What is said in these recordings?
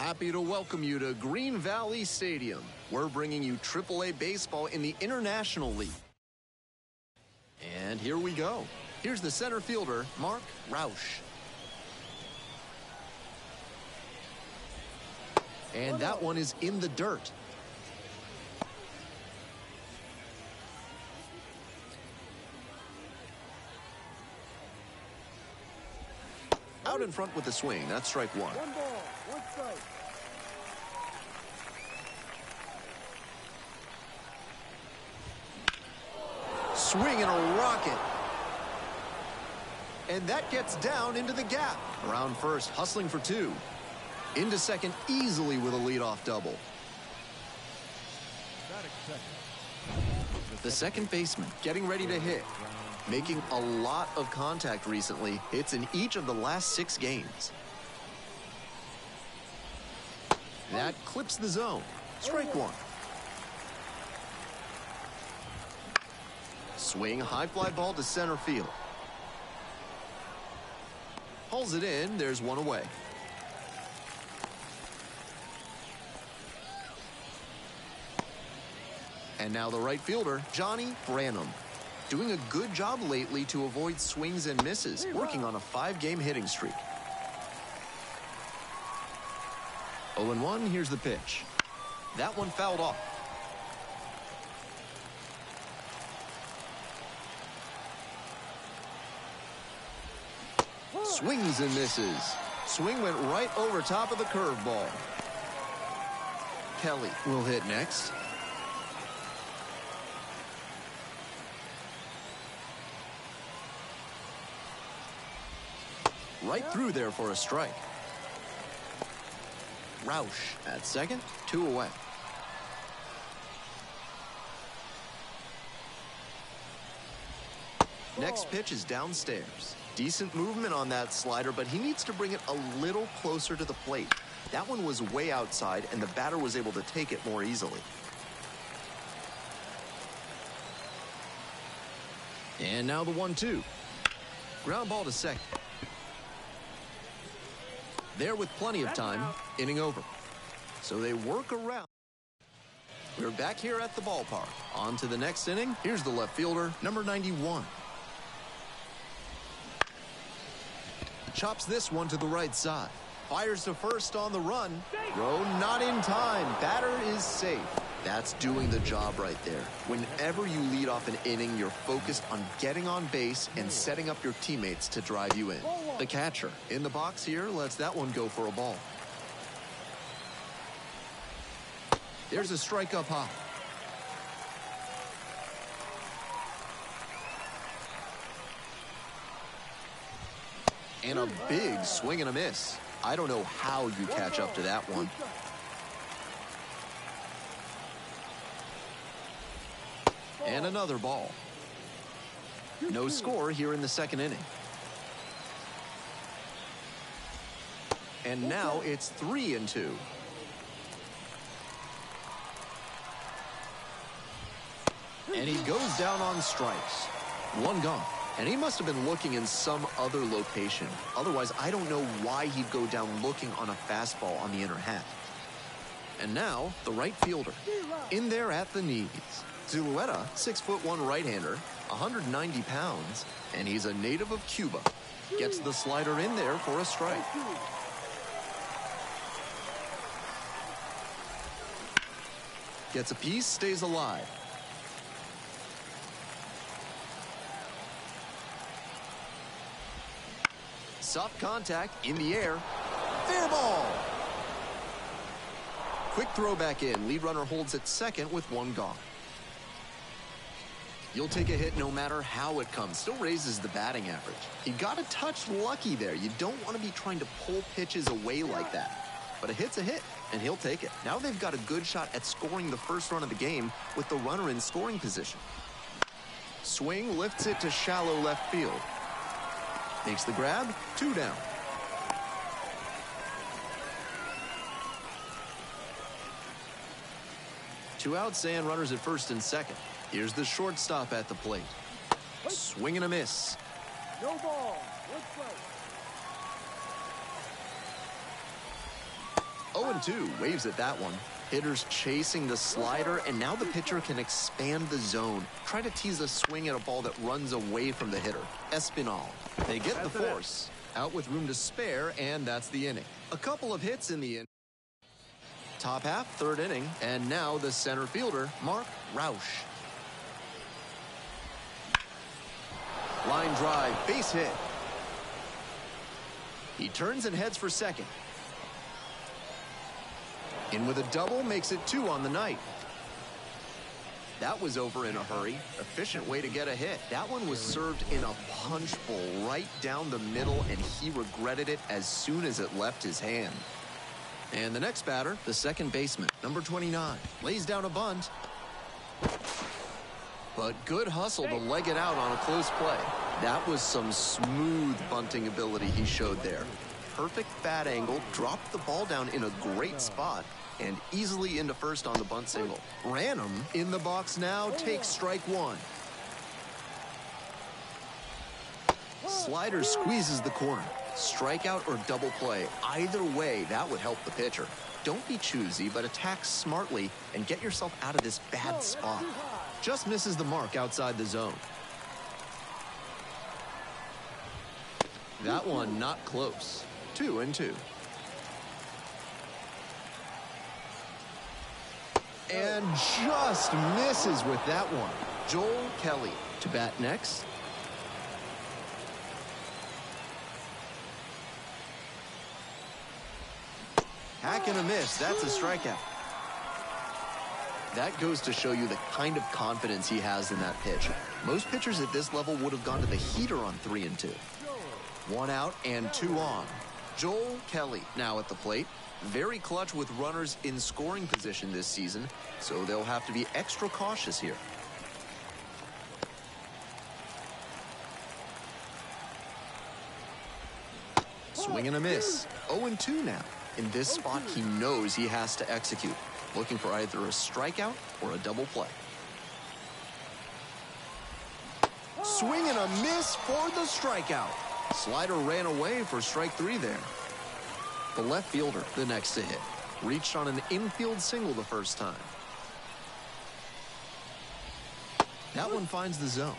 Happy to welcome you to Green Valley Stadium. We're bringing you AAA baseball in the International League. And here we go. Here's the center fielder, Mark Rausch. And that one is in the dirt. Out in front with the swing. That's strike one. 1 ball, 1 strike. Swing and a rocket. And that gets down into the gap. Around first, hustling for 2. Into second easily with a leadoff double. The second baseman getting ready to hit. Making a lot of contact recently. Hits in each of the last 6 games. That clips the zone. Strike one. Swing, high fly ball to center field. Hauls it in. There's one away. And now the right fielder, Johnny Branham. Doing a good job lately to avoid swings and misses, working on a 5-game hitting streak. 0-1, here's the pitch. That one fouled off. Swings and misses. Swing went right over top of the curveball. Kelly will hit next. Right through there for a strike. Rausch at second, 2 away. Next pitch is downstairs. Decent movement on that slider, but he needs to bring it a little closer to the plate. That one was way outside, and the batter was able to take it more easily. And now the 1-2. Ground ball to second. There with plenty of time, inning over. So they work around. We're back here at the ballpark. On to the next inning. Here's the left fielder, number 91. Chops this one to the right side. Fires to first on the run. Throw not in time. Batter is safe. That's doing the job right there. Whenever you lead off an inning, you're focused on getting on base and setting up your teammates to drive you in. The catcher in the box here lets that one go for a ball. There's a strike up high. And a big swing and a miss. I don't know how you catch up to that one. And another ball. No score here in the second inning. And now it's 3-2. And he goes down on strikes. One gone. And he must have been looking in some other location. Otherwise, I don't know why he'd go down looking on a fastball on the inner half. And now, the right fielder. In there at the knees. Zulueta, 6'1" right-hander, 190 pounds, and he's a native of Cuba. Gets the slider in there for a strike. Gets a piece, stays alive. Soft contact in the air. Fair ball. Quick throw back in. Lead runner holds at second with one gone. You'll take a hit no matter how it comes. Still raises the batting average. He got a touch lucky there. You don't want to be trying to pull pitches away like that. But a hit's a hit, and he'll take it. Now they've got a good shot at scoring the first run of the game with the runner in scoring position. Swing lifts it to shallow left field. Makes the grab, 2 down. Two outs and runners at first and second. Here's the shortstop at the plate. Swing and a miss. No ball, 1 strike. 0-2, waves at that one. Hitters chasing the slider, and now the pitcher can expand the zone. Try to tease a swing at a ball that runs away from the hitter. Espinal. They get the force. Out with room to spare, and that's the inning. A couple of hits in the inning. Top half, third inning, and now the center fielder, Mark Rausch. Line drive, base hit. He turns and heads for second. In with a double, makes it 2 on the night. That was over in a hurry. Efficient way to get a hit. That one was served in a punch bowl right down the middle, and he regretted it as soon as it left his hand. And the next batter, the second baseman, number 29, lays down a bunt. But good hustle to leg it out on a close play. That was some smooth bunting ability he showed there. Perfect bat angle, dropped the ball down in a great spot, and easily into first on the bunt single. Ran him in the box now, takes strike one. Slider squeezes the corner. Strikeout or double play. Either way, that would help the pitcher. Don't be choosy, but attack smartly and get yourself out of this bad spot. Just misses the mark outside the zone. That one not close. 2-2. And just misses with that one. Joel Kelly to bat next. Hack and a miss. That's a strikeout. That goes to show you the kind of confidence he has in that pitch. Most pitchers at this level would have gone to the heater on 3-2. 1 out and 2 on. Joel Kelly now at the plate. Very clutch with runners in scoring position this season, so they'll have to be extra cautious here. Swing and a miss. 0-2 now. In this spot, he knows he has to execute, looking for either a strikeout or a double play. Swing and a miss for the strikeout. Slider ran away for strike 3 there. The left fielder, the next to hit. Reached on an infield single the first time. That one finds the zone.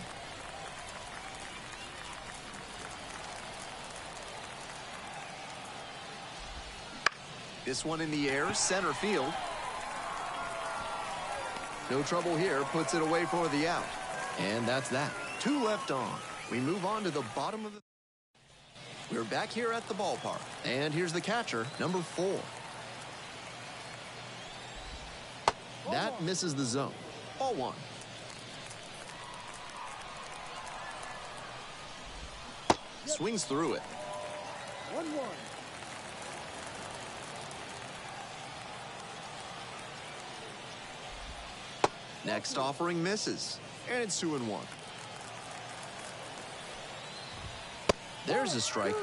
This one in the air, center field. No trouble here, puts it away for the out. And that's that. 2 left on. We move on to the bottom of the... We're back here at the ballpark. And here's the catcher, number 4. That misses the zone. Ball 1. Swings through it. 1-1. Next offering misses. And it's 2-1. There's a strike.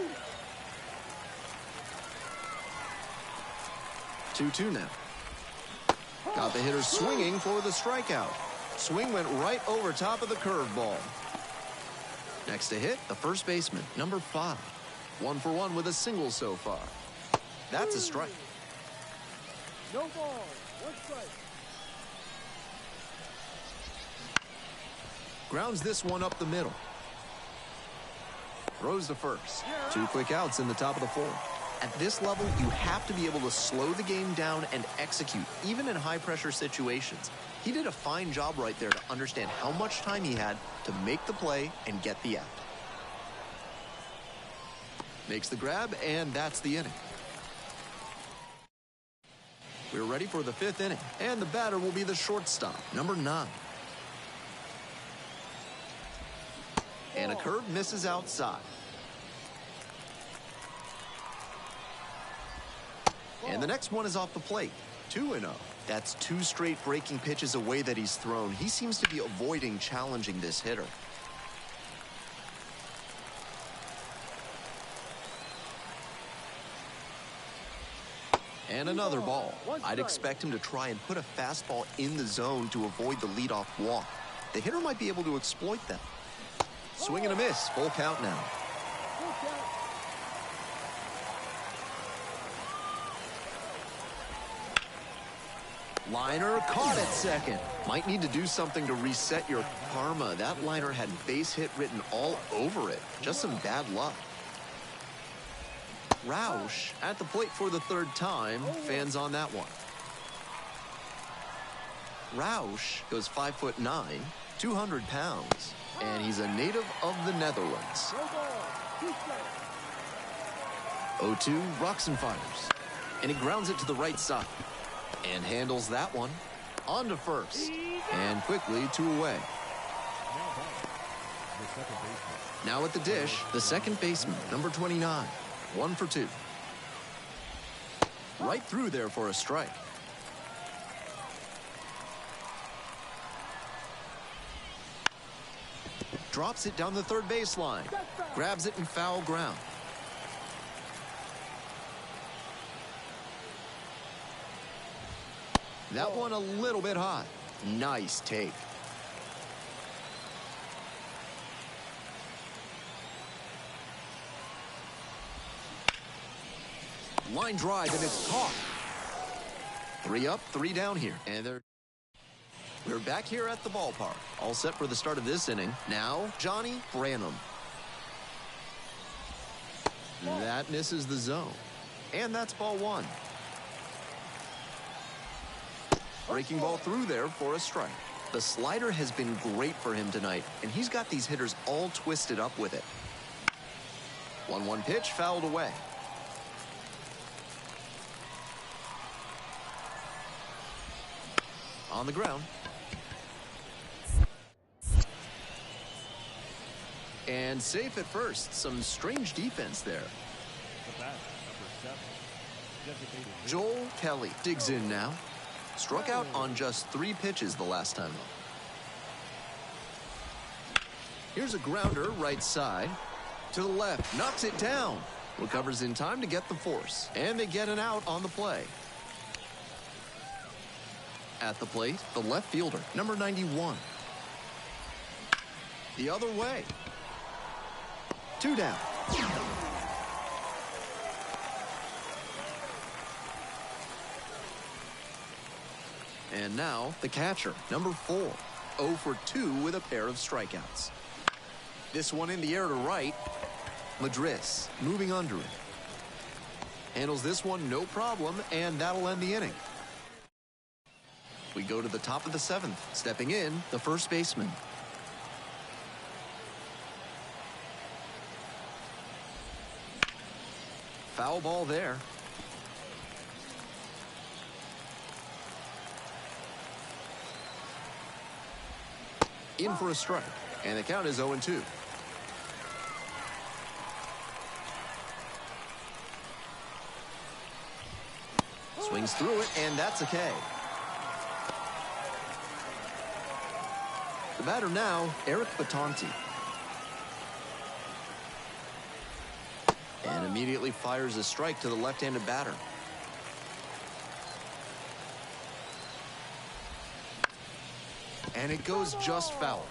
2-2 now. Got the hitter swinging for the strikeout. Swing went right over top of the curveball. Next to hit, the first baseman, number 5. 1 for 1 with a single so far. That's a strike. No ball. 1 strike. Grounds this one up the middle. Throws to first. 2 quick outs in the top of the 4th. At this level, you have to be able to slow the game down and execute, even in high-pressure situations. He did a fine job right there to understand how much time he had to make the play and get the out. Makes the grab, and that's the inning. We're ready for the 5th inning, and the batter will be the shortstop, number 9. And a curve misses outside. And the next one is off the plate. 2-0. That's 2 straight breaking pitches away that he's thrown. He seems to be avoiding challenging this hitter. And another ball. I'd expect him to try and put a fastball in the zone to avoid the leadoff walk. The hitter might be able to exploit that. Swing and a miss. Full count now. Liner caught at second. Might need to do something to reset your karma. That liner had base hit written all over it. Just some bad luck. Roush at the plate for the third time. Fans on that one. Roush goes 5'9", 200 pounds, and he's a native of the Netherlands. 0-2 rocks and fires, and he grounds it to the right side and handles that one. On to first, and quickly 2 away. Now at the dish, the second baseman, number 29, 1 for 2. Right through there for a strike. Drops it down the third baseline. Grabs it in foul ground. That one a little bit high. Nice take. Line drive, and it's caught. 3 up, 3 down here. And we're back here at the ballpark. All set for the start of this inning. Now, Johnny Branham. That misses the zone. And that's ball 1. Breaking ball through there for a strike. The slider has been great for him tonight, and he's got these hitters all twisted up with it. 1-1 pitch fouled away. On the ground. And safe at first. Some strange defense there. Joel Kelly digs in now. Struck out on just 3 pitches the last time up. Here's a grounder right side. To the left. Knocks it down. Recovers in time to get the force. And they get an out on the play. At the plate, the left fielder, number 91. The other way. 2 down. And now, the catcher, number 4. 0 for 2 with a pair of strikeouts. This one in the air to right. Madris moving under it. Handles this one no problem, and that'll end the inning. We go to the top of the 7th. Stepping in, the first baseman. Foul ball there. In for a strike, and the count is 0-2. Swings through it, and that's a K. The batter now, Eric Batanti. And immediately fires a strike to the left-handed batter. And it goes just foul.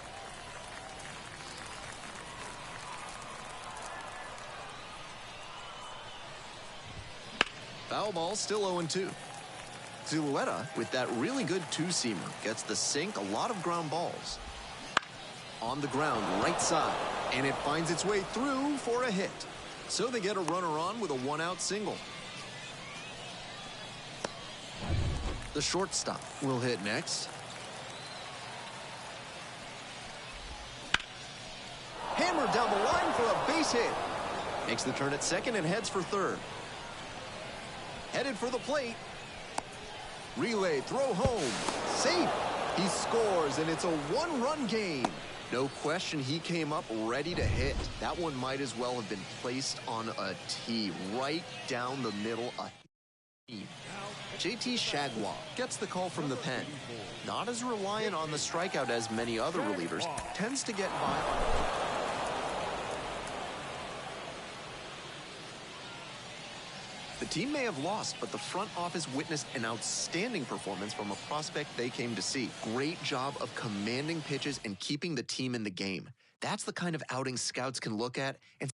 Foul ball, still 0-2. Zulueta, with that really good 2-seamer, gets the sink, a lot of ground balls. On the ground, right side, and it finds its way through for a hit. So they get a runner on with a 1-out single. The shortstop will hit next. Hammered down the line for a base hit. Makes the turn at second and heads for third. Headed for the plate. Relay, throw home. Safe. He scores, and it's a 1-run game. No question he came up ready to hit. That one might as well have been placed on a tee right down the middle. JT Shagwal gets the call from the pen. Not as reliant on the strikeout as many other relievers. Tends to get by on. The team may have lost, but the front office witnessed an outstanding performance from a prospect they came to see. Great job of commanding pitches and keeping the team in the game. That's the kind of outing scouts can look at and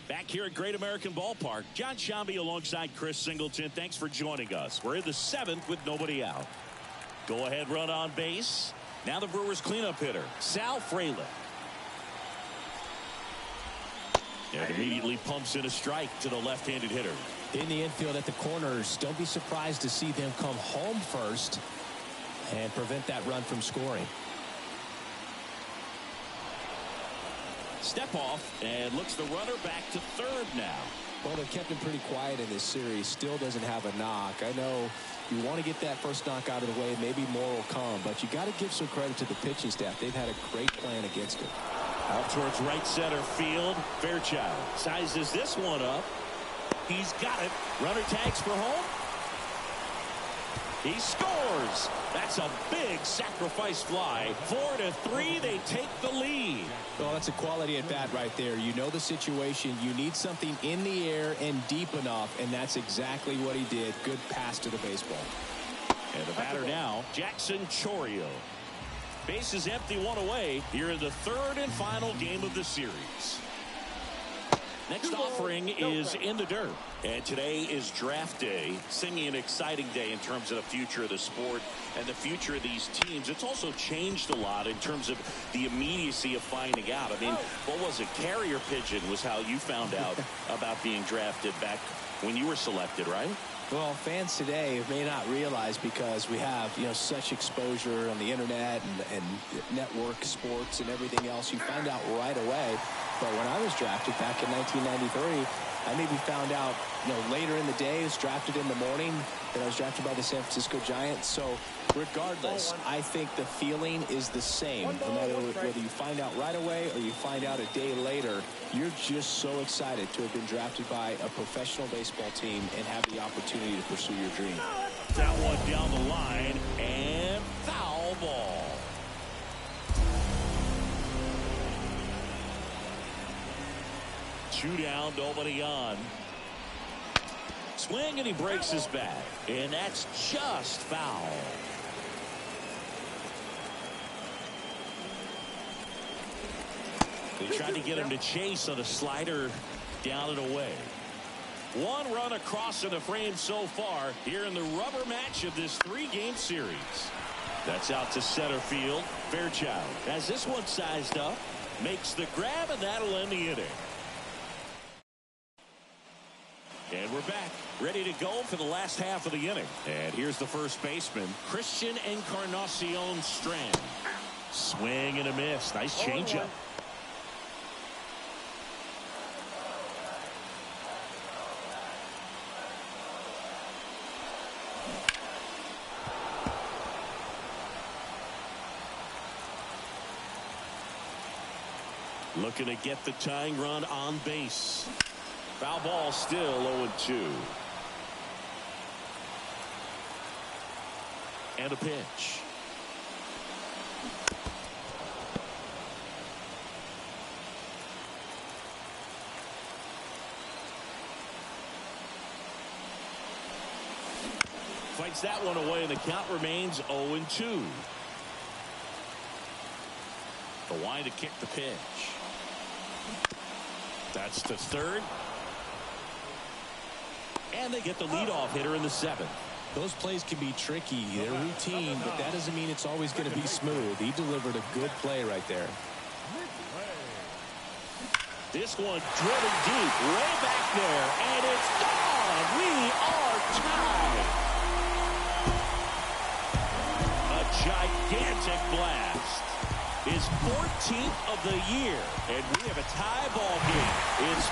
Back here at Great American Ballpark, John Shambi alongside Chris Singleton. Thanks for joining us. We're in the 7th with nobody out. Go-ahead run on base. Now the Brewers cleanup hitter, Sal Frelick. And immediately pumps in a strike to the left-handed hitter. In the infield at the corners, don't be surprised to see them come home first and prevent that run from scoring. Step off and looks the runner back to third now. Well, they've kept him pretty quiet in this series. Still doesn't have a knock. I know you want to get that first knock out of the way. Maybe more will come, but you got to give some credit to the pitching staff. They've had a great plan against him. Out towards right center field. Fairchild sizes this one up. He's got it. Runner tags for home. He scores. That's a big sacrifice fly. 4-3, they take the lead. Well, that's a quality at bat right there. You know the situation. You need something in the air and deep enough, and that's exactly what he did. Good pass to the baseball. And the batter now, Jackson Chourio. Base is empty, one away here in the third and final game of the series. Next offering is in the dirt. And today is draft day. Seemingly an exciting day in terms of the future of the sport and the future of these teams. It's also changed a lot in terms of the immediacy of finding out. I mean, what was it? Carrier pigeon was how you found out about being drafted back when you were selected, right? Well, fans today may not realize because we have, such exposure on the internet and network sports and everything else. You find out right away. But when I was drafted back in 1993, I maybe found out, later in the day. I was drafted in the morning. Then I was drafted by the San Francisco Giants. So regardless, I think the feeling is the same. No matter whether you find out right away or you find out a day later, you're just so excited to have been drafted by a professional baseball team and have the opportunity to pursue your dream. That one down the line, and foul ball. Two down, nobody on. Swing, and he breaks his bat. And that's just foul. They tried to get him to chase on a slider down and away. One run across in the frame so far here in the rubber match of this 3-game series. That's out to center field. Fairchild has this one sized up, makes the grab, and that'll end the inning. And we're back, ready to go for the last half of the inning. And here's the first baseman, Christian Encarnacion Strand. Swing and a miss. Nice changeup. Looking to get the tying run on base. Foul ball, still 0-2. And a pitch. Fights that one away, and the count remains 0-2. The wind to kick the pitch. That's to third. And they get the leadoff hitter in the 7th. Those plays can be tricky. They're routine, but that doesn't mean it's always going to be smooth. He delivered a good play right there. This one driven deep, way back there, and it's gone. We are tied. A gigantic blast. His 14th of the year, and we have a tie ball game. It's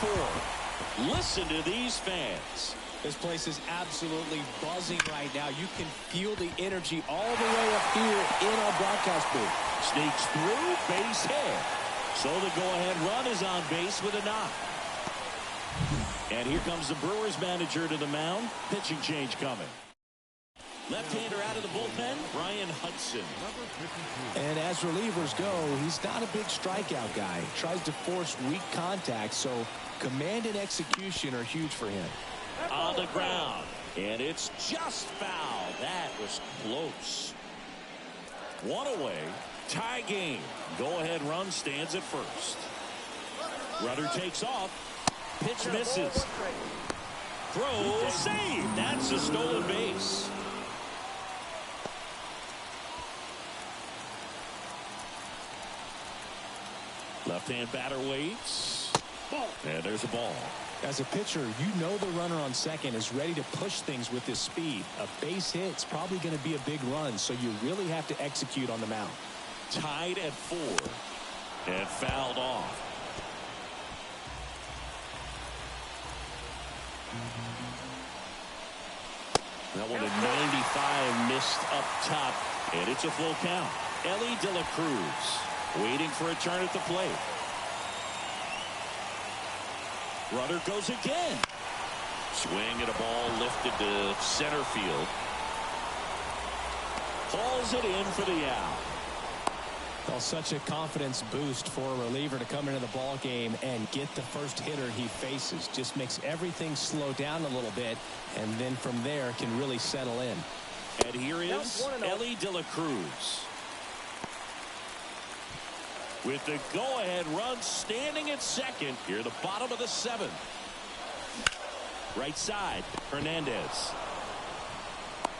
4-4. Listen to these fans. This place is absolutely buzzing right now. You can feel the energy all the way up here in our broadcast booth. Sneaks through, base hit. So the go-ahead run is on base with a knock. And here comes the Brewers manager to the mound. Pitching change coming. Left-hander out of the bullpen, Brian Hudson. And as relievers go, he's not a big strikeout guy. Tries to force weak contact, so command and execution are huge for him. On the ground, and it's just foul. That was close. One away, tie game. Go-ahead run stands at first. Runner takes off. Pitch misses. Throw, save. That's a stolen base. Left-hand batter waits. And there's a ball. As a pitcher, you know the runner on second is ready to push things with his speed. A base hit's probably going to be a big run, so you really have to execute on the mound. Tied at 4. And fouled off. That one at 95 missed up top. And it's a full count. Ellie De La Cruz waiting for a turn at the plate. Runner goes again. Swing and a ball lifted to center field. Hauls it in for the out. Well, such a confidence boost for a reliever to come into the ball game and get the first hitter he faces. Just makes everything slow down a little bit, and then from there can really settle in. And here is Ellie De La Cruz. With the go-ahead run standing at second here, the bottom of the 7th. Right side, Hernandez.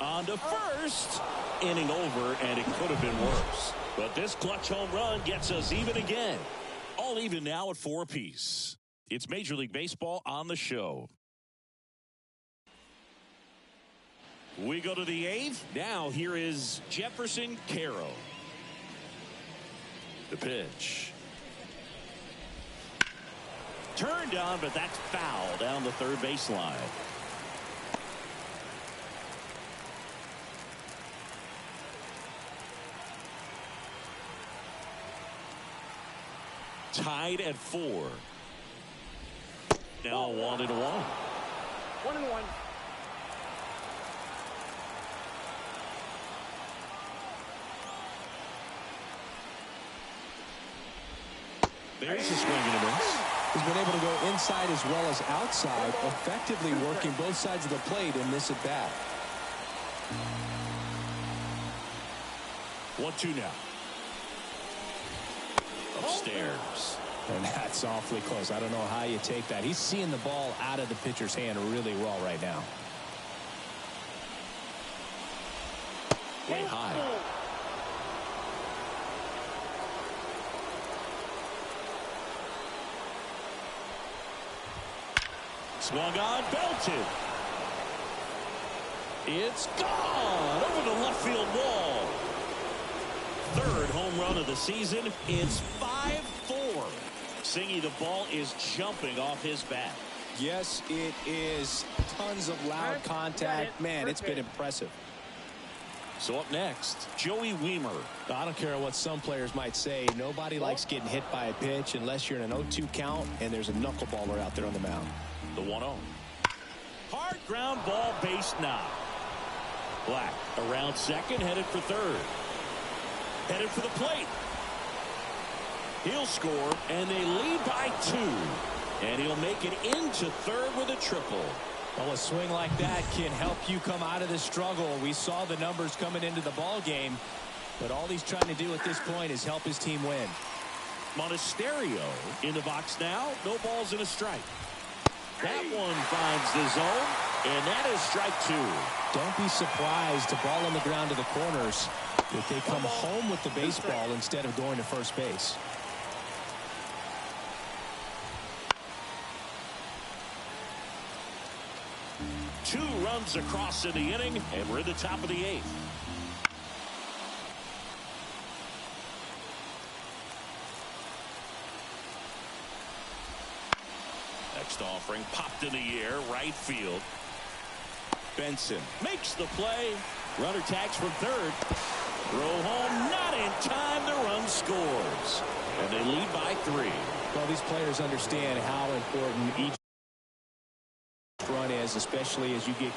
On to first. Inning over, and it could have been worse. But this clutch home run gets us even again. All even now at 4 apiece. It's Major League Baseball on the show. We go to the 8th. Now here is Jefferson Caro. The pitch. Turned on, but that's foul down the third baseline. Tied at 4. Now 1-1. 1-1. There's a swing and a miss. He's been able to go inside as well as outside, effectively working both sides of the plate in this at bat. 1-2 now. Upstairs. And that's awfully close. I don't know how you take that. He's seeing the ball out of the pitcher's hand really well right now. Way high. Swung on, belted. It's gone over the left field wall. Third home run of the season. It's 5-4. Singy, the ball is jumping off his bat. Yes, it is. Tons of loud contact. Man, it's been impressive. So up next, Joey Wiemer. I don't care what some players might say. Nobody likes getting hit by a pitch unless you're in an 0-2 count and there's a knuckleballer out there on the mound. The 1-0. Hard ground ball, base knock. Black around second, headed for third. Headed for the plate. He'll score, and they lead by 2. And he'll make it into third with a triple. Well, a swing like that can help you come out of the struggle. We saw the numbers coming into the ball game, but all he's trying to do at this point is help his team win. Monasterio in the box now. No balls and a strike. That one finds the zone, and that is strike 2. Don't be surprised to ball on the ground to the corners if they come home with the baseball instead of going to first base. Two runs across in the inning, and we're in the top of the 8th. Next offering popped in the air, right field. Benson makes the play. Runner tags from third. Throw home, not in time. The run scores, and they lead by 3. Well, these players understand how important each run is, especially as you get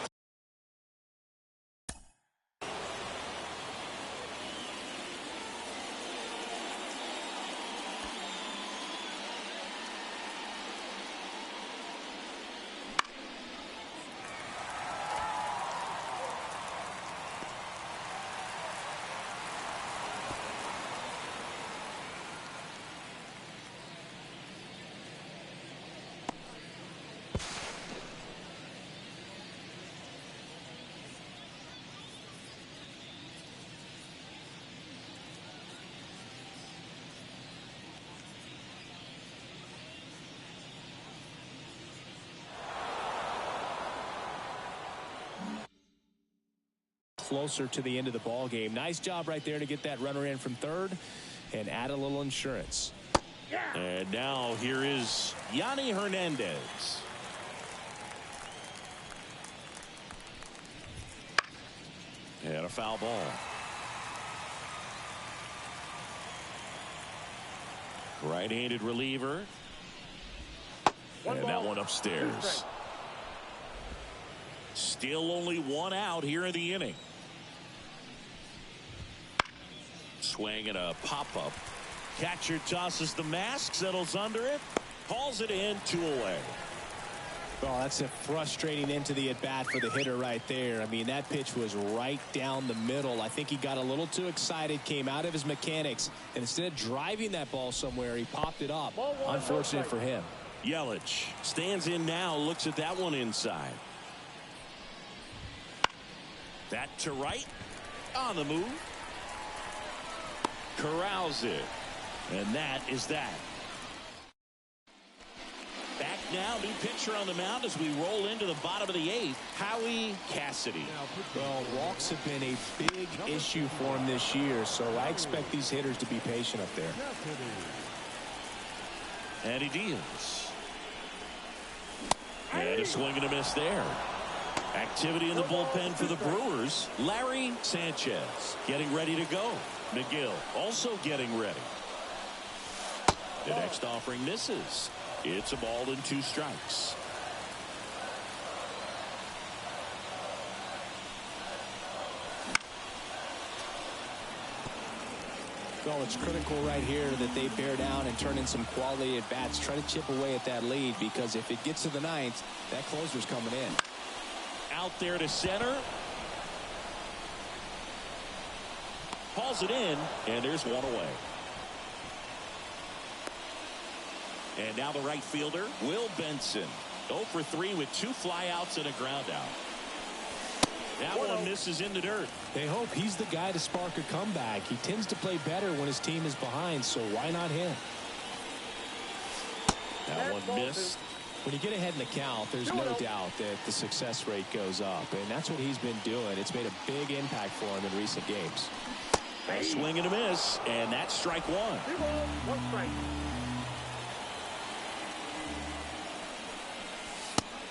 closer to the end of the ball game. Nice job right there to get that runner in from third and add a little insurance. And now here is Yanni Hernandez. And a foul ball. Right-handed reliever. And that one upstairs. Still only 1 out here in the inning. Swing and a pop-up. Catcher tosses the mask, settles under it, hauls it in, 2 away. Well, that's a frustrating end to the at-bat for the hitter right there. I mean, that pitch was right down the middle. I think he got a little too excited, came out of his mechanics, and instead of driving that ball somewhere, he popped it up. Unfortunate for him. Yelich stands in now, looks at that one inside. That to right, on the move. Corrals it. And that is that. Back now, new pitcher on the mound as we roll into the bottom of the 8th, Howie Cassidy. Well, walks have been a big issue for him this year, so I expect these hitters to be patient up there. And he deals. And a swing and a miss there. Activity in the bullpen for the Brewers. Larry Sanchez getting ready to go. McGill also getting ready. The next offering misses. It's a ball and 2 strikes. Well, it's critical right here that they bear down and turn in some quality at bats. Try to chip away at that lead, because if it gets to the 9th, that closer's coming in. Out there to center. Hauls it in, and there's one away. And now the right fielder, Will Benson. 0 for 3 with 2 flyouts and a ground out. That one misses in the dirt. They hope he's the guy to spark a comeback. He tends to play better when his team is behind, so why not him? That one missed. When you get ahead in the count, there's no doubt that the success rate goes up, and that's what he's been doing. It's made a big impact for him in recent games. A swing and a miss, and that's strike 1. 1 strike.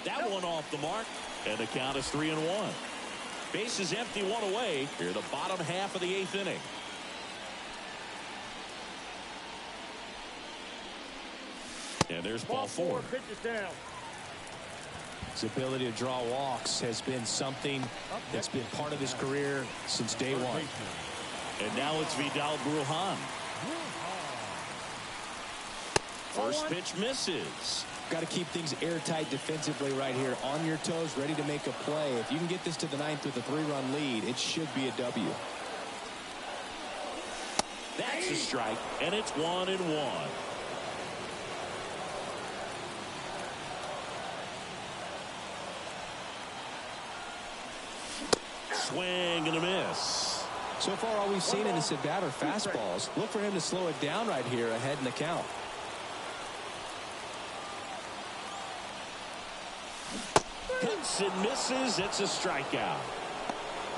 That one off the mark, and the count is 3-1. Bases empty, 1 away. Here the bottom half of the 8th inning. And there's ball 4. Pitches down. His ability to draw walks has been something that's been part of his career since day 1. And now it's Vidal Brujan. First pitch misses. Got to keep things airtight defensively right here, on your toes, ready to make a play. If you can get this to the 9th with a 3-run lead, it should be a W. That's a strike, and it's 1-1. Swing and a miss. So far, all we've seen in this at bat are fastballs. Look for him to slow it down right here ahead in the count. Hits and misses. It's a strikeout.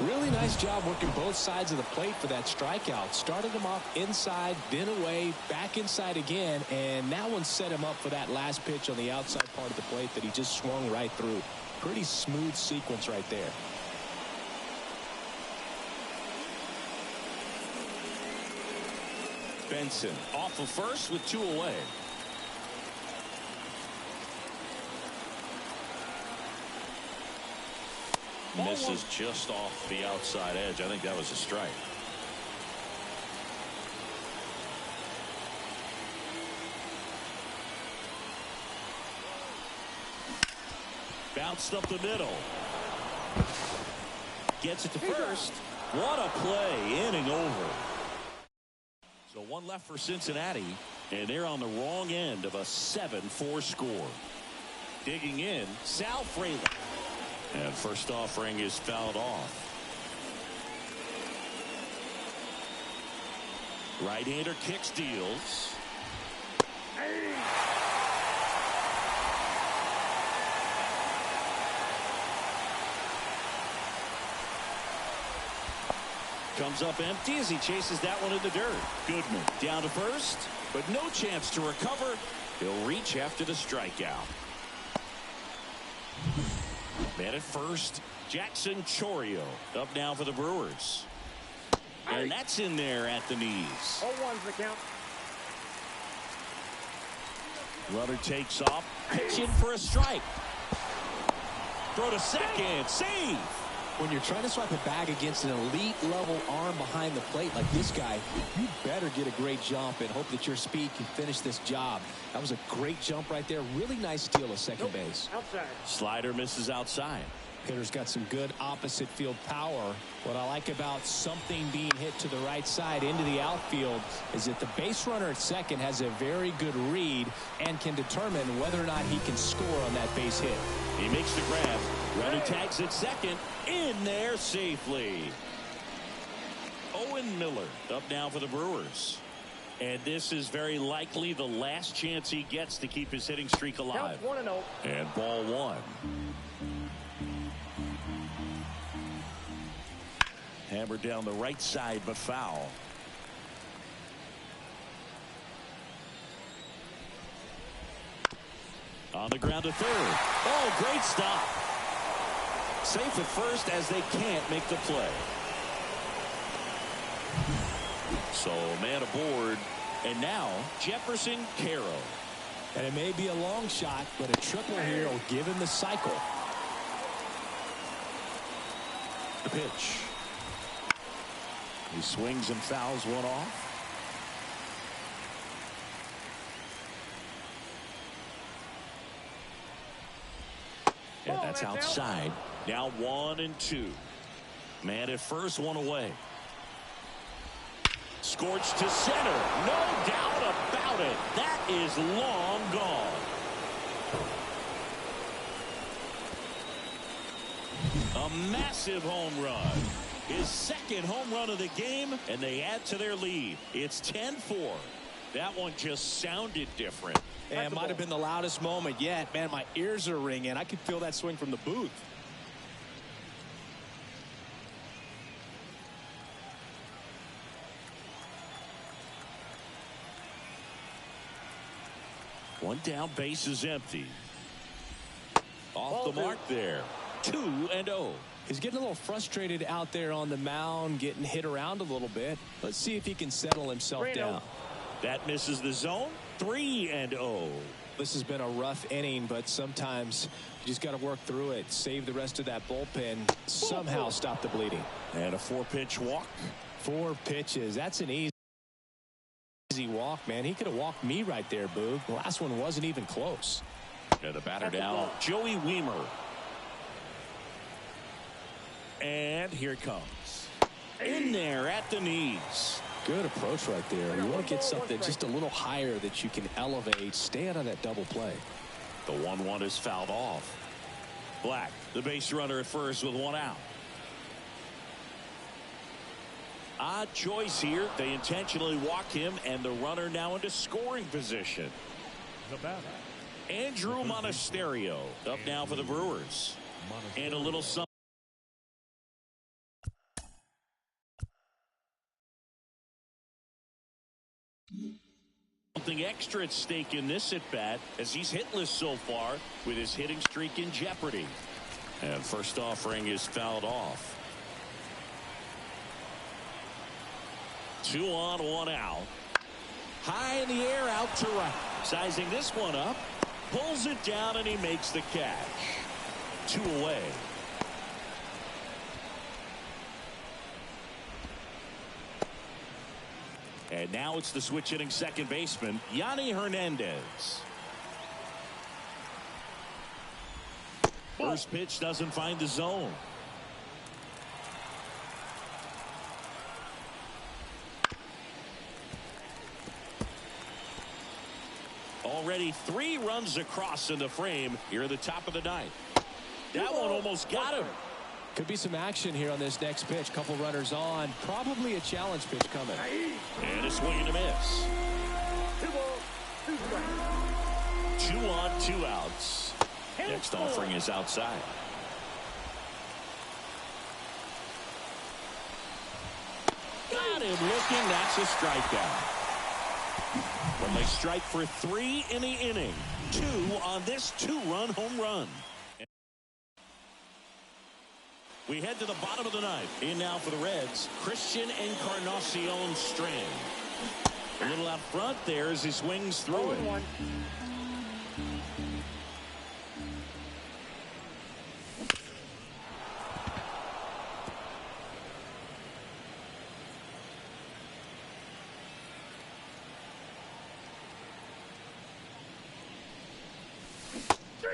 Really nice job working both sides of the plate for that strikeout. Started him off inside, then away, back inside again, and that one set him up for that last pitch on the outside part of the plate that he just swung right through. Pretty smooth sequence right there. Benson off of first with 2 away. Misses just off the outside edge. I think that was a strike. Bounced up the middle. Gets it to first. What a play. Inning over. So 1 left for Cincinnati, and they're on the wrong end of a 7-4 score. Digging in, Sal Frelick. And first offering is fouled off. Right-hander kicks, deals. Comes up empty as he chases that one in the dirt. Goodman down to first, but no chance to recover. He'll reach after the strikeout. Man at first, Jackson Chourio up now for the Brewers. And that's in there at the knees. 0-1's the count. Runner takes off, pitching for a strike. Throw to second, save. When you're trying to swipe a bag against an elite level arm behind the plate like this guy, you better get a great jump and hope that your speed can finish this job. That was a great jump right there. Really nice steal at second base. Outside. Slider misses outside. Hitter's got some good opposite field power. What I like about something being hit to the right side into the outfield is that the base runner at second has a very good read and can determine whether or not he can score on that base hit. He makes the grab. Runner tags at second. In there safely. Owen Miller up now for the Brewers. And this is very likely the last chance he gets to keep his hitting streak alive. 1-0. And ball 1. Hammered down the right side, but foul. On the ground to third. Oh, great stop. Safe at first as they can't make the play. So man aboard. And now Jefferson Caro. And it may be a long shot, but a triple here will give him the cycle. The pitch. He swings and fouls one off. And that's outside. Now 1-2. Man at first, one away. Scorched to center. No doubt about it. That is long gone. A massive home run. His second home run of the game, and they add to their lead. It's 10-4. That one just sounded different. And it might have been the loudest moment yet. Man, my ears are ringing. I could feel that swing from the booth. One down, base is empty. Off the mark there. 2-0. He's getting a little frustrated out there on the mound, getting hit around a little bit. Let's see if he can settle himself down. That misses the zone. 3-0. This has been a rough inning, but sometimes you just got to work through it. Save the rest of that bullpen. Somehow stop the bleeding. And a 4-pitch walk. 4 pitches. That's an easy walk, man. He could have walked me right there, Boog. The last one wasn't even close. And the batter down, Joey Weimer. And here it comes. In there at the knees. Good approach right there. You want to get something just a little higher that you can elevate. Stay out of that double play. The 1-1 is fouled off. Black, the base runner at first with 1 out. Odd choice here. They intentionally walk him, and the runner now into scoring position. Andrew Monasterio up now for the Brewers. And a little something. Something extra at stake in this at-bat as he's hitless so far with his hitting streak in jeopardy. And first offering is fouled off. 2 on, 1 out. High in the air, out to right. Sizing this one up. Pulls it down, and he makes the catch. 2 away. And now it's the switch hitting second baseman, Yanni Hernandez. First pitch doesn't find the zone. Already 3 runs across in the frame here at the top of the 9th. That one almost got him. Could be some action here on this next pitch. Couple runners on. Probably a challenge pitch coming. And a swing and a miss. 2 on, 2 outs. Next offering is outside. Got him looking. That's a strikeout. When they strike for 3 in the inning. 2 on this 2-run home run. We head to the bottom of the 9th. In now for the Reds, Christian Encarnacion Strand. A little out front there as he swings through it.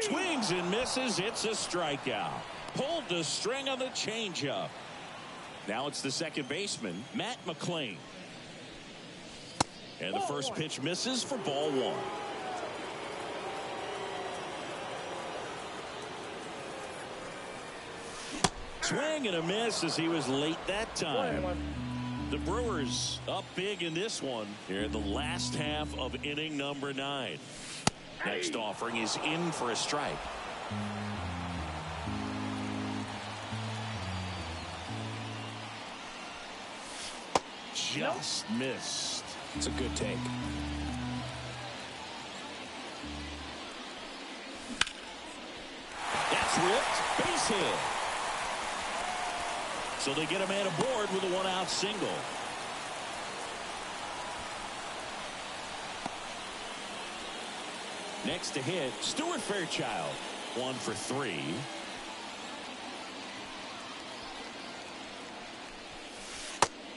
Swings and misses. It's a strikeout. Pulled the string on the changeup. Now it's the second baseman, Matt McClain. And the first pitch misses for ball 1. Swing and a miss as he was late that time. The Brewers up big in this one here in the last half of inning number 9. Next offering is in for a strike. Just missed. It's a good take. base hit. So they get a man aboard with a one-out single. Next to hit, Stuart Fairchild. 1 for 3.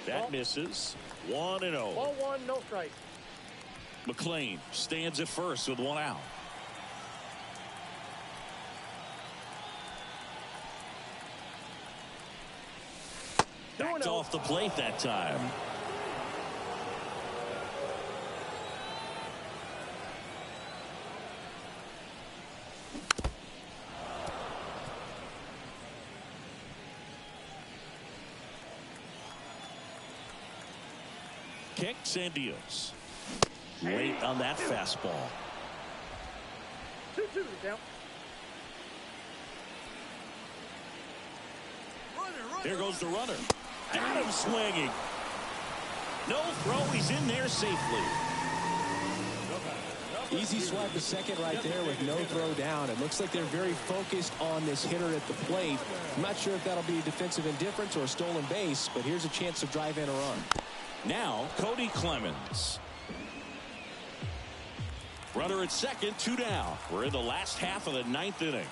That misses. 1-0. Ball one, no strike. McLean stands at first with one out. Backed off the plate that time. Kicks and deals. Late on that fastball. 2-2 the count. Here goes the runner. Got him swinging. No throw. He's in there safely. Easy swipe to second right there with no throw down. It looks like they're very focused on this hitter at the plate. I'm not sure if that'll be defensive indifference or a stolen base, but here's a chance to drive in a run. Now, Cody Clemens. Runner at second, 2 down. We're in the last half of the 9th inning.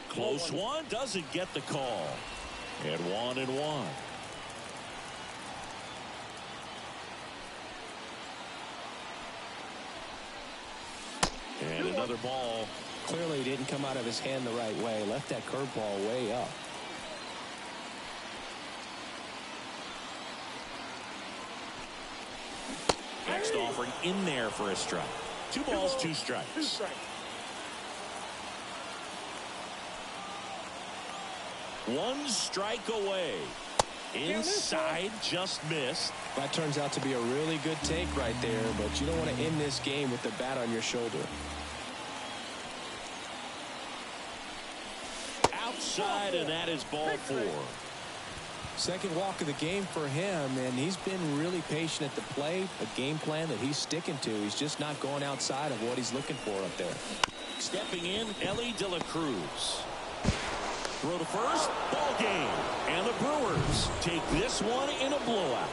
Close one, doesn't get the call. And 1-1. And another ball. Clearly didn't come out of his hand the right way. Left that curveball way up. Next offering in there for a strike. 2 balls, 2 strikes. 2 strikes. One strike away. Inside, just missed. That turns out to be a really good take right there, but you don't want to end this game with the bat on your shoulder. Outside, and that is ball 4. Second walk of the game for him, and he's been really patient at the plate. A game plan that he's sticking to. He's just not going outside of what he's looking for up there. Stepping in, Ellie De La Cruz. Throw to first, ball game. And the Brewers take this one in a blowout.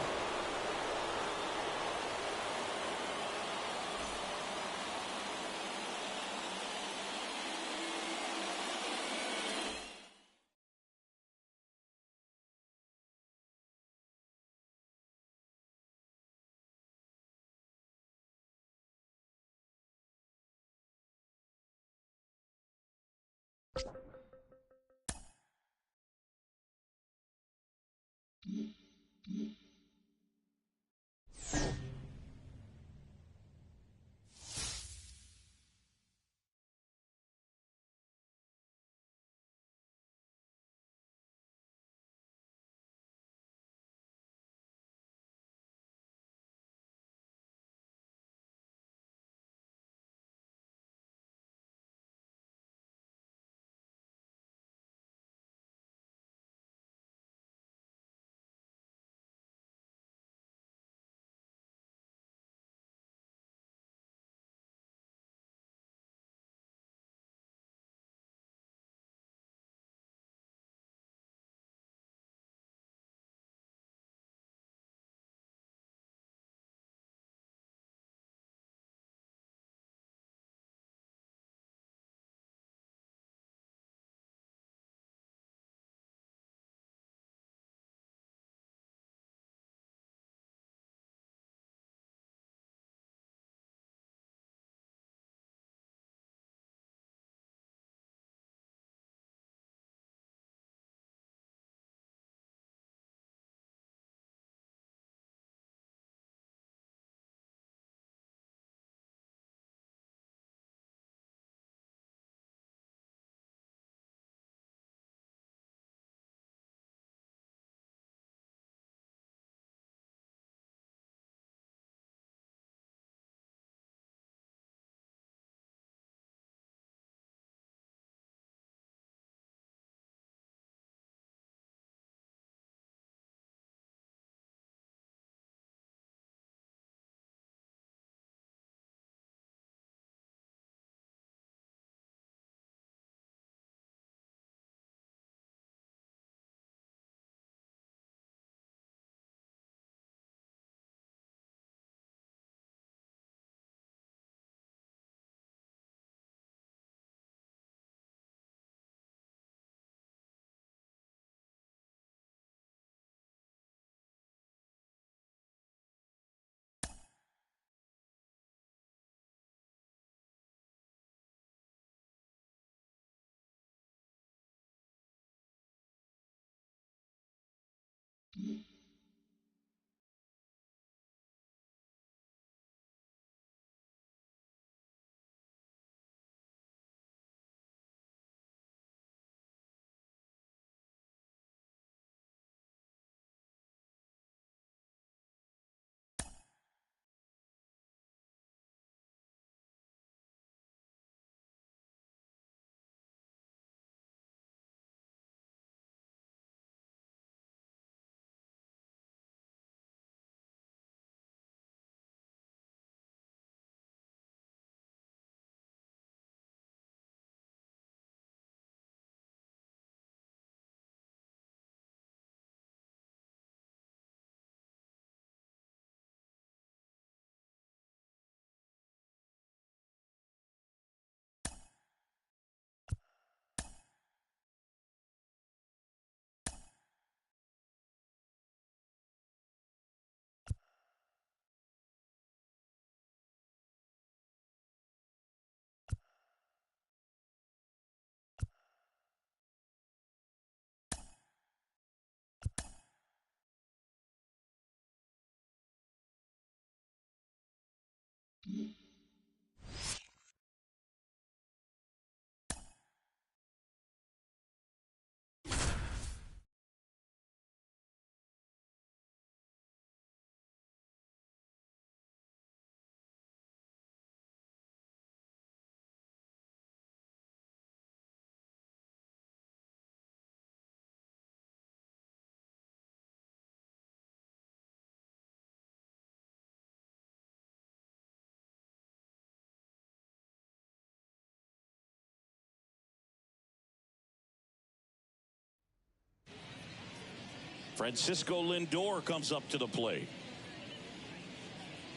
Francisco Lindor comes up to the plate.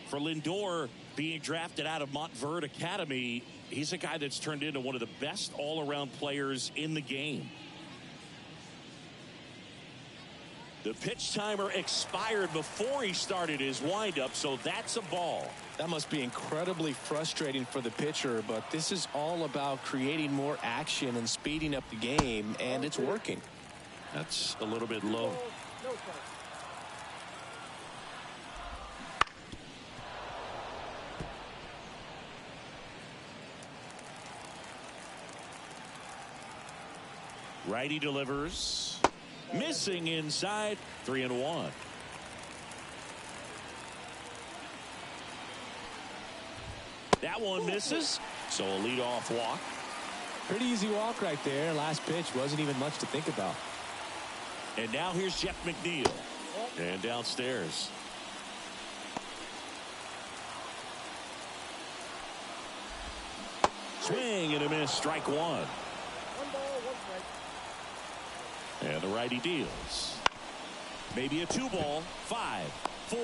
For Lindor, being drafted out of Montverde Academy, he's a guy that's turned into one of the best all-around players in the game. The pitch timer expired before he started his windup, so that's a ball. That must be incredibly frustrating for the pitcher, but this is all about creating more action and speeding up the game, and it's working. That's a little bit low. No strike. Righty delivers. Missing inside. 3-1. That one misses. So a leadoff walk. Pretty easy walk right there. Last pitch wasn't even much to think about. And now here's Jeff McNeil. And downstairs. Swing and a miss. Strike one. 1 ball, 1 strike. And the righty deals. Maybe a 2-ball. 5, 4,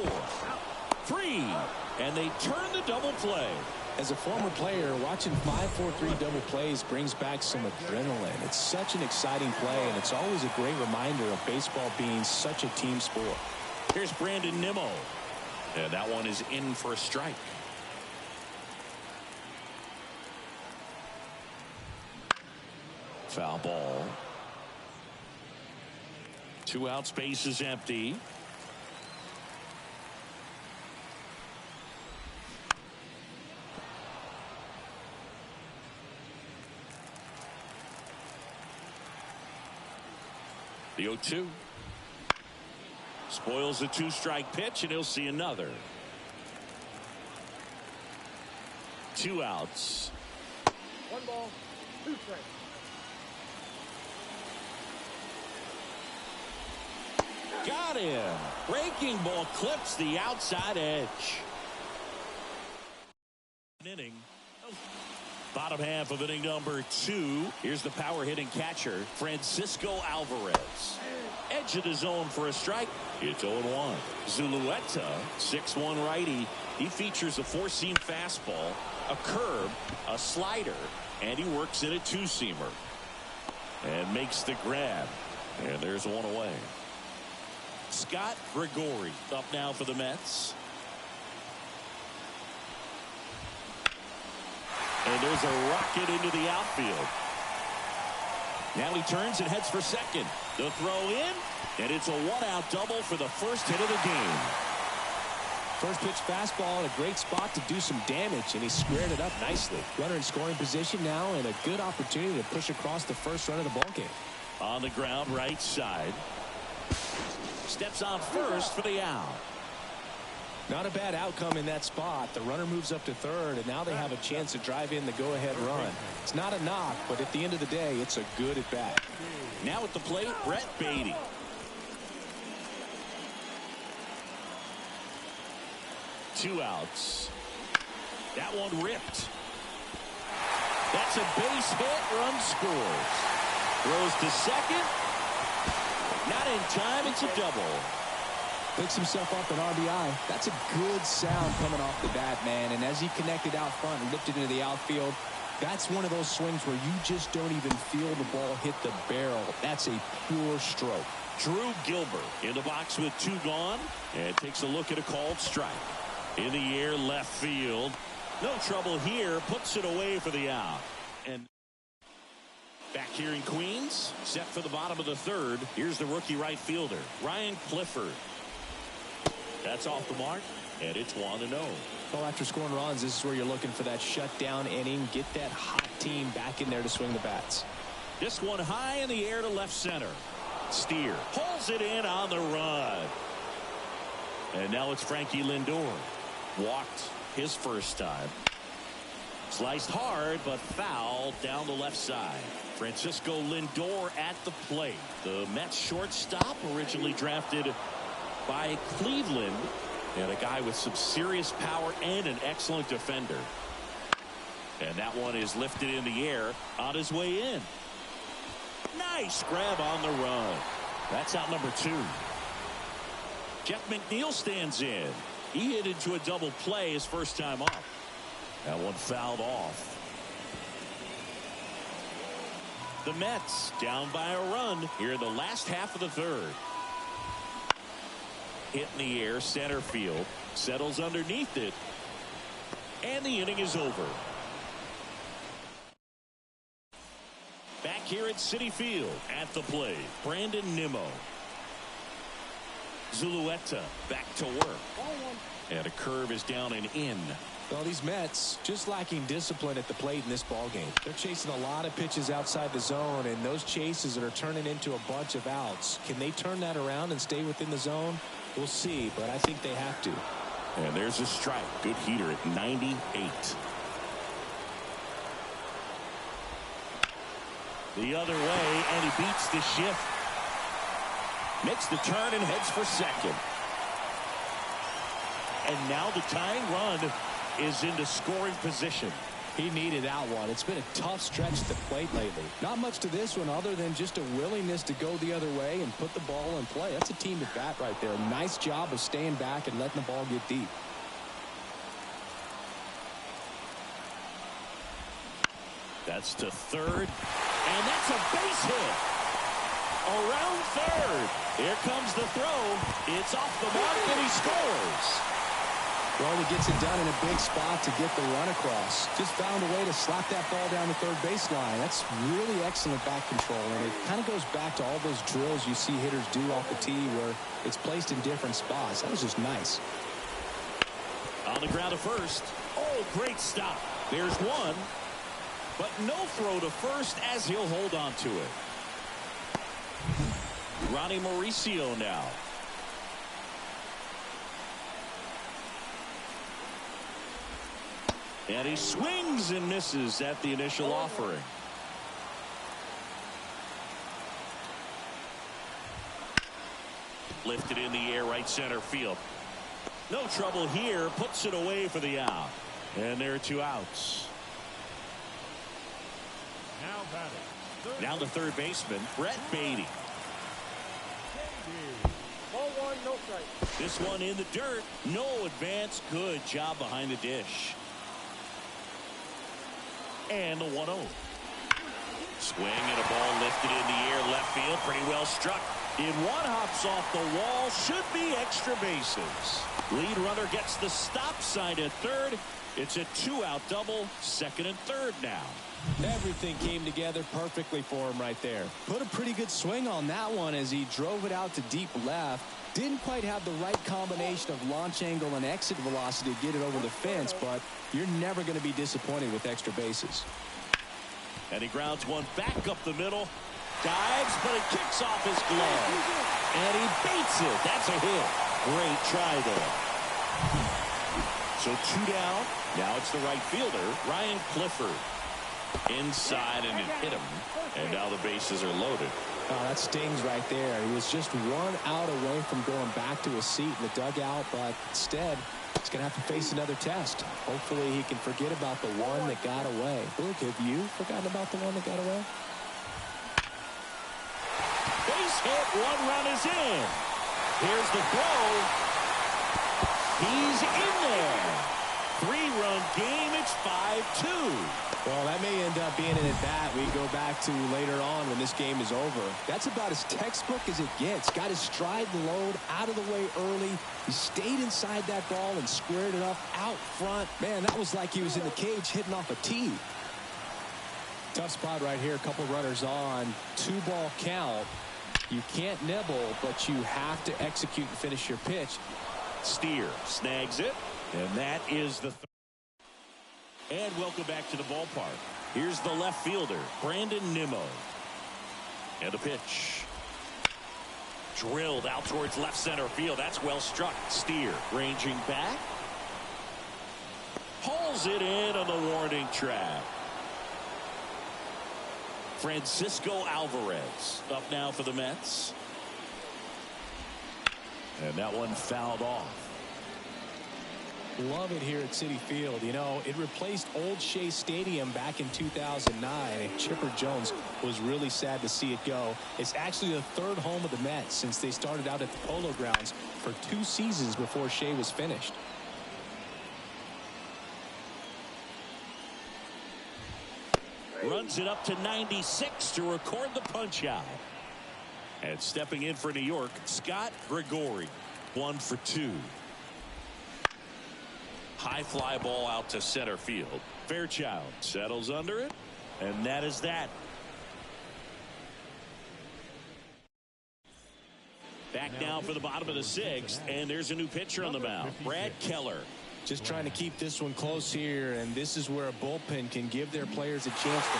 3. And they turn the double play. As a former player, watching 5-4-3 double plays brings back some adrenaline. It's such an exciting play, and it's always a great reminder of baseball being such a team sport. Here's Brandon Nimmo. And that one is in for a strike. Foul ball. 2 outs, base is empty. The 0-2. Spoils a 2-strike pitch, and he'll see another. 2 outs. 1 ball, 2 strikes. Got him. Breaking ball clips the outside edge. Inning. Bottom half of inning number 2. Here's the power hitting catcher, Francisco Alvarez. Edge of the zone for a strike. It's 0-1. Zulueta, 6'1" righty. He features a 4-seam fastball, a curve, a slider, and he works in a 2-seamer. And makes the grab. And there's one away. Scott Gregori up now for the Mets. And there's a rocket into the outfield. Now he turns and heads for second. The throw in, and it's a 1-out double for the first hit of the game. First pitch fastball in a great spot to do some damage, and he squared it up nicely. Runner in scoring position now, and a good opportunity to push across the first run of the ballgame. On the ground, right side. Steps on first for the out. Not a bad outcome in that spot. The runner moves up to third, and now they have a chance to drive in the go-ahead run. It's not a knock, but at the end of the day, it's a good at-bat. Now at the plate, Brett Beatty. Two outs. That one ripped. That's a base hit. Run scores. Throws to second. Not in time. It's a double. Picks himself up an RBI. That's a good sound coming off the bat, man. And as he connected out front and lifted into the outfield, that's one of those swings where you just don't even feel the ball hit the barrel. That's a pure stroke. Drew Gilbert in the box with 2 gone, and takes a look at a called strike. In the air, left field. No trouble here. Puts it away for the out. And back here in Queens, set for the bottom of the third. Here's the rookie right fielder, Ryan Clifford. That's off the mark, and it's 1-0. Well, after scoring runs, this is where you're looking for that shutdown inning. Get that hot team back in there to swing the bats. This one high in the air to left center. Steer pulls it in on the run. And now it's Frankie Lindor. Walked his first time. Sliced hard, but fouled down the left side. Francisco Lindor at the plate. The Mets shortstop, originally drafted by Cleveland, and a guy with some serious power and an excellent defender. And that one is lifted in the air on his way in. Nice grab on the run. That's out number 2. Jeff McNeil stands in. He hit into a double play his first time up. That one fouled off. The Mets down by a run here in the last half of the third. Hit in the air, center field. Settles underneath it. And the inning is over. Back here at Citi Field at the plate, Brandon Nimmo. Zulueta back to work. And a curve is down and in. Well, these Mets just lacking discipline at the plate in this ballgame. They're chasing a lot of pitches outside the zone, and those chases are turning into a bunch of outs. Can they turn that around and stay within the zone? We'll see, but I think they have to. And there's a strike. Good heater at 98. The other way, and he beats the shift. Makes the turn and heads for second. And now the tying run is into scoring position. He needed that one. It's been a tough stretch at the plate lately. Not much to this one other than just a willingness to go the other way and put the ball in play. That's a team at bat right there. Nice job of staying back and letting the ball get deep. That's to third. And that's a base hit. Around third. Here comes the throw. It's off the mark and he scores. Well, he gets it done in a big spot to get the run across. Just found a way to slap that ball down the third baseline. That's really excellent back control, and it kind of goes back to all those drills you see hitters do off the tee where it's placed in different spots. That was just nice. On the ground to first. Oh, great stop. There's one, but no throw to first as he'll hold on to it. Ronnie Mauricio now. And he swings and misses at the initial offering. Lifted in the air, right center field. No trouble here. Puts it away for the out. And there are 2 outs. Now the third baseman, Brett Beatty. Ball 1, no strike. This one in the dirt. No advance. Good job behind the dish. And the 1-0. Swing and a ball lifted in the air, left field, pretty well struck. In one, hops off the wall, should be extra bases. Lead runner gets the stop sign at third. It's a 2-out double, second and third now. Everything came together perfectly for him right there. Put a pretty good swing on that one as he drove it out to deep left. Didn't quite have the right combination of launch angle and exit velocity to get it over the fence, but you're never going to be disappointed with extra bases. And he grounds one back up the middle. Dives, but it kicks off his glove. And he beats it. That's a hit. Great try there. So 2 down. Now it's the right fielder, Ryan Clifford. Inside, and it hit him. And now the bases are loaded. Oh, that stings right there. He was just 1 out away from going back to his seat in the dugout, but instead, he's going to have to face another test. Hopefully, he can forget about the one that got away. Look, have you forgotten about the one that got away? Base hit, 1 run is in. Here's the throw. He's in there. 3-run game, it's 5-2. Well, that may end up being an at-bat we go back to later on when this game is over. That's about as textbook as it gets. Got his stride and load out of the way early. He stayed inside that ball and squared it up out front. Man, that was like he was in the cage hitting off a tee. Tough spot right here. A couple runners on. 2-ball count. You can't nibble, but you have to execute and finish your pitch. Steer snags it, and that is the third. And welcome back to the ballpark. Here's the left fielder, Brandon Nimmo. And a pitch. Drilled out towards left center field. That's well struck. Steer ranging back. Pulls it in on the warning track. Francisco Alvarez up now for the Mets. And that one fouled off. Love it here at Citi Field. You know, it replaced Old Shea Stadium back in 2009. And Chipper Jones was really sad to see it go. It's actually the third home of the Mets since they started out at the Polo Grounds for 2 seasons before Shea was finished. Runs it up to 96 to record the punch out. And stepping in for New York, Scott Gregori. 1 for 2. High fly ball out to center field. Fairchild settles under it, and that is that. Back now for the bottom of the 6th, and there's a new pitcher on the mound, Brad Keller. Just trying to keep this one close here, and this is where a bullpen can give their players a chance to.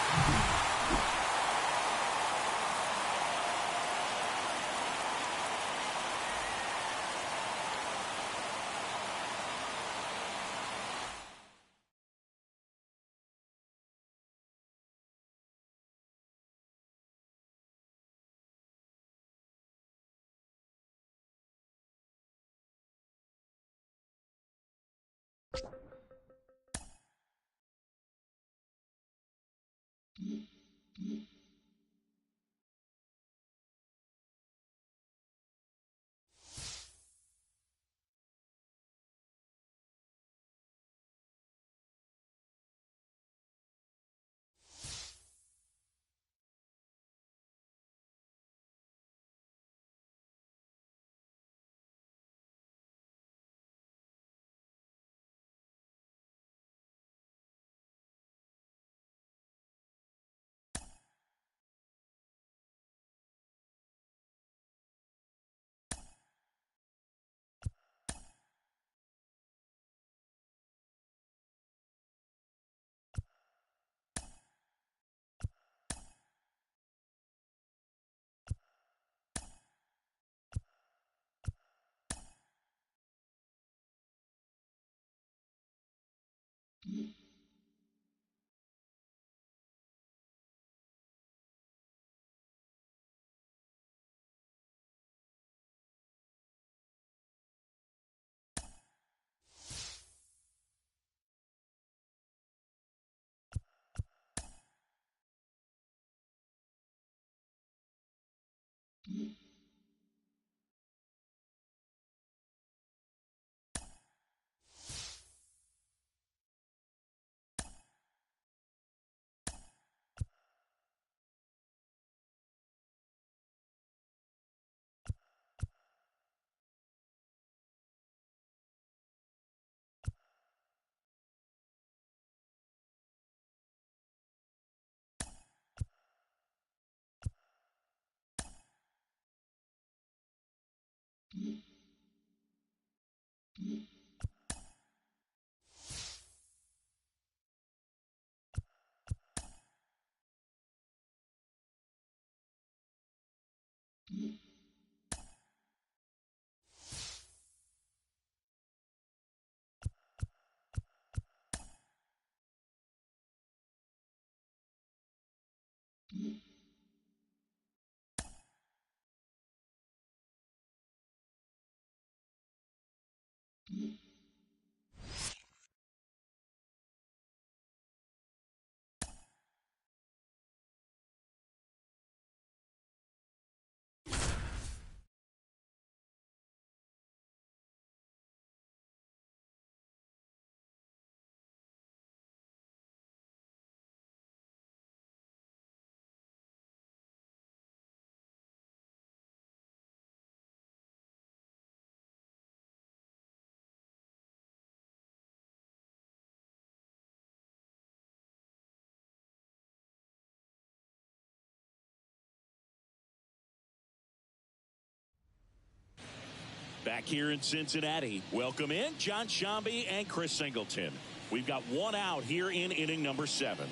Back here in Cincinnati, welcome in John Shambi and Chris Singleton. We've got one out here in inning number 7.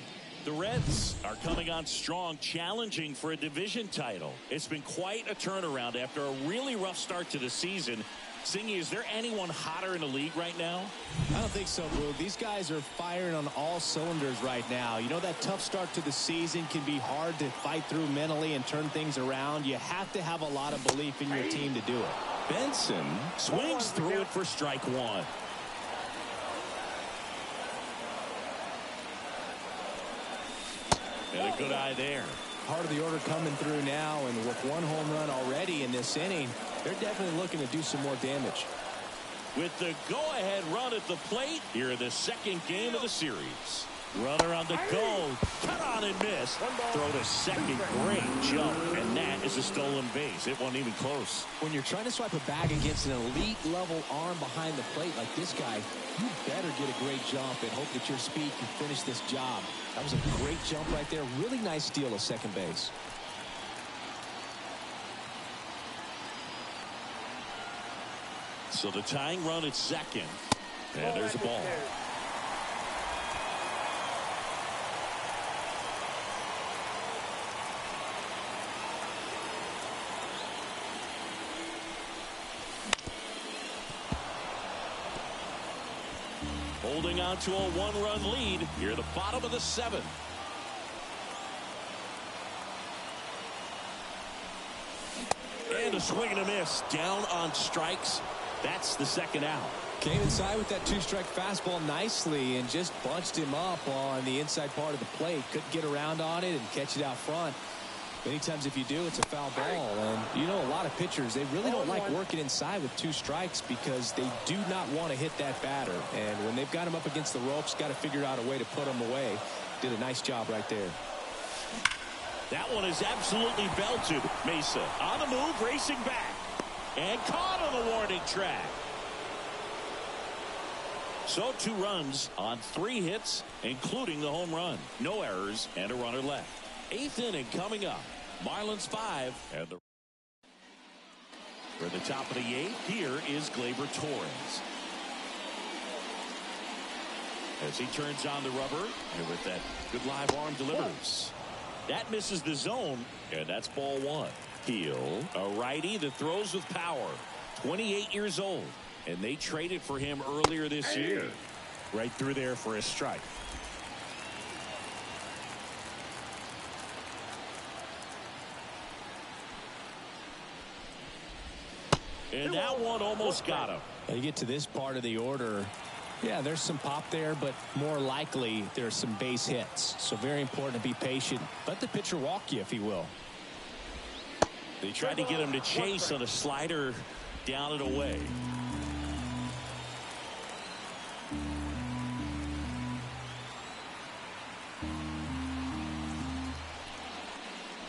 The Reds are coming on strong, challenging for a division title. It's been quite a turnaround after a really rough start to the season. Singy, is there anyone hotter in the league right now? I don't think so, Blue. These guys are firing on all cylinders right now. You know, that tough start to the season can be hard to fight through mentally and turn things around. You have to have a lot of belief in your team to do it. Benson swings through it for strike 1. And a good eye there. Part of the order coming through now, and with one home run already in this inning, they're definitely looking to do some more damage. With the go-ahead run at the plate here in the second game of the series. Runner on the go. Cut on and miss. Throw to second. Great jump. And that is a stolen base. It wasn't even close. When you're trying to swipe a bag against an elite level arm behind the plate like this guy, you better get a great jump and hope that your speed can finish this job. That was a great jump right there. Really nice steal of second base. So the tying run at second. And there's a ball. Holding on to a one-run lead here at the bottom of the 7th. And a swing and a miss. Down on strikes. That's the second out. Came inside with that 2-strike fastball nicely and just bunched him up on the inside part of the plate. Couldn't get around on it and catch it out front. Many times if you do, it's a foul ball. And you know, a lot of pitchers, they really don't like working inside with 2 strikes because they do not want to hit that batter. And when they've got him up against the ropes, got to figure out a way to put him away. Did a nice job right there. That one is absolutely belted. Mesa on the move, racing back. And caught on the warning track. So 2 runs on 3 hits, including the home run. No errors and a runner left. 8th inning coming up. Marlins 5. And for the top of the 8th, here is Gleyber Torres. As he turns on the rubber, and with that good live arm delivers. That misses the zone, and that's ball 1. Heel, a righty that throws with power. 28 years old, and they traded for him earlier this year. Right through there for a strike. And that one almost got him. Now you get to this part of the order. Yeah, there's some pop there, but more likely there's some base hits. So very important to be patient. Let the pitcher walk you, if he will. They tried to get him to chase on a slider down and away.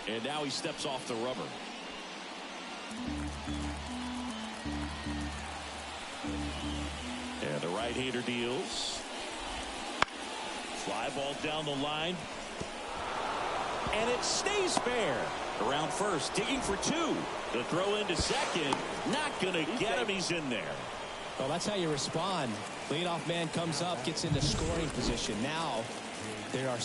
And now he steps off the rubber. And the right-hander deals. Fly ball down the line. And it stays fair. Around first, digging for 2. The throw into second. Not going to get him. He's in there. Well, that's how you respond. Leadoff man comes up, gets into scoring position. Now, there are...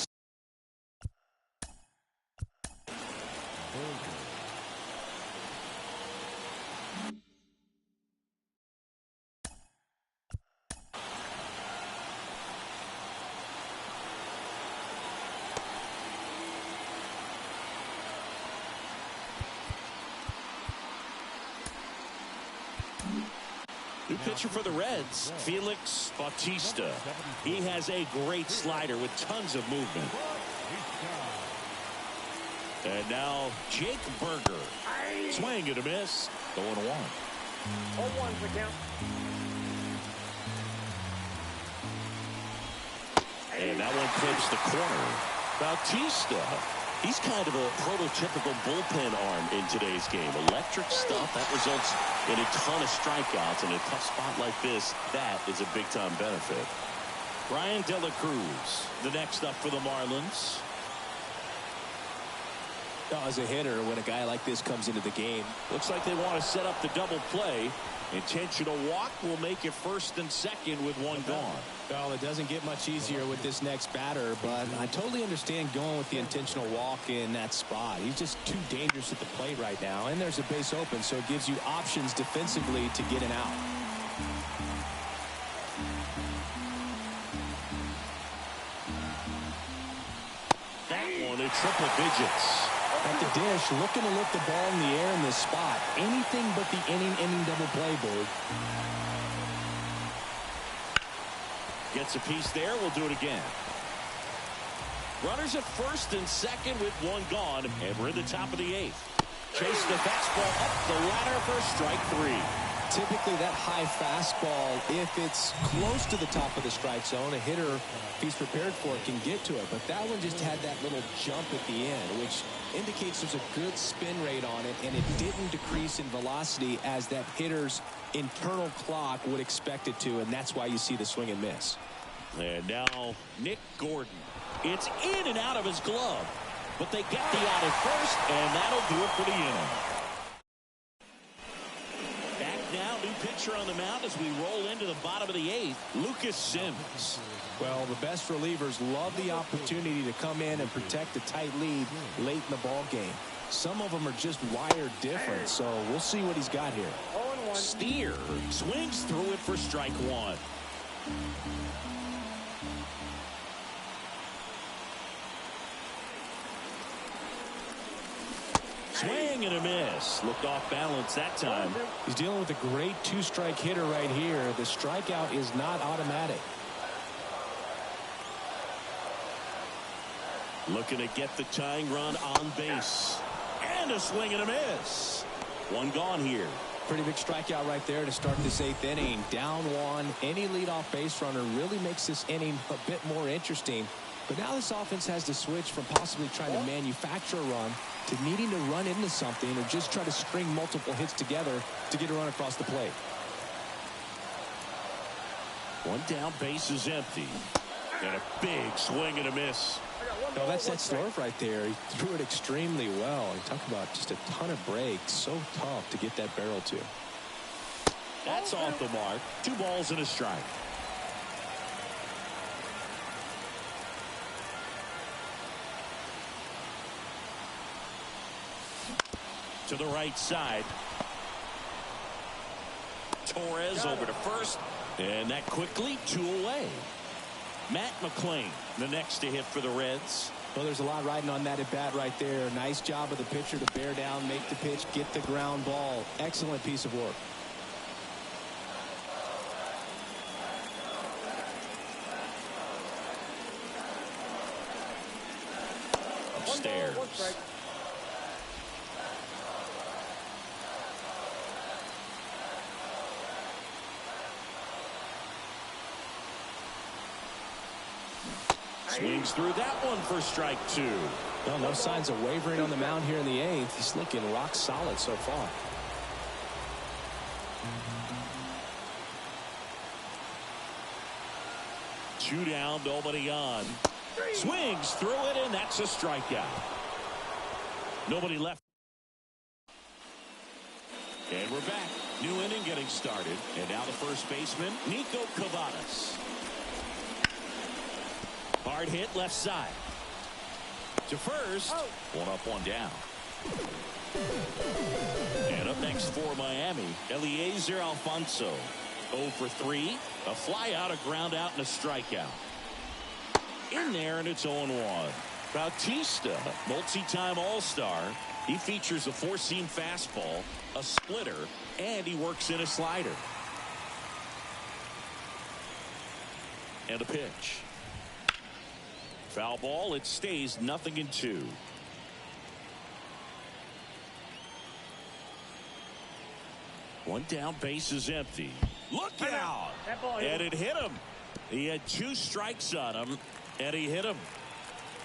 New pitcher for the Reds, Felix Bautista. He has a great slider with tons of movement. And now Jake Berger. Swing and a miss. 0-1. 0-1 for count. And that one clips the corner. Bautista. He's kind of a prototypical bullpen arm in today's game. Electric stuff that results in a ton of strikeouts. In a tough spot like this, that is a big-time benefit. Brian De La Cruz, the next up for the Marlins. As a hitter, when a guy like this comes into the game, looks like they want to set up the double play. Intentional walk will make it first and second with one gone. Well, it doesn't get much easier with this next batter, but I totally understand going with the intentional walk in that spot. He's just too dangerous at the plate right now, and there's a base open, so it gives you options defensively to get an out. That one in triple digits. At the dish, looking to lift the ball in the air in this spot. Anything but the inning double play, Bird. Gets a piece there. We'll do it again. Runners at first and second with one gone, and we're in the top of the eighth. Chase the fastball up the ladder for strike three. Typically, that high fastball, if it's close to the top of the strike zone, a hitter, if he's prepared for it, can get to it. But that one just had that little jump at the end, which indicates there's a good spin rate on it, and it didn't decrease in velocity as that hitter's internal clock would expect it to, and that's why you see the swing and miss. And now Nick Gordon. It's in and out of his glove, but they get the out at first, and that'll do it for the inning. Now, new pitcher on the mound as we roll into the bottom of the eighth, Lucas Sims. Well, the best relievers love the opportunity to come in and protect a tight lead late in the ball game. Some of them are just wired different, so we'll see what he's got here. Steer swings through it for strike one. Swing and a miss. Looked off balance that time. He's dealing with a great two-strike hitter right here. The strikeout is not automatic. Looking to get the tying run on base. And a swing and a miss. One gone here. Pretty big strikeout right there to start this eighth inning. Down one. Any leadoff base runner really makes this inning a bit more interesting. But now this offense has to switch from possibly trying to manufacture a run to needing to run into something or just try to string multiple hits together to get a run across the plate. One down, base is empty. And a big swing and a miss. Oh, that's that slurve right there. He threw it extremely well. You talk about just a ton of breaks. So tough to get that barrel to. That's off the mark. 2 balls and a strike. To the right side. Torres over to first. And that quickly 2 away. Matt McClain, the next to hit for the Reds. Well, there's a lot riding on that at bat right there. Nice job of the pitcher to bear down, make the pitch, get the ground ball. Excellent piece of work. Upstairs. Swings through that one for strike 2. Well, no signs of wavering on the mound here in the eighth. He's looking rock solid so far. Two down, nobody on. Swings through it, and that's a strikeout. Nobody left. And we're back. New inning getting started. And now the first baseman, Nico Cavadas. Hard hit left side. To first. One up, one down. And up next for Miami, Eliezer Alfonso. 0 for 3. A fly out, a ground out, and a strikeout. In there, and it's 0-1. Bautista, multi-time All-Star. He features a 4-seam fastball, a splitter, and he works in a slider. And a pitch. Foul ball. It stays 0-2. One down, base is empty. Look out! And it hit him. He had 2 strikes on him, and he hit him.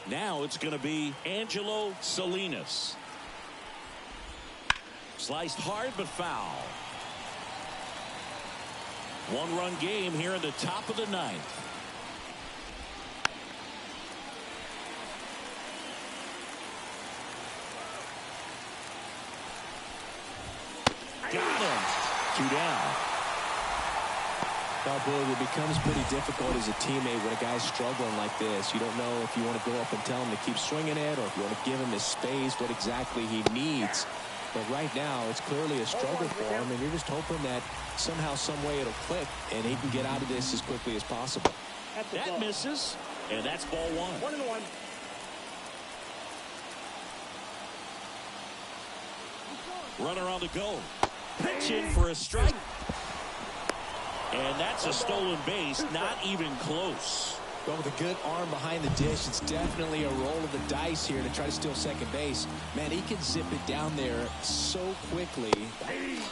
Now it's going to be Angelo Salinas. Sliced hard but foul. 1-run game here in the top of the 9th. 2 down. Well, Boog, it becomes pretty difficult as a teammate when a guy's struggling like this. You don't know if you want to go up and tell him to keep swinging it or if you want to give him his space, what exactly he needs. But right now, it's clearly a struggle for him, and you're just hoping that somehow, some way it'll click, and he can get out of this as quickly as possible. That misses, and that's ball 1. 1-1. Runner on the go. Pitch in for a strike. And that's a stolen base, not even close. Well, with a good arm behind the dish, it's definitely a roll of the dice here to try to steal second base. Man, he can zip it down there so quickly.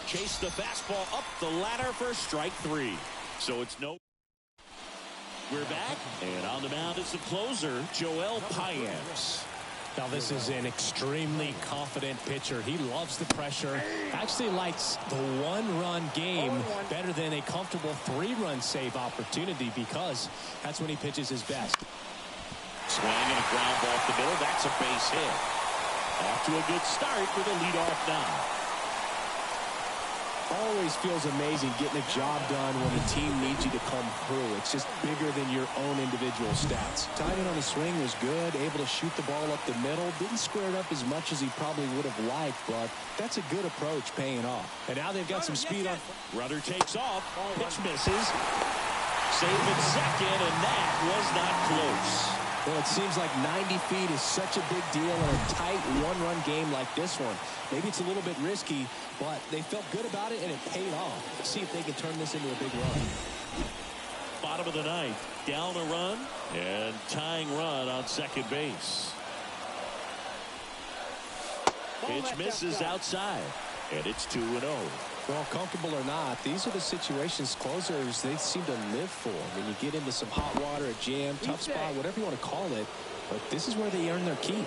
Chase the fastball up the ladder for strike 3. So it's no. We're back, and on the mound is the closer, Joel Payamps. Now, this is an extremely confident pitcher. He loves the pressure. Actually likes the one-run game better than a comfortable 3-run save opportunity because that's when he pitches his best. Swing and a ground ball up the middle. That's a base hit. Off to a good start with a leadoff now. Always feels amazing getting a job done when the team needs you to come through. It's just bigger than your own individual stats. Timing on the swing was good, able to shoot the ball up the middle. Didn't square it up as much as he probably would have liked, but that's a good approach paying off. And now they've got some speed on. Runner takes off. Pitch misses. Save at second, and that was not close. Well, it seems like 90 feet is such a big deal in a tight one-run game like this one. Maybe it's a little bit risky, but they felt good about it, and it paid off. Let's see if they can turn this into a big run. Bottom of the ninth, down a run, and tying run on second base. Pitch misses outside, and it's 2-0. Well, comfortable or not, these are the situations closers they seem to live for. When you get into some hot water, a jam, tough spot, whatever you want to call it, but this is where they earn their keep.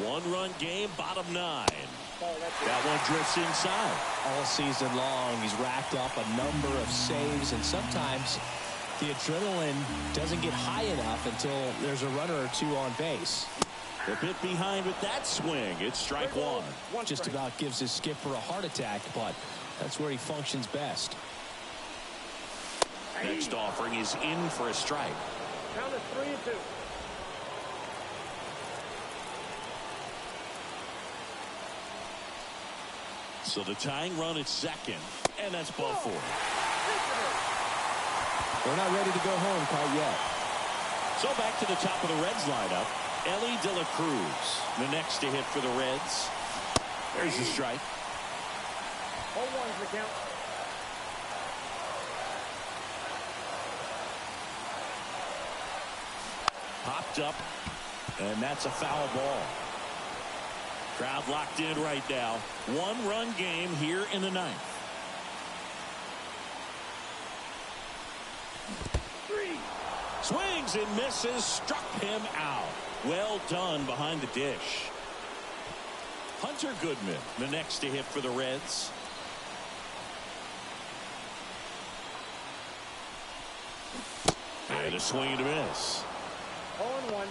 One-run game, bottom 9. That one drifts inside. All season long, he's racked up a number of saves, and sometimes the adrenaline doesn't get high enough until there's a runner or two on base. A bit behind with that swing. It's strike 1. Just about gives his skipper a heart attack, but that's where he functions best. Next offering is in for a strike. Count is 3-2. So the tying run at second, and that's ball 4. They're not ready to go home quite yet. So back to the top of the Reds lineup. Ellie De La Cruz, the next to hit for the Reds. There's a strike. 0-1's the count. Popped up, and that's a foul ball. Crowd locked in right now. One-run game here in the 9th. Swings and misses, struck him out. Well done behind the dish. Hunter Goodman, the next to hit for the Reds. And a swing and a miss. 0-1.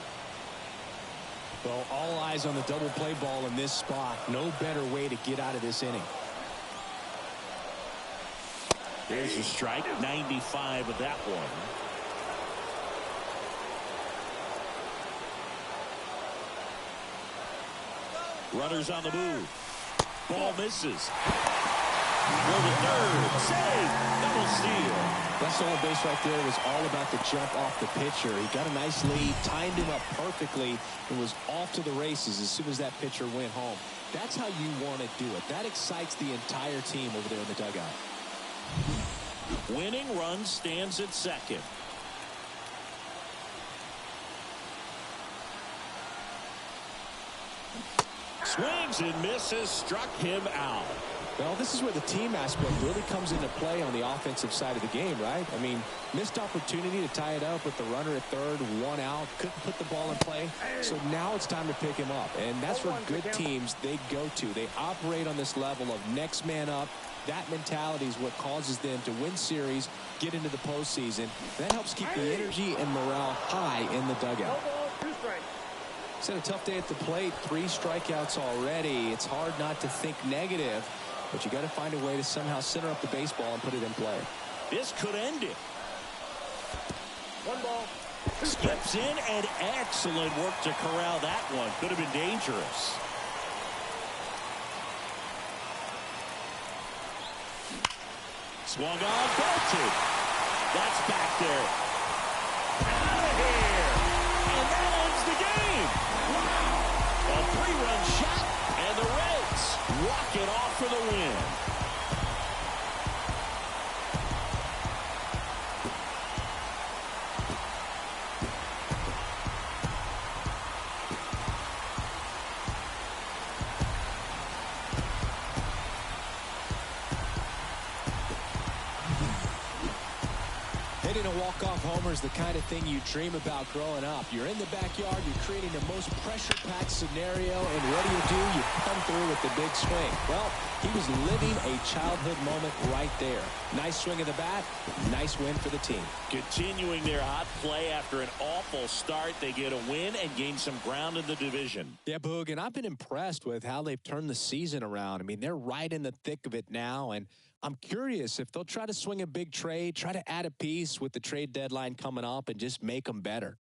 Well, all eyes on the double play ball in this spot. No better way to get out of this inning. There's a strike, 95 of that one. Runners on the move. Ball misses. Throw to third. Save. Double steal. That stolen base right there was all about the jump off the pitcher. He got a nice lead, timed him up perfectly, and was off to the races as soon as that pitcher went home. That's how you want to do it. That excites the entire team over there in the dugout. Winning run stands at second. Swings and misses, struck him out. Well, this is where the team aspect really comes into play on the offensive side of the game, right? I mean, missed opportunity to tie it up with the runner at third, 1 out, couldn't put the ball in play. So now it's time to pick him up, and that's where good teams, they go to. They operate on this level of next man up. That mentality is what causes them to win series, get into the postseason. That helps keep the energy and morale high in the dugout. It's had a tough day at the plate. 3 strikeouts already. It's hard not to think negative, but you got to find a way to somehow center up the baseball and put it in play. This could end it. 1 ball. Skips in, and excellent work to corral that one. Could have been dangerous. Swung on, belted. That's back there. Out of here. And that ends the game. Wow. A 3-run shot, and the Reds walk it off for the win. Hitting a walk-off homer is the kind of thing you dream about growing up. You're in the backyard, you're creating the most pressure-packed scenario, and what do? You come through with the big swing. Well, he was living a childhood moment right there. Nice swing of the bat, nice win for the team. Continuing their hot play after an awful start, they get a win and gain some ground in the division. Yeah, Boog, and I've been impressed with how they've turned the season around. I mean, they're right in the thick of it now, and I'm curious if they'll try to swing a big trade, try to add a piece with the trade deadline coming up and just make them better.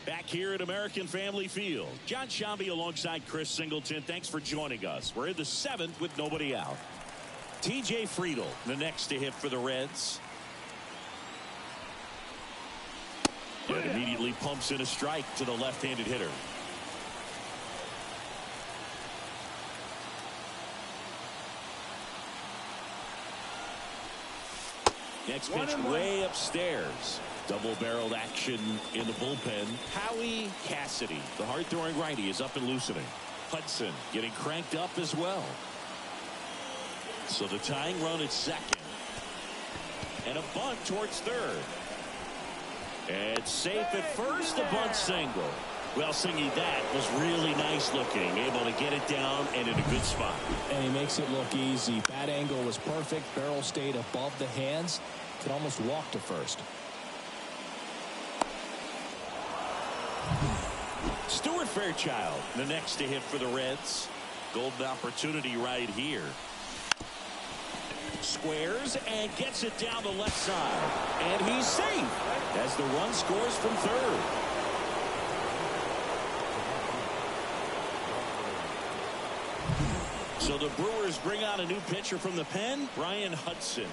Back here at American Family Field, John Shambi alongside Chris Singleton. Thanks for joining us. We're in the 7th with nobody out. TJ Friedel, the next to hit for the Reds. And immediately pumps in a strike to the left-handed hitter. Next pitch way upstairs. Double-barreled action in the bullpen. Howie Cassidy, the hard-throwing righty, is up and loosening. Hudson getting cranked up as well. So the tying run at second. And a bunt towards third. And safe at first, a bunt single. Well, Singy, that was really nice looking. Able to get it down and in a good spot. And he makes it look easy. Bat angle was perfect. Barrel stayed above the hands. Could almost walk to first. Stuart Fairchild, the next to hit for the Reds. Golden opportunity right here. Squares and gets it down the left side. And he's safe as the run scores from third. So the Brewers bring out a new pitcher from the pen, Brian Hudson.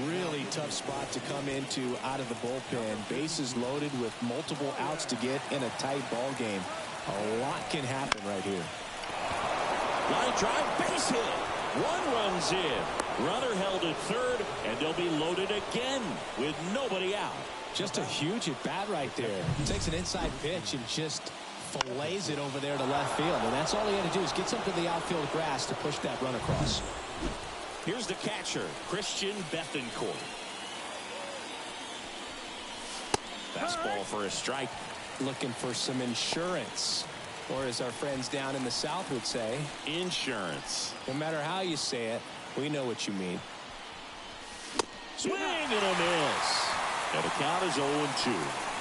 Really tough spot to come into out of the bullpen. Bases loaded with multiple outs to get in a tight ball game. A lot can happen right here. Line drive, base hit. One runs in. Runner held at third, and they'll be loaded again with nobody out. Just a huge at bat right there. Takes an inside pitch and just fillets it over there to left field. And that's all he had to do is get something to the outfield grass to push that run across. Here's the catcher, Christian Bethancourt. Fastball for a strike. Looking for some insurance. Or as our friends down in the South would say, insurance. No matter how you say it, we know what you mean. Swing and a miss. And the count is 0-2.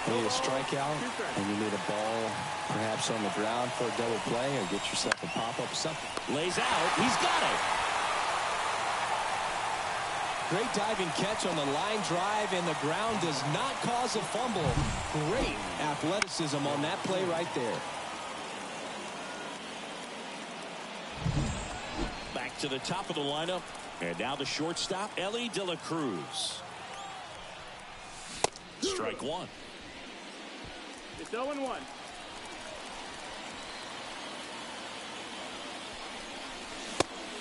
You need a strikeout, and you need a ball perhaps on the ground for a double play, or get yourself a pop-up something. Lays out. He's got it. Great diving catch on the line drive, and the ground does not cause a fumble. Great athleticism on that play right there. Back to the top of the lineup. And now the shortstop, Ellie De La Cruz. Strike one. It's 0-1.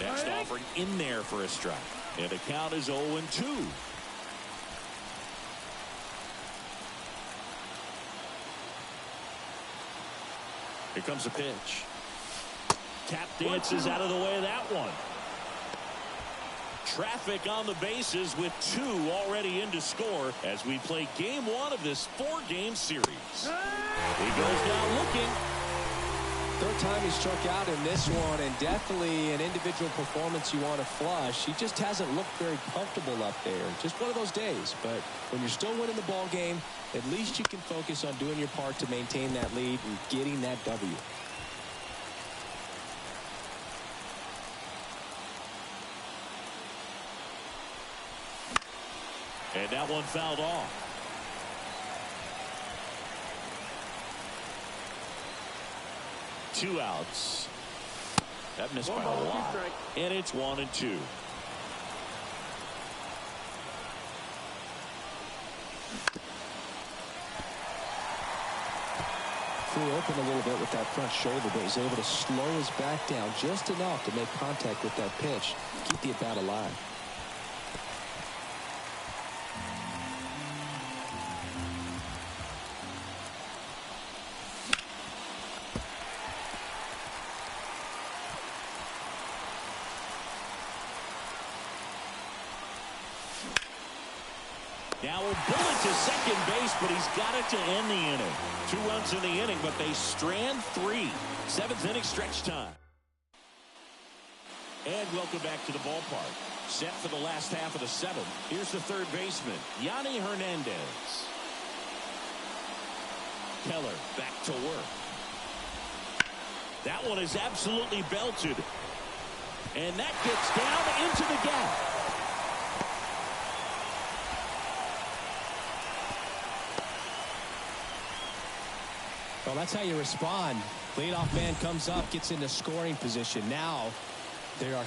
Next offering in there for a strike. And the count is 0-2. Here comes a pitch. Tap dances out of the way of that one. Traffic on the bases with two already in to score as we play game one of this 4-game series. He goes down looking. Third time he struck out in this one, and definitely an individual performance you want to flush. He just hasn't looked very comfortable up there. Just one of those days. But when you're still winning the ball game, at least you can focus on doing your part to maintain that lead and getting that W. And that one fouled off. Two outs. That missed by a lot. And it's 1-2. flew open a little bit with that front shoulder, but was able to slow his back down just enough to make contact with that pitch, keep the at-bat alive. Now a bullet to second base, but he's got it to end the inning. 2 runs in the inning, but they strand 3. 7th inning stretch time. And welcome back to the ballpark. Set for the last half of the 7th. Here's the third baseman, Yanni Hernandez. Keller back to work. That one is absolutely belted. And that gets down into the gap. Well, that's how you respond. Leadoff man comes up, gets into scoring position. Now, there are...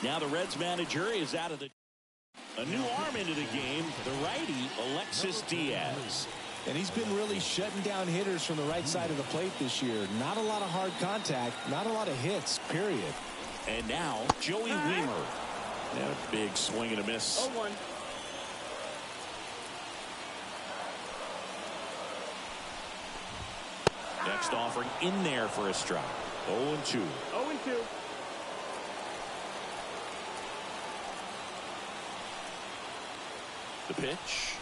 Now the Reds manager is out of the... A new arm into the game, the righty, Alexis Diaz. And he's been really shutting down hitters from the right side of the plate this year. Not a lot of hard contact, not a lot of hits, period. And now, Joey Wiemer. And a big swing and a miss. 0-1. Next offering in there for a strike. 0-2. 0-2. The pitch.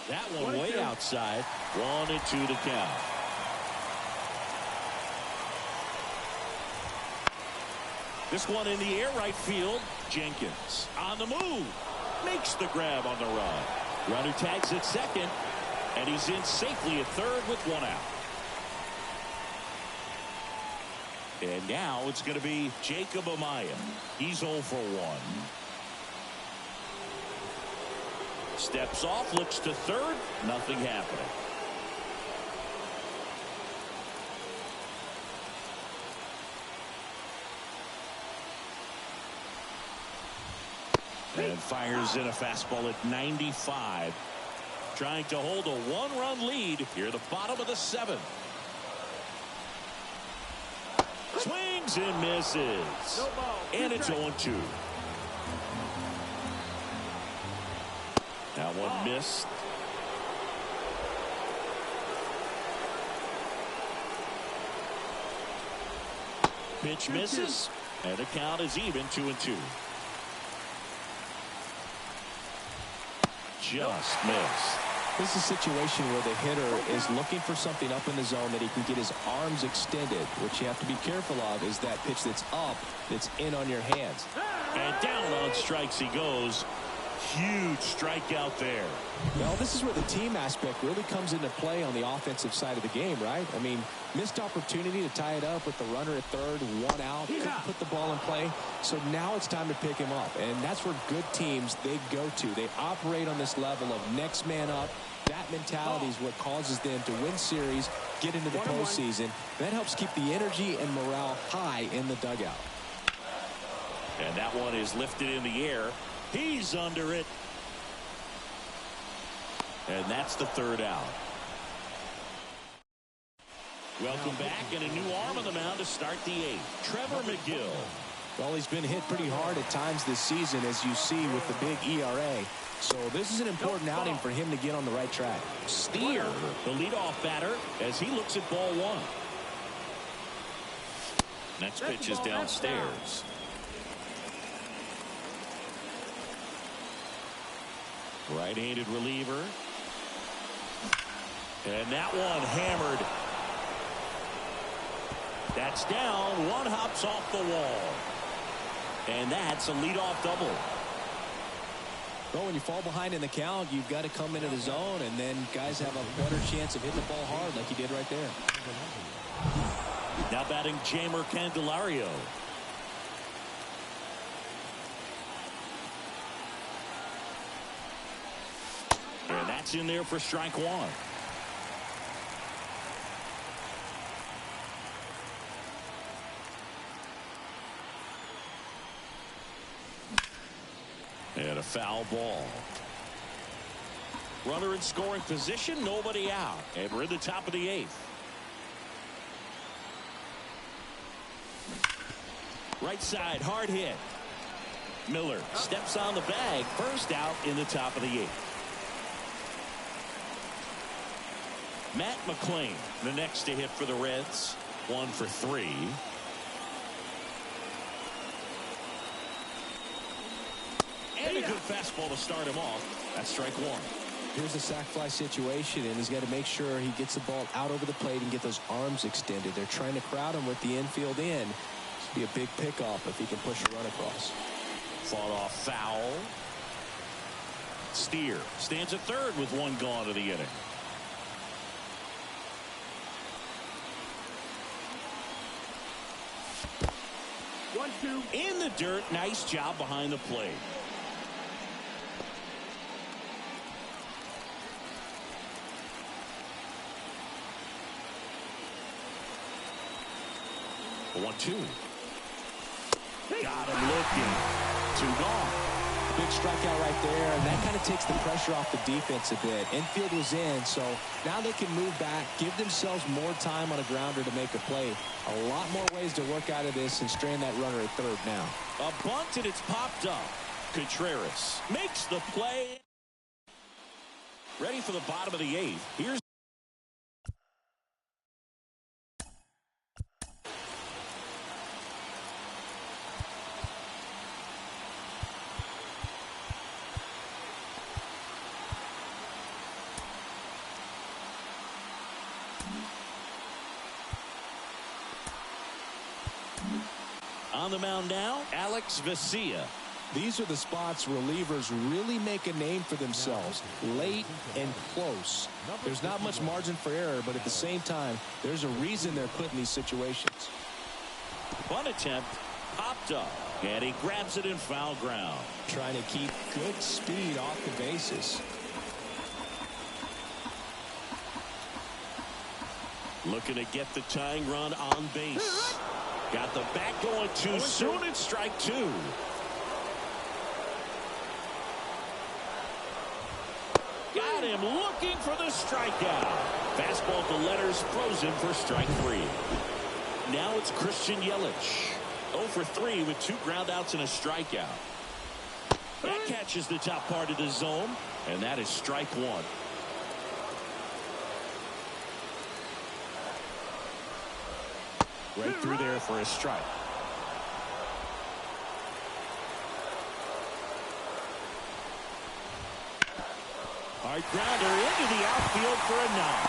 That one way outside. 1-2 to count. This one in the air right field. Jenkins on the move. Makes the grab on the run. Runner tags at second. And he's in safely at third with 1 out. And now it's going to be Jacob Amaya. He's 0 for 1. Steps off, looks to third. Nothing happening. And fires in a fastball at 95. Trying to hold a 1-run lead here at the bottom of the 7th. Swings and misses. No ball. And it's 0-2. That one missed. Pitch misses. And the count is even, 2-2. Just missed. This is a situation where the hitter is looking for something up in the zone that he can get his arms extended. What you have to be careful of is that pitch that's up, that's in on your hands. And down on strikes he goes. Huge strikeout there. Well, this is where the team aspect really comes into play on the offensive side of the game, right? I mean, missed opportunity to tie it up with the runner at third, 1 out, couldn't put the ball in play. So now it's time to pick him up, and that's where good teams, they go to. They operate on this level of next man up. That mentality is what causes them to win series, get into the postseason. That helps keep the energy and morale high in the dugout. And that one is lifted in the air. He's under it. And that's the 3rd out. Welcome back, and a new arm on the mound to start the 8th. Trevor McGill. Well, he's been hit pretty hard at times this season, as you see with the big ERA. So this is an important outing for him to get on the right track. Steer, the leadoff batter, as he looks at ball 1. Next pitch is downstairs. Right-handed reliever. And that one hammered. That's down. One hops off the wall. And that's a leadoff double. Well, when you fall behind in the count, you've got to come into the zone, and then guys have a better chance of hitting the ball hard like he did right there. Now batting Jamer Candelario. That's in there for strike one. And a foul ball. Runner in scoring position, nobody out. And we're in the top of the eighth. Right side, hard hit. Miller steps on the bag. First out in the top of the eighth. Matt McClain, the next to hit for the Reds. 1 for 3. And a good fastball to start him off. That's strike one. Here's a sac fly situation, and he's got to make sure he gets the ball out over the plate and get those arms extended. They're trying to crowd him with the infield in. This would be a big pickoff if he can push a run across. Fought off foul. Steer stands at third with one gone of the inning. One, two. In the dirt. Nice job behind the plate. One, two. Got him looking. 2 gone. Big strikeout right there, and that kind of takes the pressure off the defense a bit. Infield was in, so now they can move back, give themselves more time on a grounder to make a play. A lot more ways to work out of this and strand that runner at third now. A bunt, and it's popped up. Contreras makes the play. Ready for the bottom of the eighth. Here's on the mound now, Alex Vesia. These are the spots relievers really make a name for themselves, late and close. There's not much margin for error, but at the same time, there's a reason they're put in these situations. Bunt attempt popped up, and he grabs it in foul ground. Trying to keep good speed off the bases. Looking to get the tying run on base. Got the bat going too soon. It's strike two. Got him looking for the strikeout. Fastball to letters, frozen for strike 3. Now it's Christian Yelich. 0 for 3 with 2 groundouts and a strikeout. That catches the top part of the zone, and that is strike 1. Right through there for a strike. Hard grounder into the outfield for a knock.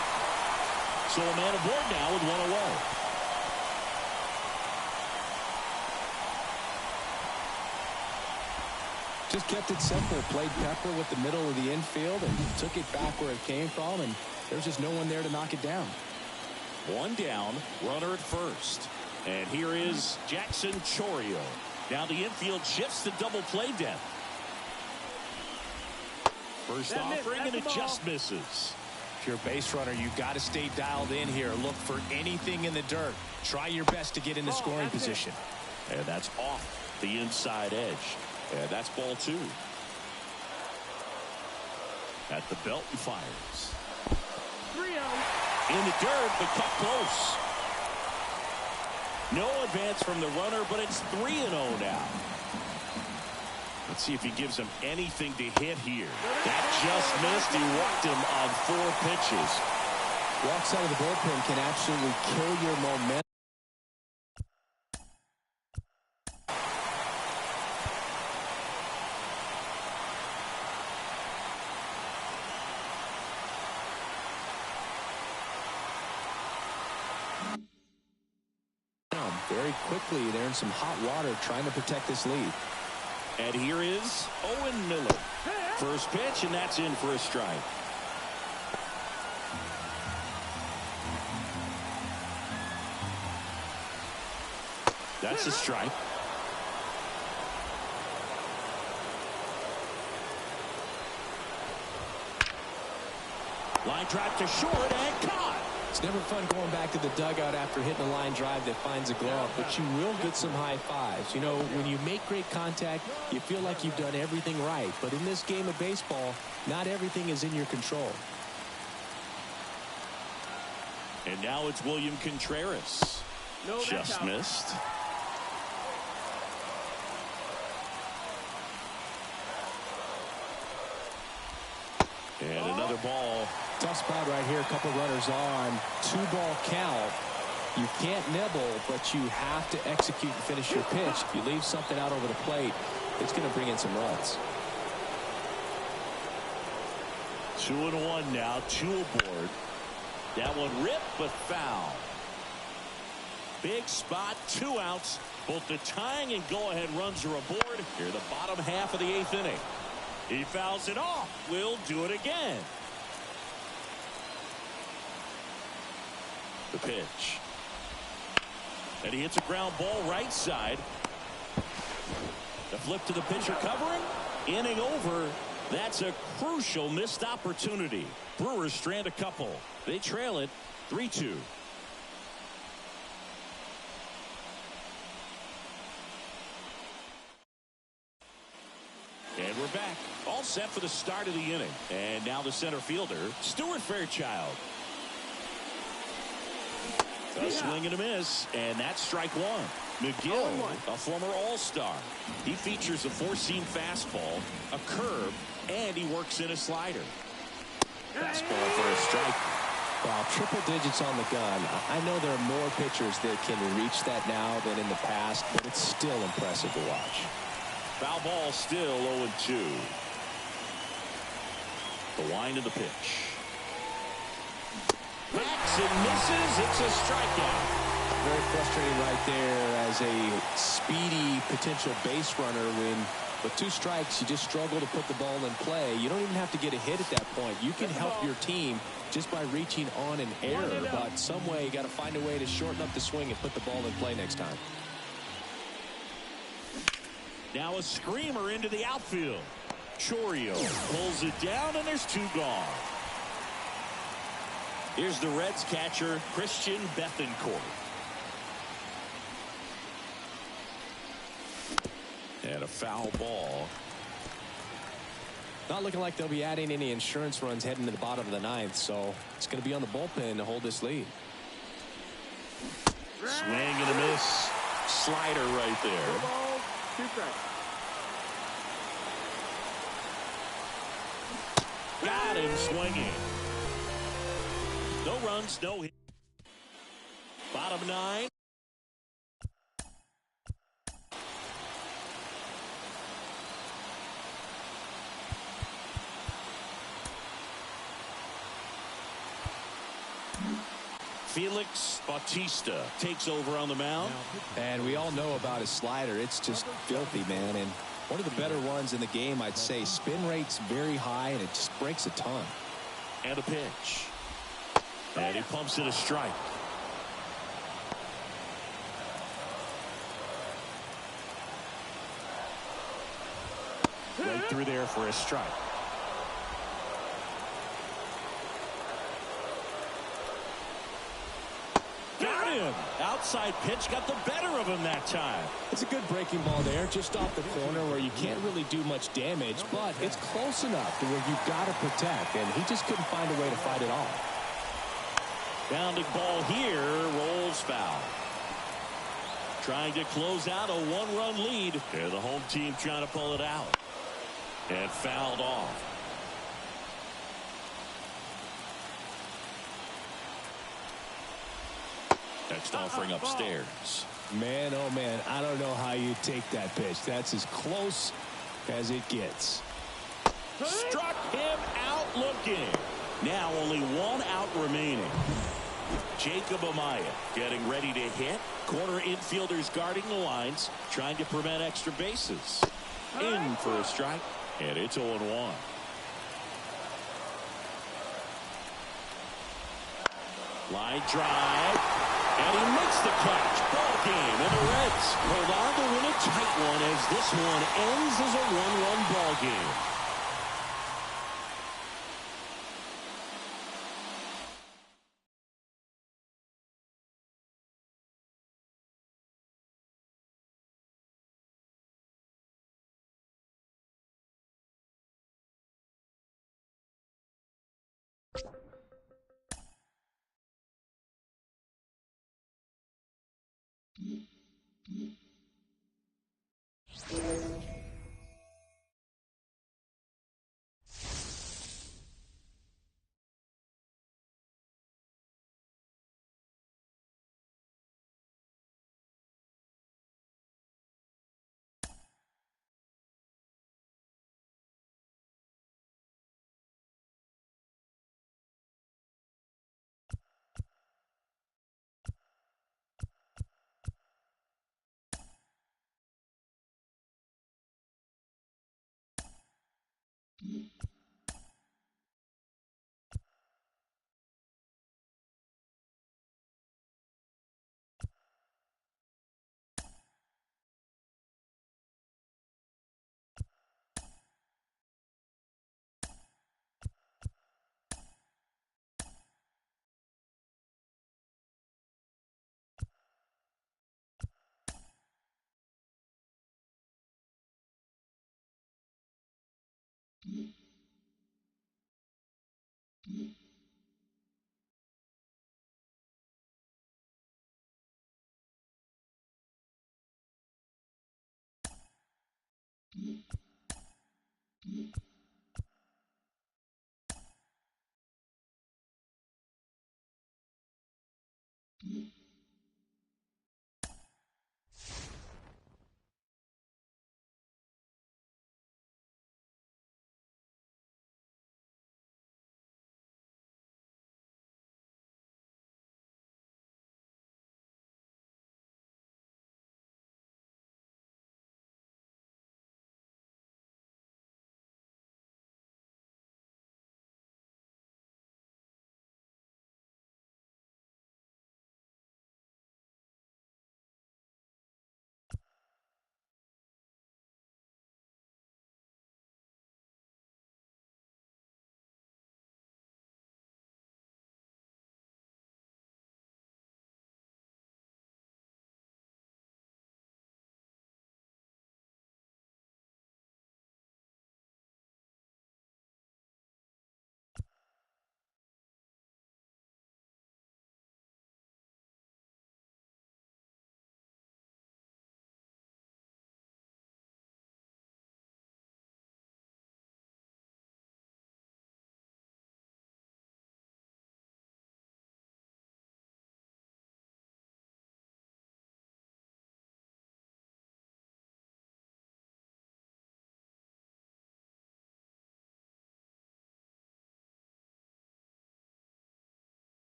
So a man aboard now with 1 away. Just kept it simple. Played pepper with the middle of the infield and took it back where it came from, and there's just no one there to knock it down. 1 down, runner at first. And here is Jackson Chourio. Now the infield shifts to double play depth. First offering, and it just misses. If you're a base runner, you've got to stay dialed in here. Look for anything in the dirt. Try your best to get in the scoring position. And that's off the inside edge. And that's ball 2. At the belt and fires. 3-0. In the dirt, but cut close. No advance from the runner, but it's 3-0 now. Let's see if he gives him anything to hit here. That just missed. He walked him on 4 pitches. Walks out of the bullpen can absolutely kill your momentum. Very quickly, they're in some hot water trying to protect this lead. And here is Owen Miller. First pitch, and that's in for a strike. That's a strike. Line drive to short and caught. It's never fun going back to the dugout after hitting a line drive that finds a glove, but you will get some high fives. You know, when you make great contact, you feel like you've done everything right. But in this game of baseball, not everything is in your control. And now it's William Contreras. No, just missed. And another ball. Tough spot right here. A couple runners on. 2-ball count. You can't nibble, but you have to execute and finish your pitch. If you leave something out over the plate, it's going to bring in some runs. 2-1 now. 2 aboard. That one ripped, but foul. Big spot. 2 outs. Both the tying and go-ahead runs are aboard. Here, the bottom half of the 8th inning. He fouls it off. We'll do it again. The pitch. And he hits a ground ball right side. The flip to the pitcher covering. Inning over. That's a crucial missed opportunity. Brewers strand a couple. They trail it 3-2. And we're back. All set for the start of the inning. And now the center fielder, Stuart Fairchild. A swing and a miss, and that's strike 1. McGill, a former All-Star. He features a 4-seam fastball, a curve, and he works in a slider. Fastball for a strike. Wow, triple digits on the gun. I know there are more pitchers that can reach that now than in the past, but it's still impressive to watch. Foul ball still 0-2. The wind of the pitch. Backs and misses. It's a strikeout. Very frustrating right there as a speedy potential base runner when with 2 strikes you just struggle to put the ball in play. You don't even have to get a hit at that point. You can help your team just by reaching on an error, but some way you got to find a way to shorten up the swing and put the ball in play next time. Now a screamer into the outfield. Chourio pulls it down, and there's 2 gone. Here's the Reds catcher, Christian Bethancourt. And a foul ball. Not looking like they'll be adding any insurance runs heading to the bottom of the 9th, so it's going to be on the bullpen to hold this lead. Swing and a miss. Slider right there. 2 strikes. Got him swinging. No runs, no hit. Bottom 9. Felix Bautista takes over on the mound. And we all know about his slider. It's just filthy, man. And one of the better ones in the game, I'd say. Spin rate's very high, and it just breaks a ton. And a pitch. And he pumps in a strike. Right through there for a strike. Got him. Outside pitch got the better of him that time. It's a good breaking ball there, just off the corner where you can't really do much damage, but it's close enough to where you've got to protect, and he just couldn't find a way to fight it off. Bounding ball here, rolls foul. Trying to close out a 1-run lead. And the home team trying to pull it out. And fouled off. Next offering upstairs. Man, oh man, I don't know how you take that pitch. That's as close as it gets. Struck him out looking. Now only 1 out remaining. Jacob Amaya getting ready to hit. Corner infielders guarding the lines, trying to prevent extra bases. In for a strike, and it's 0-1. Line drive, and he makes the catch. Ball game, and the Reds hold on to win a tight one as this one ends as a 1-1 ball game.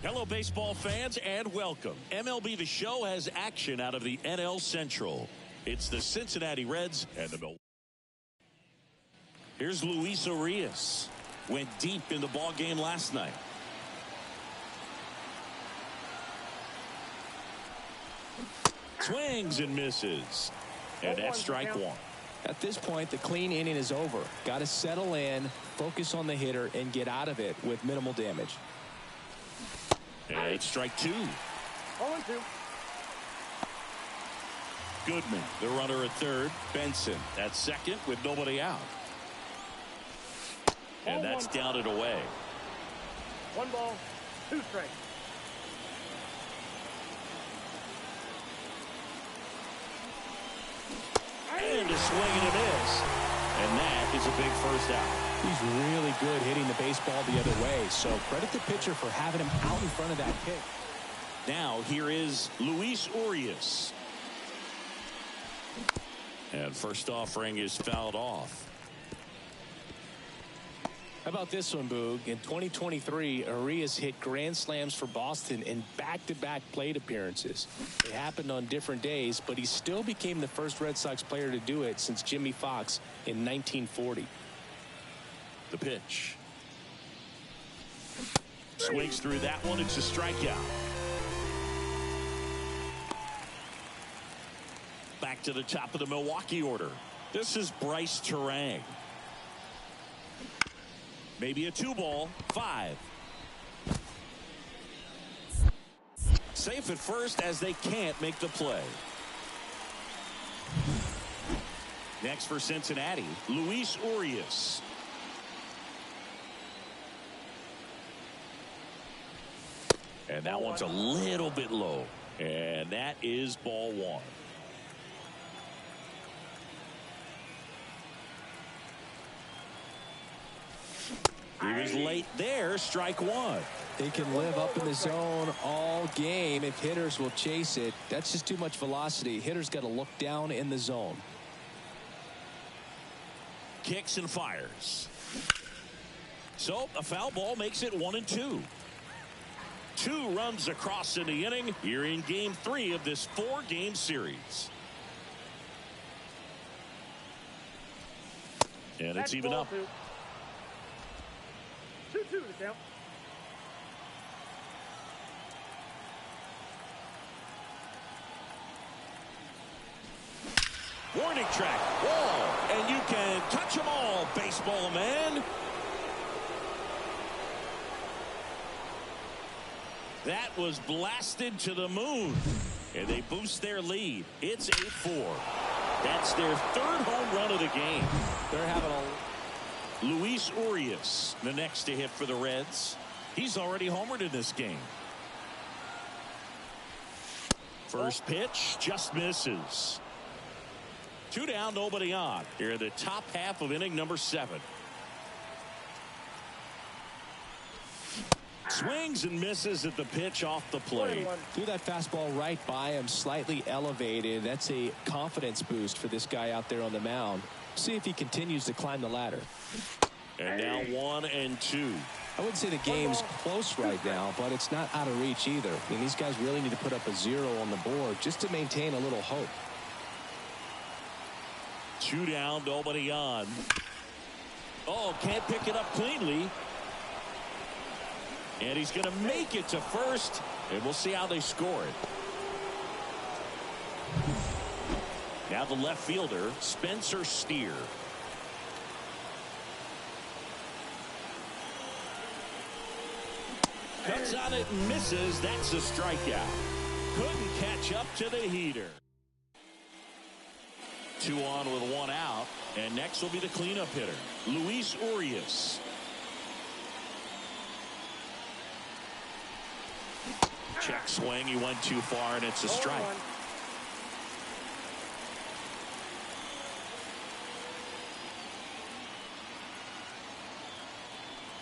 Hello, baseball fans, and welcome. MLB The Show has action out of the NL Central. It's the Cincinnati Reds and the Milwaukee. Here's Luis Urias. Went deep in the ball game last night. Swings and misses. And that's strike one. At this point, the clean inning is over. Got to settle in, focus on the hitter, and get out of it with minimal damage. And it's strike two. 0-2. Goodman, the runner at third. Benson at second with nobody out. And that's down and away. 1 ball, 2 strikes. And a swing and a miss. And that is a big first out. He's really good hitting the baseball the other way, so credit the pitcher for having him out in front of that pitch. Now here is Luis Urias. And first offering is fouled off. How about this one, Boog? In 2023, Urias hit grand slams for Boston in back-to-back plate appearances. It happened on different days, but he still became the first Red Sox player to do it since Jimmy Fox in 1940. The pitch. Swings through that one. It's a strikeout. Back to the top of the Milwaukee order. This is Bryce Terang. Maybe a 2-ball. 5. Safe at first as they can't make the play. Next for Cincinnati, Luis Urias. And that one's a little bit low. And that is ball one. He was late there. Strike one. He can live up in the zone all game if hitters will chase it. That's just too much velocity. Hitters got to look down in the zone. Kicks and fires. So a foul ball makes it 1-2. 2 runs across in the inning here in game 3 of this 4-game series. And it's even up. 2-2 to count. Warning track. Wall. And you can touch them all, baseball man. That was blasted to the moon. And they boost their lead. It's 8-4. That's their 3rd home run of the game. They're having a... Luis Urias, the next to hit for the Reds. He's already homered in this game. First pitch just misses. 2 down, nobody on. Here in the top half of inning number 7. Swings and misses at the pitch off the plate. Threw that fastball right by him, slightly elevated. That's a confidence boost for this guy out there on the mound. See if he continues to climb the ladder. And now 1-2. I wouldn't say the game's close right now, but it's not out of reach either. I mean, these guys really need to put up a 0 on the board just to maintain a little hope. 2 down, nobody on. Oh, can't pick it up cleanly. And he's going to make it to first, and we'll see how they score it. Now the left fielder, Spencer Steer. Cuts on it and misses. That's a strikeout. Couldn't catch up to the heater. 2 on with 1 out. And next will be the cleanup hitter, Luis Urias. Check swing. He went too far, and it's a strike.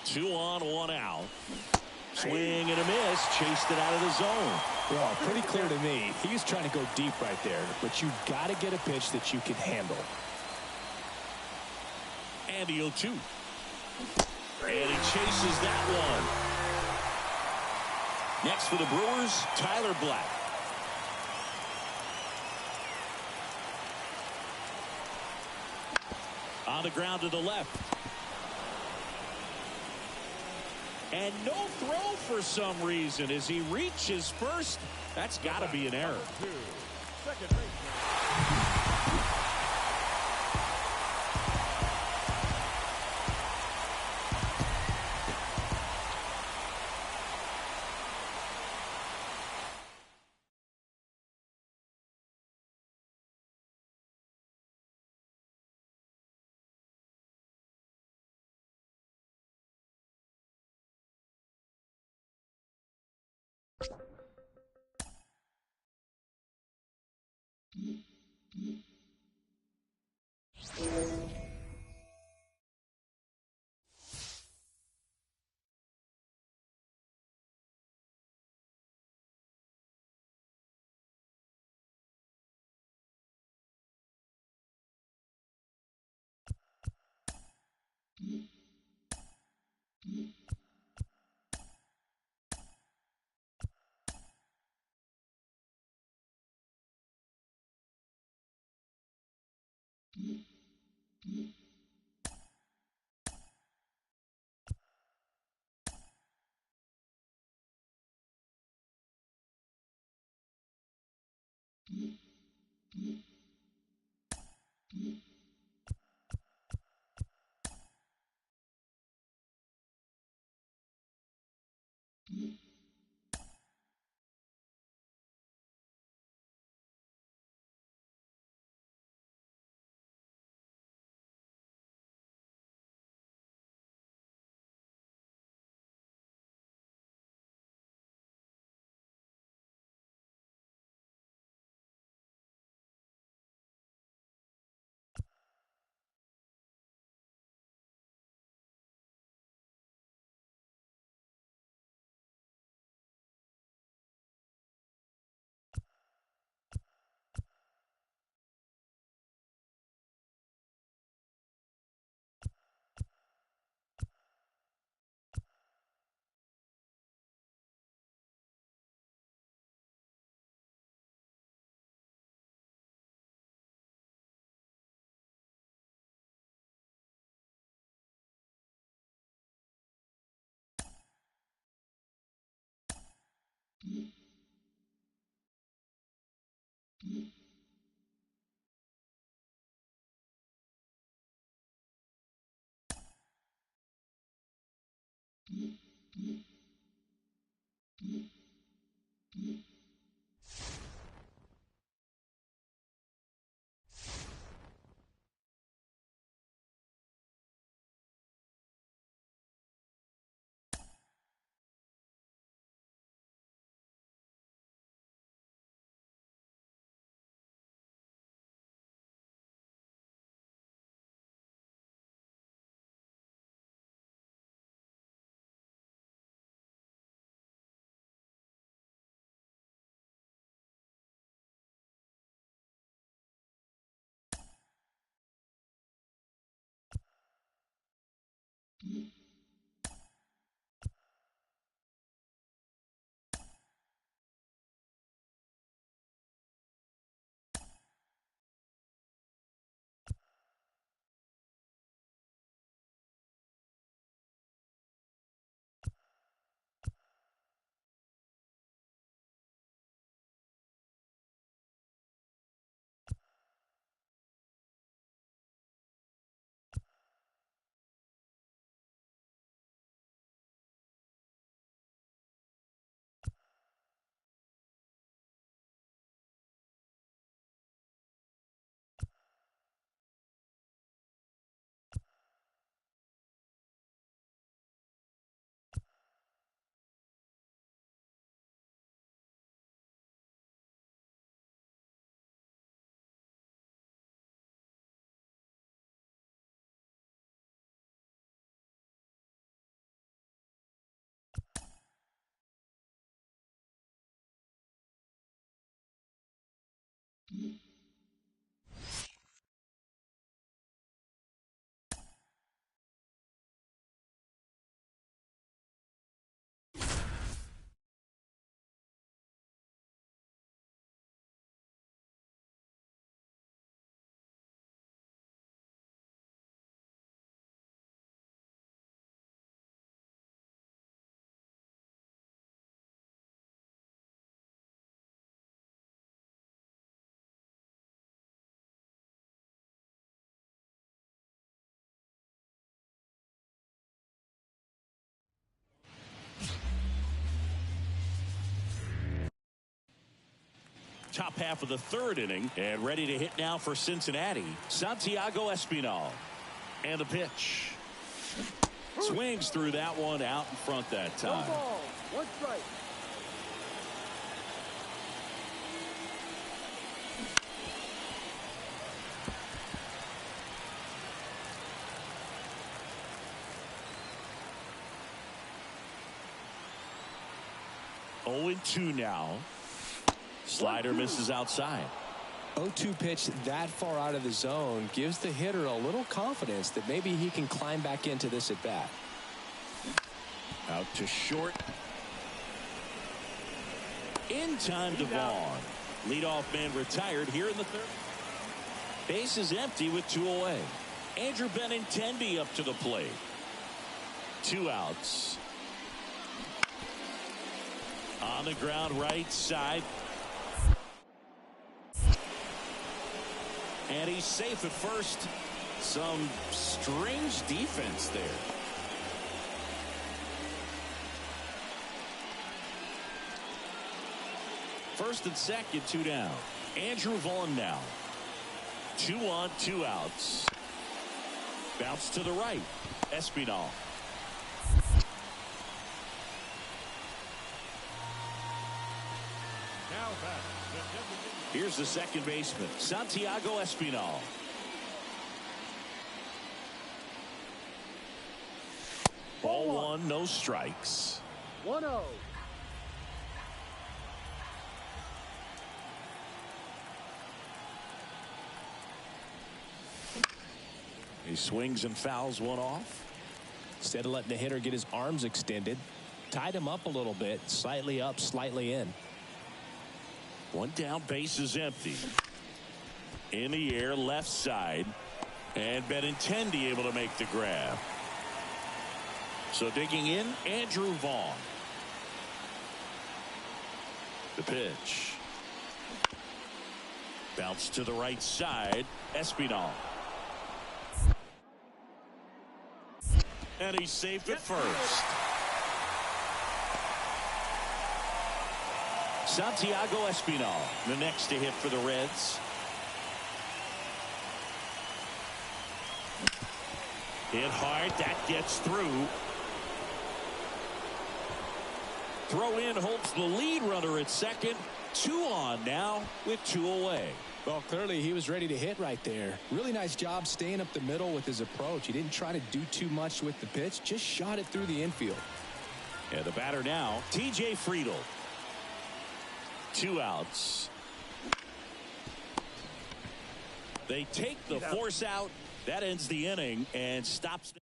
2 on, 1 out. Swing and a miss. Chased it out of the zone. Well, pretty clear to me. He's trying to go deep right there, but you've got to get a pitch that you can handle. And the 0-2. And he chases that one. Next for the Brewers, Tyler Black. On the ground to the left. And no throw for some reason as he reaches first. That's got to be an error. Second base. Top half of the third inning, and ready to hit now for Cincinnati, Santiago Espinal. And the pitch. Swings through that one out in front that time. No ball, 1 strike. Oh and 2 now. Slider misses outside. 0-2 pitch that far out of the zone gives the hitter a little confidence that maybe he can climb back into this at bat. Out to short. In time to Vaughn. Leadoff man retired here in the third. Base is empty with 2 away. Andrew Benintendi up to the plate. 2 outs. On the ground right side. And he's safe at first. Some strange defense there. First and second, 2 down. Andrew Vaughn now. 2 on, 2 outs. Bounce to the right. Espinal. Now back. Here's the second baseman, Santiago Espinal. Ball 1, no strikes. 1-0. He swings and fouls one off. Instead of letting the hitter get his arms extended, tied him up a little bit, slightly up, slightly in. 1 down, base is empty. In the air, left side. And Benintendi able to make the grab. So digging in, Andrew Vaughn. The pitch. Bounce to the right side. Espinal. And he's safe at first. Santiago Espinal, the next to hit for the Reds. Hit hard, that gets through. Throw in hopes the lead runner at second. 2 on now with 2 away. Well, clearly he was ready to hit right there. Really nice job staying up the middle with his approach. He didn't try to do too much with the pitch, just shot it through the infield. And the batter now, TJ Friedl. 2 outs. They take the force out. That ends the inning and stops.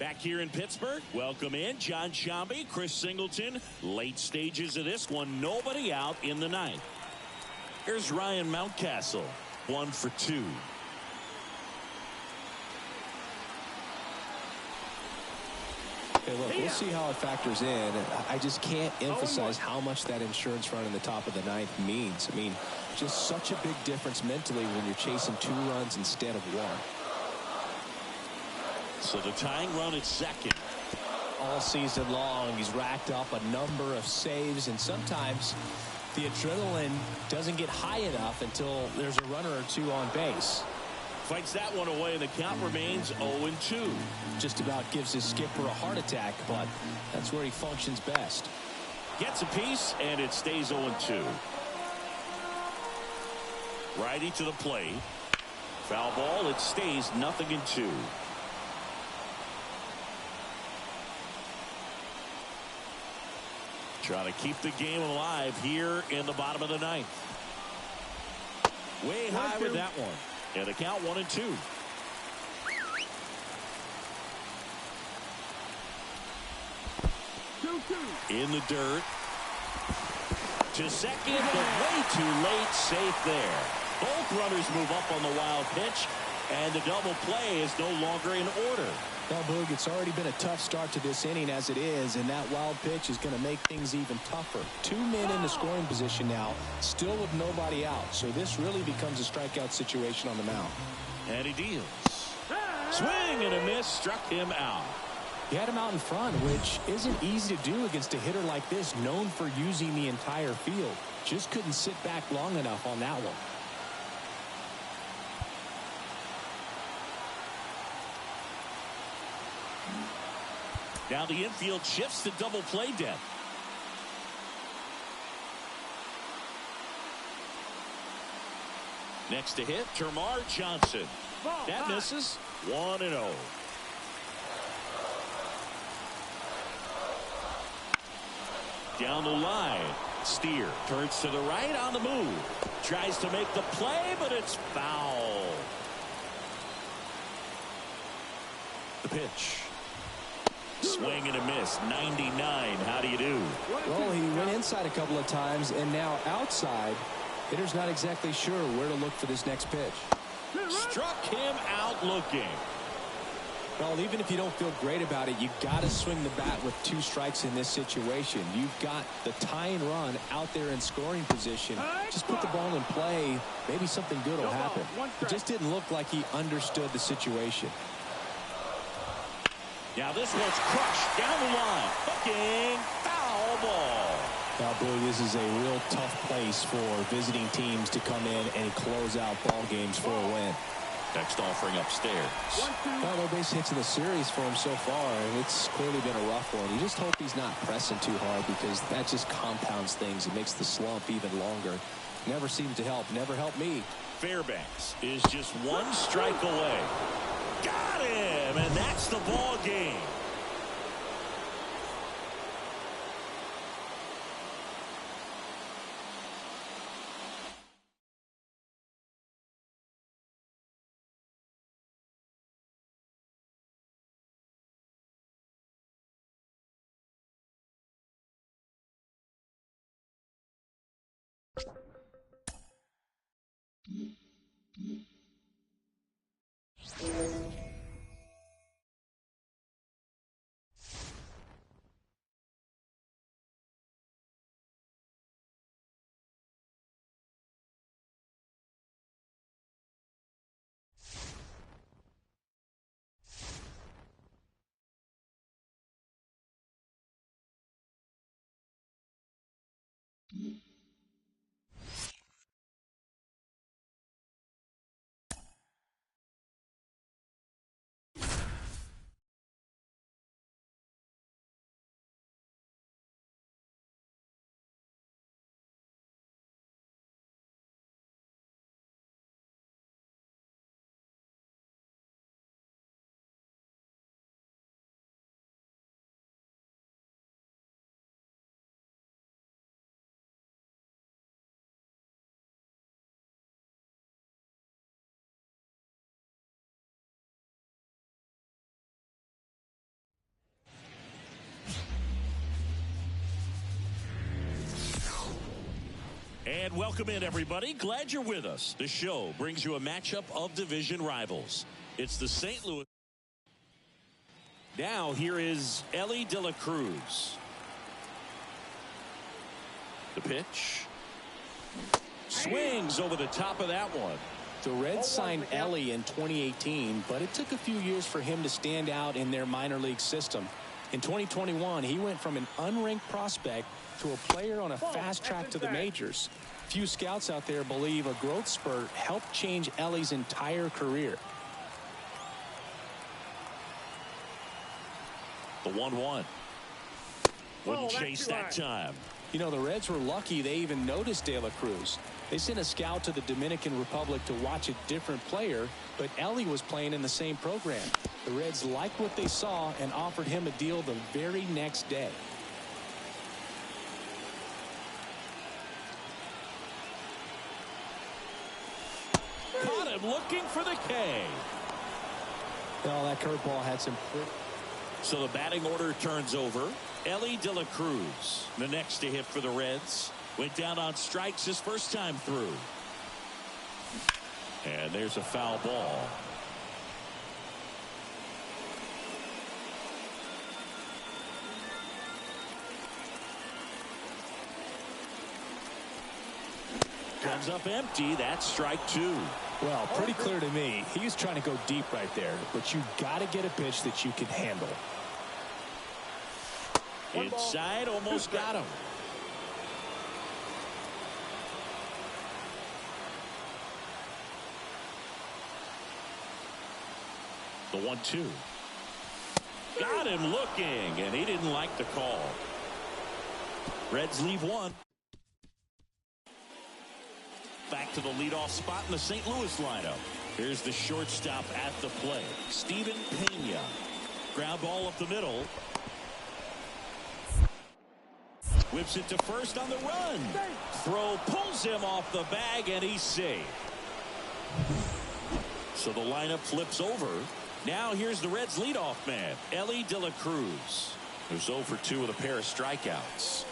Back here in Pittsburgh, welcome in John Shambi, Chris Singleton. Late stages of this one, nobody out in the ninth. Here's Ryan Mountcastle, 1 for 2. Hey, look, we'll see how it factors in. I just can't emphasize how much that insurance run in the top of the ninth means. I mean, just such a big difference mentally when you're chasing 2 runs instead of 1. So the tying run at second. All season long, he's racked up a number of saves, and sometimes the adrenaline doesn't get high enough until there's a runner or 2 on base. Fights that one away, and the count remains 0-2. Just about gives his skipper a heart attack, but that's where he functions best. Gets a piece, and it stays 0-2. Righty to the plate. Foul ball, it stays 0-2. Trying to keep the game alive here in the bottom of the ninth. Way high with that one. And the count 1-2. In the dirt. To second, but way too late. Safe there. Both runners move up on the wild pitch, and the double play is no longer in order. Well, Boog, it's already been a tough start to this inning as it is, and that wild pitch is going to make things even tougher. 2 men in the scoring position now, still with nobody out, so this really becomes a strikeout situation on the mound. And he deals. Swing and a miss, struck him out. He had him out in front, which isn't easy to do against a hitter like this, known for using the entire field. Just couldn't sit back long enough on that one. Now the infield shifts to double play depth. Next to hit, Termarr Johnson. That misses. 1-0. Down the line. Steer turns to the right on the move. Tries to make the play, but it's foul. The pitch. Swing and a miss. 99. How do you do? Well, he went inside a couple of times, and now outside. Hitter's not exactly sure where to look for this next pitch. Struck him out looking. Well, even if you don't feel great about it, you got to swing the bat with 2 strikes in this situation. You've got the tying run out there in scoring position. Just put the ball in play. Maybe something good will happen. It just didn't look like he understood the situation. Now this one's crushed down the line. Hooking. Foul ball. Now, Billy, this is a real tough place for visiting teams to come in and close out ball games for a win. Next offering upstairs. Well, no base hits in the series for him so far, and it's clearly been a rough one. You just hope he's not pressing too hard, because that just compounds things. It makes the slump even longer. Never seems to help. Never helped me. Fairbanks is just 1 strike away. Got him, and that's the ball game. And welcome in, everybody. Glad you're with us. The show brings you a matchup of division rivals. It's the St. Louis. Now here is Elly De La Cruz. The pitch. Swings over the top of that one. The Reds signed Elly in 2018, but it took a few years for him to stand out in their minor league system. In 2021, he went from an unranked prospect to a player on a fast track to the majors. Few scouts out there believe a growth spurt helped change Elly's entire career. The 1-1. Wouldn't chase that time. You know, the Reds were lucky they even noticed De La Cruz. They sent a scout to the Dominican Republic to watch a different player, but Elly was playing in the same program. The Reds liked what they saw and offered him a deal the very next day. Caught him looking for the K. Well, that curveball had some... So the batting order turns over. Elly De La Cruz, the next to hit for the Reds. Went down on strikes his first time through. And there's a foul ball. Comes up empty. That's strike two. Well, pretty clear to me. He was trying to go deep right there, but you got to get a pitch that you can handle. Inside, almost got him. The 1-2. Got him looking, and he didn't like the call. Reds leave one. Back to the leadoff spot in the St. Louis lineup. Here's the shortstop at the plate, Steven Pena. Ground ball up the middle. Whips it to first on the run. Throw pulls him off the bag, and he's safe. So the lineup flips over. Now here's the Reds leadoff man, Elly De La Cruz, who's 0 for 2 with a pair of strikeouts.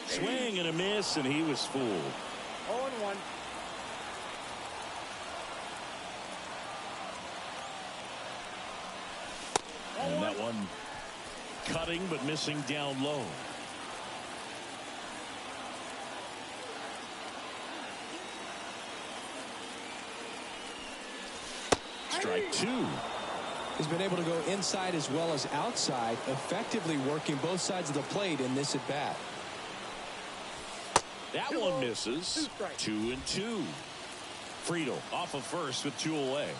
Swing and a miss, and he was fooled. 0-1. And that one cutting but missing down low. Strike two. He's been able to go inside as well as outside, effectively working both sides of the plate in this at bat. That one misses. 2-2. Friedel off of first with 2 away.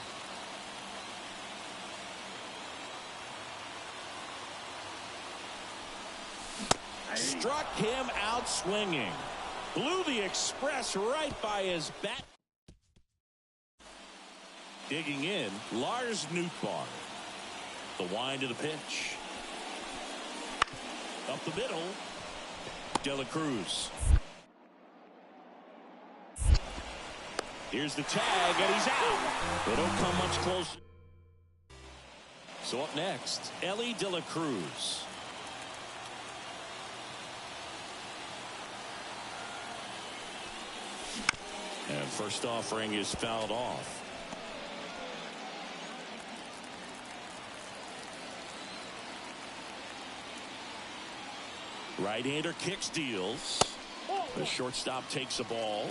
Struck him out swinging. Blew the express right by his bat. Digging in, Lars Nootbaar. The wind to the pitch. Up the middle. De La Cruz. Here's the tag, and he's out. They don't come much closer. So up next, Elly De La Cruz. And first offering is fouled off. Right-hander kicks, deals. The shortstop takes a ball.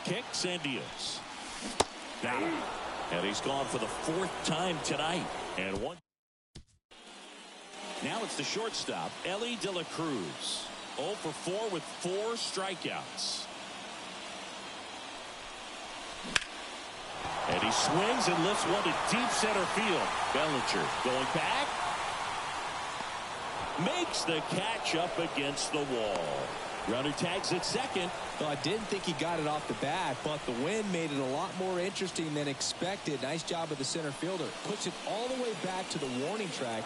Kicks and deals. Got him. And he's gone for the 4th time tonight. And one. Now it's the shortstop, Elly De La Cruz. 0 for 4 with 4 strikeouts. And he swings and lifts one to deep center field. Bellinger going back. Makes the catch up against the wall. Runner tags at second. Well, I didn't think he got it off the bat, but the wind made it a lot more interesting than expected. Nice job of the center fielder. Puts it all the way back to the warning track.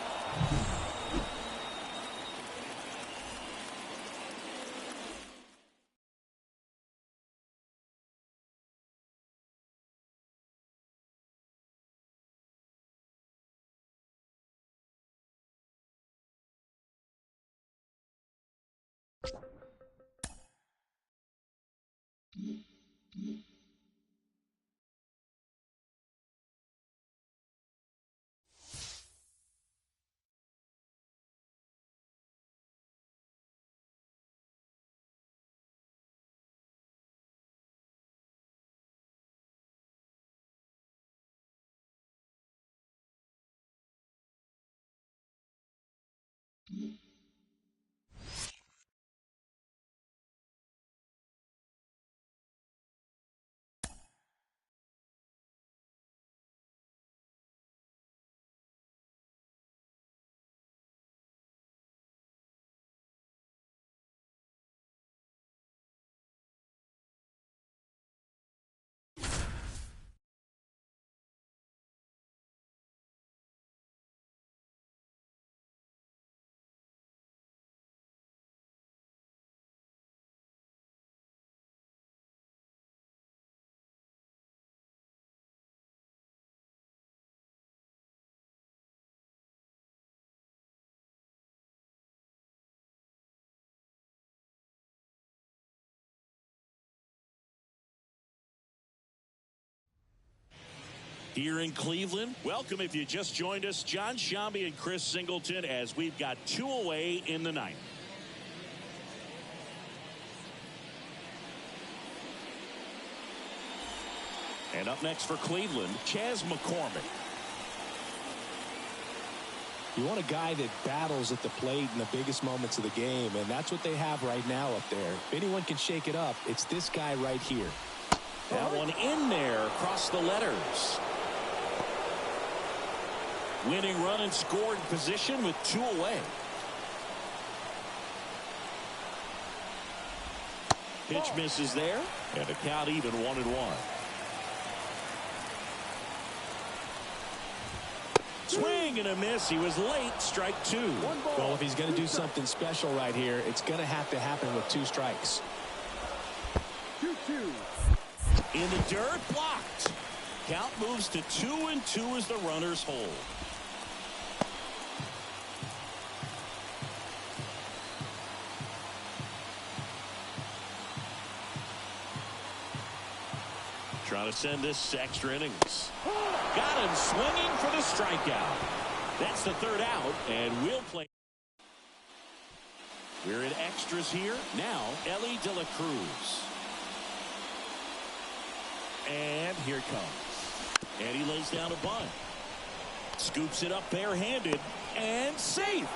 Here in Cleveland, welcome if you just joined us, John Shambi and Chris Singleton, as we've got 2 away in the ninth. And up next for Cleveland, Chas McCormick. You want a guy that battles at the plate in the biggest moments of the game, and that's what they have right now up there. If anyone can shake it up, it's this guy right here. That one in there across the letters. Winning run and scoring position with 2 away. Pitch misses there, and the count even 1-1. Swing and a miss. He was late. Strike 2. Well, if he's going to do something special right here, it's going to have to happen with 2 strikes. 2-2. In the dirt, blocked. Count moves to 2-2 as the runners hold. Trying to send this extra innings. Got him swinging for the strikeout. That's the 3rd out, and we'll play. We're in extras here. Now, Ellie De La Cruz. And here it comes. And he lays down a bunt. Scoops it up barehanded and safe.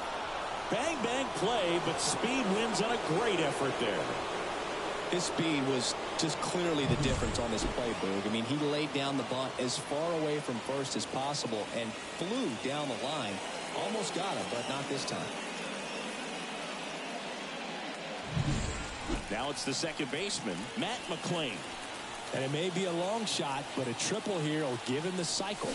Bang, bang play, but speed wins on a great effort there. His speed was just clearly the difference on this play, Boog. I mean, he laid down the bunt as far away from first as possible and flew down the line. Almost got him, but not this time. Now it's the second baseman, Matt McClain. And it may be a long shot, but a triple here will give him the cycle.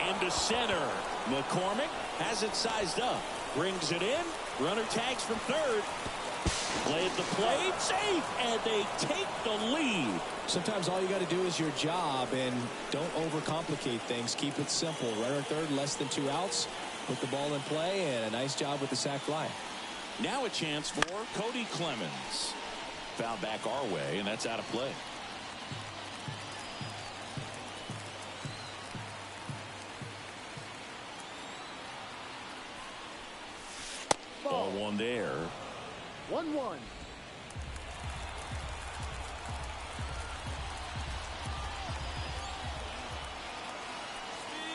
Into center. McCormick has it sized up. Brings it in. Runner tags from third. Play at the plate, safe, and they take the lead. Sometimes all you got to do is your job, and don't overcomplicate things. Keep it simple. Runner third, less than 2 outs. Put the ball in play, and a nice job with the sac fly. Now a chance for Cody Clemens. Foul back our way, and that's out of play. Ball 1 there. 1-1.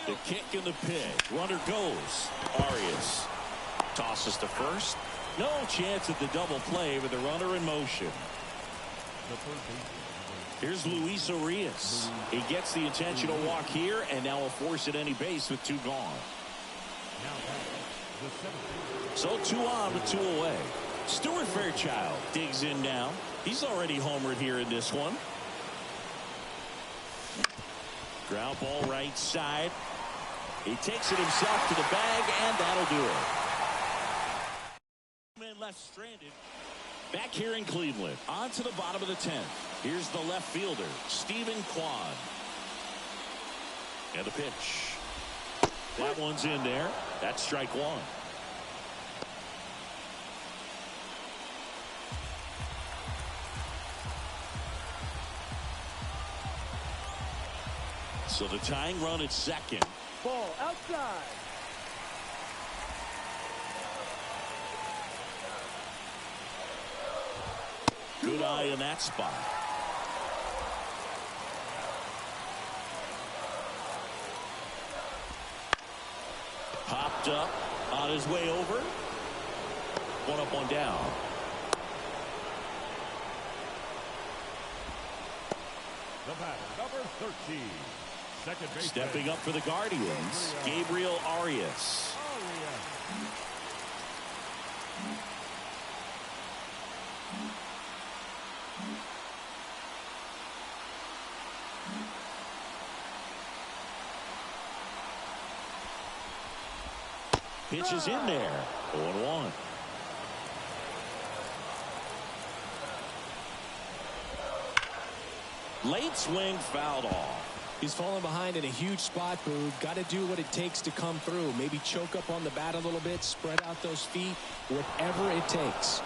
The kick and the pitch. Runner goes. Arias tosses to first. No chance at the double play with the runner in motion. Here's Luis Arias. He gets the intentional walk here, and now will force at any base with 2 gone. So 2 on with 2 away. Stuart Fairchild digs in now. He's already homered here in this one. Ground ball right side. He takes it himself to the bag, and that'll do it. Man left stranded. Back here in Cleveland. On to the bottom of the 10th. Here's the left fielder, Stephen Kwan. And the pitch. That one's in there. That's strike 1. So the tying run at second. Ball outside. Good eye in that spot. Popped up on his way over. One up, one down. The batter, number 13. Second base. Stepping up for the Guardians, Gabriel Arias. Pitch is in there. 0-1. Late swing fouled off. He's falling behind in a huge spot, Boog. Got to do what it takes to come through. Maybe choke up on the bat a little bit, spread out those feet, whatever it takes.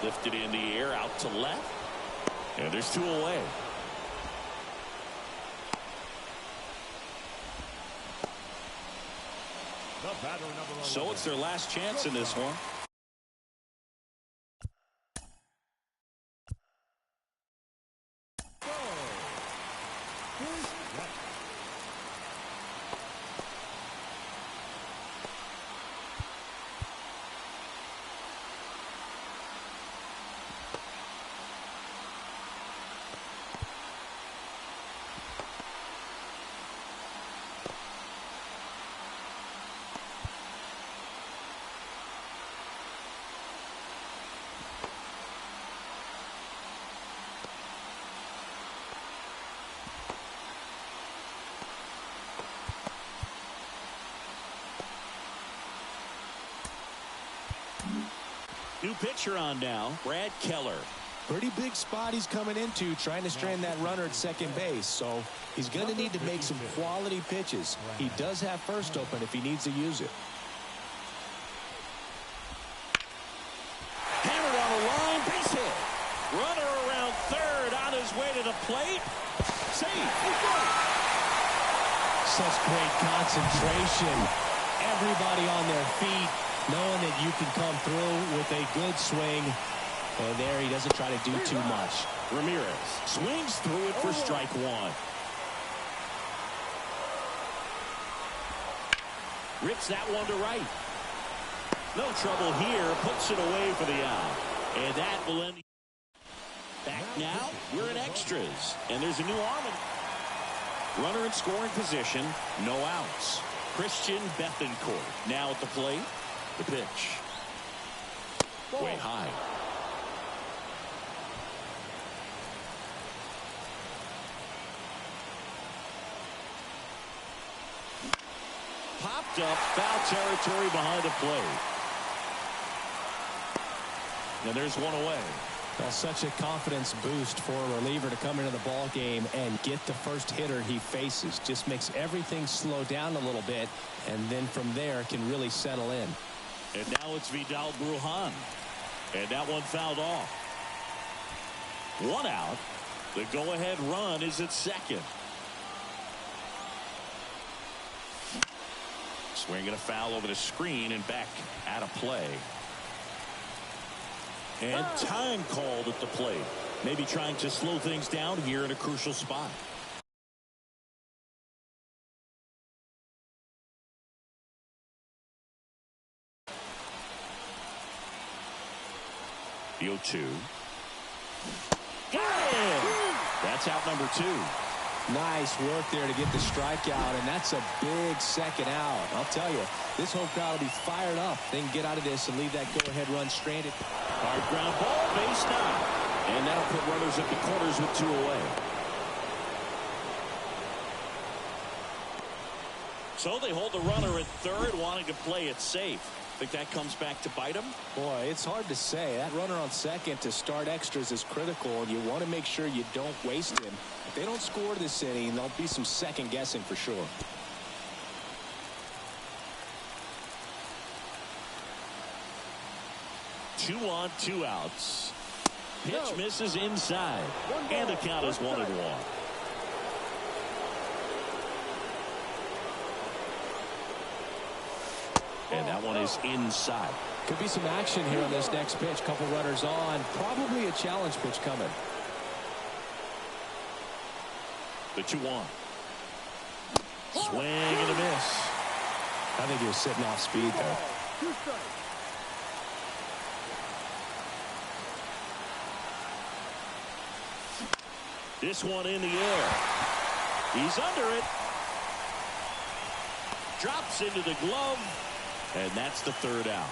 Lifted in the air out to left. And there's two away. The batter, number 11. So it's their last chance in this one. New pitcher on now, Brad Keller. Pretty big spot he's coming into, trying to strand that runner at second base. So he's going to need to make some quality pitches. He does have first open if he needs to use it. Hammered on the line, base hit. Runner around third on his way to the plate. Safe. Such great concentration. Everybody on their feet, knowing that you can come through with a good swing. And there he doesn't try to do too much. Ramirez swings through it for strike one. Rips that one to right. No trouble here. Puts it away for the out. And that will end. Back now, we're in extras. And there's a new arm. Runner in scoring position. No outs. Christian Bethancourt now at the plate. The pitch. Way high. Popped up, foul territory behind the plate. And there's one away. Well, such a confidence boost for a reliever to come into the ball game and get the first hitter he faces. Just makes everything slow down a little bit, and then from there can really settle in. And now it's Vidal Brujan. And that one fouled off. One out. The go-ahead run is at second. Swinging a foul over the screen and back out of play. And time called at the plate. Maybe trying to slow things down here in a crucial spot. The 0-2. Got it! That's out number 2. Nice work there to get the strikeout, and that's a big second out. I'll tell you, this whole crowd will be fired up. They can get out of this and leave that go-ahead run stranded. Hard ground ball, base knock. And that'll put runners at the corners with 2 away. So they hold the runner at third, wanting to play it safe. Think that comes back to bite him? Boy, it's hard to say. That runner on second to start extras is critical, and you want to make sure you don't waste him. If they don't score this inning, there'll be some second guessing for sure. Two on, 2 outs. Pitch misses inside. And the count is 1-1. And that one is inside. Could be some action here on this next pitch. Couple runners on. Probably a challenge pitch coming. The 2-1. Swing and a miss. I think he was sitting off speed there. 2 strikes. This one in the air. He's under it. Drops into the glove. And that's the 3rd out.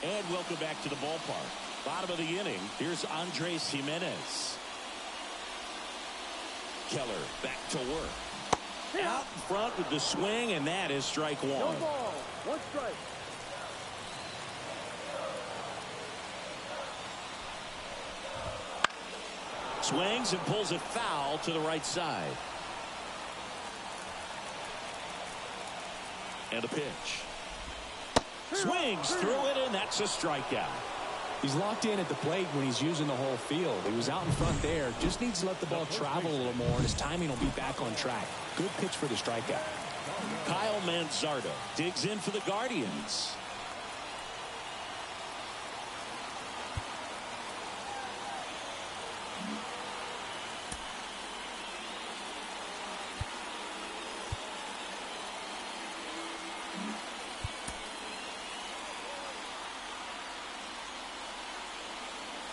And welcome back to the ballpark. Bottom of the inning. Here's Andres Jimenez. Keller back to work. Out in front with the swing, and that is strike 1. No ball. 1 strike. Swings and pulls it foul to the right side. And a pitch. Swings through it, and that's a strikeout. He's locked in at the plate when he's using the whole field. He was out in front there. Just needs to let the ball travel a little more, and his timing will be back on track. Good pitch for the strikeout. Kyle Manzardo digs in for the Guardians.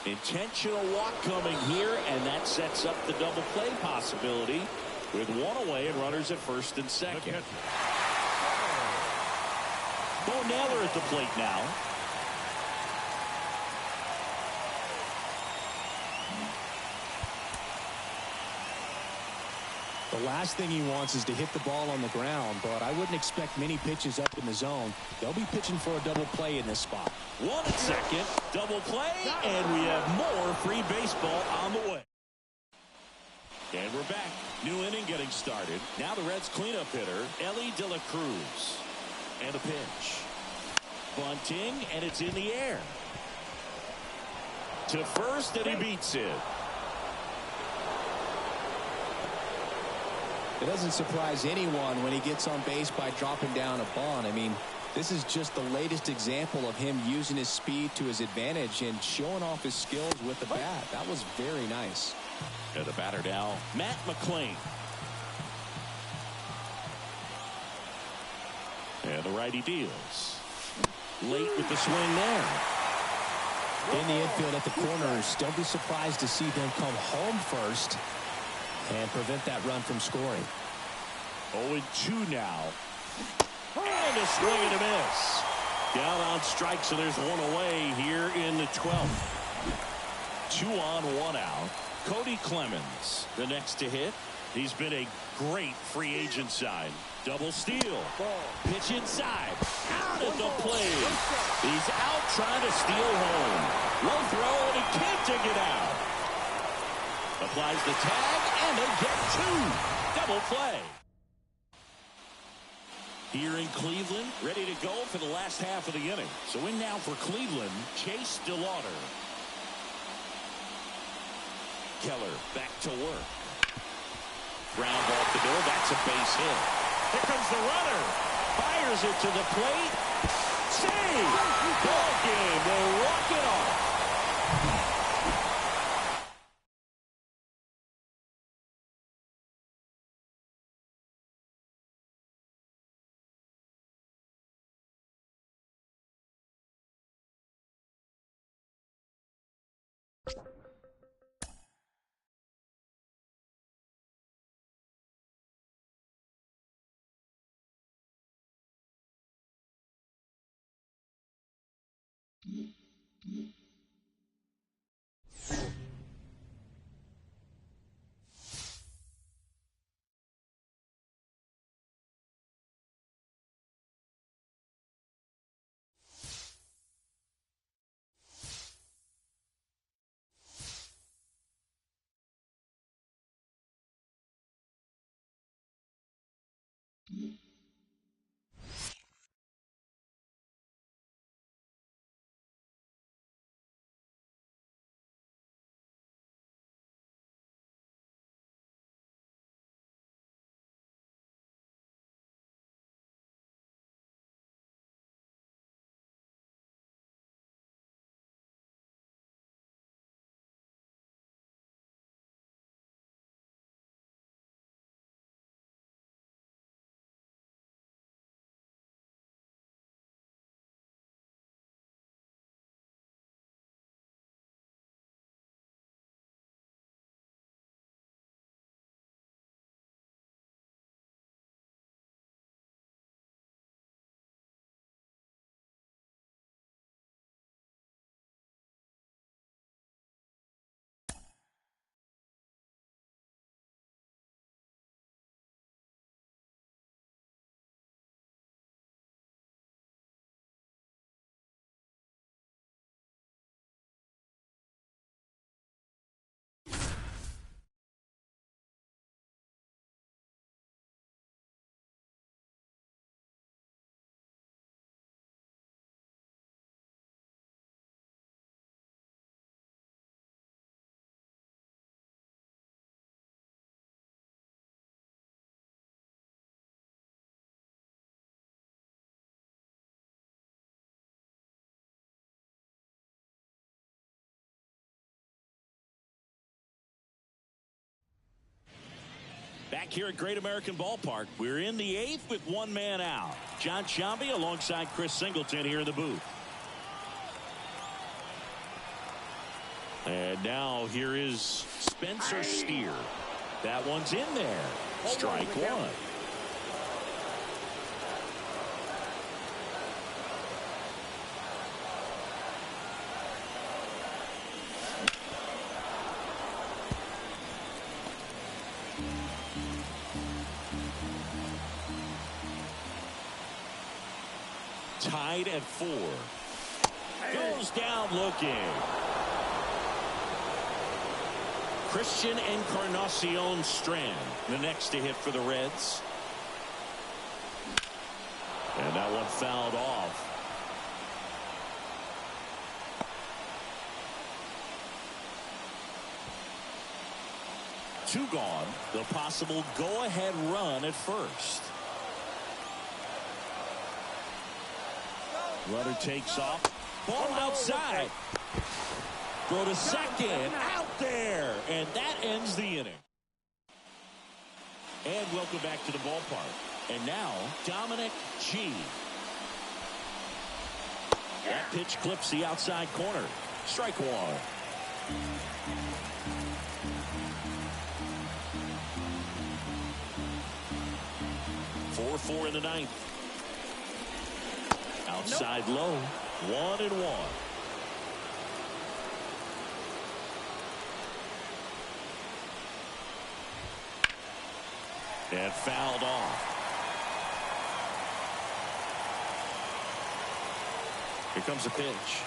Intentional walk coming here, and that sets up the double play possibility with 1 away and runners at first and second. Bo Naylor at the plate now. The last thing he wants is to hit the ball on the ground, but I wouldn't expect many pitches up in the zone. They'll be pitching for a double play in this spot. 1 at second, double play, and we have more free baseball on the way. And we're back. New inning getting started. Now the Reds cleanup hitter, Ellie De La Cruz. And a pitch. Bunting, and it's in the air. To first, and he beats it. It doesn't surprise anyone when he gets on base by dropping down a bunt. I mean, this is just the latest example of him using his speed to his advantage and showing off his skills with the bat. That was very nice. And the batter now, Matt McClain. And the righty deals. Late with the swing there. In the infield at the corners, don't be surprised to see them come home first and prevent that run from scoring. 0-2 now. And a swing and a miss. Down on strikes, so there's 1 away here in the 12th. 2 on, 1 out. Cody Clemens, the next to hit. He's been a great free agent sign. Double steal. Pitch inside. Out at the plate. He's out trying to steal home. Low throw, and he can't take it out. Applies the tag, and they get 2. Double play. Here in Cleveland, ready to go for the last half of the inning. So in now for Cleveland, Chase DeLauder. Keller back to work. Ground ball up the middle. That's a base hit. Here comes the runner. Fires it to the plate. Save! Ball game. They walk it off. here at Great American Ballpark. We're in the 8th with one man out. John Sciambi alongside Chris Singleton here in the booth. And now here is Spencer Steer. That one's in there. Strike one. Tied at 4. Goes down looking. Christian Encarnacion Strand, the next to hit for the Reds. And that one fouled off. Two gone. The possible go-ahead run at first. Runner takes off. Ball outside. Throw to second. Out there. And that ends the inning. And welcome back to the ballpark. And now, Dominic G. That pitch clips the outside corner. Strike one. 4-4 in the 9th. Outside low. 1-1. And fouled off. Here comes a pitch.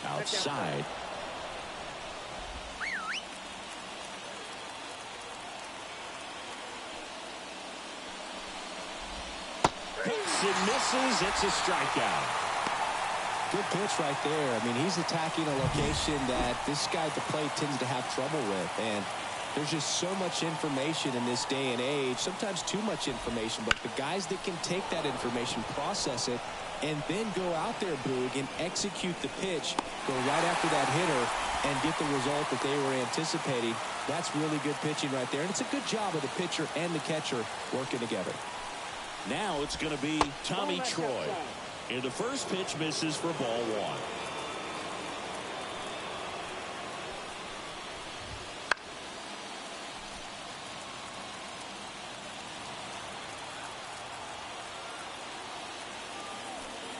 Outside. Hits and misses. It's a strikeout. Good pitch right there. I mean, he's attacking a location that this guy at the plate tends to have trouble with. And there's just so much information in this day and age, sometimes too much information, but the guys that can take that information, process it, and then go out there, Boog, and execute the pitch, go right after that hitter, and get the result that they were anticipating. That's really good pitching right there, and it's a good job of the pitcher and the catcher working together. Now it's going to be Tommy Troy. And the first pitch misses for ball one.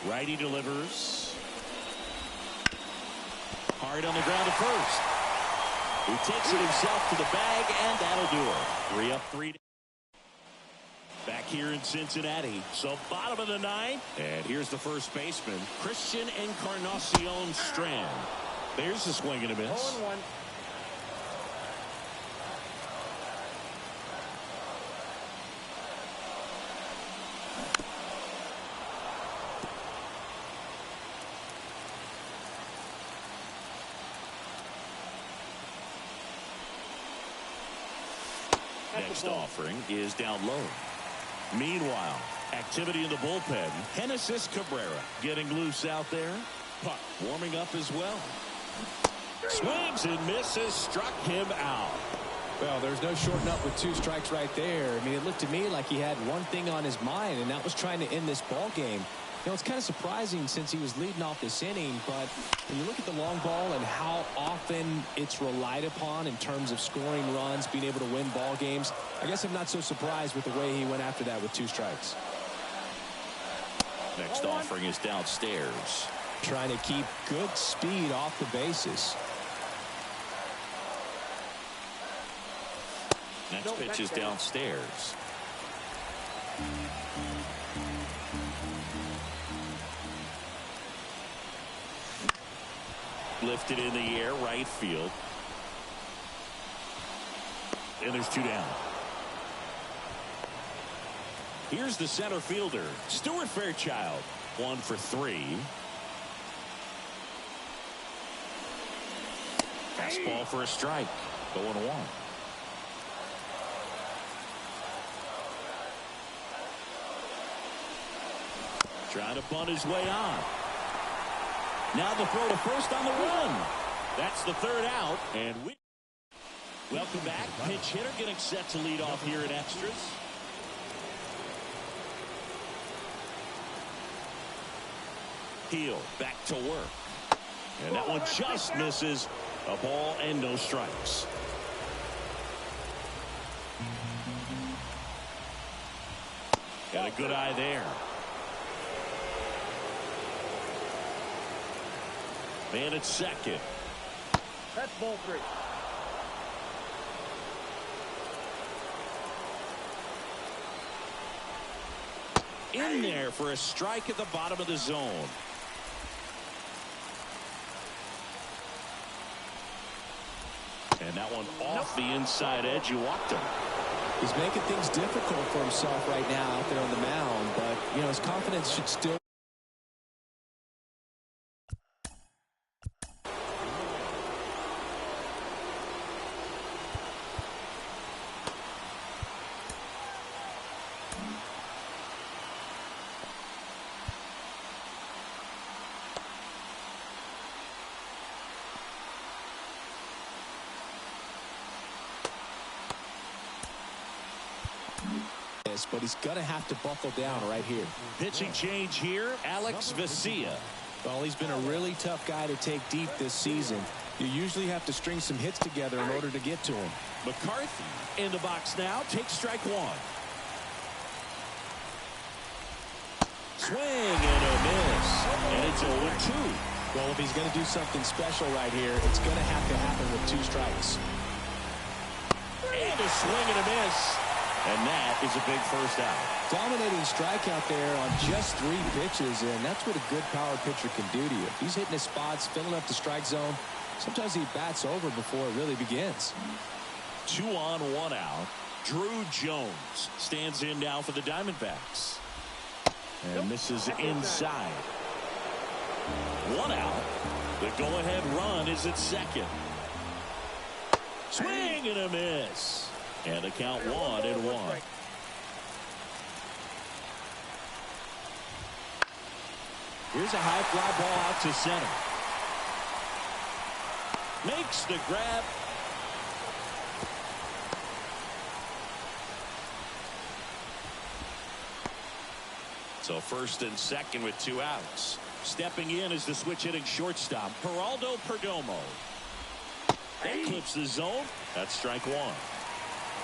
Righty delivers. Hard on the ground to first. He takes it himself to the bag, and that'll do it. 3 up, 3 down. Back here in Cincinnati. So bottom of the 9th. And here's the first baseman, Christian Encarnacion Strand. There's the swing and a miss. 0-1. Next offering is down low. Meanwhile, activity in the bullpen. Genesis Cabrera getting loose out there. Puck warming up as well. Swings and misses. Struck him out. Well, there's no shorting up with 2 strikes right there. I mean, it looked to me like he had one thing on his mind, and that was trying to end this ball game. You know, it's kind of surprising since he was leading off this inning, but when you look at the long ball and how often it's relied upon in terms of scoring runs, being able to win ball games, I guess I'm not so surprised with the way he went after that with 2 strikes. Next offering is downstairs. Trying to keep good speed off the bases. Next pitch is downstairs. Lifted in the air, right field. And there's 2 down. Here's the center fielder, Stuart Fairchild. 1 for 3. Fastball for a strike. 0-1. Trying to bunt his way on. Now the throw to first on the run. That's the 3rd out. And Welcome back. Pinch hitter getting set to lead off here in extras. Heel back to work. And that one just misses. A ball and no strikes. Got a good eye there. Man at second. That's ball 3. In there for a strike at the bottom of the zone. And that one off the inside edge. You walked him. He's making things difficult for himself right now out there on the mound, but, you know, his confidence should still. But he's going to have to buckle down right here. Pitching change here, Alex Vesia. Well, he's been a really tough guy to take deep this season. You usually have to string some hits together in order to get to him. McCarthy in the box now. Takes strike one. Swing and a miss. And it's 0-2. Well, if he's going to do something special right here, it's going to have to happen with 2 strikes. And a swing and a miss. And that is a big first out. Dominating strikeout there on just 3 pitches, and that's what a good power pitcher can do to you. If he's hitting his spots, filling up the strike zone, sometimes he bats over before it really begins. 2 on, 1 out. Drew Jones stands in now for the Diamondbacks. And misses inside. 1 out. The go-ahead run is at second. Swing and a miss. And the count 1-1. Here's a high fly ball out to center. Makes the grab. So first and second with 2 outs. Stepping in is the switch hitting shortstop, Geraldo Perdomo. That clips the zone. That's strike 1.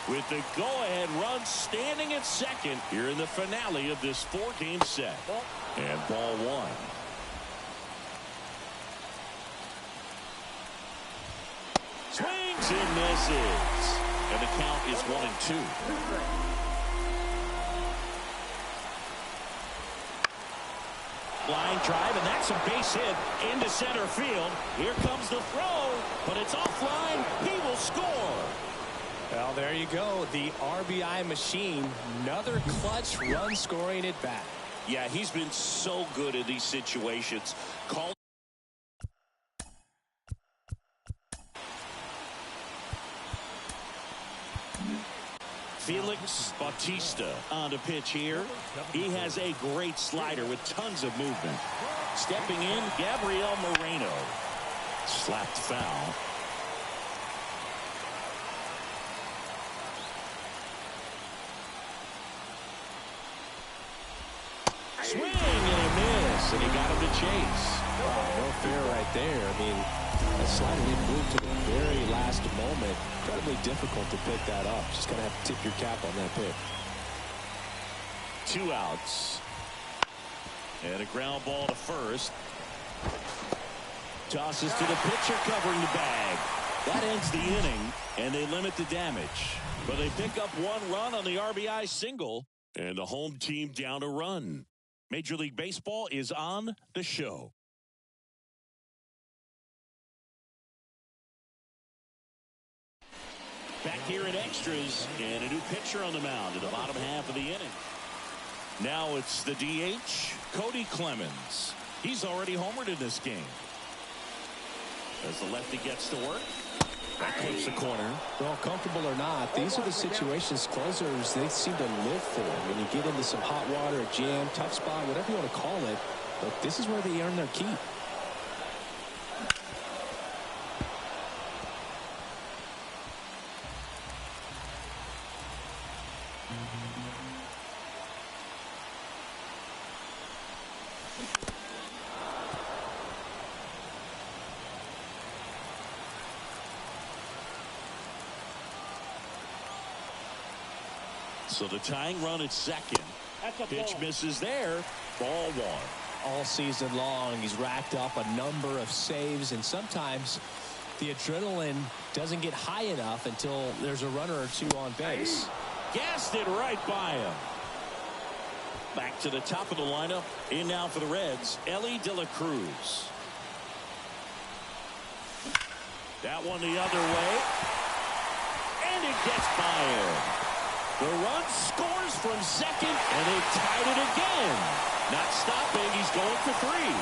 With the go-ahead run standing at second here in the finale of this 4-game set. And ball 1. Swings and misses. And the count is 1-2. Line drive, and that's a base hit into center field. Here comes the throw, but it's offline. He will score. Well, there you go. The RBI machine. Another clutch run scoring at bat. Yeah, he's been so good in these situations. Felix Bautista on the pitch here. He has a great slider with tons of movement. Stepping in, Gabriel Moreno. Slapped foul. Swing and a miss, and he got him to chase. Wow, no fair right there. I mean, that slider didn't move to the very last moment. Incredibly difficult to pick that up. Just going to have to tip your cap on that pick. 2 outs. And a ground ball to first. Tosses to the pitcher covering the bag. That ends the inning, and they limit the damage. But they pick up 1 run on the RBI single, and the home team down a run. Major League Baseball is on the show. Back here in extras, and a new pitcher on the mound in the bottom half of the inning. Now it's the DH, Cody Clemens. He's already homered in this game. As the lefty gets to work, that clips the corner. Well, comfortable or not, these are the situations closers they seem to live for. When you get into some hot water, a jam, tough spot, whatever you want to call it, but this is where they earn their keep. So the tying run at second. Pitch misses there. Ball one. All season long, he's racked up a number of saves, and sometimes the adrenaline doesn't get high enough until there's a runner or two on base. Gassed it right by him. Back to the top of the lineup. In now for the Reds, Ellie De La Cruz. That one the other way. And it gets by him. The run scores from second, and they tied it again. Not stopping, he's going for three.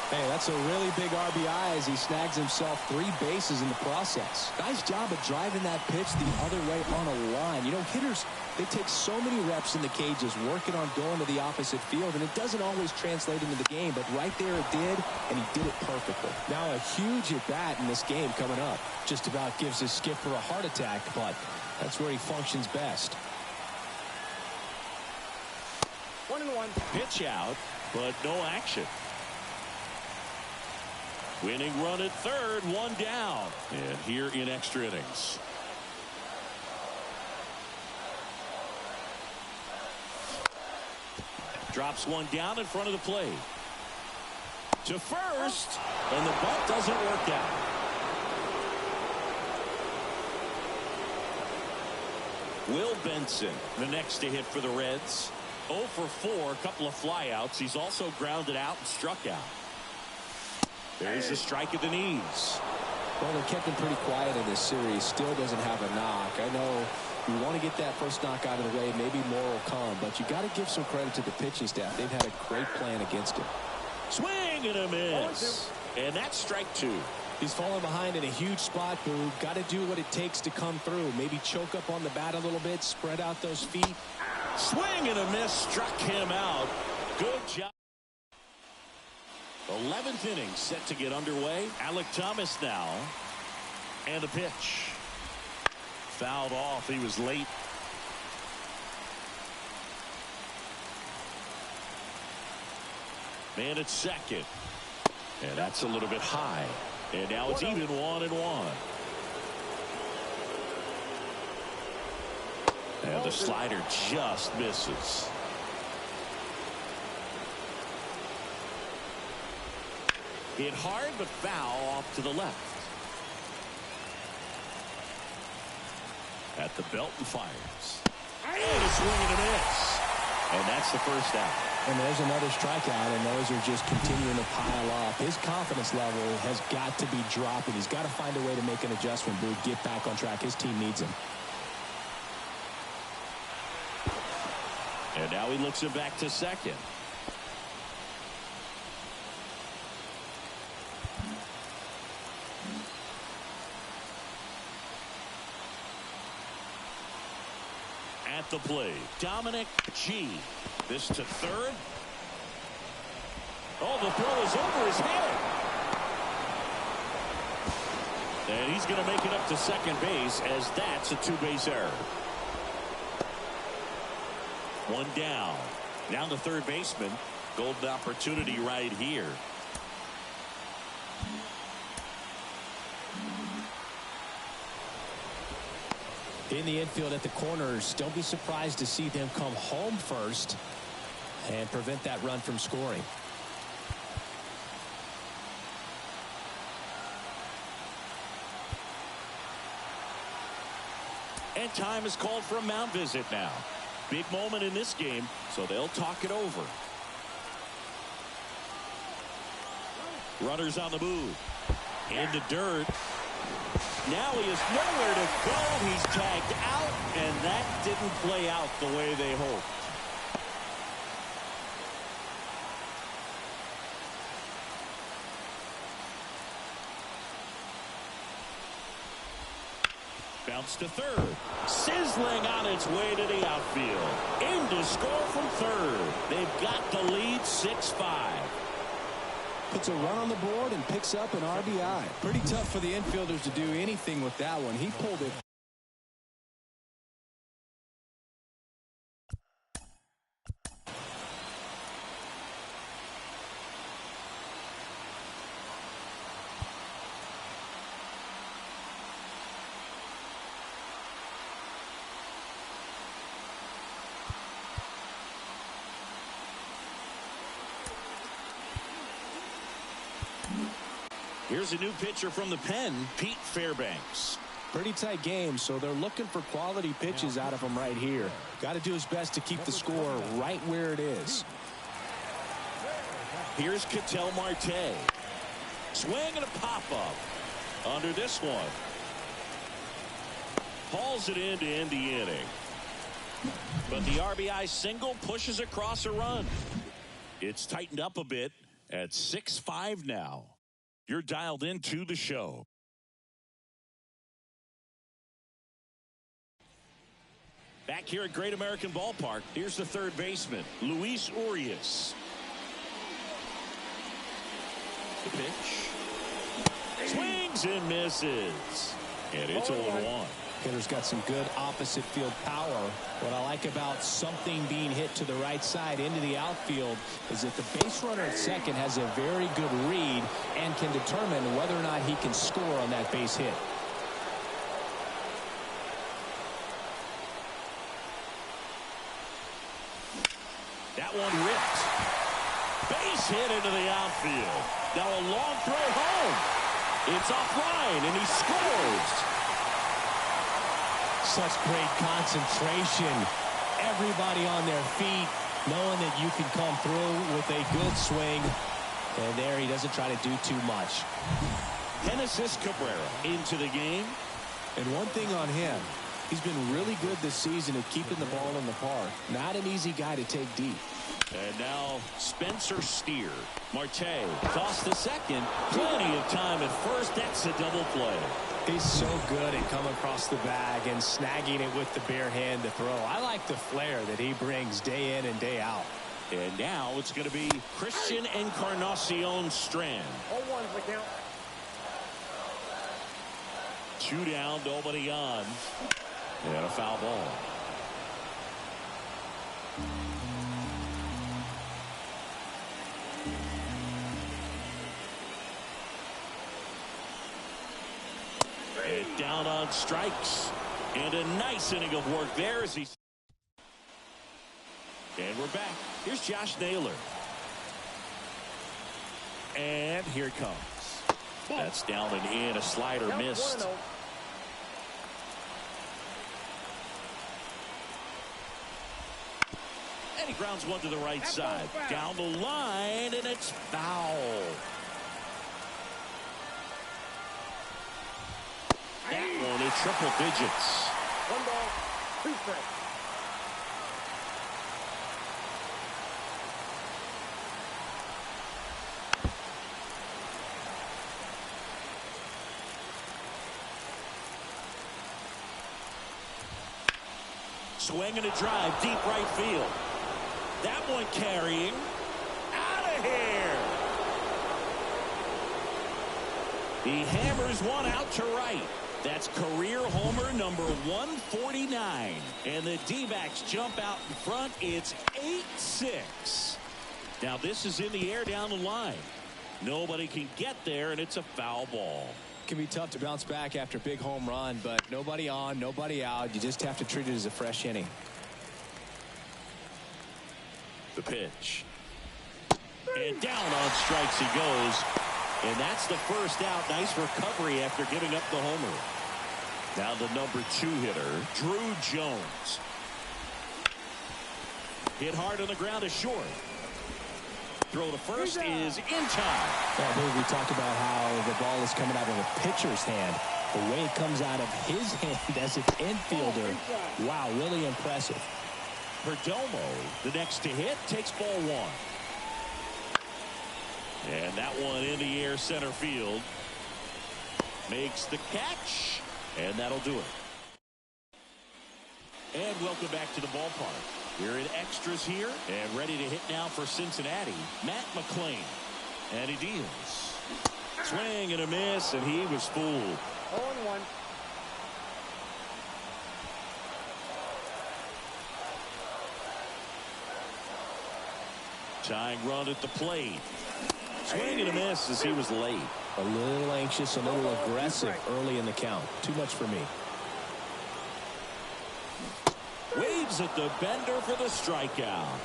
Hey, that's a really big RBI as he snags himself 3 bases in the process. Nice job of driving that pitch the other way on a line. You know, hitters, they take so many reps in the cages working on going to the opposite field, and it doesn't always translate into the game, but right there it did, and he did it perfectly. Now a huge at-bat in this game coming up. Just about gives his skipper a heart attack, but that's where he functions best. 1-1. Pitch out, but no action. Winning run at third, 1 down. And here in extra innings. Drops one down in front of the plate. To first, and the bunt doesn't work out. Will Benson, the next to hit for the Reds. 0 for 4, a couple of flyouts. He's also grounded out and struck out. There's a strike at the knees. Well, they kept him pretty quiet in this series. Still doesn't have a knock. I know you want to get that first knock out of the way. Maybe more will come, but you got to give some credit to the pitching staff. They've had a great plan against him. Swing and a miss. And that's strike 2. He's falling behind in a huge spot, Boo. Got to do what it takes to come through. Maybe choke up on the bat a little bit, spread out those feet. Swing and a miss, struck him out. Good job. 11th inning set to get underway. Alec Thomas now. And a pitch. Fouled off. He was late. Man at second. And that's a little bit high. And now it's even 1-1. And the slider just misses. Hit hard but foul off to the left. At the belt and fires. And a swing and a miss. And that's the first out. And there's another strikeout, and those are just continuing to pile up. His confidence level has got to be dropping. He's got to find a way to make an adjustment, Boo. Get back on track. His team needs him. And now he looks it back to second. At the plate, Dominic G. This to third. Oh, the throw is over his head. And he's going to make it up to second base as that's a 2-base error. One down. Now the third baseman. Golden opportunity right here. In the infield at the corners, don't be surprised to see them come home first and prevent that run from scoring. And time is called for a mound visit now. Big moment in this game, so they'll talk it over. Runners on the move. In the dirt. Now he has nowhere to go. He's tagged out, and that didn't play out the way they hoped. Bounce to third. Sizzling on its way to the outfield. In to score from third. They've got the lead 6-5. Puts a run on the board and picks up an RBI. Pretty tough for the infielders to do anything with that one. He pulled it. Here's a new pitcher from the pen, Pete Fairbanks. Pretty tight game, so they're looking for quality pitches out of him right here. Got to do his best to keep the score right where it is. Here's Ketel Marte. Swing and a pop-up under this one. Hauls it in to end the inning. But the RBI single pushes across a run. It's tightened up a bit at 6-5 now. You're dialed into the show. Back here at Great American Ballpark, here's the third baseman, Luis Urias. The pitch. Swings and misses. And it's 0-1. Hitter's got some good opposite field power. What I like about something being hit to the right side into the outfield is that the base runner at second has a very good read and can determine whether or not he can score on that base hit. That one ripped. Base hit into the outfield. Now a long throw home. It's offline and he scores. Such great concentration. Everybody on their feet, knowing that you can come through with a good swing. And there he doesn't try to do too much. Genesis Cabrera into the game. And one thing on him, he's been really good this season at keeping the ball in the park. Not an easy guy to take deep. And now Spencer Steer. Marte tossed to second. Plenty of time at first. That's a double play. He's so good at coming across the bag and snagging it with the bare hand to throw. I like the flair that he brings day in and day out. And now it's going to be Christian Encarnacion Strand. 0-1's the count. 2 down, nobody on. And a foul ball. And down on strikes. And a nice inning of work there as he. And we're back. Here's Josh Naylor. And here it comes. That's down and in. A slider missed. And he grounds one to the right side. Down the line, and it's foul. That one in triple digits. 1 ball, 2 strikes. Swing and a drive, deep right field. That one carrying. Out of here. He hammers one out to right. That's career homer number 149. And the D-backs jump out in front. It's 8-6. Now this is in the air down the line. Nobody can get there, and it's a foul ball. Can be tough to bounce back after a big home run, but nobody on, nobody out. You just have to treat it as a fresh inning. The pitch. And down on strikes he goes. And that's the first out. Nice recovery after giving up the homer. Now the number 2 hitter, Drew Jones. Hit hard on the ground is short. Throw to first is in time. I believe we talked about how the ball is coming out of a pitcher's hand. The way it comes out of his hand as an infielder. Wow, really impressive. Perdomo, the next to hit, takes ball 1. And that one in the air center field. Makes the catch. And that'll do it. And welcome back to the ballpark. We're in extras here and ready to hit now for Cincinnati. Matt McClain. And he deals. Swing and a miss, and he was fooled. 0-1. Tying run at the plate. Swing and a miss as he was late. A little anxious, a little aggressive early in the count. Too much for me. Waves at the bender for the strikeout.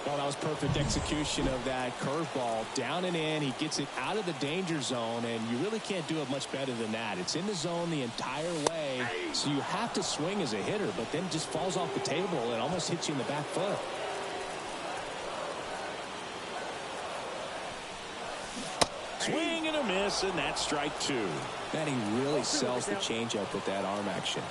Well, that was perfect execution of that curveball. Down and in, he gets it out of the danger zone, and you really can't do it much better than that. It's in the zone the entire way, so you have to swing as a hitter, but then it just falls off the table and almost hits you in the back foot. Swing and a miss, and that's strike two. Man, he really sells the changeup with that arm action.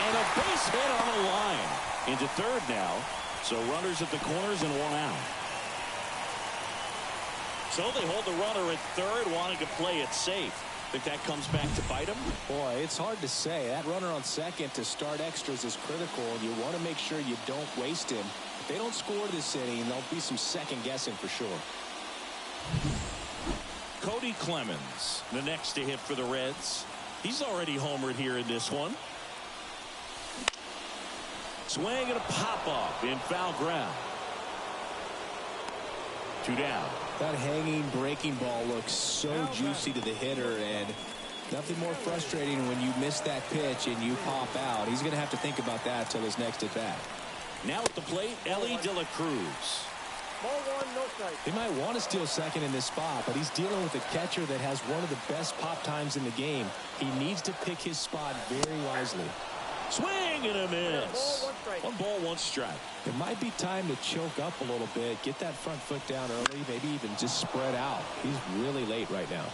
And a base hit on the line. Into third now. So runners at the corners and one out. So they hold the runner at third, wanting to play it safe. Think that comes back to bite him? Boy, it's hard to say. That runner on second to start extras is critical. You want to make sure you don't waste him. If they don't score this inning, there'll be some second guessing for sure. Cody Clemens, the next to hit for the Reds. He's already homered here in this one. Swing and a pop-up in foul ground. Two down. That hanging breaking ball looks so juicy to the hitter, and nothing more frustrating when you miss that pitch and you pop out. He's going to have to think about that till his next at bat. Now at the plate, Ellie De La Cruz. Ball one, no strike. He might want to steal second in this spot, but he's dealing with a catcher that has one of the best pop times in the game. He needs to pick his spot very wisely. Swing and a miss. One ball, one strike. It might be time to choke up a little bit, get that front foot down early, maybe even just spread out. He's really late right now.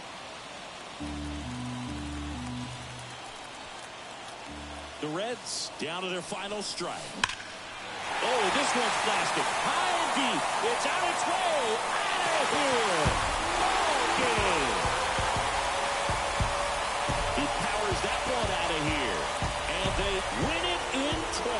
The Reds down to their final strike. Oh, this one's blasted. High and deep. It's on its way. Out of here. Ball game. He powers that one out of here. And they win it in 12.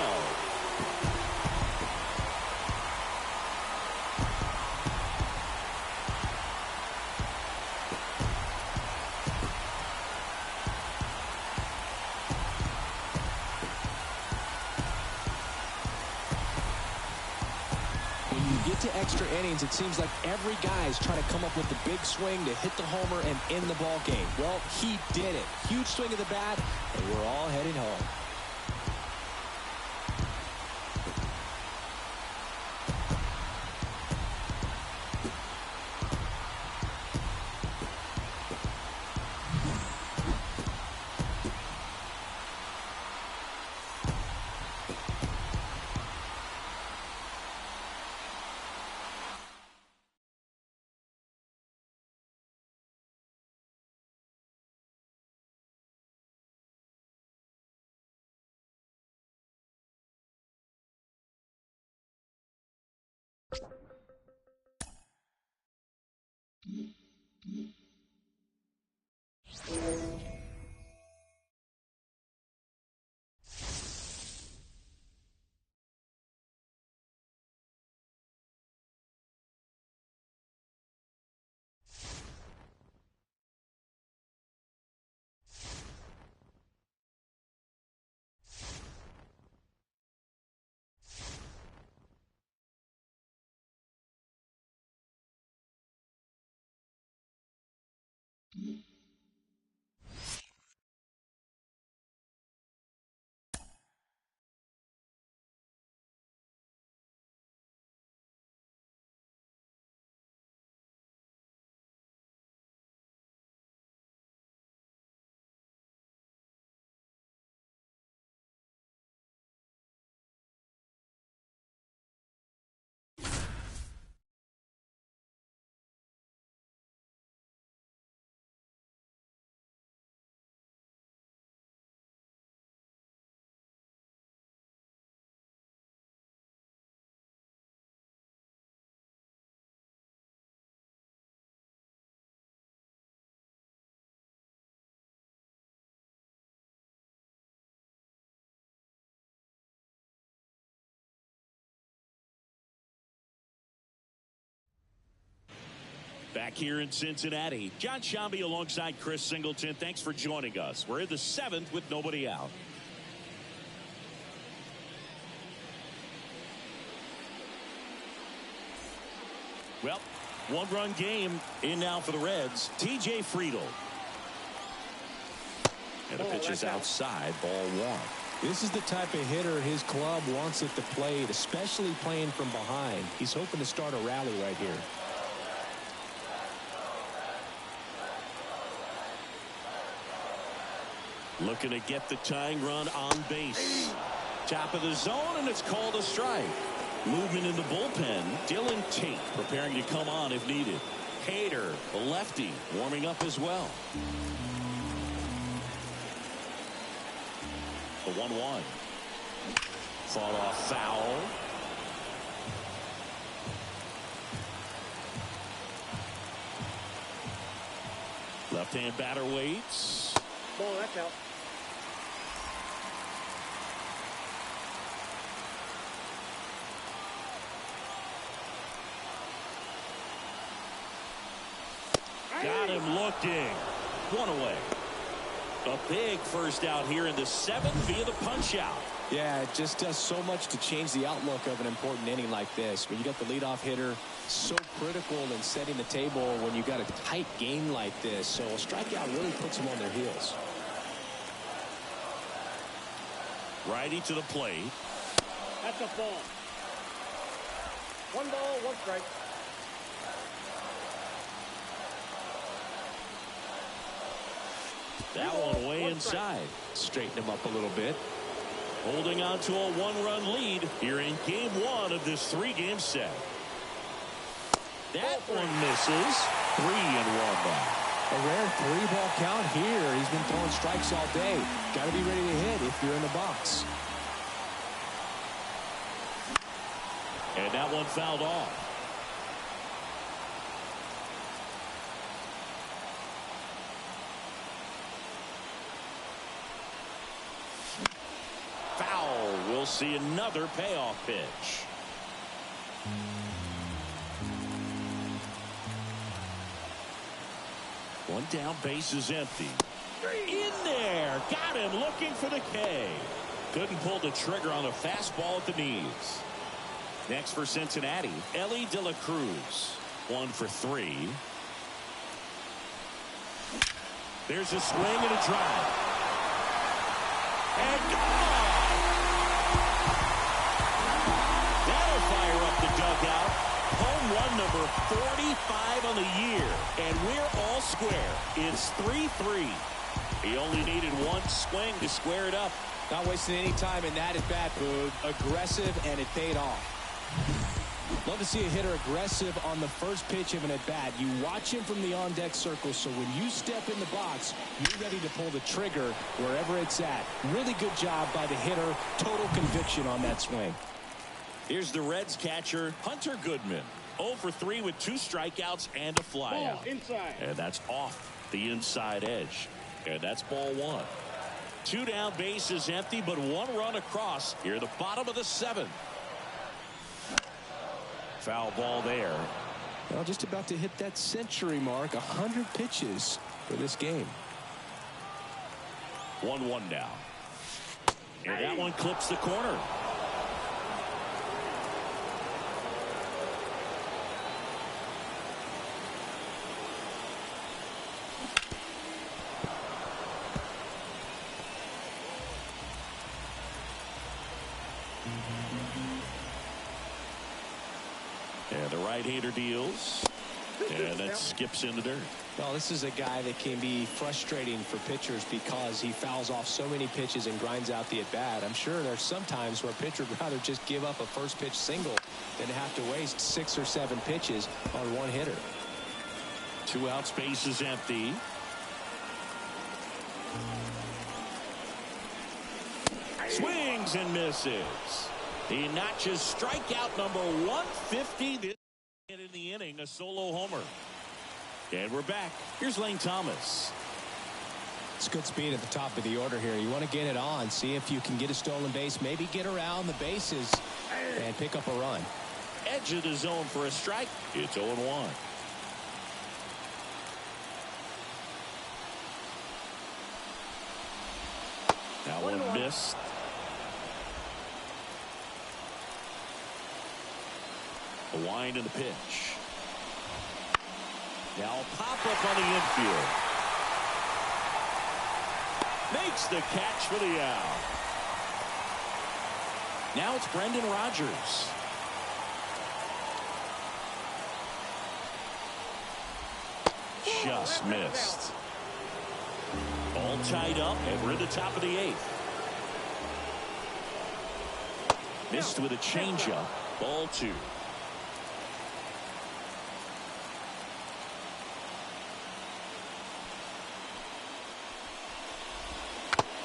To extra innings, it seems like every guy is trying to come up with the big swing to hit the homer and end the ball game. Well, he did it. Huge swing of the bat, and we're all heading home. Back here in Cincinnati, John Shambi alongside Chris Singleton. Thanks for joining us. We're in the seventh with nobody out. Well, one-run game in now for the Reds. T.J. Friedl. And the pitch is outside, ball one. This is the type of hitter his club wants at the plate, especially playing from behind. He's hoping to start a rally right here. Looking to get the tying run on base. Top of the zone, and it's called a strike. Movement in the bullpen. Dylan Tate preparing to come on if needed. Hader, the lefty, warming up as well. The 1-1. Fought off foul. Left-hand batter waits. Ball, that's out. Got him looking. One away. A big first out here in the 7th via the punch out. Yeah, it just does so much to change the outlook of an important inning like this. When you got the leadoff hitter, so critical in setting the table when you got a tight game like this. So a strikeout really puts them on their heels. Righty to the plate. That's a ball. 1 ball, 1 strike. That one way inside. Straighten him up a little bit. Holding on to a 1-run lead here in game 1 of this 3-game set. That one misses. 3-1 now. A rare 3-ball count here. He's been throwing strikes all day. Got to be ready to hit if you're in the box. And that one fouled off. Foul. We'll see another payoff pitch. One down, base is empty. In there. Got him looking for the K. Couldn't pull the trigger on the fastball at the knees. Next for Cincinnati, Ellie De La Cruz. 1 for 3. There's a swing and a drive. And gone! That'll fire up the dugout. Home run number 45 on the year. And we're all square. It's 3-3. He only needed one swing to square it up. Not wasting any time in that at bat, Boog. Aggressive, and it paid off. Love to see a hitter aggressive on the first pitch of an at-bat. You watch him from the on-deck circle, so when you step in the box, you're ready to pull the trigger wherever it's at. Really good job by the hitter. Total conviction on that swing. Here's the Reds catcher, Hunter Goodman. 0 for 3 with 2 strikeouts and a flyout. Inside. And that's off the inside edge. And that's ball 1. 2 down, base is empty, but 1 run across here at the bottom of the 7th. Foul ball there. Well, just about to hit that century mark. 100 pitches for this game. 1-1 now. And that one clips the corner. And the right-hander deals. And that skips in the dirt. Well, this is a guy that can be frustrating for pitchers because he fouls off so many pitches and grinds out the at-bat. I'm sure there's some times where a pitcher would rather just give up a first pitch single than have to waste 6 or 7 pitches on one hitter. 2 out, space is empty. Swings and misses. He notches strikeout number 150 this in the inning, a solo homer. And we're back. Here's Lane Thomas. It's good speed at the top of the order here. You want to get it on, see if you can get a stolen base, maybe get around the bases and pick up a run. Edge of the zone for a strike. It's 0-1. That one missed. The wind and the pitch. Now pop up on the infield. Makes the catch for the out. Now it's Brendan Rodgers. Just missed. All tied up, and we're in the top of the 8th. Missed with a changeup. Ball 2.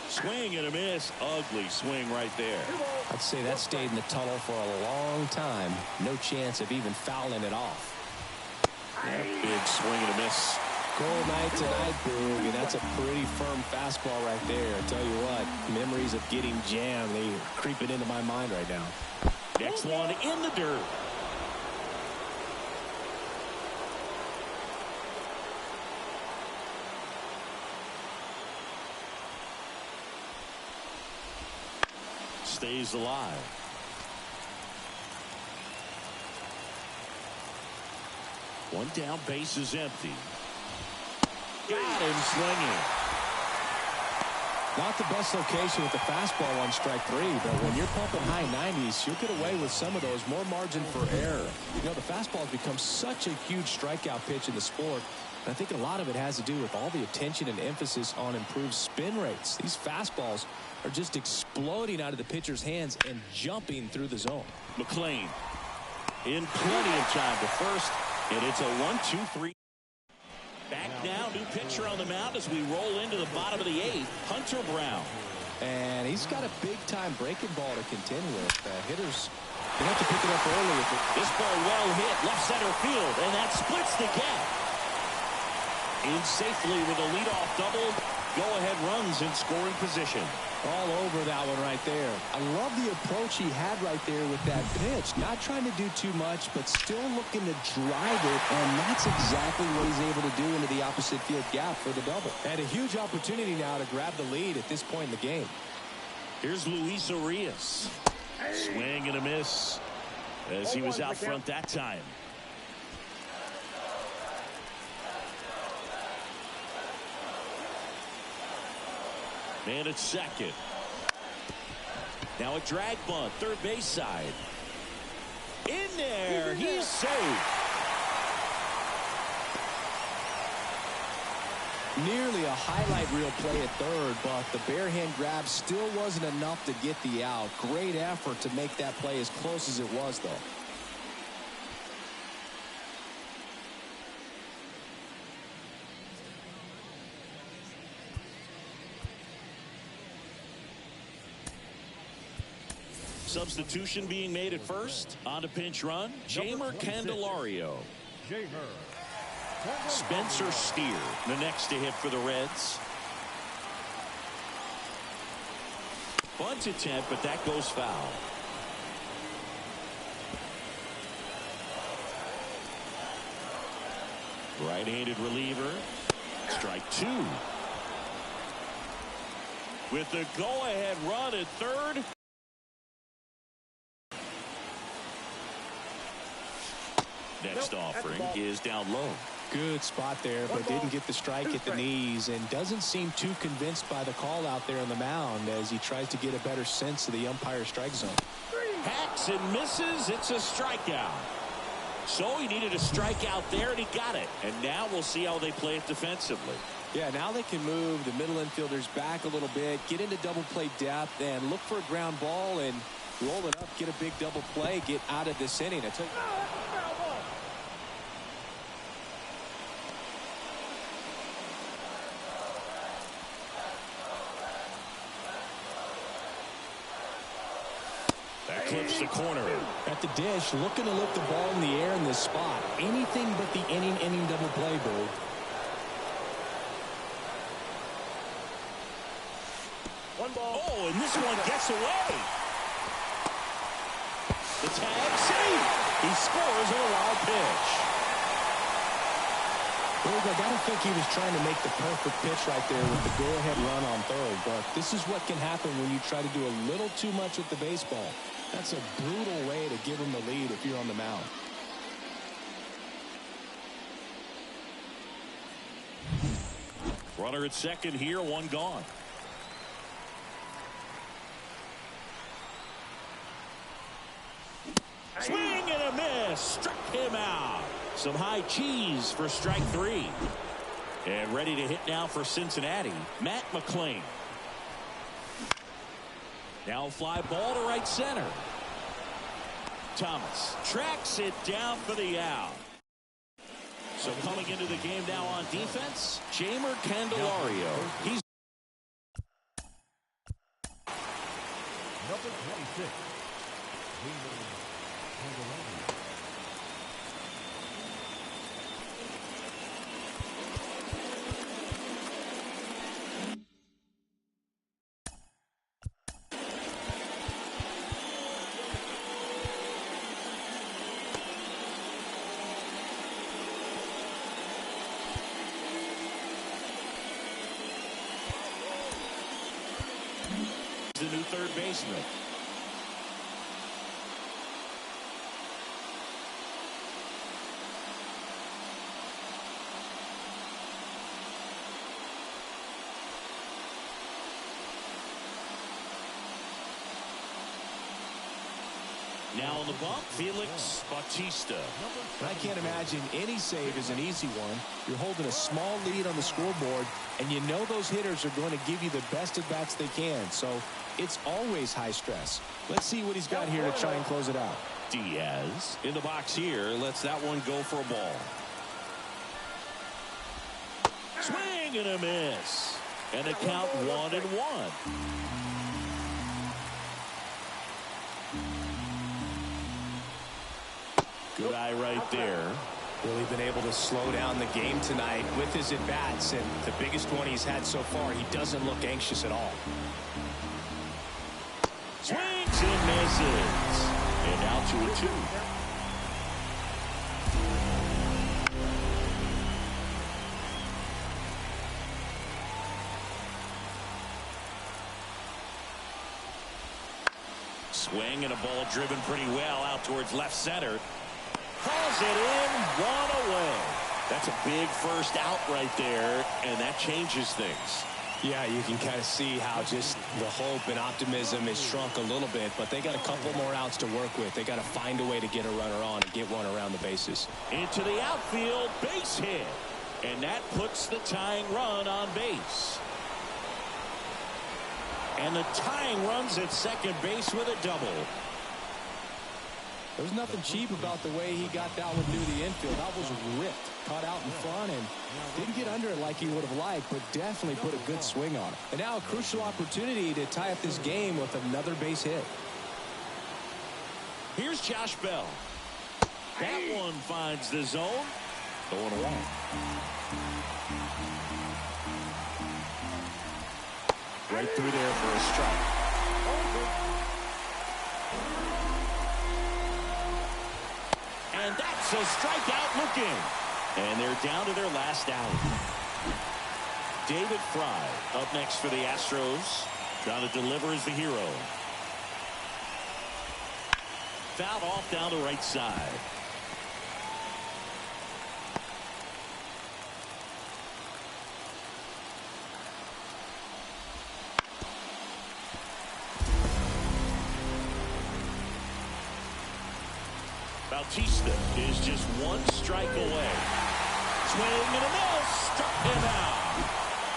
Swing and a miss. Ugly swing right there. I'd say that stayed in the tunnel for a long time. No chance of even fouling it off. Big swing and a miss. Cold night tonight, Boog, and that's a pretty firm fastball right there. I tell you what, memories of getting jammed, they are creeping into my mind right now. Next one in the dirt. Stays alive. One down, base is empty. Got him swinging. Not the best location with the fastball on strike 3, but when you're pumping high 90s, you'll get away with some of those. More margin for error. You know, the fastball has become such a huge strikeout pitch in the sport. And I think a lot of it has to do with all the attention and emphasis on improved spin rates. These fastballs are just exploding out of the pitcher's hands and jumping through the zone. McLean in plenty of time to first, and it's a 1-2-3. Back now, new pitcher on the mound as we roll into the bottom of the 8th, Hunter Brown. And he's got a big-time breaking ball to contend with. Hitters, they have to pick it up early. This ball well hit, left center field, and that splits the gap. In safely with a leadoff double. Go-ahead runs in scoring position. All over that one right there. I love the approach he had right there with that pitch. Not trying to do too much, but still looking to drive it, and that's exactly what he's able to do into the opposite field gap for the double. And a huge opportunity now to grab the lead at this point in the game. Here's Luis Urias. Swing and a miss as he was out front that time. Man at second. Now a drag bunt, third base side. In there, he's safe. Nearly a highlight reel play at third, but the bare hand grab still wasn't enough to get the out. Great effort to make that play as close as it was, though. Substitution being made at first. On to pinch run, Jamer Candelario. Spencer Steer, the next to hit for the Reds. Bunt attempt, but that goes foul. Right-handed reliever. Strike 2. With the go-ahead run at third. Next offering is down low. Good spot there, but didn't get the strike at the knees, and doesn't seem too convinced by the call out there on the mound as he tries to get a better sense of the umpire strike zone. Hacks and misses. It's a strikeout. So he needed a strikeout there, and he got it. And now we'll see how they play it defensively. Yeah, now they can move the middle infielders back a little bit, get into double play depth, and look for a ground ball and roll it up, get a big double play, get out of this inning. That clips the corner. At the dish, looking to lift the ball in the air in this spot. Anything but the inning double play, Bo. One ball. Oh, and this one gets away. The tag, safe. He scores on a wild pitch. Well, I gotta think he was trying to make the perfect pitch right there with the go-ahead run on third. But this is what can happen when you try to do a little too much with the baseball. That's a brutal way to give him the lead if you're on the mound. Runner at second here, one gone. Swing and a miss. Struck him out. Some high cheese for strike 3. And ready to hit now for Cincinnati, Matt McClain. Now fly ball to right center. Thomas tracks it down for the out. So coming into the game now on defense, Jamer Candelario. He's Number 26. Candelario. the new third baseman. Now on the bump, Felix Bautista. I can't imagine any save is an easy one. You're holding a small lead on the scoreboard, and you know those hitters are going to give you the best at bats they can. So it's always high stress. Let's see what he's got here to try and close it out. Diaz in the box here. Lets that one go for a ball. Swing and a miss. And a count 1-1. Good eye right there. Really been able to slow down the game tonight with his at-bats, and the biggest one he's had so far. He doesn't look anxious at all. Swings and misses. And now 2-2. Swing and a ball driven pretty well out towards left center. Calls it in, one away. That's a big first out right there, and that changes things. Yeah, you can kind of see how just the hope and optimism is shrunk a little bit, but they got a couple more outs to work with. They got to find a way to get a runner on and get one around the bases. Into the outfield, base hit. And that puts the tying run on base. And the tying runs at second base with a double. There's nothing cheap about the way he got that one through the infield. That was ripped, caught out in front, and didn't get under it like he would have liked, but definitely put a good swing on it. And now a crucial opportunity to tie up this game with another base hit. Here's Josh Bell. That one finds the zone. 0-1. Right through there for a strike. And that's a strikeout looking. And they're down to their last out. David Fry up next for the Astros. Trying to deliver as the hero. Fouled off down the right side. Artista is just one strike away. Swing and a miss. Struck him out.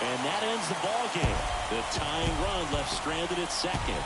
And that ends the ball game. The tying run left stranded at second.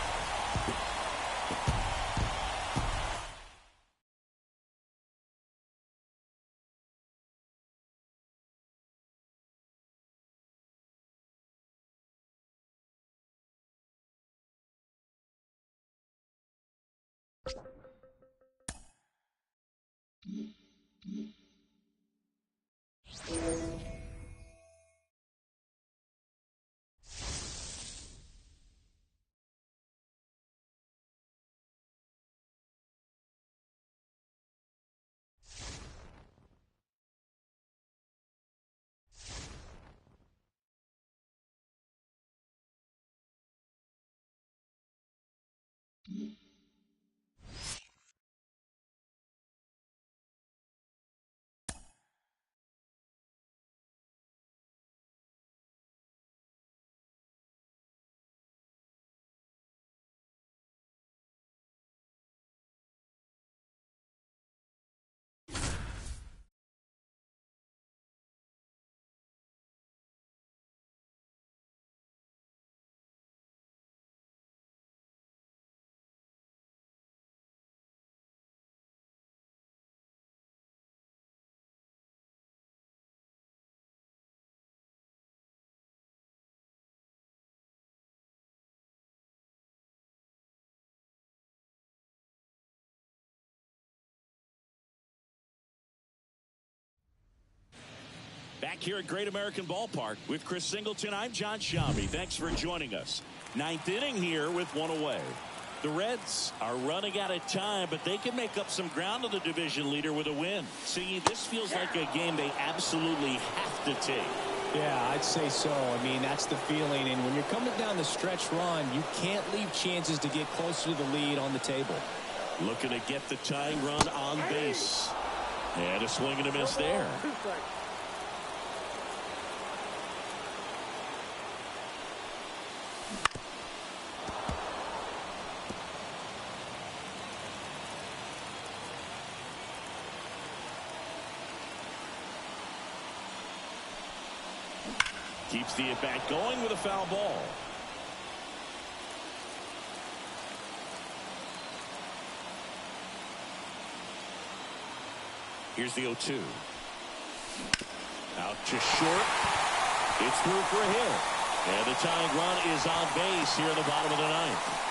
Back here at Great American Ballpark with Chris Singleton, I'm John Shambi. Thanks for joining us. Ninth inning here with one away. The Reds are running out of time, but they can make up some ground on the division leader with a win. See, this feels like a game they absolutely have to take. Yeah, I'd say so. I mean, that's the feeling. And when you're coming down the stretch run, you can't leave chances to get closer to the lead on the table. Looking to get the tying run on base. And a swing and a miss there. Keeps the at-bat going with a foul ball. Here's the 0-2. Out to short. It's through for a hit. And the tying run is on base here in the bottom of the ninth.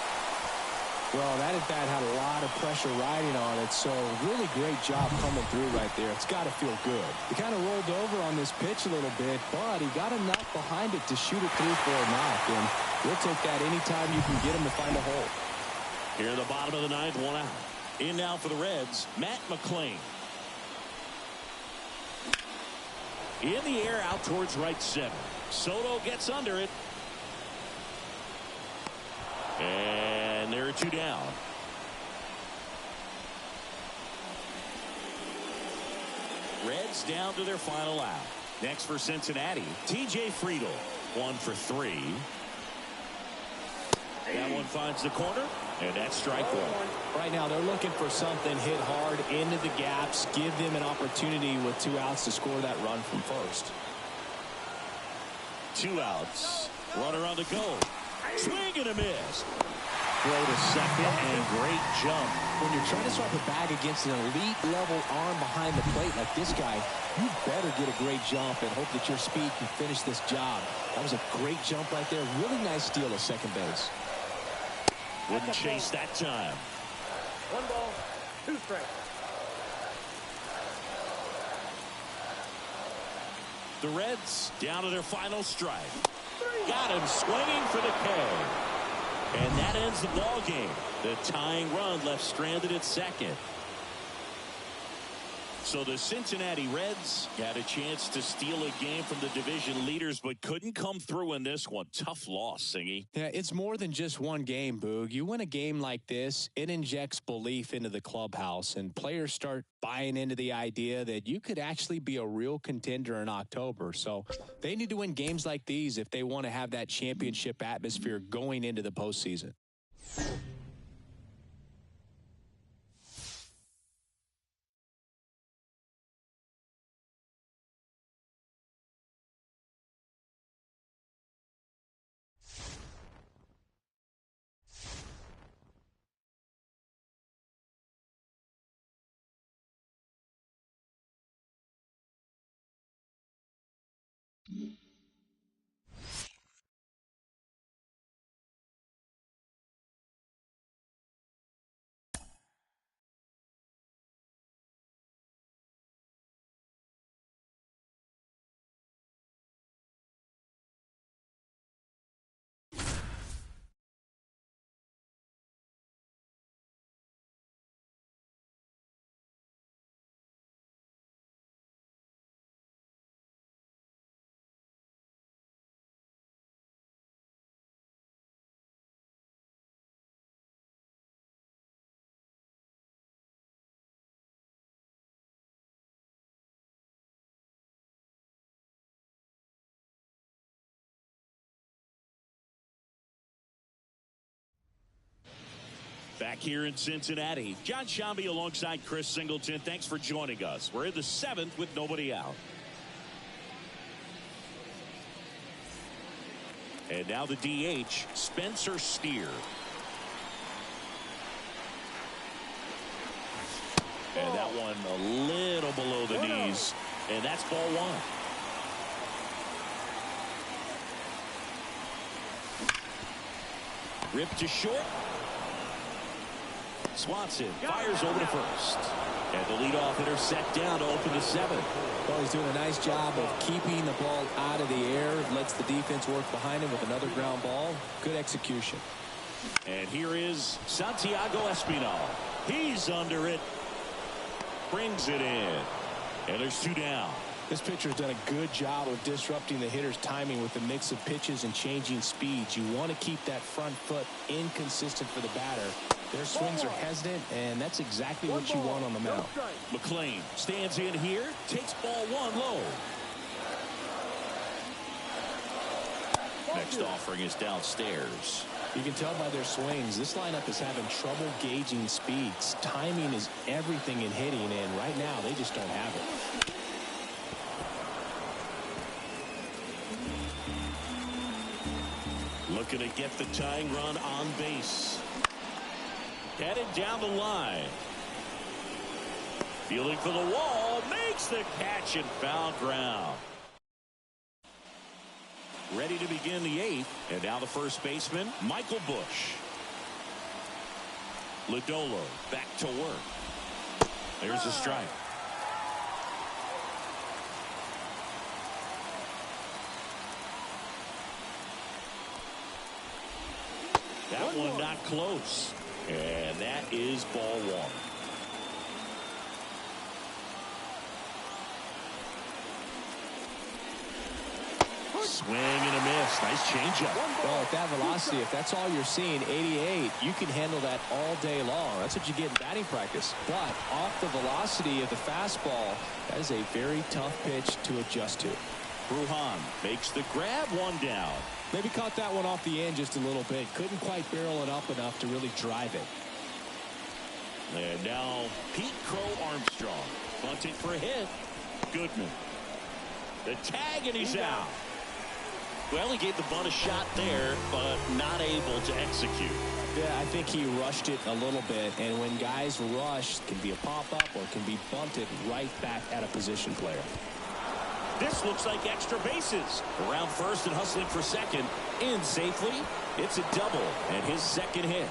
Well, that at-bat had a lot of pressure riding on it, so really great job coming through right there. It's got to feel good. He kind of rolled over on this pitch a little bit, but he got enough behind it to shoot it through for a knock, and we'll take that anytime you can get him to find a hole. Here in the bottom of the ninth, one out. In now for the Reds, Matt McClain. In the air out towards right center. Soto gets under it. And there are two down. Reds down to their final out. Next for Cincinnati, TJ Friedl. 1 for 3. That one finds the corner, and that's strike one. Right now they're looking for something hit hard into the gaps, give them an opportunity with 2 outs to score that run from first. 2 outs. Runner on the go. Swing and a miss. Throw to second and great jump. When you're trying to swipe a bag against an elite level arm behind the plate like this guy, you better get a great jump and hope that your speed can finish this job. That was a great jump right there. Really nice steal at second base. Wouldn't chase that time. 1 ball, 2 strikes. The Reds down to their final strike. Got him swinging for the K. And that ends the ball game. The tying run left stranded at second. So the Cincinnati Reds had a chance to steal a game from the division leaders, but couldn't come through in this one. Tough loss, Singy. Yeah, it's more than just one game, Boog. You win a game like this, it injects belief into the clubhouse, and players start buying into the idea that you could actually be a real contender in October. So they need to win games like these if they want to have that championship atmosphere going into the postseason. Back here in Cincinnati, John Shambi alongside Chris Singleton. Thanks for joining us. We're in the 7th with nobody out. And now the DH, Spencer Steer. And that one a little below the knees. And that's ball 1. Ripped to short. Swanson fires over to first. And the leadoff hitter set down to open the 7th. Well, he's doing a nice job of keeping the ball out of the air. Lets the defense work behind him with another ground ball. Good execution. And here is Santiago Espinal. He's under it. Brings it in. And there's 2 down. This pitcher's done a good job of disrupting the hitter's timing with the mix of pitches and changing speeds. You want to keep that front foot inconsistent for the batter. Their swings are hesitant, and that's exactly what you want on the mound. McLean stands in here, takes ball 1 low. Next offering is downstairs. You can tell by their swings, this lineup is having trouble gauging speeds. Timing is everything in hitting, and right now they just don't have it. Looking to get the tying run on base. Headed down the line. Fielding for the wall. Makes the catch and foul ground. Ready to begin the 8th. And now the first baseman, Michael Bush. Lodolo back to work. There's a strike. That one not close. And that is ball 1. Swing and a miss. Nice changeup. Well, at that velocity, if that's all you're seeing, 88, you can handle that all day long. That's what you get in batting practice. But off the velocity of the fastball, that is a very tough pitch to adjust to. Brujan makes the grab, 1 down. Maybe caught that one off the end just a little bit. Couldn't quite barrel it up enough to really drive it. And now Pete Crow Armstrong bunting for a hit. Goodman. The tag, and he's out. Well, he gave the bunt a shot there, but not able to execute. Yeah, I think he rushed it a little bit, and when guys rush, it can be a pop-up or it can be bunted right back at a position player. This looks like extra bases. Around first and hustling for second. In safely. It's a double and his 2nd hit.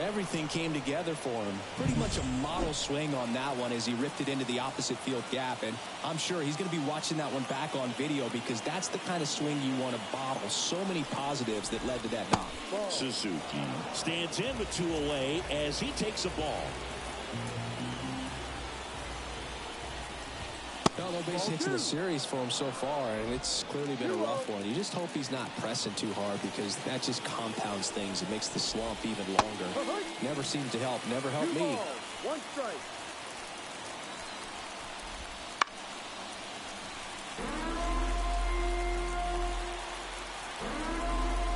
Everything came together for him. Pretty much a model swing on that one as he ripped it into the opposite field gap. And I'm sure he's going to be watching that one back on video because that's the kind of swing you want to bottle. So many positives that led to that knock. Suzuki stands in with 2 away as he takes a ball. No base hits in the series for him so far, and it's clearly been a rough one. You just hope he's not pressing too hard because that just compounds things. It makes the slump even longer. Never seemed to help. Never helped me. 1 strike.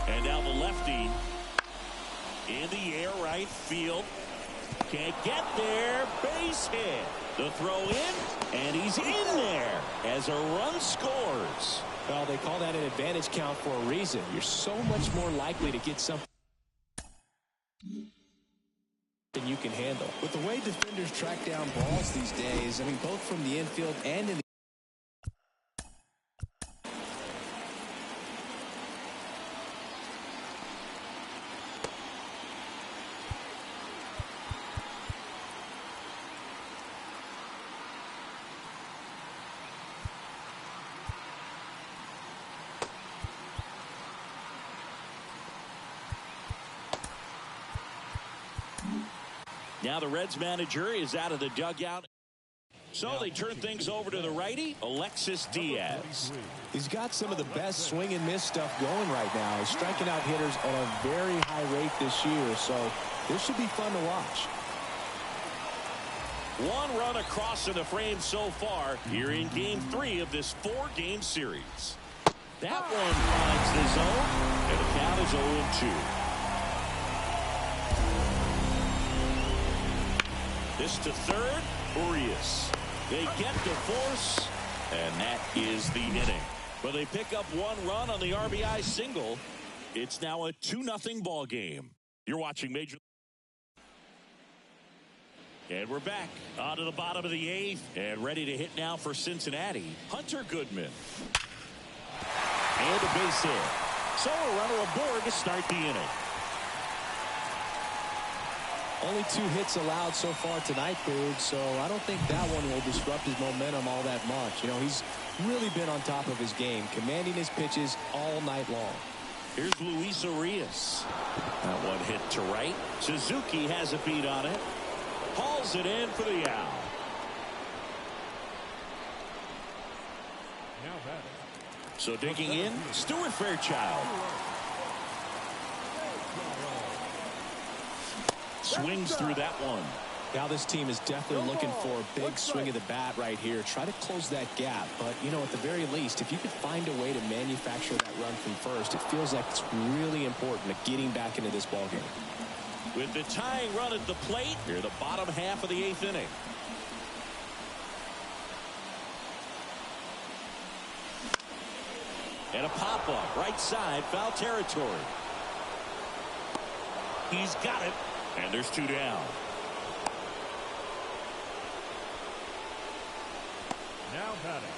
And now the lefty in the air, right field. Can't get there. Base hit. The throw in, and he's in there as a run scores. Well, they call that an advantage count for a reason. You're so much more likely to get something than you can handle. With the way defenders track down balls these days, I mean, both from the infield and in the Now the Reds manager is out of the dugout. So they turn things over to the righty, Alexis Diaz. He's got some of the best swing and miss stuff going right now. He's striking out hitters at a very high rate this year, so this should be fun to watch. 1 run across in the frame so far here in Game 3 of this 4-game series. That one finds the zone, and the count is 0-2. This to third, Urias. They get the force, and that is the inning. But they pick up 1 run on the RBI single. It's now a 2-0 ball game. You're watching Major. And we're back onto the bottom of the 8th and ready to hit now for Cincinnati. Hunter Goodman. And a base hit. So a runner aboard to start the inning. Only 2 hits allowed so far tonight, Boog, so I don't think that one will disrupt his momentum all that much. You know, he's really been on top of his game, commanding his pitches all night long. Here's Luis Arias. That one hit to right. Suzuki has a beat on it. Hauls it in for the out. Now batting. So digging in, Stuart Fairchild. Swings through that one. Now this team is definitely looking for a big swing of the bat right here. Try to close that gap. But, you know, at the very least, if you could find a way to manufacture that run from first, it feels like it's really important to getting back into this ballgame. With the tying run at the plate, here the bottom half of the 8th inning. And a pop-up, right side, foul territory. He's got it, and there's 2 down. Now batting.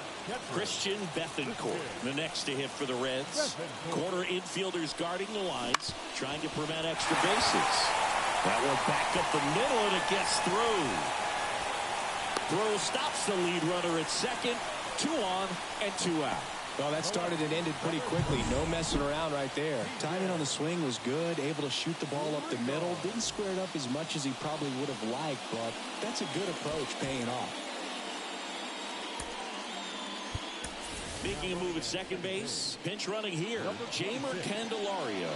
Christian Bethancourt, the next to hit for the Reds. Corner infielders guarding the lines, trying to prevent extra bases. That one back up the middle, and it gets through. Throw stops the lead runner at second. 2 on and 2 out. Well, that started and ended pretty quickly. No messing around right there. Timing on the swing was good. Able to shoot the ball up the middle. Didn't square it up as much as he probably would have liked, but that's a good approach paying off. Making a move at second base. Pinch running here. Jamer Candelario.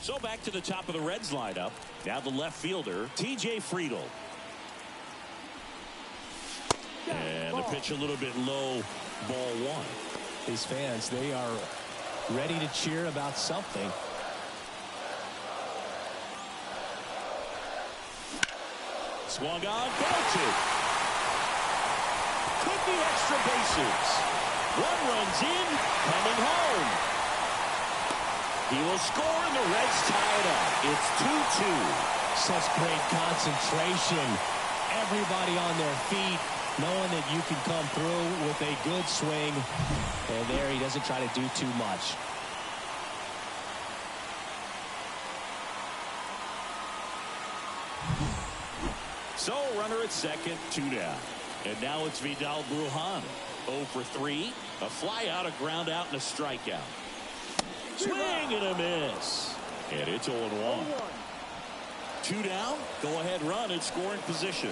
So back to the top of the Reds lineup. Now the left fielder, TJ Friedl. And the pitch a little bit low, ball 1. These fans, they are ready to cheer about something. Swung on, belted. Could be extra bases. 1 runs in, coming home. He will score, and the Reds tie it up. It's 2-2. Such great concentration. Everybody on their feet, knowing that you can come through with a good swing. And there he doesn't try to do too much. So runner at second, 2 down. And now it's Vidal Brujan. 0 for 3. A fly out, a ground out, and a strikeout. Swing and a miss. And it's 0-1. 2 down. Go ahead run in scoring position.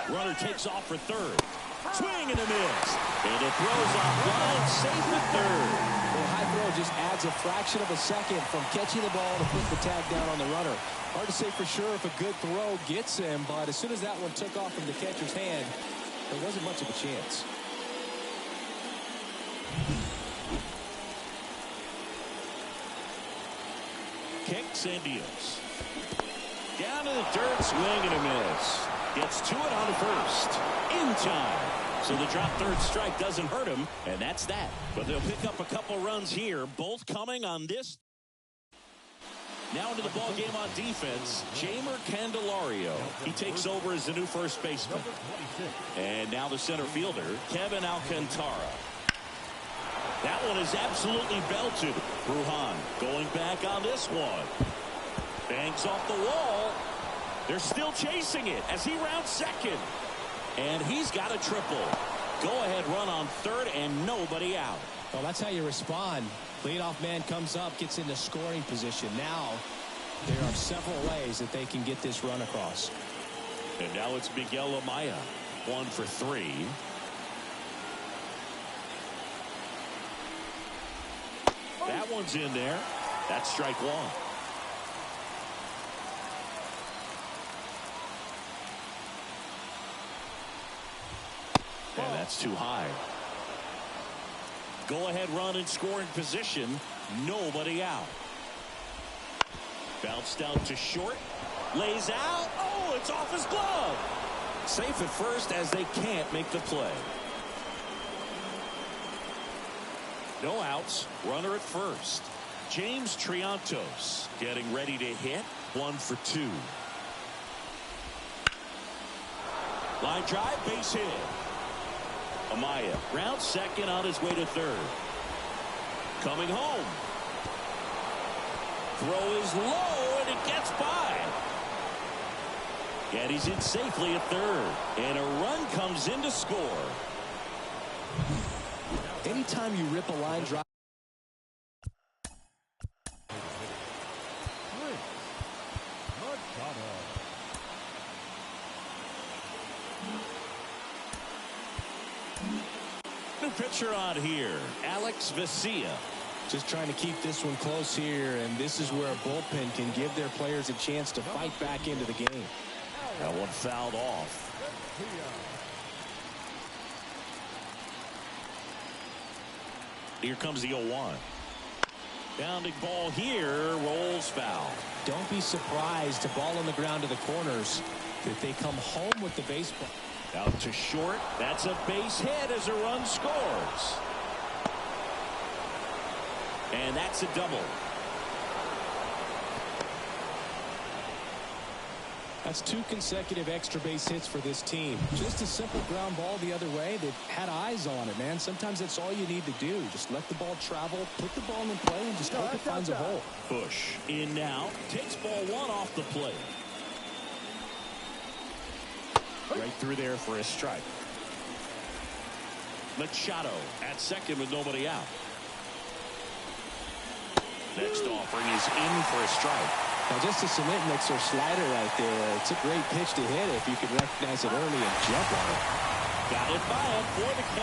Runner takes off for third. Swing and a miss. And it throws off line, safe at third. Well, high throw just adds a fraction of a second from catching the ball to put the tag down on the runner. Hard to say for sure if a good throw gets him, but as soon as that one took off from the catcher's hand, there wasn't much of a chance. Kicks and deals. Down to the dirt, swing and a miss. Gets to it on first. In time. So the drop third strike doesn't hurt him, and that's that. But they'll pick up a couple runs here, both coming on this. Now into the ball game on defense, Jamer Candelario. He takes over as the new first baseman. And now the center fielder, Kevin Alcantara. That one is absolutely belted. Brujan going back on this one. Bangs off the wall. They're still chasing it as he rounds second. And he's got a triple. Go-ahead run on third and nobody out. Well, that's how you respond. Leadoff man comes up, gets into scoring position. Now, there are several ways that they can get this run across. And now it's Miguel Amaya. 1 for 3. That one's in there. That's strike 1. And that's too high. Go ahead run in scoring position. Nobody out. Bounced out to short. Lays out. Oh, it's off his glove. Safe at first as they can't make the play. No outs. Runner at first. James Triantos getting ready to hit. 1 for 2. Line drive, base hit. Amaya round second on his way to third. Coming home. Throw is low, and it gets by. And he's in safely at third. And a run comes in to score. Anytime you rip a line drive. New pitcher on here, Alex Vesia. Just trying to keep this one close here, and this is where a bullpen can give their players a chance to fight back into the game. That one fouled off. Here comes the 0-1. Bounding ball here, rolls foul. Don't be surprised to ball on the ground to the corners if they come home with the baseball. Out to short. That's a base hit as a run scores. And that's a double. That's 2 consecutive extra base hits for this team. Just a simple ground ball the other way. They've had eyes on it, man. Sometimes that's all you need to do. Just let the ball travel, put the ball in play, and just hope it finds a hole. Bush in now. Takes ball 1 off the plate. Right through there for a strike. Machado at second with nobody out. Next offering is in for a strike. Now just a cement mixer slider right there. It's a great pitch to hit if you can recognize it early and jump on it. Got it by him for the K.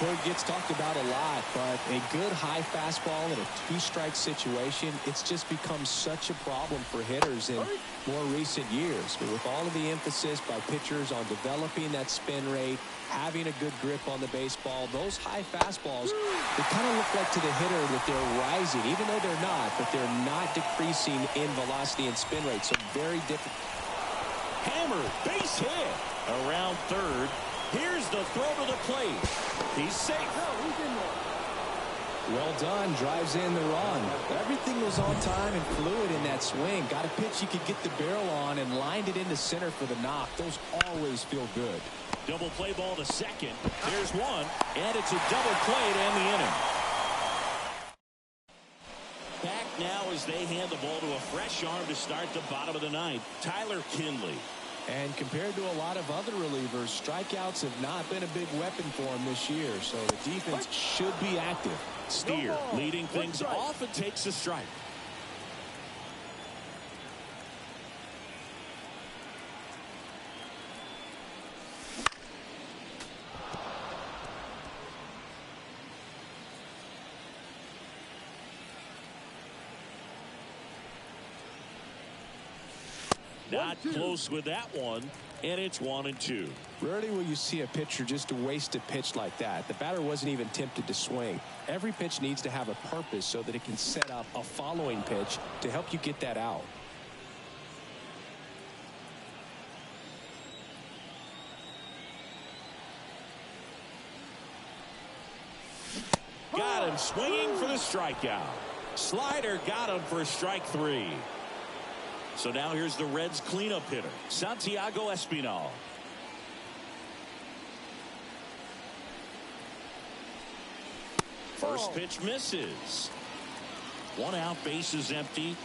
It gets talked about a lot, but a good high fastball in a 2-strike situation, it's just become such a problem for hitters in more recent years. But with all of the emphasis by pitchers on developing that spin rate, having a good grip on the baseball, those high fastballs, they kind of look like to the hitter that they're rising, even though they're not, but they're not decreasing in velocity and spin rate. So very different. Hammered, base hit. Around third. Here's the throw to the plate. He's safe. Well done. Drives in the run. Everything was on time and fluid in that swing. Got a pitch you could get the barrel on and lined it into center for the knock. Those always feel good. Double play ball to second. There's one, and it's a double play to end the inning. Back now as they hand the ball to a fresh arm to start the bottom of the ninth. Tyler Kinley. And compared to a lot of other relievers, strikeouts have not been a big weapon for him this year, so the defense should be active. Steer leading things off and takes a strike. Not close with that one, and it's 1-2. Rarely will you see a pitcher just waste a pitch like that. The batter wasn't even tempted to swing. Every pitch needs to have a purpose so that it can set up a following pitch to help you get that out. Got him swinging for the strikeout. Slider got him for strike 3. So now here's the Reds cleanup hitter, Santiago Espinal. First pitch misses. 1 out, bases empty.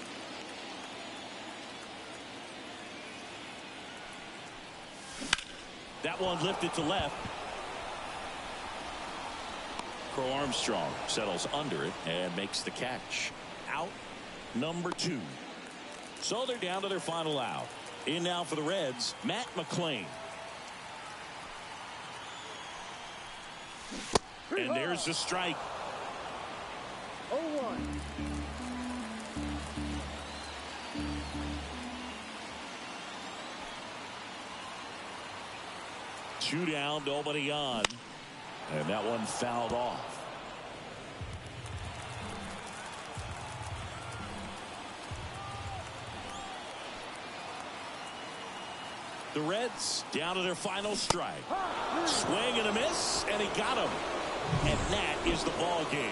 That one lifted to left. Crow Armstrong settles under it and makes the catch. Out number 2. So they're down to their final out. In now for the Reds, Matt McClain. And there's the strike. 0-1. Two down, nobody on. And that one fouled off. The Reds down to their final strike. Swing and a miss, and he got him. And that is the ball game.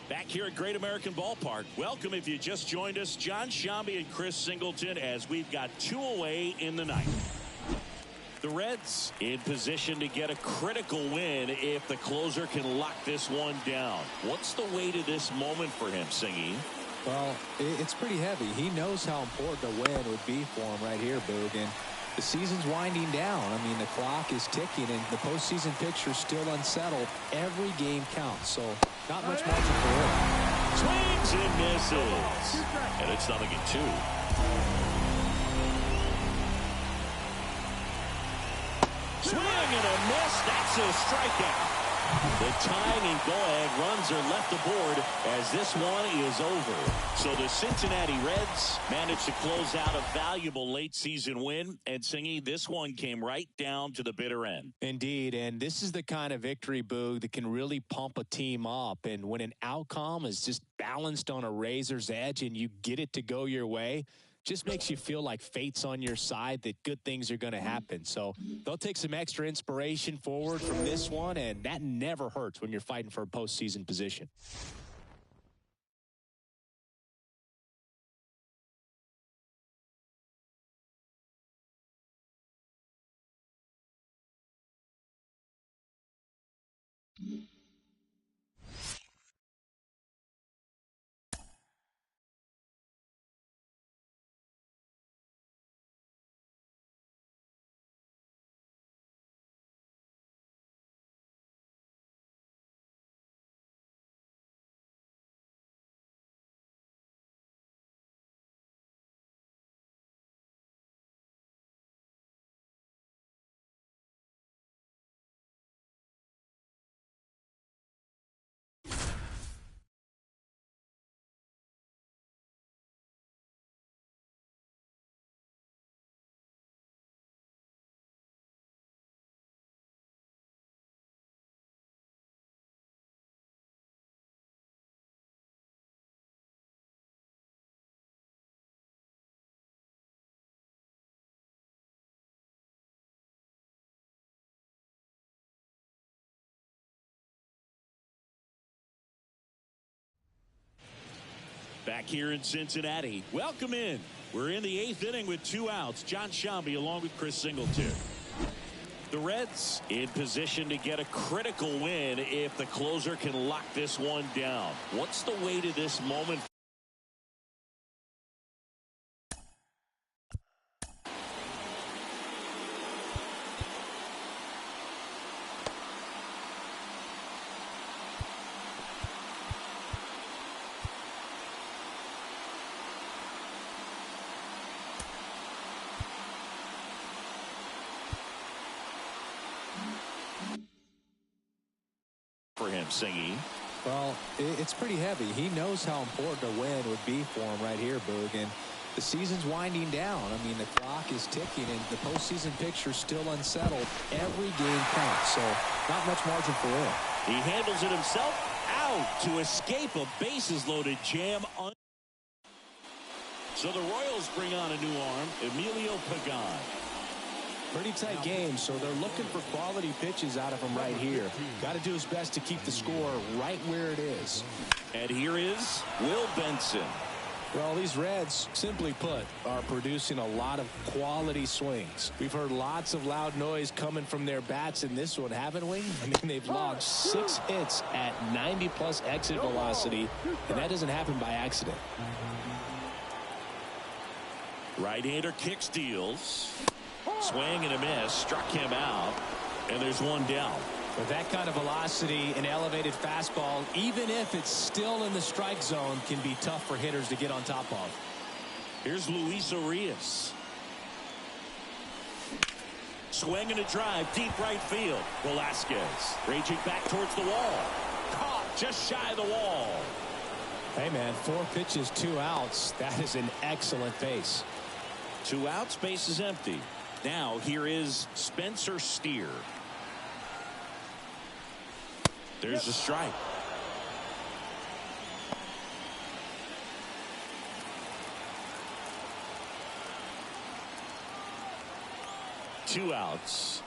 Back here at Great American Ballpark. Welcome if you just joined us. John Sciambi and Chris Singleton as we've got 2 away in the ninth. The Reds in position to get a critical win if the closer can lock this one down. What's the way to this moment for him, Singy? Well, it's pretty heavy. He knows how important a win would be for him right here, Boog. And the season's winding down. I mean, the clock is ticking, and the postseason picture's still unsettled. Every game counts, so not much margin for error. Swings and misses. And it's 0-2. Swing and a miss. That's a strikeout. The tying and go-ahead runs are left aboard as this one is over. So the Cincinnati Reds managed to close out a valuable late-season win. And, Singy, this one came right down to the bitter end. Indeed, and this is the kind of victory, Boog, that can really pump a team up. And when an outcome is just balanced on a razor's edge and you get it to go your way, just makes you feel like fate's on your side, that good things are going to happen. So they'll take some extra inspiration forward from this one, and that never hurts when you're fighting for a postseason position. Back here in Cincinnati. Welcome in. We're in the 8th inning with 2 outs. John Sciambi along with Chris Singleton. The Reds in position to get a critical win if the closer can lock this one down. What's the way to this moment? For him, Singy. Well, it's pretty heavy. He knows how important a win would be for him right here, Boog. And The season's winding down. I mean, the clock is ticking, and the postseason picture's still unsettled. Every game counts, so not much margin for error. He handles it himself out to escape a bases-loaded jam. So the Royals bring on a new arm, Emilio Pagan. Pretty tight game, so they're looking for quality pitches out of him right here. Got to do his best to keep the score right where it is. And here is Will Benson. Well, these Reds, simply put, are producing a lot of quality swings. We've heard lots of loud noise coming from their bats in this one, haven't we? I mean, they've logged 6 hits at 90-plus exit velocity, and that doesn't happen by accident. Right-hander kicks, deals. Swing and a miss. Struck him out. And there's one down. With that kind of velocity, an elevated fastball, even if it's still in the strike zone, can be tough for hitters to get on top of. Here's Luis Urias. Swing and a drive, deep right field. Velasquez raging back towards the wall. Caught just shy of the wall. Hey, man, 4 pitches, 2 outs. That is an excellent base. 2 outs, base is empty. Now here is Spencer Steer. There's a strike. Two outs.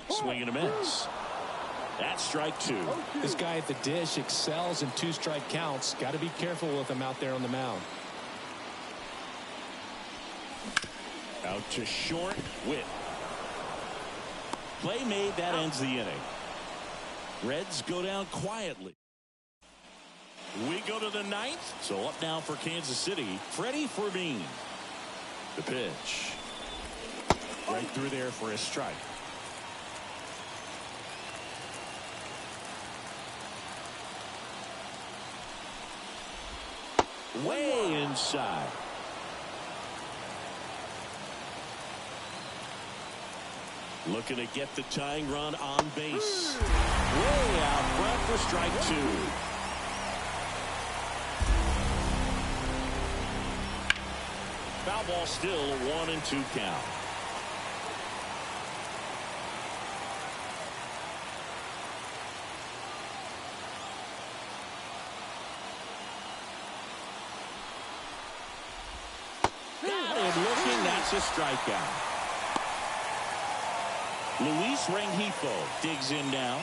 Swing and a miss. That's strike 2. This guy at the dish excels in 2-strike counts. Got to be careful with him out there on the mound. Out to short. Whip. Play made. That ends the inning. Reds go down quietly. We go to the 9th. So up now for Kansas City, Freddie Fermin. The pitch. Right through there for a strike. Way inside. Looking to get the tying run on base. Way out front for strike 2. Foul ball still, 1-2 count. Got him looking. That's a strikeout. Luis Rengifo digs in now.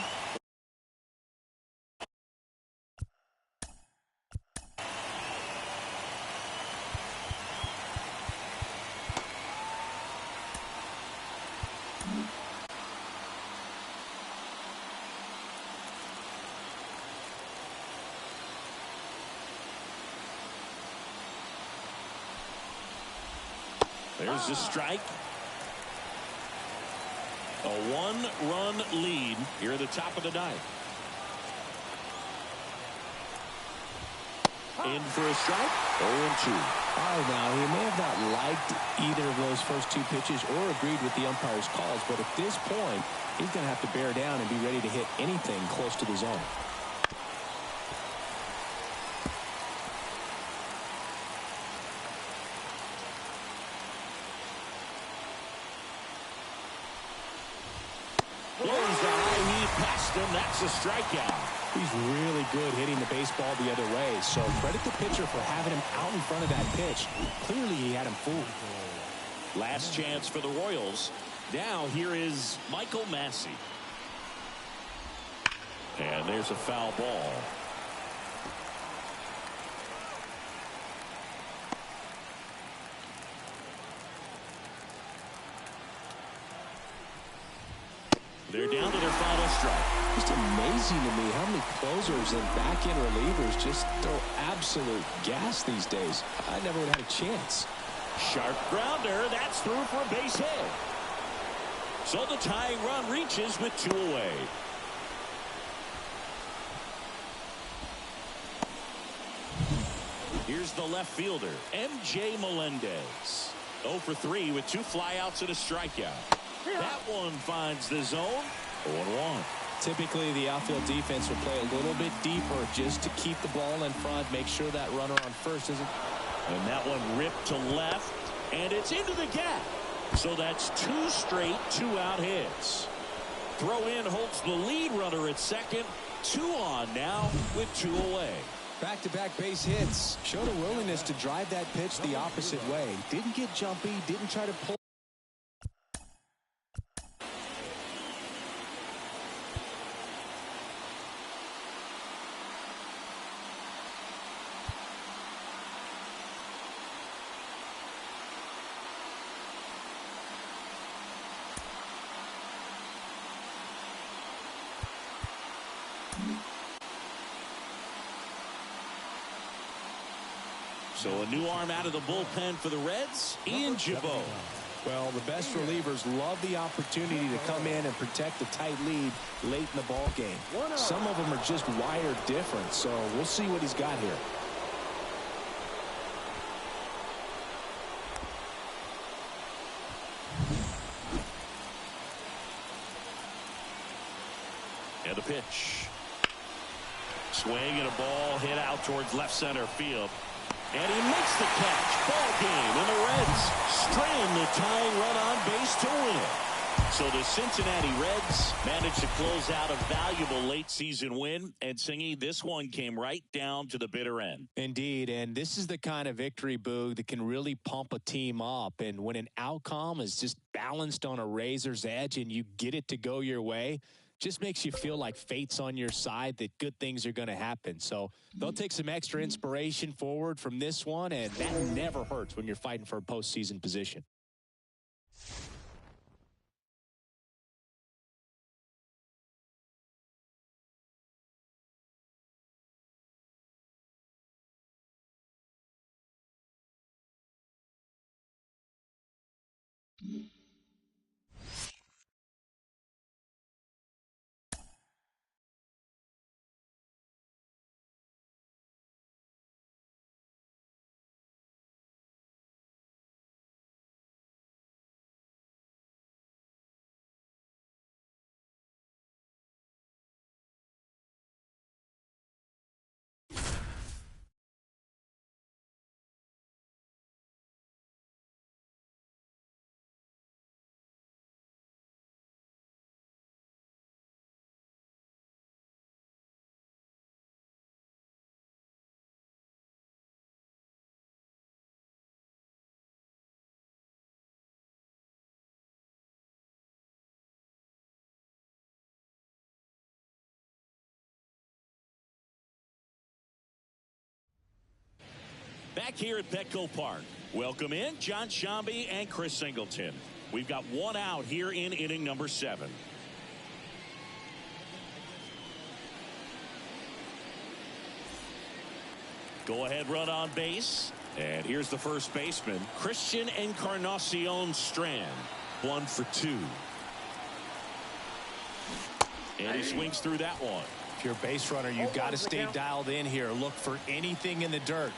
There's the strike. A 1-run lead here at the top of the 9th. In for a strike. 0-2. All right, now, he may have not liked either of those first 2 pitches or agreed with the umpire's calls, but at this point, he's going to have to bear down and be ready to hit anything close to the zone. That's a strikeout. He's really good hitting the baseball the other way, so credit the pitcher for having him out in front of that pitch. Clearly he had him fooled. Last chance for the Royals. Now here is Michael Massey. And there's a foul ball. They're down to their final strike. Just amazing to me how many closers and back-end relievers just throw absolute gas these days. I never would have had a chance. Sharp grounder. That's through for a base hit. So the tying run reaches with 2 away. Here's the left fielder, M.J. Melendez. 0 for 3 with 2 flyouts and a strikeout. That one finds the zone. 0-1. Typically, the outfield defense will play a little bit deeper just to keep the ball in front, make sure that runner on first isn't. And that one ripped to left, and it's into the gap. So that's 2 straight 2-out hits. Throw in holds the lead runner at second. 2 on now with 2 away. Back-to-back base hits. Showed a willingness to drive that pitch the opposite way. Didn't get jumpy, didn't try to pull. So a new arm out of the bullpen for the Reds, Ian Jabot. Well, the best relievers love the opportunity to come in and protect a tight lead late in the ball game. Some of them are just wired different, so we'll see what he's got here. And a pitch. Swing and a ball hit out towards left center field. And he makes the catch. Ball game, and the Reds strand the tying run on base to win it. So the Cincinnati Reds managed to close out a valuable late season win. And Singy, this one came right down to the bitter end. Indeed, and this is the kind of victory, Boog, that can really pump a team up. And when an outcome is just balanced on a razor's edge and you get it to go your way, just makes you feel like fate's on your side, that good things are going to happen. So they'll take some extra inspiration forward from this one, and that never hurts when you're fighting for a postseason position. Back here at Petco Park, welcome in John Shambi and Chris Singleton. We've got 1 out here in inning number 7. Go ahead run on base. And here's the first baseman, Christian Encarnacion Strand. 1 for 2. And he swings through that one. If you're a base runner, you've got to stay dialed in here. Look for anything in the dirt.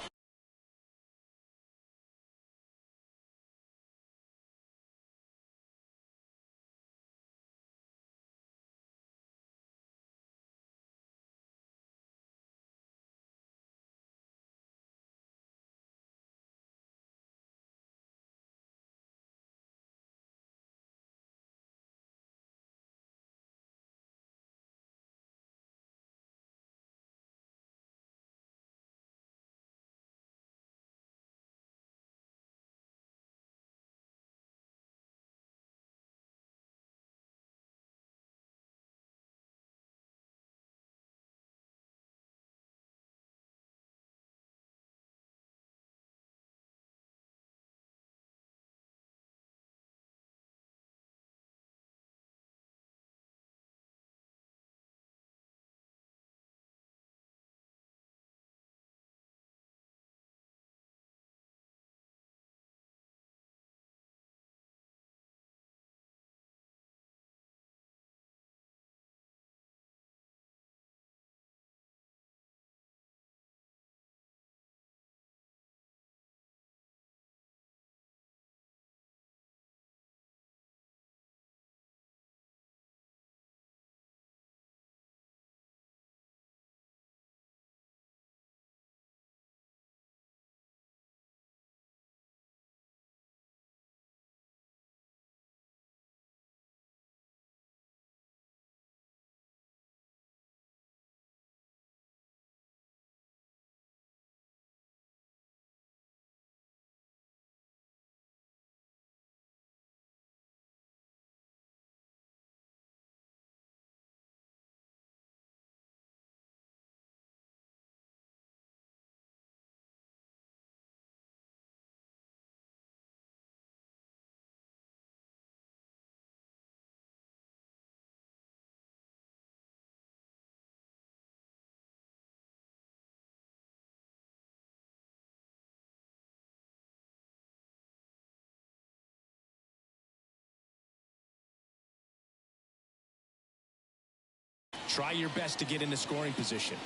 Try your best to get into scoring position.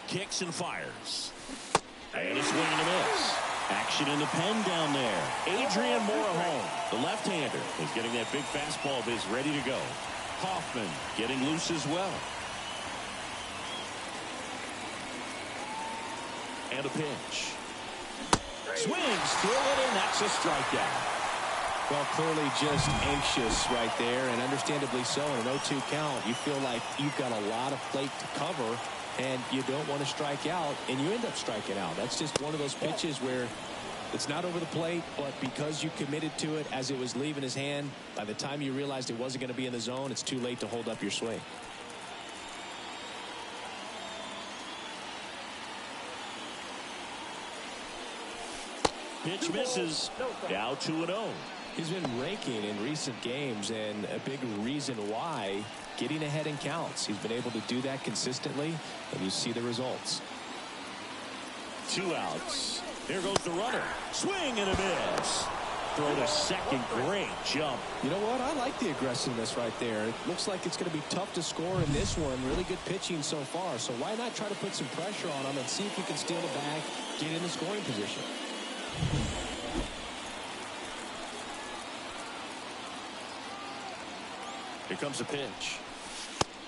Kicks and fires. And a swing and a miss. Action in the pen down there. Adrian Morejon, the left-hander, is getting that big fastball of his ready to go. Hoffman getting loose as well. And a pitch. Swings through it, and that's a strikeout. Well, clearly just anxious right there, and understandably so. In an 0-2 count, you feel like you've got a lot of plate to cover, and you don't want to strike out, and you end up striking out. That's just one of those pitches where it's not over the plate, but because you committed to it as it was leaving his hand, by the time you realized it wasn't going to be in the zone, it's too late to hold up your swing. Pitch misses. Now 2-0. He's been raking in recent games, and a big reason why, getting ahead in counts. He's been able to do that consistently, and you see the results. 2 outs. Here goes the runner. Swing and a miss. Throw to second. Great jump. You know what? I like the aggressiveness right there. It looks like it's going to be tough to score in this one. Really good pitching so far. So why not try to put some pressure on him and see if you can steal the bag, get in the scoring position. Here comes a pitch.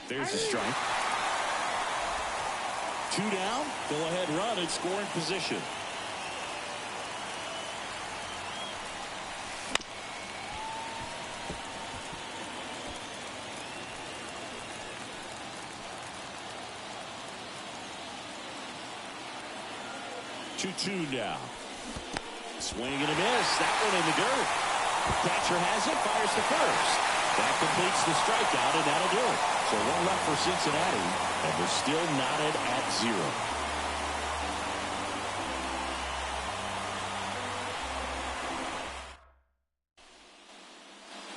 There's a strike. 2 down. Go ahead run in scoring position. Two now. Swing and a miss. That one in the dirt. Catcher has it. Fires to first. That completes the strikeout, and that'll do it. So 1 left for Cincinnati, and we're still knotted at 0.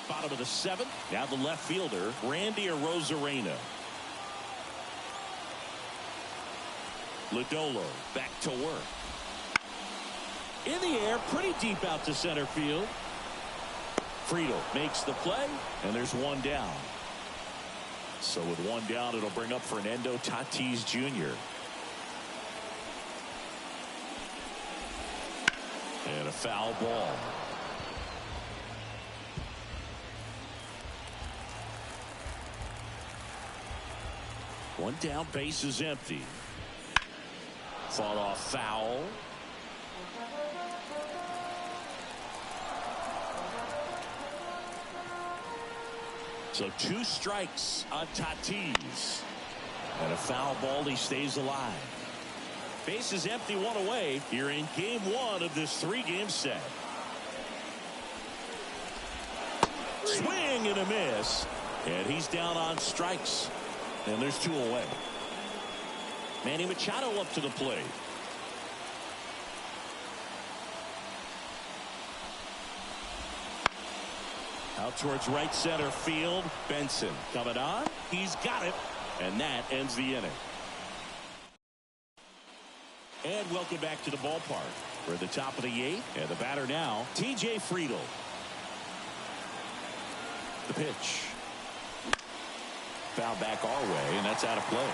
Bottom of the 7th. Now the left fielder, Randy Arozarena. Lodolo back to work. In the air, pretty deep out to center field. Friedel makes the play, and there's 1 down. So with 1 down, it'll bring up Fernando Tatis Jr. And a foul ball. One down, base is empty. Fought off foul. So 2 strikes on Tatis. And a foul ball. He stays alive. Base is empty, 1 away here in game 1 of this 3-game set. Swing and a miss. And he's down on strikes. And there's 2 away. Manny Machado up to the plate. Out towards right center field. Benson coming on. He's got it. And that ends the inning. And welcome back to the ballpark. We're at the top of the 8th. And the batter now, TJ Friedel. The pitch. Foul back our way, and that's out of play.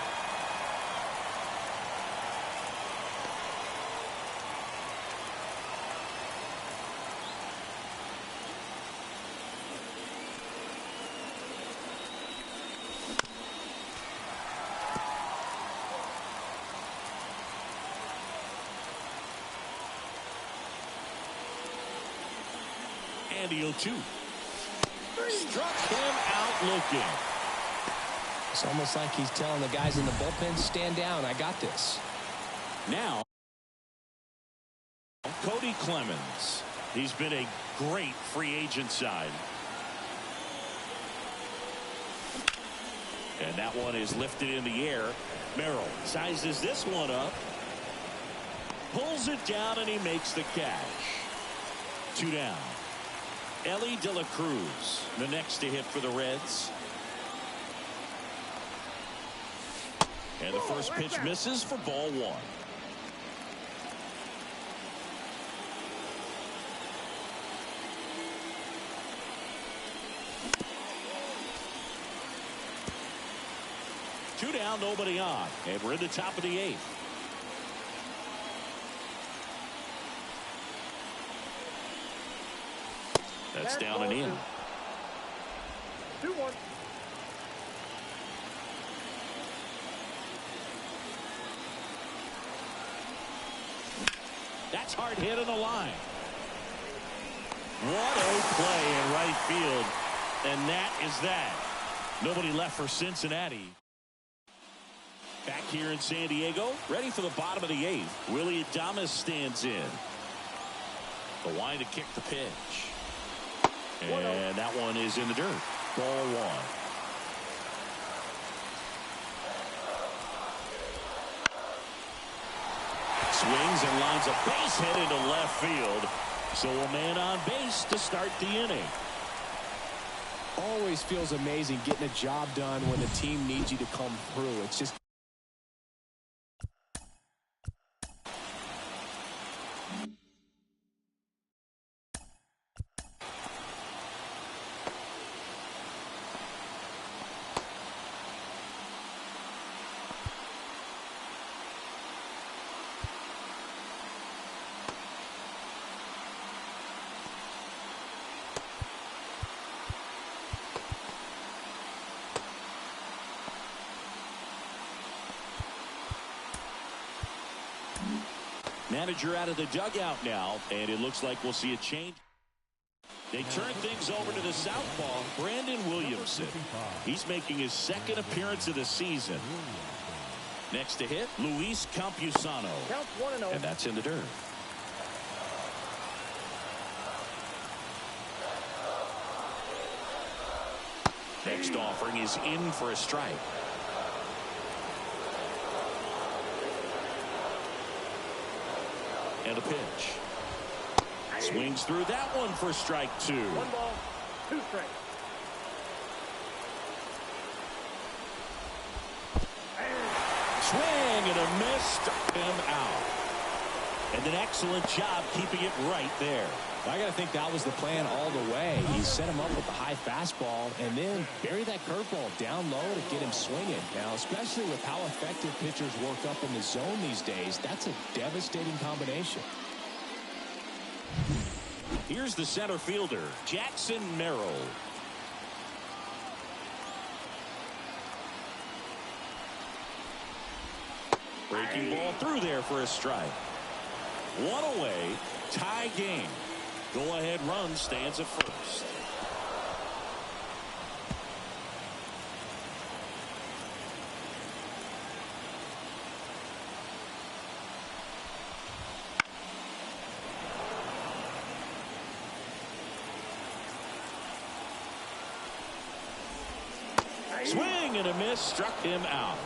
And the 0-2. Struck him out looking. It's almost like he's telling the guys in the bullpen, stand down, I got this. Now, Cody Clemens. He's been a great free agent sign. And that one is lifted in the air. Merrill sizes this one up. Pulls it down, and he makes the catch. 2 down. Ellie De La Cruz, the next to hit for the Reds. And the first pitch misses for ball 1. Two down, nobody on. And we're in the top of the 8th. That's down and in. 2-1. That's hard hit on the line. What a play in right field. And that is that. Nobody left for Cincinnati. Back here in San Diego, ready for the bottom of the 8th. Willie Adames stands in. The line to kick the pitch. And that one is in the dirt. Ball 1. Swings and lines a base hit into left field. So a man on base to start the inning. Always feels amazing getting a job done when the team needs you to come through. It's just manager out of the dugout now, and it looks like we'll see a change. They turn things over to the southpaw, Brandon Williamson. He's making his 2nd appearance of the season. Next to hit, Luis Campusano. Count 1-0. And that's in the dirt. Next offering is in for a strike. And a pitch. Swings through that one for strike 2. 1 ball, 2 strikes. Swing and a miss. Struck him out. And an excellent job keeping it right there. I got to think that was the plan all the way. He set him up with the high fastball and then bury that curveball down low to get him swinging. Now, especially with how effective pitchers work up in the zone these days, that's a devastating combination. Here's the center fielder, Jackson Merrill. Breaking ball through there for a strike. One away, tie game. Go-ahead run stands at first. Swing and a miss, struck him out.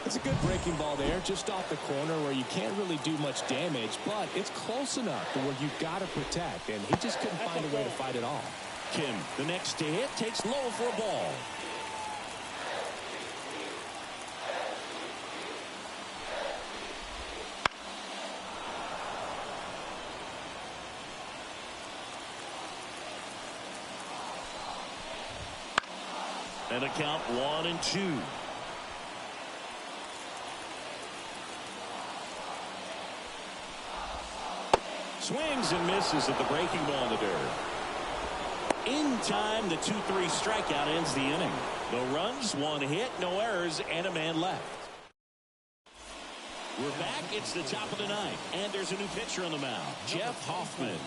It's a good breaking ball there, just off the corner where you can't really do much damage, but it's close enough to where you've got to protect, and he just couldn't find a way to fight it off. Kim, the next to hit, takes low for a ball. And a count 1-2. Swings and misses at the breaking ball in the dirt. In time, the 2-3 strikeout ends the inning. No runs, 1 hit, no errors, and a man left. We're back. It's the top of the 9th, and there's a new pitcher on the mound, Jeff Hoffman.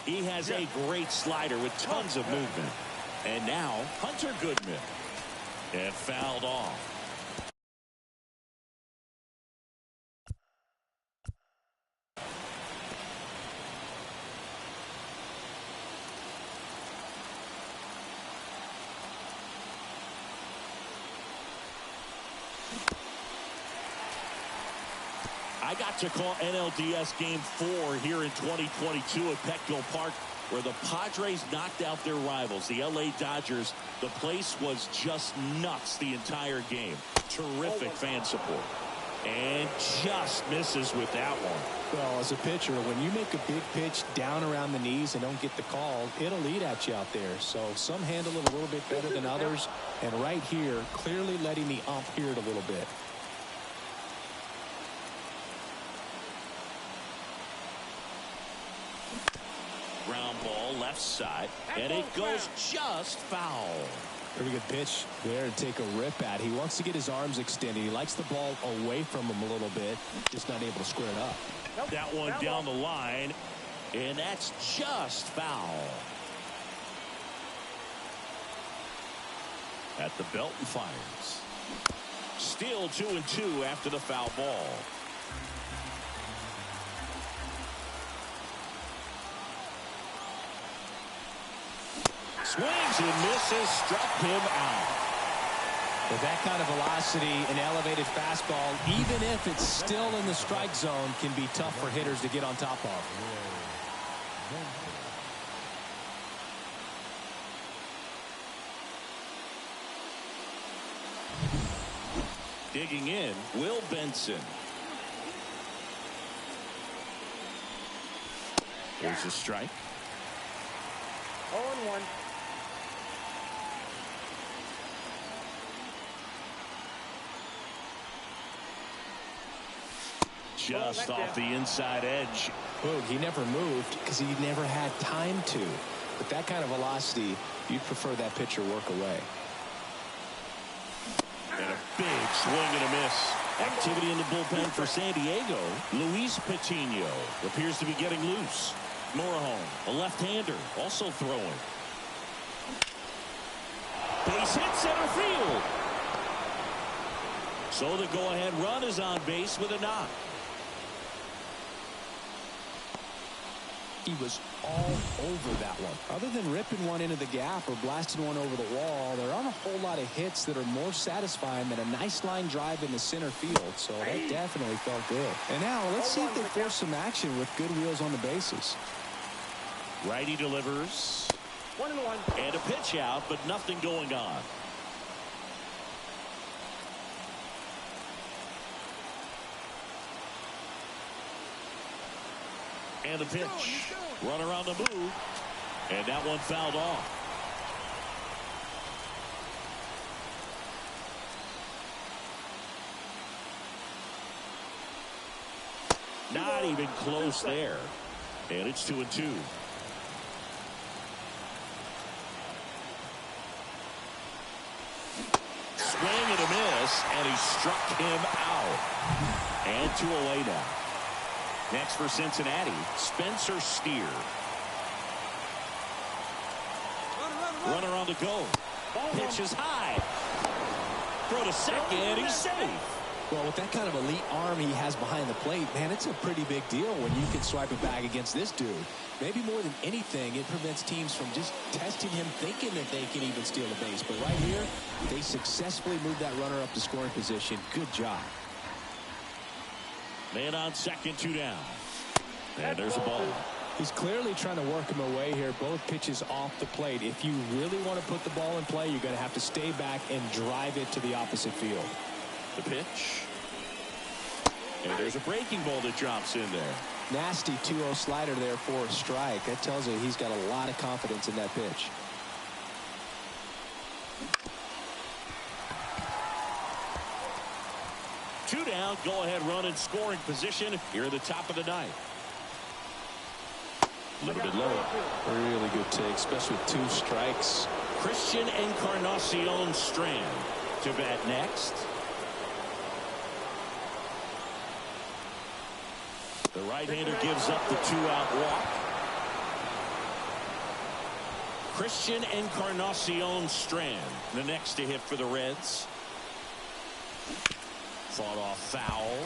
He has a great slider with tons of movement. And now, Hunter Goodman. And fouled off. I got to call NLDS Game 4 here in 2022 at Petco Park, where the Padres knocked out their rivals, the LA Dodgers. The place was just nuts the entire game. Terrific fan support. And just misses with that one. Well, as a pitcher, when you make a big pitch down around the knees and don't get the call, it'll eat at you out there. So some handle it a little bit better than others. And right here, clearly letting the ump hear it a little bit. Ground ball left side. And it goes just foul. Pretty good pitch there to take a rip at. He wants to get his arms extended. He likes the ball away from him a little bit. Just not able to square it up. That one down the line. And that's just foul. At the belt and fires. Still 2-2 after the foul ball. Swings and misses, struck him out. With that kind of velocity, an elevated fastball, even if it's still in the strike zone, can be tough for hitters to get on top of. Digging in, Will Benson. Here's a strike. 0-1. Just off the inside edge. Boog, he never moved because he never had time to. With that kind of velocity, you'd prefer that pitcher work away. And a big swing and a miss. Activity in the bullpen for San Diego. Luis Patino appears to be getting loose. Morejon, a left-hander, also throwing. Base hit center field. So the go-ahead run is on base with a knock. He was all over that one. Other than ripping one into the gap or blasting one over the wall, there aren't a whole lot of hits that are more satisfying than a nice line drive in the center field. So that definitely felt good. And now let's see if they force some action with good wheels on the bases. Righty delivers. 1-1. And a pitch out, but nothing going on. And a pitch. Run around the move. And that one fouled off. Not even close there. And it's 2-2. Swing and a miss, and he struck him out. And 2 away now. Next for Cincinnati, Spencer Steer. Runner on the go. Pitch is high. Throw to second, he's safe. Well, with that kind of elite arm he has behind the plate, man, it's a pretty big deal when you can swipe it back against this dude. Maybe more than anything, it prevents teams from just testing him, thinking that they can even steal a base. But right here, they successfully moved that runner up to scoring position. Good job. Man on second, 2 down. And there's a ball. He's clearly trying to work him away here. Both pitches off the plate. If you really want to put the ball in play, you're going to have to stay back and drive it to the opposite field. The pitch. And there's a breaking ball that drops in there. Nasty 2-0 slider there for a strike. That tells you he's got a lot of confidence in that pitch. Two down, go ahead run in scoring position here at the top of the ninth. A little bit lower. Really good take, especially with 2 strikes. Christian Encarnacion Strand to bat next. The right-hander gives up the 2-out walk. Christian Encarnacion Strand, the next to hit for the Reds. Fought off foul.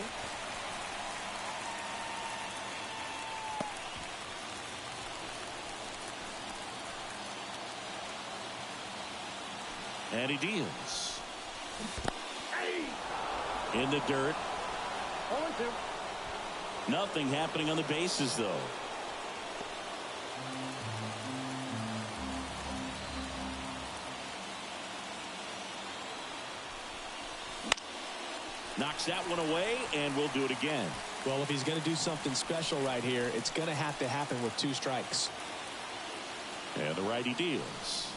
And he deals. In the dirt. 0-2. Nothing happening on the bases, though. Knocks that one away, and we'll do it again. Well, if he's going to do something special right here, it's going to happen with 2 strikes. And the righty deals.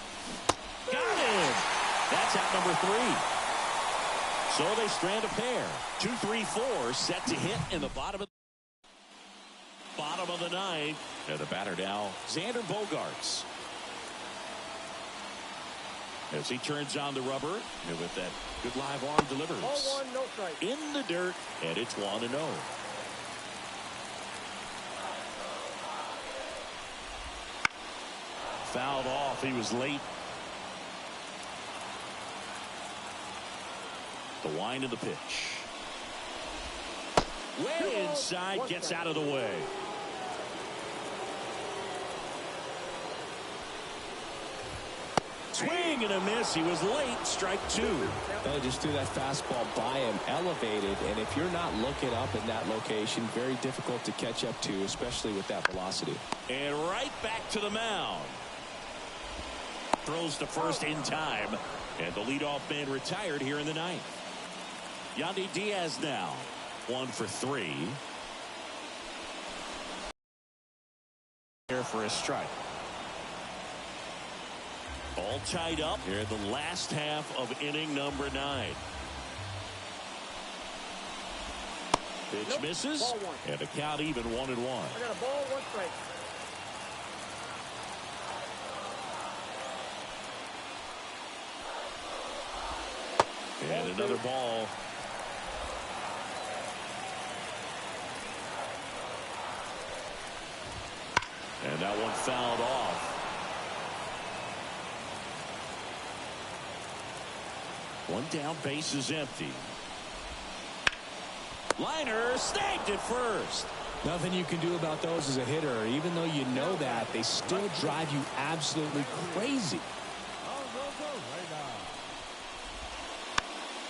Got him! That's out number 3. So they strand a pair. 2, 3, 4 set to hit in the bottom of the 9th. And the batter now, Xander Bogaerts. As he turns on the rubber, and with that good live arm delivers. Ball 1, no strike. In the dirt, and it's 1-0. Fouled off. He was late. The wind of the pitch. Way inside, gets out of the way. Swing and a miss. He was late. Strike 2. They just threw that fastball by him, elevated, and if you're not looking up in that location, very difficult to catch up to, especially with that velocity. And right back to the mound. Throws to first in time, and the leadoff man retired here in the 9th. Yandy Diaz now 1 for 3. Here for a strike. All tied up here in the last half of inning number 9. Pitch misses, Ball 1. and the count even 1-1. I got a ball, 1 strike. And another ball. And that one fouled off. One down, base is empty. Liner snagged at first. Nothing you can do about those as a hitter. Even though you know that, they still drive you absolutely crazy.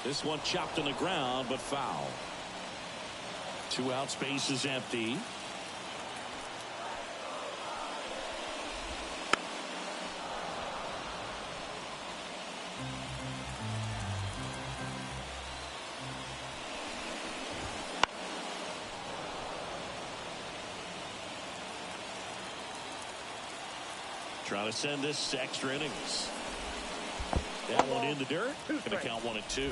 This one chopped on the ground, but foul. 2 outs, base is empty. Trying to send this to extra innings. That one in the dirt. Going to count 1-2.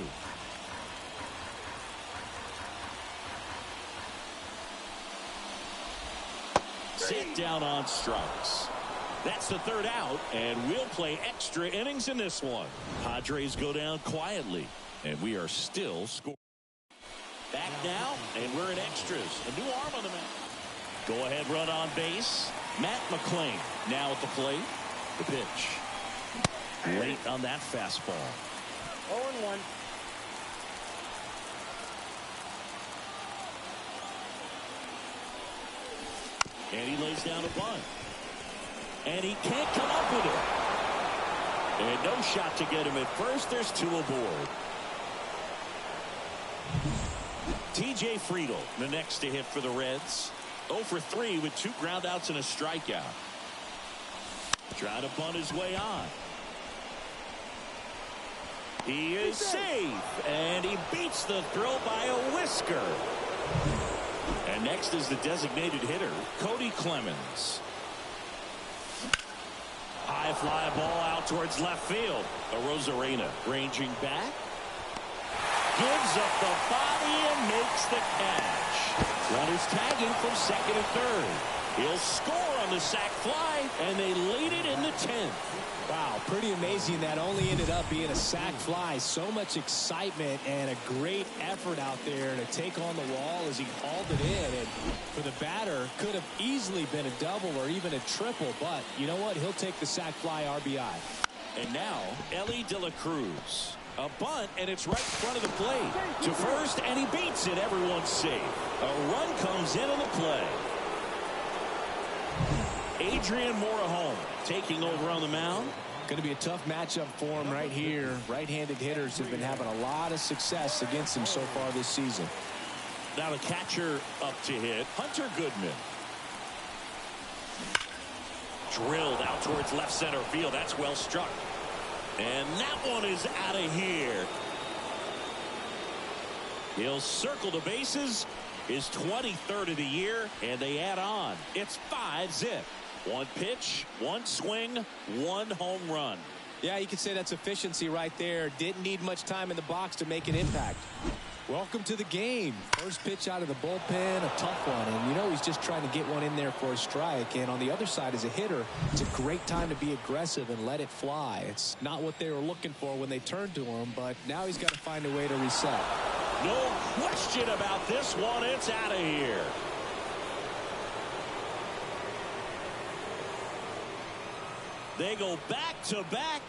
Sit down on strikes. That's the 3rd out, and we'll play extra innings in this one. Padres go down quietly, and we are still scoring. Back now, and we're in extras. A new arm on the mound. Go ahead, run on base. Matt McClain now at the plate. The pitch. Late on that fastball. 0-1. And he lays down a bunt. And he can't come up with it. And no shot to get him at first. There's 2 aboard. TJ Friedl, the next to hit for the Reds. 0 for 3 with 2 groundouts and a strikeout. Trying to bunt his way on. He is safe, and he beats the throw by a whisker. And next is the designated hitter, Cody Clemens. High fly ball out towards left field. Arozarena ranging back. Gives up the body and makes the catch. Runners tagging from second and third. He'll score on the sac fly, and they lead it in the 10th. Wow, pretty amazing that only ended up being a sac fly. So much excitement and a great effort out there to take on the wall as he hauled it in. And for the batter, could have easily been a double or even a triple. But you know what? He'll take the sac fly RBI. And now, Ellie De La Cruz. A bunt, and it's right in front of the plate. To first, and he beats it. Everyone's safe. A run comes in on the play. Adrian Morejon taking over on the mound. Going to be a tough matchup for him right here. Right-handed hitters have been having a lot of success against him so far this season. Now the catcher up to hit, Hunter Goodman. Drilled out towards left center field. That's well struck. And that one is out of here. He'll circle the bases. His 23rd of the year, and they add on. It's 5-zip. One pitch, one swing, one home run. Yeah, you could say that's efficiency right there. Didn't need much time in the box to make an impact. Welcome to the game. First pitch out of the bullpen, a tough one. And you know he's just trying to get one in there for a strike. And on the other side, as a hitter, it's a great time to be aggressive and let it fly. It's not what they were looking for when they turned to him, but now he's got to find a way to reset. No question about this one. It's out of here. They go back-to-back.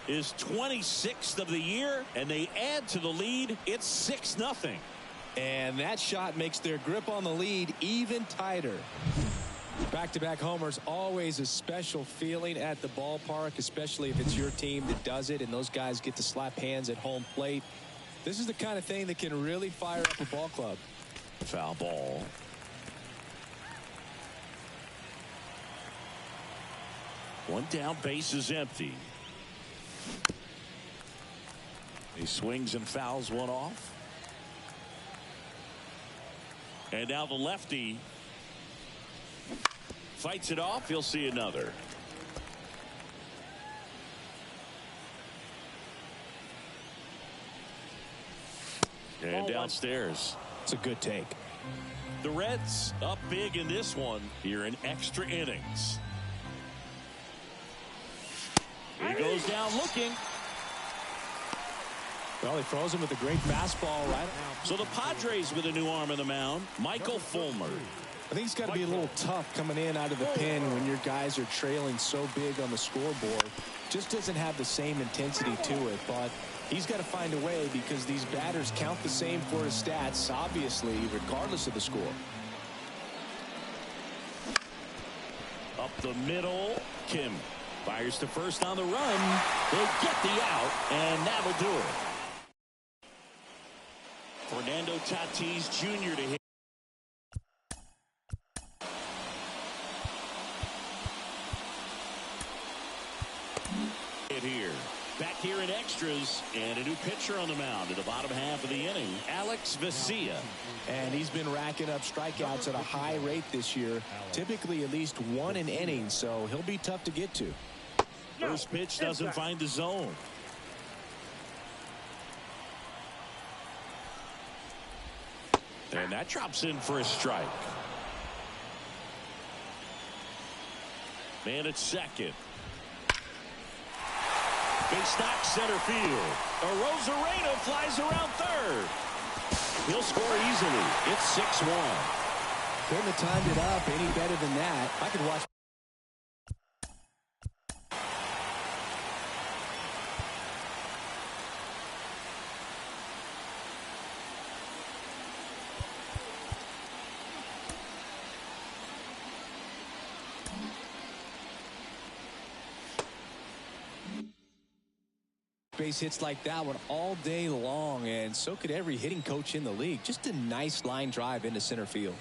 His 26th of the year, and they add to the lead. It's 6-0. And that shot makes their grip on the lead even tighter. Back-to-back homers, always a special feeling at the ballpark, especially if it's your team that does it and those guys get to slap hands at home plate. This is the kind of thing that can really fire up a ball club. Foul ball. One down, base is empty. He swings and fouls one off. And now the lefty fights it off. He'll see another. And downstairs. It's a good take. The Reds up big in this one here in extra innings. He goes down looking. Well, he throws him with a great fastball right now. So the Padres with a new arm in the mound, Michael Fulmer. I think it's got to be a little tough coming in out of the pen when your guys are trailing so big on the scoreboard. Just doesn't have the same intensity to it, but he's got to find a way because these batters count the same for his stats, obviously, regardless of the score. Up the middle, Kim fires to first on the run. They get the out, and that'll do it. Fernando Tatis Jr. to hit. Here. Back here in extras, and a new pitcher on the mound in the bottom half of the inning, Alex Vesia. And he's been racking up strikeouts at a high rate this year, typically at least one an inning, so he'll be tough to get to. First pitch doesn't find the zone. And that drops in for a strike. Man at second. Base knock center field. Rosarena flies around third. He'll score easily. It's 6-1. Couldn't have timed it up any better than that. I could watch. Base hits like that one all day long, and so could every hitting coach in the league. Just a nice line drive into center field.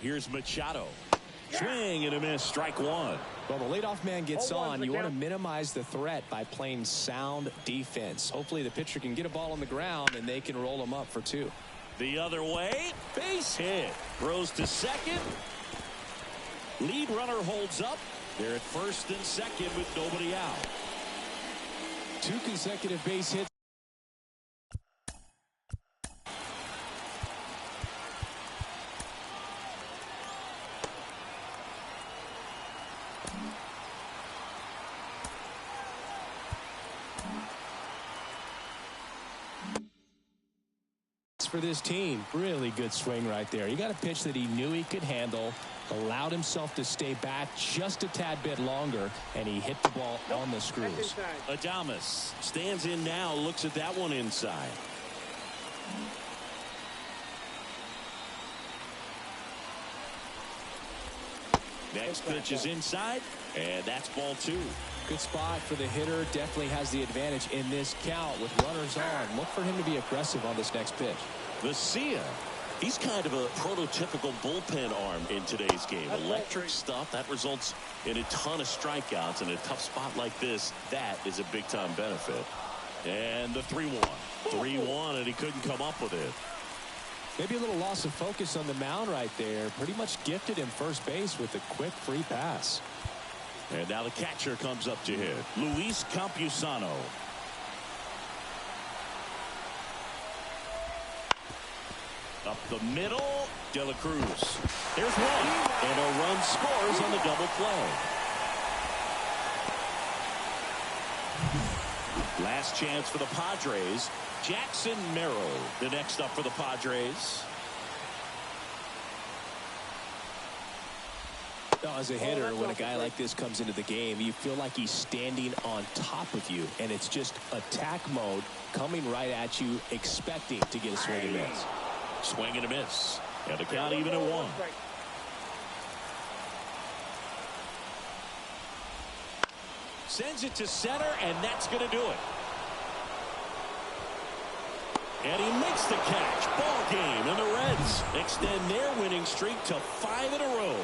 Here's Machado. Swing and a miss. Strike one. Well, the leadoff man gets on. You want to minimize the threat by playing sound defense. Hopefully the pitcher can get a ball on the ground and they can roll him up for two. The other way. Base hit. Throws to second. Lead runner holds up. They're at first and second with nobody out. Two consecutive base hits. For this team, really good swing right there. You got a pitch that he knew he could handle, allowed himself to stay back just a tad bit longer, and he hit the ball on the screws. Adames stands in now, looks at that one inside. Next pitch is inside, and that's ball two. Good spot for the hitter. Definitely has the advantage in this count with runners on. Look for him to be aggressive on this next pitch. Vesia, he's kind of a prototypical bullpen arm in today's game. Electric stuff that results in a ton of strikeouts in a tough spot like this. That is a big time benefit. And the 3-1. 3-1, and he couldn't come up with it. Maybe a little loss of focus on the mound right there. Pretty much gifted him first base with a quick free pass. And now the catcher comes up to hit. Luis Campusano. Up the middle, De La Cruz. There's one, and a run scores on the double play. Last chance for the Padres. Jackson Merrill, the next up for the Padres. As a hitter, when a guy like this comes into the game, you feel like he's standing on top of you, and it's just attack mode coming right at you, expecting to get a swing and miss. Swing and a miss. And the count even at 1. Sends it to center, and that's going to do it. And he makes the catch. Ball game, and the Reds extend their winning streak to 5 in a row.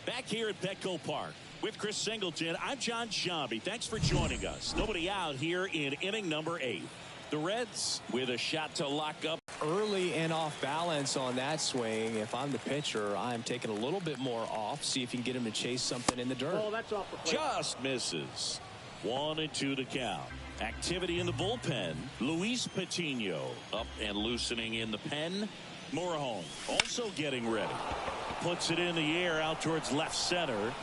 Back here at Petco Park with Chris Singleton, I'm John Shambi. Thanks for joining us. Nobody out here in inning number 8. The Reds with a shot to lock up. Early and off balance on that swing. If I'm the pitcher, I'm taking a little bit more off. See if you can get him to chase something in the dirt. Oh, that's off the plate. Just misses. 1-2 the count. Activity in the bullpen. Luis Patino up and loosening in the pen. Morejon also getting ready. Puts it in the air out towards left center.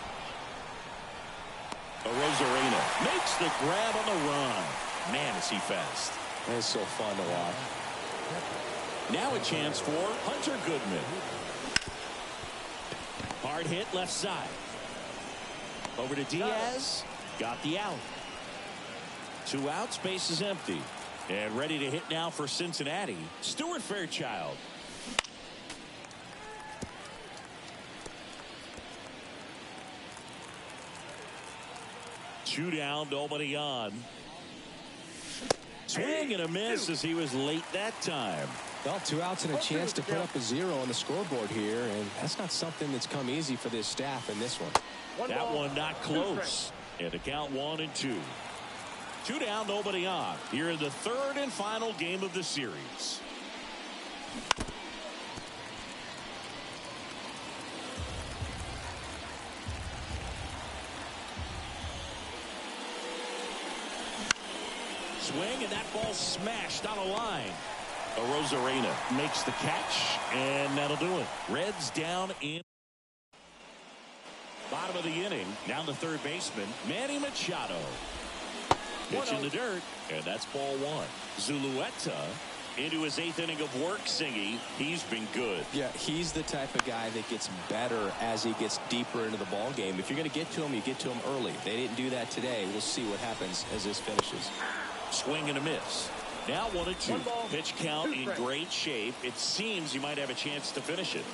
Rosarena makes the grab on the run. Man, is he fast. It's so fun to watch. Now a chance for Hunter Goodman. Hard hit left side. Over to Diaz. Got the out. 2 outs, base is empty. And ready to hit now for Cincinnati, Stuart Fairchild. Two down, nobody on. Swing and a miss as he was late that time. Well, 2 outs and a chance to put up a 0 on the scoreboard here, and that's not something that's come easy for this staff in this one. That one not close. And the count 1-2. 2 down, nobody on. Here in the 3rd and final game of the series. Swing, and that ball smashed on a line. Rosarena makes the catch, and that'll do it. Reds down in bottom of the inning. Down the third baseman, Manny Machado. Pitch in the dirt, and that's ball 1. Zulueta into his 8th inning of work singing. He's been good. Yeah, he's the type of guy that gets better as he gets deeper into the ball game. If you're going to get to him, you get to him early. They didn't do that today. We'll see what happens as this finishes. Swing and a miss. Now 1-2. Pitch count in great shape. It seems you might have a chance to finish it.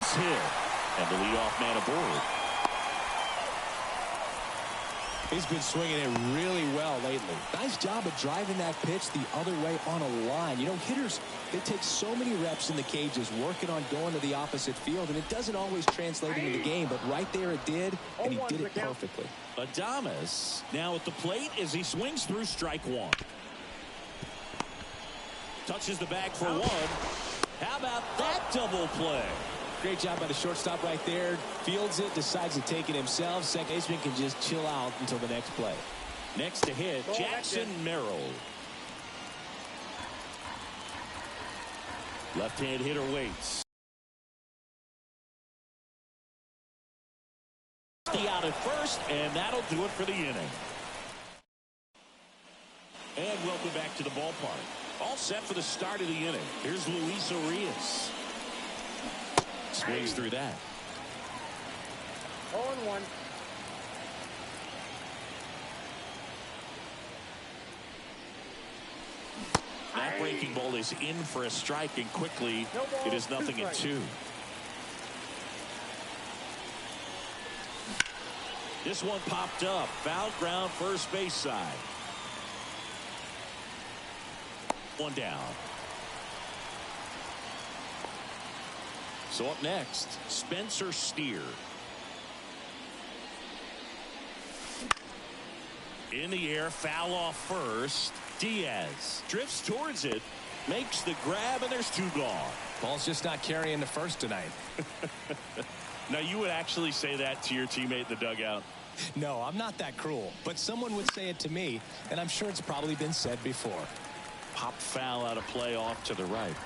Hit, and the leadoff man aboard. He's been swinging it really well lately. Nice job of driving that pitch the other way on a line. You know, hitters, they take so many reps in the cages working on going to the opposite field, and it doesn't always translate into the game, but right there it did, and he did it perfectly. Adames now at the plate as he swings through strike 1. Touches the bag for one. How about that double play? Great job by the shortstop right there. Fields it, decides to take it himself. Second baseman can just chill out until the next play. Next to hit, Jackson Merrill. Left-hand hitter waits. Out at first, and that'll do it for the inning. And welcome back to the ballpark. All set for the start of the inning. Here's Luis Arias. Swings through that. 0-1. That breaking ball is in for a strike, and quickly it is 0-2. This one popped up. Foul ground, first base side. One down. So up next, Spencer Steer. In the air, foul off first. Diaz drifts towards it, makes the grab, and there's two gone. Ball's just not carrying the first tonight. Now, you would actually say that to your teammate in the dugout? No, I'm not that cruel, but someone would say it to me, and I'm sure it's probably been said before. Pop foul out of play off to the right.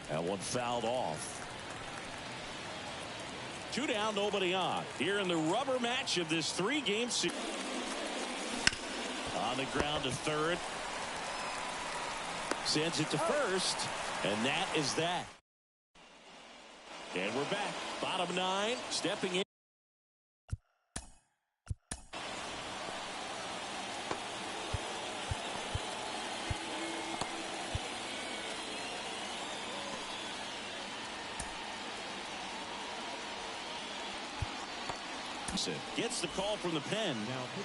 That one fouled off. Two down, nobody on. Here in the rubber match of this three-game series. On the ground to third. Sends it to first, and that is that. And we're back. Bottom nine, stepping in. Gets the call from the pen.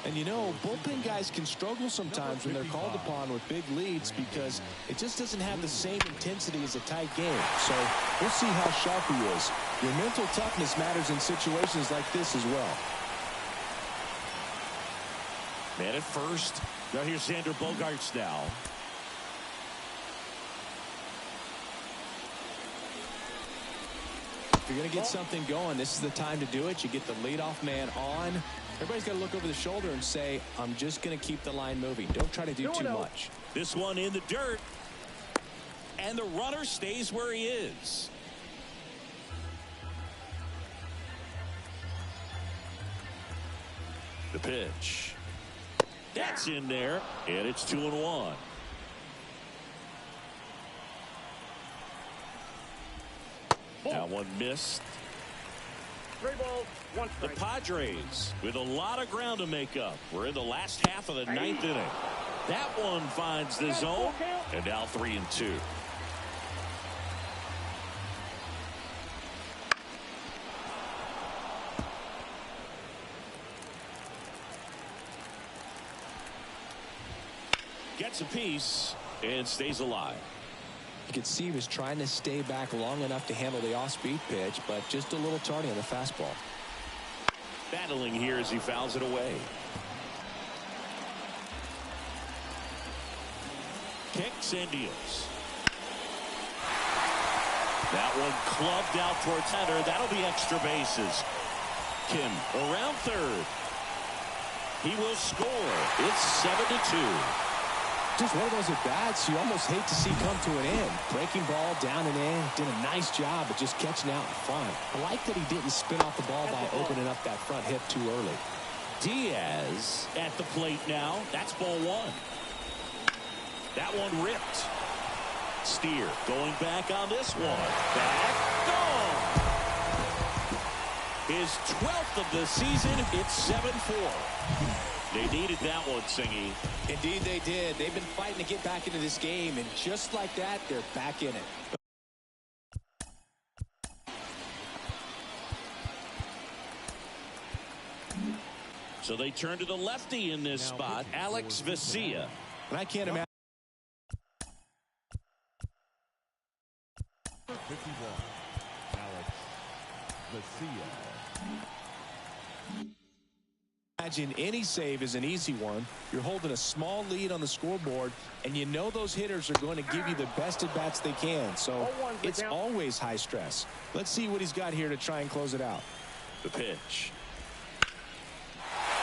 And you know, bullpen guys can struggle sometimes when they're called upon with big leads because it just doesn't have the same intensity as a tight game. So we'll see how sharp he is. Your mental toughness matters in situations like this as well. Man at first. Now here's Xander Bogaerts now. If you're going to get something going, this is the time to do it. You get the leadoff man on. Everybody's got to look over the shoulder and say, I'm just going to keep the line moving. Don't try to do too much. This one in the dirt. And the runner stays where he is. The pitch. That's in there. And it's 2-1. That one missed. 3 balls, 1 The strike. Padres with a lot of ground to make up. We're in the last half of the ninth inning. That one finds the zone. And now 3-2. Gets a piece and stays alive. You could see he was trying to stay back long enough to handle the off-speed pitch, but just a little tardy on the fastball. Battling here as he fouls it away. Kicks and deals. That one clubbed out towards center. That'll be extra bases. Kim around third. He will score. It's 7-2. Just one of those at-bats you almost hate to see come to an end. Breaking ball down and in. Did a nice job of just catching out in front. I like that he didn't spin off the ball by opening up that front hip too early. Diaz at the plate now. That's ball one. That one ripped. Steer going back on this one. Back. Gone. His 12th of the season. It's 7-4. They needed that one, Singy. Indeed they did. They've been fighting to get back into this game, and just like that, they're back in it. So they turn to the lefty in this spot, Alex Vesia. And I can't imagine. 51, Alex Vesia. Imagine any save is an easy one. You're holding a small lead on the scoreboard, and you know those hitters are going to give you the best at-bats they can. So it's always high stress. Let's see what he's got here to try and close it out. The pitch.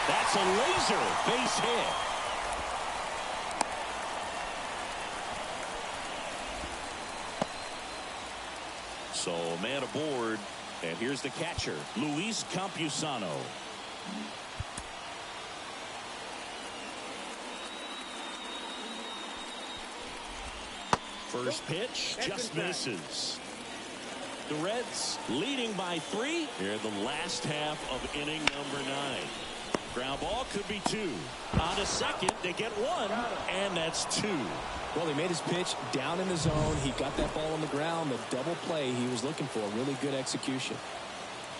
That's a laser base hit. So a man aboard, and here's the catcher, Luis Campusano. First pitch just misses. The Reds leading by 3 here in the last half of inning number 9. Ground ball could be 2. On to second, they get 1, and that's 2. Well, he made his pitch down in the zone. He got that ball on the ground. The double play he was looking for. Really good execution.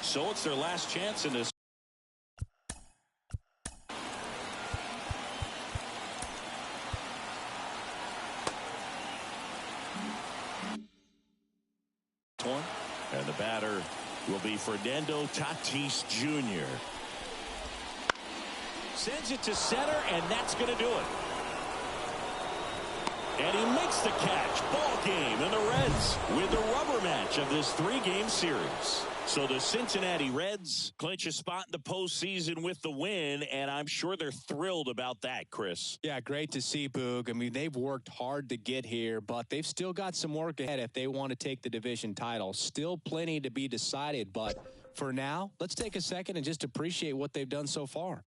So it's their last chance in this. One. And the batter will be Fernando Tatis Jr. Sends it to center, and that's going to do it. And he makes the catch. Ball game, and the Reds with the rubber match of this 3-game series. So the Cincinnati Reds clinch a spot in the postseason with the win, and I'm sure they're thrilled about that, Chris. Yeah, great to see, Boog. I mean, they've worked hard to get here, but they've still got some work ahead if they want to take the division title. Still plenty to be decided, but for now, let's take a second and just appreciate what they've done so far.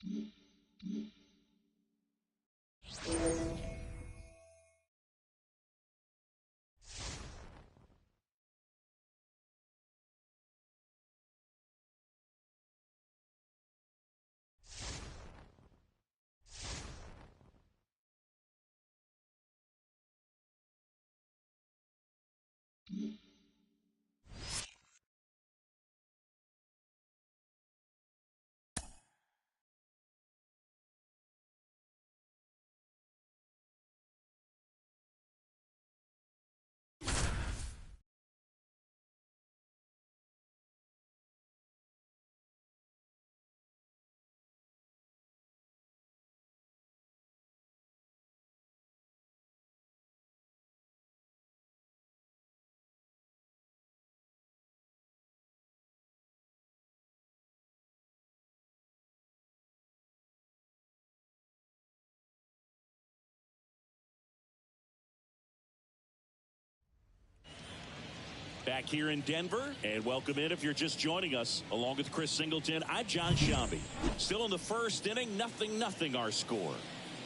Back here in Denver, and welcome in if you're just joining us. Along with Chris Singleton, I'm John Shambi. Still in the first inning, 0-0 our score.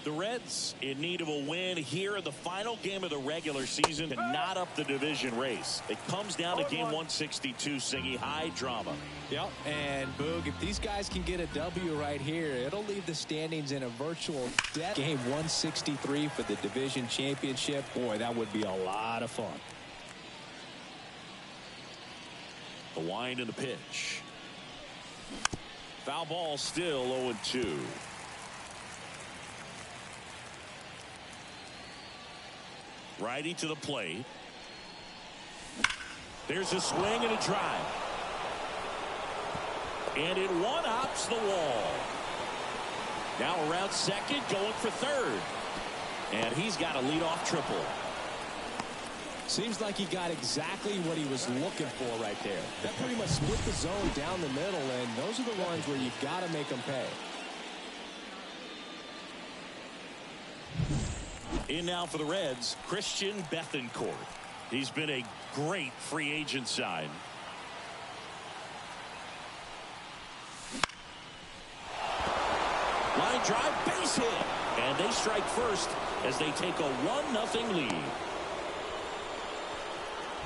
The Reds in need of a win here in the final game of the regular season to knot up the division race. It comes down to game 162, Singy. High drama. Yep, and Boog, if these guys can get a W right here, it'll leave the standings in a virtual death. Game 163 for the division championship. Boy, that would be a lot of fun. The wind and the pitch. Foul ball still 0-2. Righty to the plate. There's a swing and a drive. And it one-hops the wall. Now around second, going for third. And he's got a leadoff triple. Seems like he got exactly what he was looking for right there. That pretty much split the zone down the middle, and those are the ones where you've got to make them pay. In now for the Reds, Christian Bethancourt. He's been a great free agent sign. Line drive, base hit. And they strike first as they take a 1-0 lead.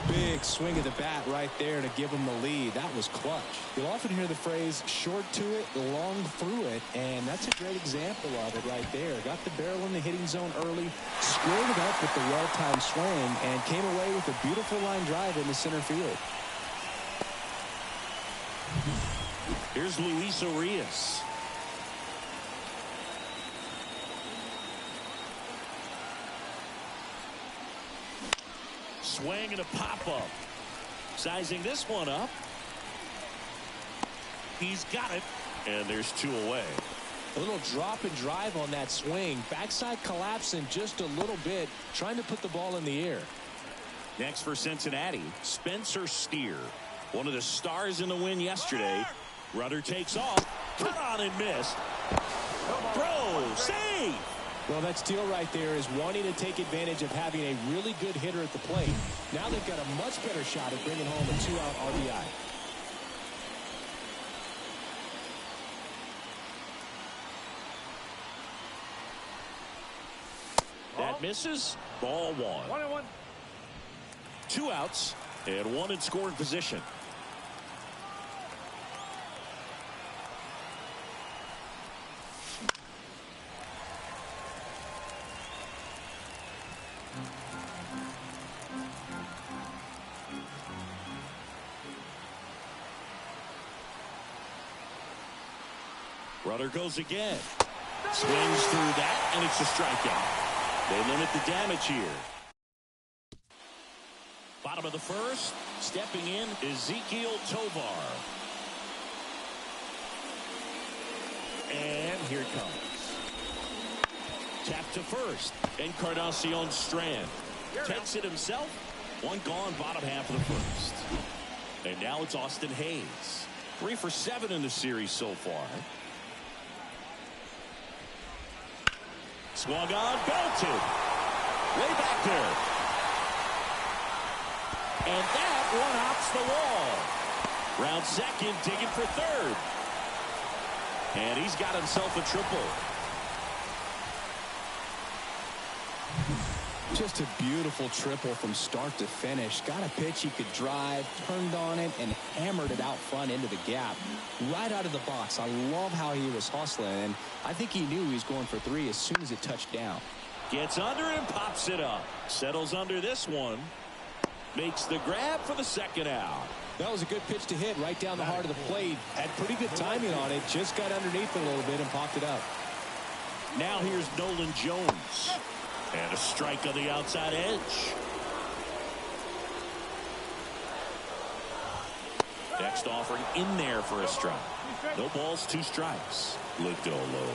Big swing of the bat right there to give him the lead. That was clutch. You'll often hear the phrase short to it, long through it, and that's a great example of it right there. Got the barrel in the hitting zone early, squared it up with the well-timed swing, and came away with a beautiful line drive in the center field. Here's Luis Urias. Swing and a pop-up. Sizing this one up. He's got it. And there's 2 away. A little drop and drive on that swing. Backside collapsing just a little bit, trying to put the ball in the air. Next for Cincinnati, Spencer Steer. One of the stars in the win yesterday. Rudder takes off. Cut on and missed. Throw. Save. Well, that steal right there is wanting to take advantage of having a really good hitter at the plate. Now they've got a much better shot at bringing home a 2-out RBI. That misses. Ball 1. 1-1. 2 outs and 1 in scoring position. Rudder goes again. Swings through that, and it's a strikeout. They limit the damage here. Bottom of the first, stepping in, Ezekiel Tovar. And here it comes. Tap to first. Encarnacion Strand takes it himself. 1 gone, bottom half of the first. And now it's Austin Hayes. 3 for 7 in the series so far. Swung on, belted. Way back there. And that one hops the wall. Round second, digging for third. And he's got himself a triple. Just a beautiful triple from start to finish. Got a pitch he could drive, turned on it, and hammered it out front into the gap. Right out of the box. I love how he was hustling, and I think he knew he was going for 3 as soon as it touched down. Gets under and pops it up. Settles under this one. Makes the grab for the second out. That was a good pitch to hit right down the heart of the plate. Had pretty good timing on it. Just got underneath it a little bit and popped it up. Now here's Nolan Jones. And a strike on the outside edge. Next offering in there for a strike. No balls, 2 strikes. Lodolo,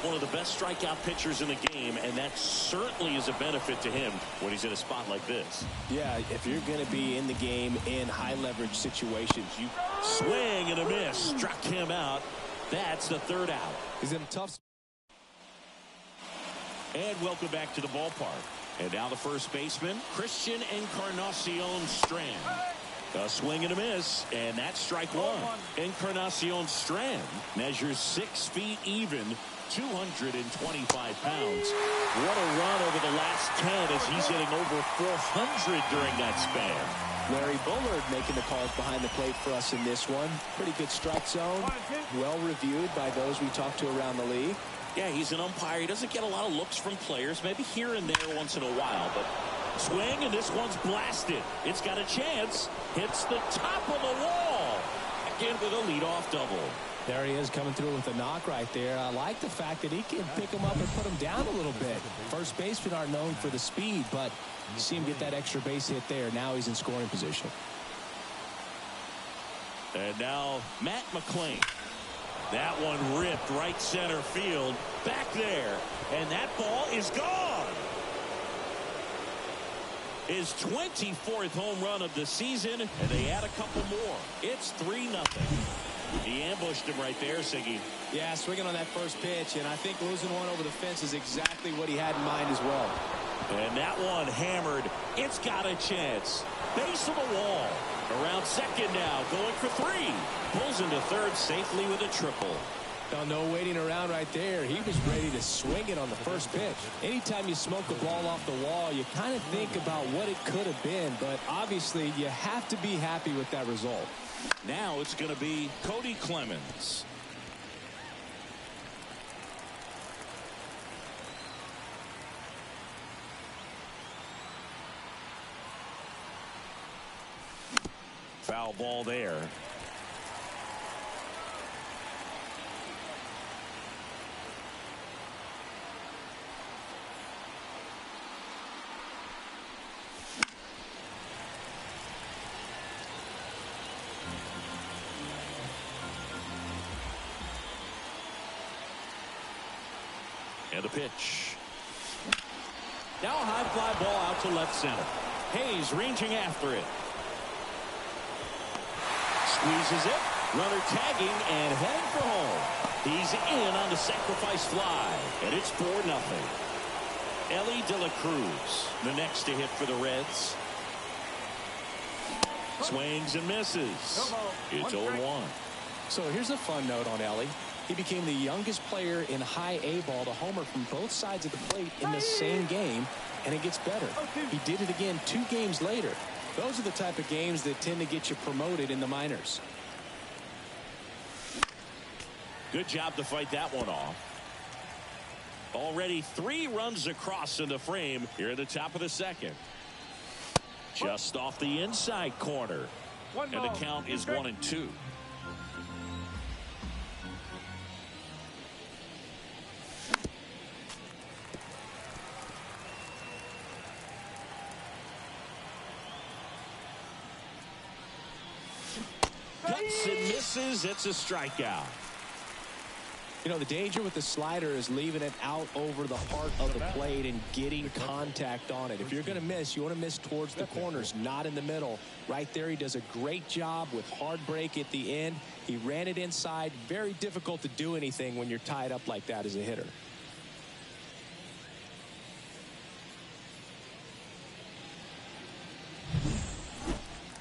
one of the best strikeout pitchers in the game, and that certainly is a benefit to him when he's in a spot like this. Yeah, if you're going to be in the game in high leverage situations, you swing and a miss. Struck him out. That's the 3rd out. He's in a tough. And welcome back to the ballpark. And now the first baseman, Christian Encarnacion Strand. A swing and a miss, and that's strike 1. Encarnacion Strand measures 6 feet even, 225 pounds. What a run over the last 10 as he's hitting over 400 during that span. Larry Bullard making the calls behind the plate for us in this one. Pretty good strike zone. Well reviewed by those we talked to around the league. Yeah, he's an umpire. He doesn't get a lot of looks from players, maybe here and there once in a while, but swing, and this one's blasted. It's got a chance. Hits the top of the wall. Again with a leadoff double. There he is coming through with a knock right there. I like the fact that he can pick him up and put him down a little bit. First basemen aren't known for the speed, but you see him get that extra base hit there. Now he's in scoring position. And now Matt McClain. That one ripped right center field. Back there. And that ball is gone. His 24th home run of the season, and they add a couple more. It's 3-0. He ambushed him right there, Siggy. Yeah, swinging on that first pitch, and I think losing one over the fence is exactly what he had in mind as well. And that one hammered. It's got a chance. Base of the wall. Around second now, going for 3. Pulls into third safely with a triple. Now, no waiting around right there. He was ready to swing it on the first pitch. Anytime you smoke the ball off the wall, you kind of think about what it could have been, but obviously you have to be happy with that result. Now it's going to be Cody Clemens. Foul ball there. And the pitch. Now a high fly ball out to left center. Hayes ranging after it. Squeezes it. Runner tagging and heading for home. He's in on the sacrifice fly. And it's 4-0. Ellie De La Cruz, the next to hit for the Reds. Swings and misses. It's 0-1. So here's a fun note on Ellie. He became the youngest player in high A ball to homer from both sides of the plate in the same game, and it gets better. He did it again 2 games later. Those are the type of games that tend to get you promoted in the minors. Good job to fight that one off. Already 3 runs across in the frame here at the top of the second. Just off the inside corner. And the count is 1-2. Cuts and misses. It's a strikeout. You know, the danger with the slider is leaving it out over the heart of the plate and getting contact on it. If you're going to miss, you want to miss towards the corners, not in the middle. Right there, he does a great job with hard break at the end. He ran it inside. Very difficult to do anything when you're tied up like that as a hitter.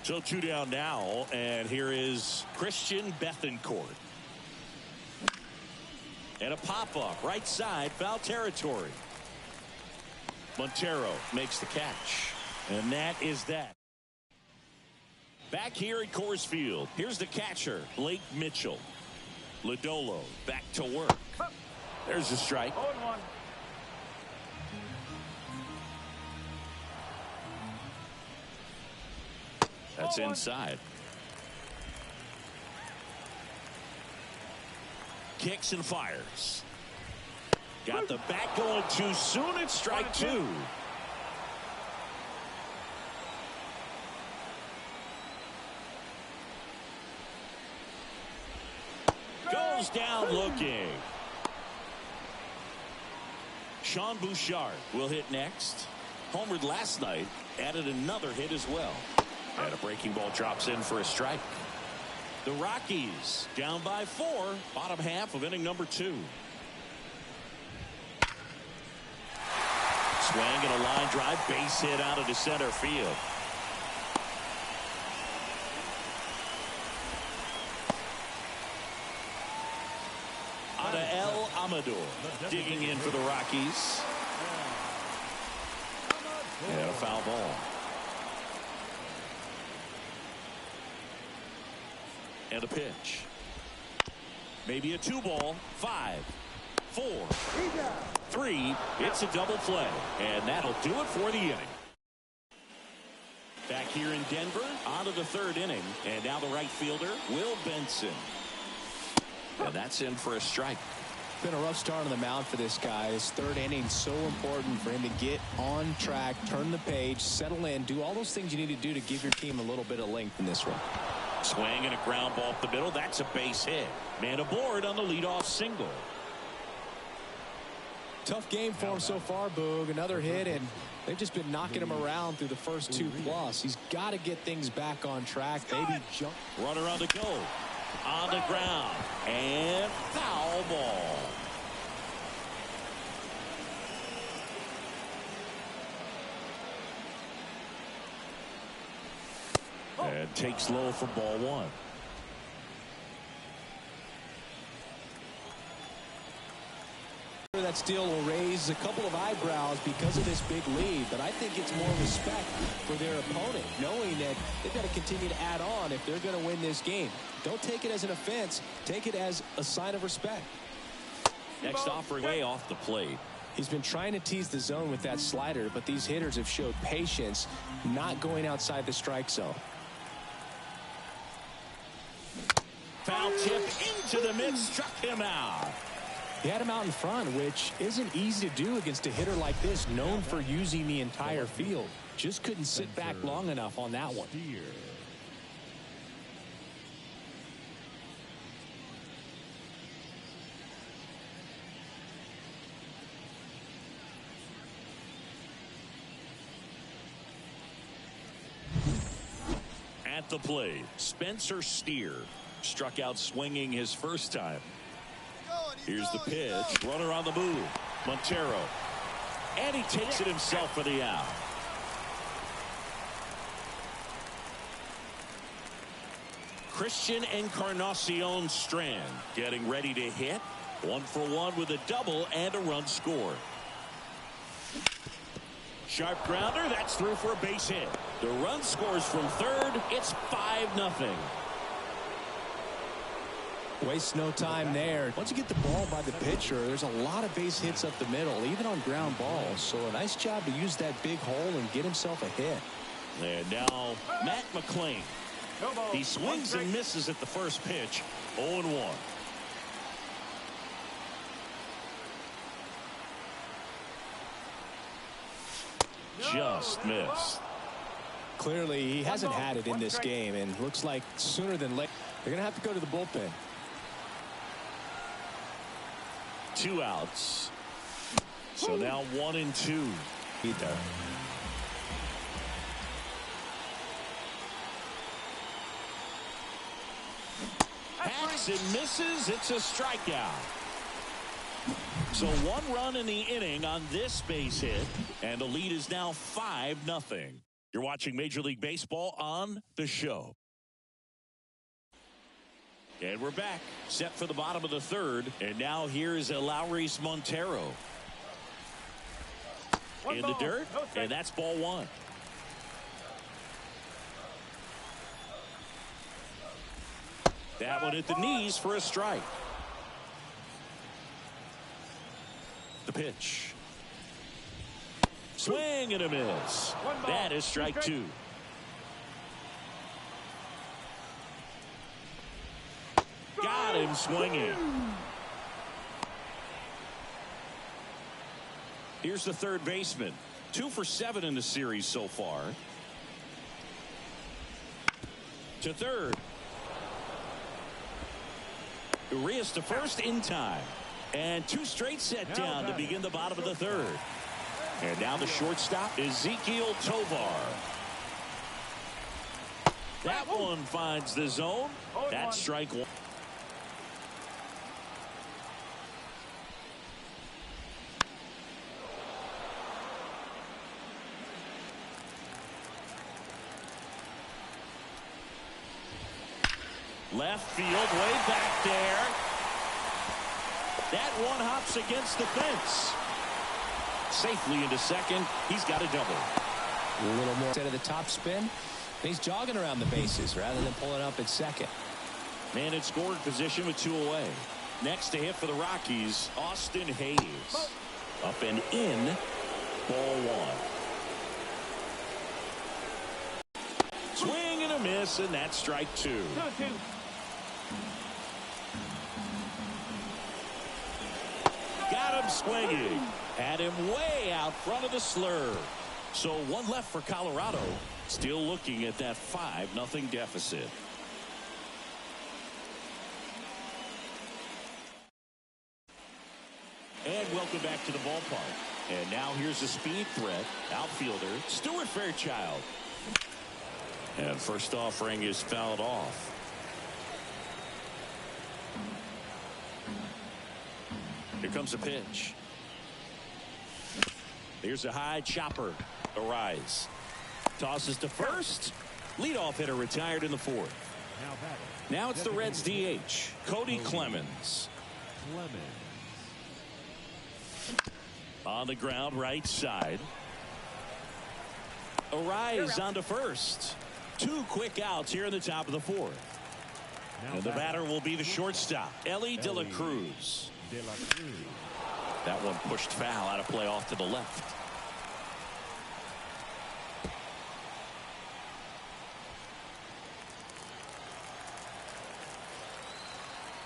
So 2 down now, and here is Christian Bethancourt. And a pop-up, right side, foul territory. Montero makes the catch. And that is that. Back here at Coors Field, here's the catcher, Blake Mitchell. Lodolo back to work. There's a strike. 0-1. That's inside. Kicks and fires. Got the bat going too soon. It's strike 2. Goes down looking. Sean Bouchard will hit next. Homered last night. Added another hit as well. And a breaking ball drops in for a strike. The Rockies down by 4, bottom half of inning number 2. Swing and a line drive, base hit out of the center field. Adael Amador digging in for the Rockies. And a foul ball. And a pitch. Maybe a 2-ball. 5, 4, 3. It's a double play. And that'll do it for the inning. Back here in Denver, on to the 3rd inning. And now the right fielder, Will Benson. And that's in for a strike. Been a rough start on the mound for this guy. His 3rd inning, so important for him to get on track, turn the page, settle in, do all those things you need to do to give your team a little bit of length in this one. Swing and a ground ball up the middle. That's a base hit. Man aboard on the leadoff single. Tough game for him so far, Boog. Another hit, and they've just been knocking him around through the first 2+. He's got to get things back on track. Maybe jump. Runner on the go. On the ground. And foul ball. And takes low for ball 1. That steal will raise a couple of eyebrows because of this big lead, but I think it's more respect for their opponent, knowing that they've got to continue to add on if they're going to win this game. Don't take it as an offense. Take it as a sign of respect. Next offering way off the plate. He's been trying to tease the zone with that slider, but these hitters have showed patience, not going outside the strike zone. Foul tip into the mid, struck him out. He had him out in front, which isn't easy to do against a hitter like this, known for using the entire field. Just couldn't sit back long enough on that one. at the plate, Spencer Steer. Struck out swinging his first time. Here's the pitch. Runner on the move. Montero. And he takes it himself for the out. Christian Encarnacion Strand getting ready to hit. 1-for-1 with a double and a run scored. Sharp grounder. That's through for a base hit. The run scores from third. It's 5-0. Waste no time there. Once you get the ball by the pitcher, there's a lot of base hits up the middle, even on ground balls. So a nice job to use that big hole and get himself a hit. And now Matt McClain. He swings and misses at the first pitch. 0-1. Just missed. Clearly, he hasn't had it in this game, and looks like sooner than later they're going to have to go to the bullpen. 2 outs. So now 1-2. Either. Hacks and misses. It's a strikeout. So 1 run in the inning on this base hit, and the lead is now 5-0. You're watching Major League Baseball on The Show. And we're back, set for the bottom of the third, and now here's Eleuris Montero. In the dirt, and that's ball 1. That one at the knees for a strike. The pitch. Swing and a miss. That is strike 2. Got him swinging. Here's the third baseman. 2 for 7 in the series so far. To third. Urias to first in time. And 2 straight set down to begin the bottom of the third. And now the shortstop, Ezekiel Tovar. That one finds the zone. That's strike 1. Left field, way back there. That one hops against the fence. Safely into second. He's got a double. A little more instead of the top spin. He's jogging around the bases rather than pulling up at second. Man in scoring position with 2 away. Next to hit for the Rockies, Austin Hayes. Up and in. Ball 1. Swing and a miss, and that's strike 2. Got him swinging. Had him way out front of the slur. So 1 left for Colorado. Still looking at that 5-0 deficit. And welcome back to the ballpark. And now here's a speed threat. Outfielder Stuart Fairchild. And first offering is fouled off. Here comes a pitch. Here's a high chopper. Arise. Tosses to first. Leadoff hitter retired in the 4th. Now it's the Reds DH, Cody Clemens. On the ground, right side. Arise onto first. 2 quick outs here in the top of the 4th. And the batter will be the shortstop, Elly De La Cruz. That one pushed foul out of play off to the left.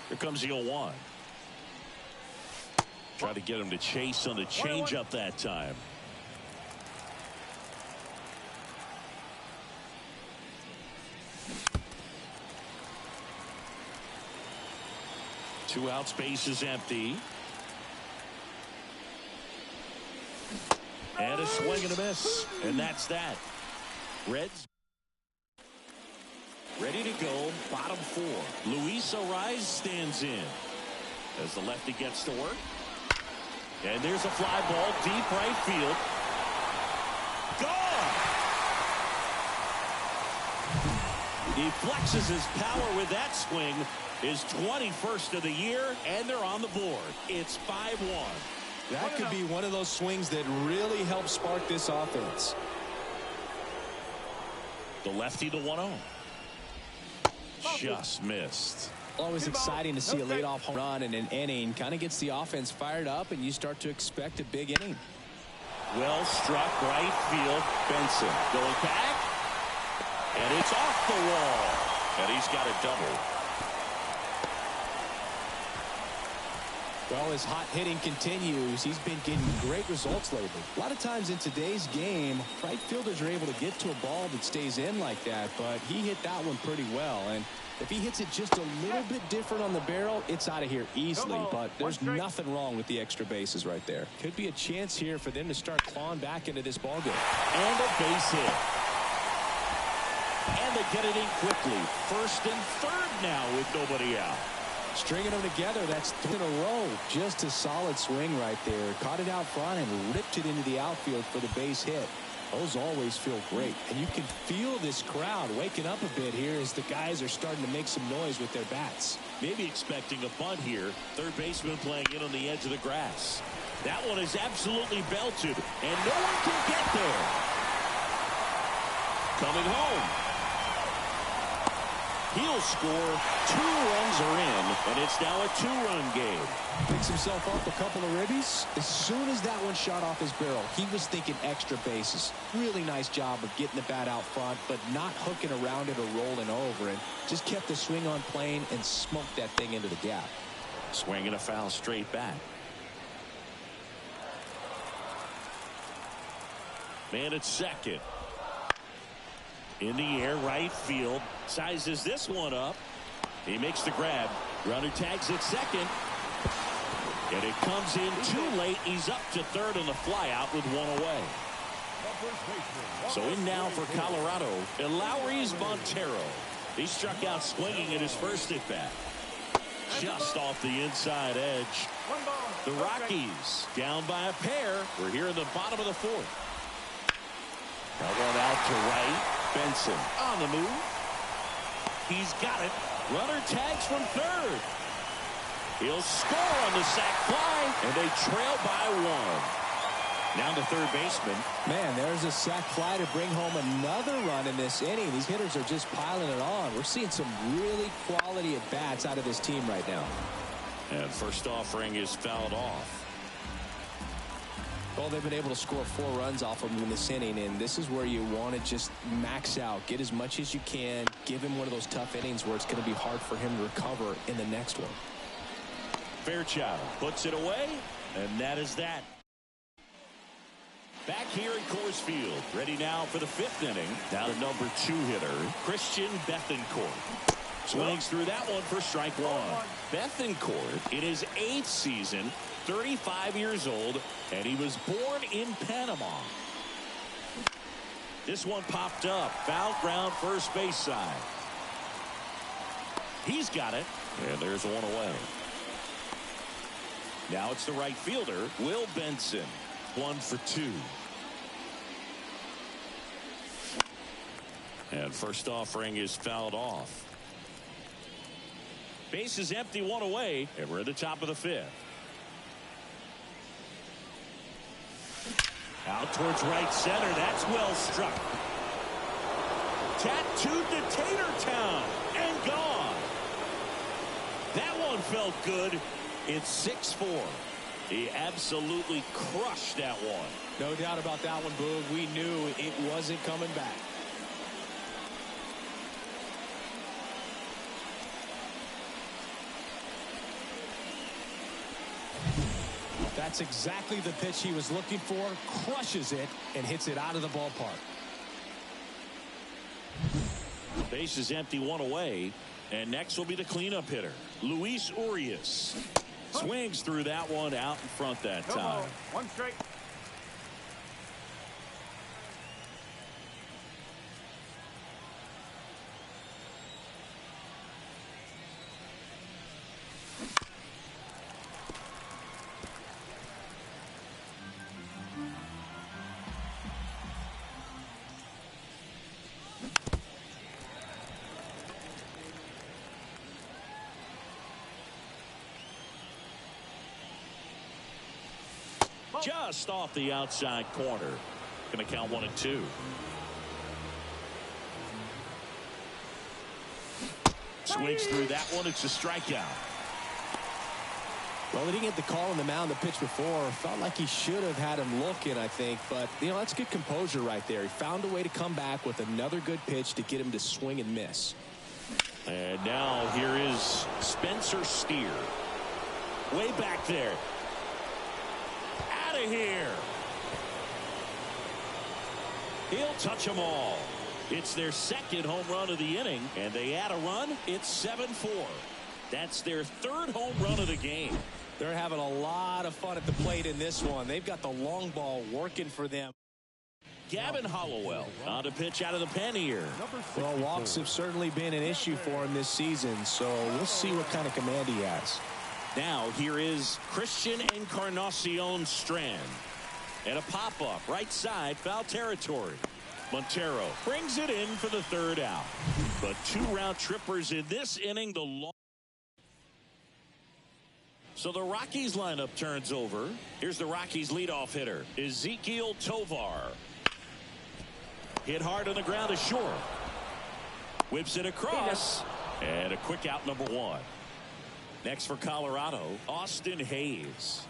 Here comes the 0-1. Try to get him to chase on the changeup that time. Two outs, base is empty. And a swing and a miss. And that's that. Reds. Ready to go, bottom 4. Luis Ariz stands in as the lefty gets to work. And there's a fly ball deep right field. Gone! He flexes his power with that swing. His 21st of the year, and they're on the board. It's 5-1. That could be one of those swings that really help spark this offense. The lefty, the 1-0. Just missed. Always exciting to see a leadoff home run in an inning. Kind of gets the offense fired up, and you start to expect a big inning. Well struck right field. Benson going back. And it's off the wall. And he's got a double. Well, his hot hitting continues. He's been getting great results lately. A lot of times in today's game, right fielders are able to get to a ball that stays in like that, but he hit that one pretty well. And if he hits it just a little bit different on the barrel, it's out of here easily. But there's nothing wrong with the extra bases right there. Could be a chance here for them to start clawing back into this ballgame. And a base hit. And they get it in quickly. First and third now with nobody out. Stringing them together, that's 3 in a row. Just a solid swing right there. Caught it out front and ripped it into the outfield for the base hit. Those always feel great. And you can feel this crowd waking up a bit here as the guys are starting to make some noise with their bats. Maybe expecting a bunt here. Third baseman playing in on the edge of the grass. That one is absolutely belted, and no one can get there. Coming home. He'll score. 2 runs are in, and it's now a 2-run game. Picks himself up a couple of ribbies. As soon as that one shot off his barrel, he was thinking extra bases. Really nice job of getting the bat out front, but not hooking around it or rolling over it. Just kept the swing on plane and smoked that thing into the gap. Swinging a foul straight back. Man at second. In the air, right field. Sizes this one up. He makes the grab. Runner tags at second. And it comes in too late. He's up to third on the fly out with 1 away. So in now for Colorado, Eleuris Montero. He struck out swinging in his first at bat. Just off the inside edge. The Rockies down by a pair. We're here in the bottom of the 4th. That one out to right. Benson on the move. He's got it. Runner tags from third. He'll score on the sac fly, and they trail by 1. Now the third baseman. Man, there's a sac fly to bring home another run in this inning. These hitters are just piling it on. We're seeing some really quality at bats out of this team right now. And first offering is fouled off. Well, they've been able to score 4 runs off of him in this inning, and this is where you want to just max out. Get as much as you can. Give him one of those tough innings where it's going to be hard for him to recover in the next one. Fairchild puts it away, and that is that. Back here in Coors Field, ready now for the 5th inning. Now the number 2 hitter, Christian Bethancourt. Swings through that one for strike 1. Bethancourt in his 8th season, 35 years old, and he was born in Panama. This one popped up. Foul ground first base side. He's got it, and there's 1 away. Now it's the right fielder, Will Benson. 1 for 2. And first offering is fouled off. Base is empty, 1 away, and we're at the top of the 5th. Out towards right center. That's well struck. Tattooed to Tatertown and gone. That one felt good. It's 6-4. He absolutely crushed that one. No doubt about that one, Boog. We knew it wasn't coming back. That's exactly the pitch he was looking for. Crushes it and hits it out of the ballpark. Base is empty, 1 away. And next will be the cleanup hitter, Luis Urias. Swings through that one out in front that time. 1 strike. just off the outside corner. Going to count 1-2. Swings through that one. It's a strikeout. Well, he didn't get the call on the mound the pitch before. Felt like he should have had him looking, I think. But, you know, that's good composure right there. He found a way to come back with another good pitch to get him to swing and miss. And now here is Spencer Steer. Way back there. Out of here. He'll touch them all. It's their second home run of the inning, and they add a run. It's 7-4. That's their third home run of the game. They're having a lot of fun at the plate in this one. They've got the long ball working for them. Gavin Hollowell on to pitch out of the pen here. Well, walks have certainly been an issue for him this season, so we'll see what kind of command he has. Now here is Christian Encarnacion Strand. And a pop-up right side, foul territory. Montero brings it in for the third out. But 2 round trippers in this inning. So the Rockies lineup turns over. Here's the Rockies leadoff hitter, Ezequiel Tovar. Hit hard on the ground is short. Whips it across. And a quick out, number 1. Next for Colorado, Austin Hayes.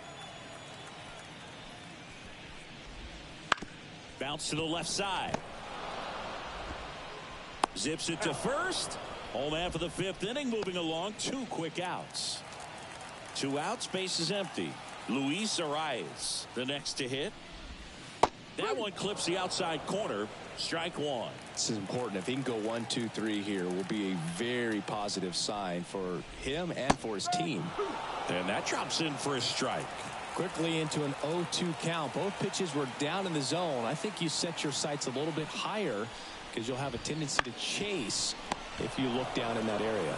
Bounce to the left side. Zips it to first. Home man for the 5th inning, moving along. 2 quick outs. 2 outs, base is empty. Luis Arias, the next to hit. That one clips the outside corner. Strike 1. This is important. If he can go 1, 2, 3 here, will be a very positive sign for him and for his team. And that drops in for a strike. Quickly into an 0-2 count. Both pitches were down in the zone. I think you set your sights a little bit higher because you'll have a tendency to chase if you look down in that area.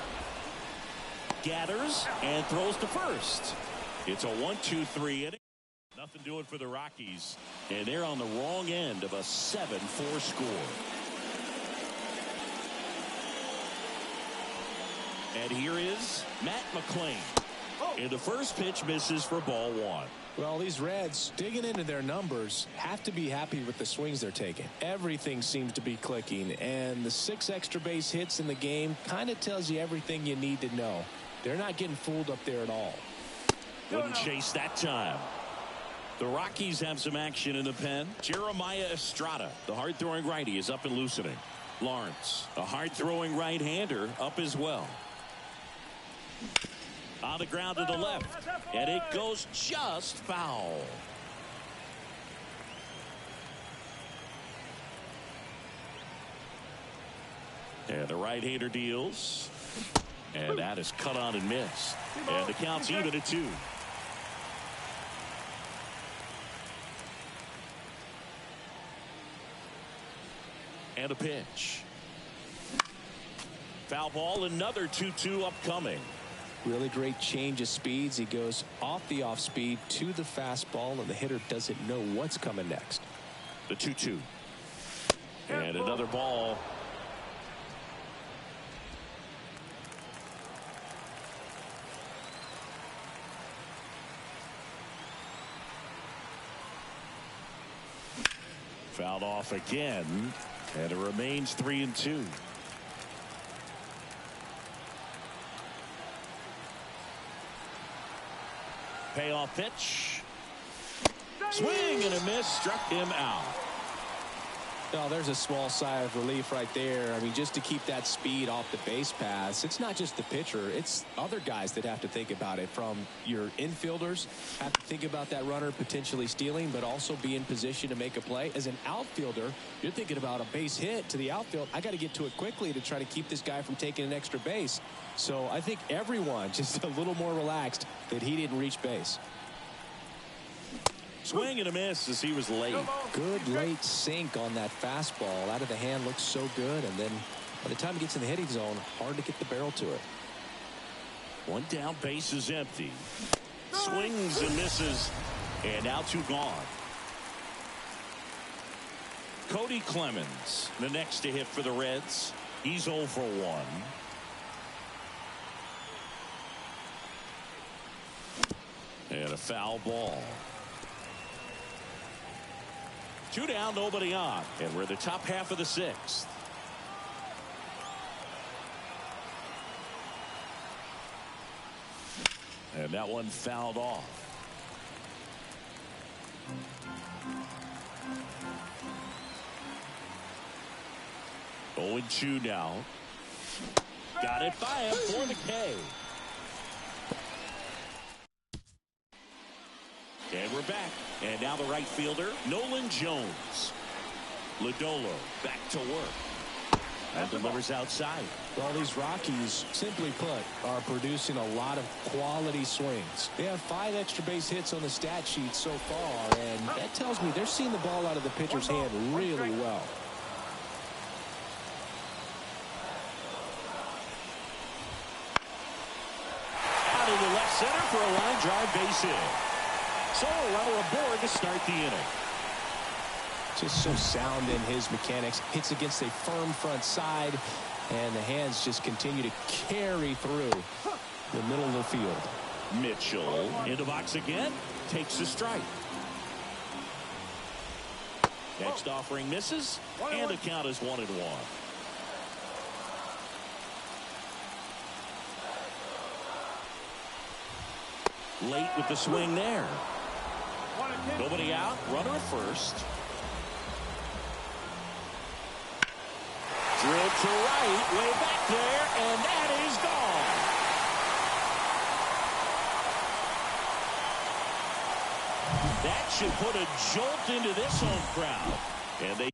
Gathers and throws to first. It's a 1-2-3 inning. Nothing doing for the Rockies. And they're on the wrong end of a 7-4 score. And here is Matt McClain. And the first pitch misses for ball 1. Well, these Reds, digging into their numbers, have to be happy with the swings they're taking. Everything seems to be clicking, and the 6 extra base hits in the game kind of tells you everything you need to know. They're not getting fooled up there at all. Wouldn't chase that time. The Rockies have some action in the pen. Jeremiah Estrada, the hard-throwing righty, is up and loosening. Lawrence, a hard-throwing right-hander, up as well. On the ground to the left, and it goes just foul. And the right-hander deals, and that is cut on and missed. And the count's even at 2. And a pitch. Foul ball, another 2-2 upcoming. Really great change of speeds. He goes off the off speed to the fastball, and the hitter doesn't know what's coming next. The 2-2. And another ball. Fouled off again, and it remains 3-2. Payoff pitch. Swing and a miss, struck him out. Oh, there's a small sigh of relief right there. I mean, just to keep that speed off the base paths. It's not just the pitcher. It's other guys that have to think about it. From your infielders have to think about that runner potentially stealing, but also be in position to make a play. As an outfielder, you're thinking about a base hit to the outfield. I got to get to it quickly to try to keep this guy from taking an extra base. So I think everyone just a little more relaxed that he didn't reach base. Swing and a miss as he was late. Good late sink on that fastball. Out of the hand, looks so good, and then by the time he gets in the hitting zone, hard to get the barrel to it. 1 down, base is empty. Swings and misses, and now 2 gone. Cody Clemens, the next to hit for the Reds. He's 0 for 1. And a foul ball. Two down, nobody on. And we're the top half of the sixth. And that one fouled off. 0-2 now. Got it by him for the K. And we're back. And now the right fielder, Nolan Jones. Lodolo back to work. And delivers outside. Well, these Rockies, simply put, are producing a lot of quality swings. They have 5 extra base hits on the stat sheet so far, and that tells me they're seeing the ball out of the pitcher's hand really well. Out of the left center for a line drive base hit. So a runner aboard to start the inning. Just so sound in his mechanics. Hits against a firm front side, and the hands just continue to carry through the middle of the field. Mitchell into box again. Takes the strike. Next offering misses, and the count is 1-1. Late with the swing there. Nobody out. Runner at first. Drilled to right, way back there, and that is gone. That should put a jolt into this home crowd. And they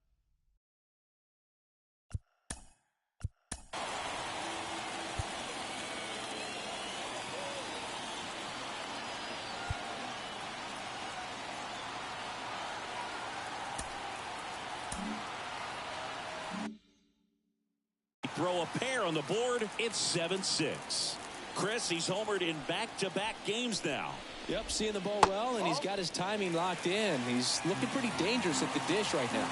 throw a pair on the board. It's 7-6. Chris, he's homered in back-to-back games now. Yep, seeing the ball well, and he's got his timing locked in. He's looking pretty dangerous at the dish right now.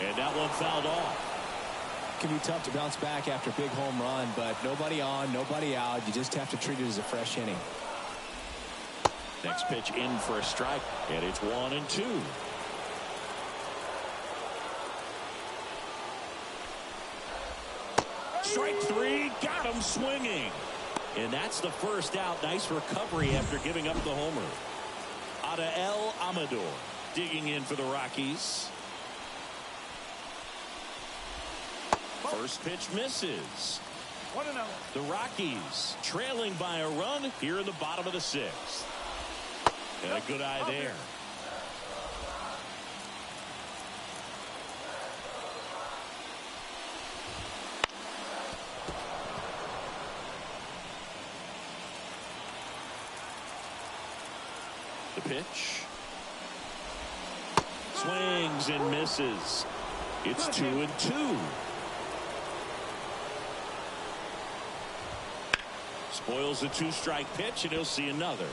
And that one fouled off. It can be tough to bounce back after a big home run, but nobody on, nobody out. You just have to treat it as a fresh inning. Next pitch in for a strike, and it's 1-2. Strike 3, got him swinging. And that's the first out. Nice recovery after giving up the homer. Adael Amador digging in for the Rockies. First pitch misses. 1-0. The Rockies trailing by a run here in the bottom of the sixth. And a good eye there. The pitch. Swings and misses. It's 2-2. Spoils the 2-strike pitch, and he'll see another.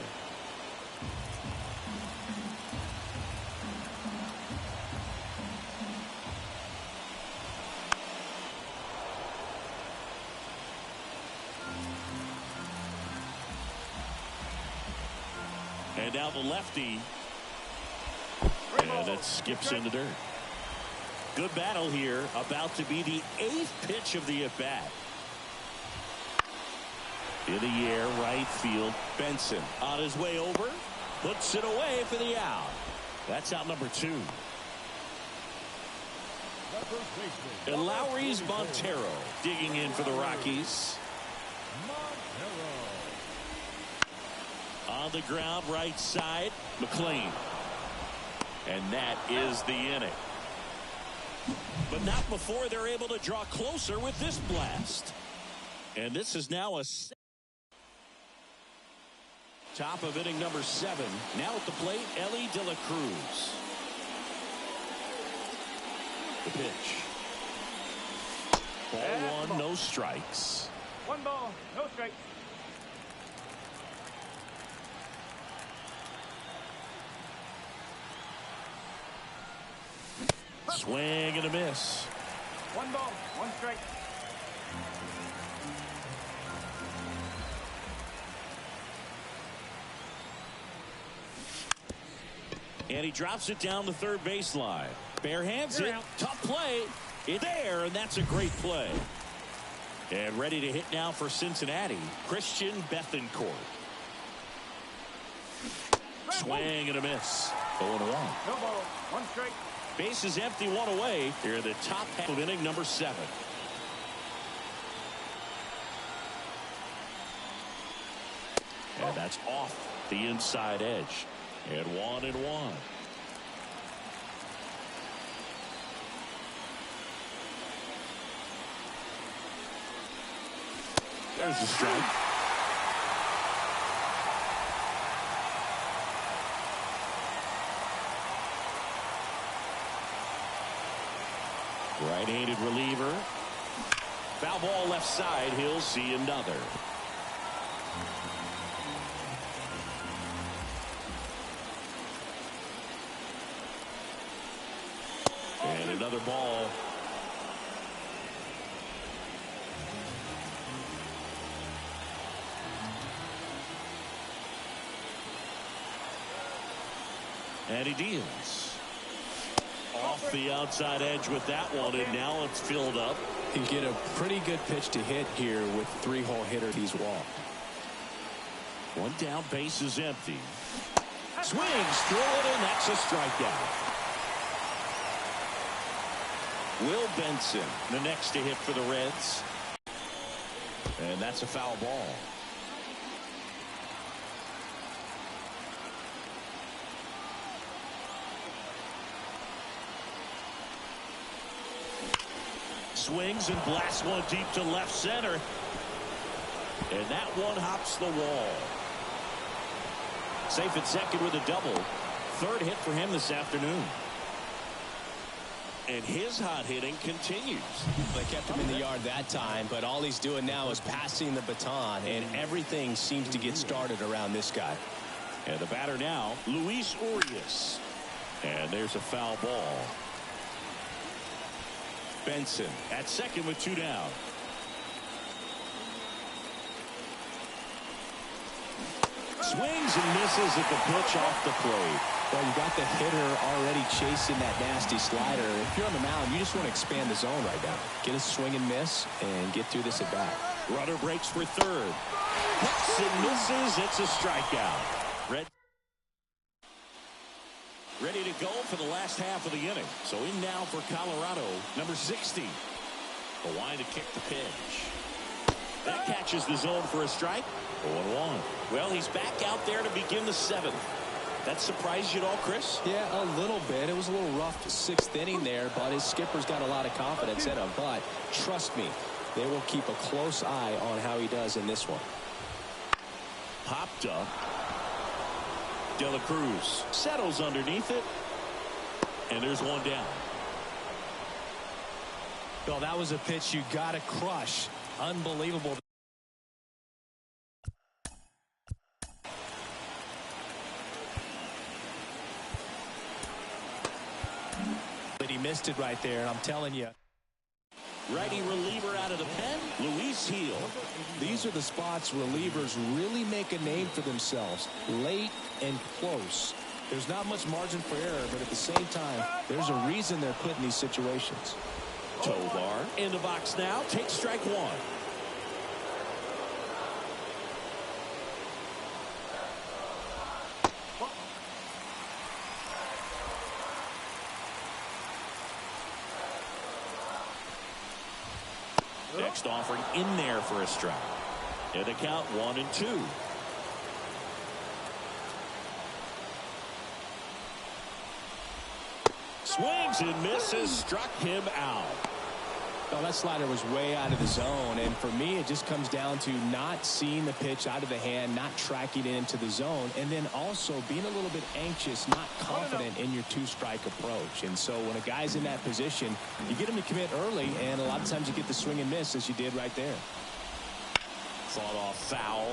And now the lefty. And it skips into dirt. Good battle here. About to be the 8th pitch of the at-bat. In the air, right field. Benson on his way over. Puts it away for the out. That's out number 2. And Lowry's Montero digging in for the Rockies. On the ground, right side, McLean. And that is the inning. But not before they're able to draw closer with this blast. And this is now a top of inning number 7. Now at the plate, Ellie De La Cruz. The pitch. Ball 1, no strikes. 1 ball, no strikes. Swing and a miss. 1 ball, 1 strike. And he drops it down the third baseline. Bare hands it. Tough play. It's there, and that's a great play. And ready to hit now for Cincinnati, Christian Bethancourt. Swing and a miss. 0-1. No ball. One strike. Base is empty, one away. Here in the top half of inning number 7. And that's off the inside edge. And 1-1. There's the strike. Right-handed reliever. Foul ball left side. He'll see another. And another ball. And he deals. Off the outside edge with that one, and now it's filled up. He get a pretty good pitch to hit here with 3-hole hitter he's walked. One down, base is empty. Swings through it, and that's a strikeout. Will Benson, the next to hit for the Reds. And that's a foul ball. Swings and blasts one deep to left center. And that one hops the wall. Safe at second with a double. Third hit for him this afternoon. And his hot hitting continues. They kept him in the yard that time, but all he's doing now is passing the baton, and everything seems to get started around this guy. And the batter now, Luis Urias. And there's a foul ball. Benson at second with 2 down. Swings and misses at the pitch off the plate. Well, you got the hitter already chasing that nasty slider. If you're on the mound, you just want to expand the zone right now. Get a swing and miss and get through this at bat. Runner breaks for third. Hits and misses. It's a strikeout. Ready to go for the last half of the inning. So in now for Colorado, number 60. The line to kick the pitch. That catches the zone for a strike. 0-1. Well, he's back out there to begin the 7th. That surprised you at all, Chris? Yeah, a little bit. It was a little rough 6th inning there, but his skipper's got a lot of confidence in him. But trust me, they will keep a close eye on how he does in this one. Popped up. De La Cruz settles underneath it. And there's one down. Well, that was a pitch you got to crush. Unbelievable. But he missed it right there, and I'm telling you. Righty reliever out of the pen, Luis Gil. These are the spots relievers really make a name for themselves. Late and close. There's not much margin for error, but at the same time, there's a reason they're put in these situations. Tovar in the box now. Takes strike 1. Next offering in there for a strike. And the count 1-2. Swings and misses. Struck him out. Well, that slider was way out of the zone, and for me, it just comes down to not seeing the pitch out of the hand, not tracking it into the zone, and then also being a little bit anxious, not confident in your 2-strike approach. And so when a guy's in that position, you get him to commit early, and a lot of times you get the swing and miss, as you did right there. Fought off foul.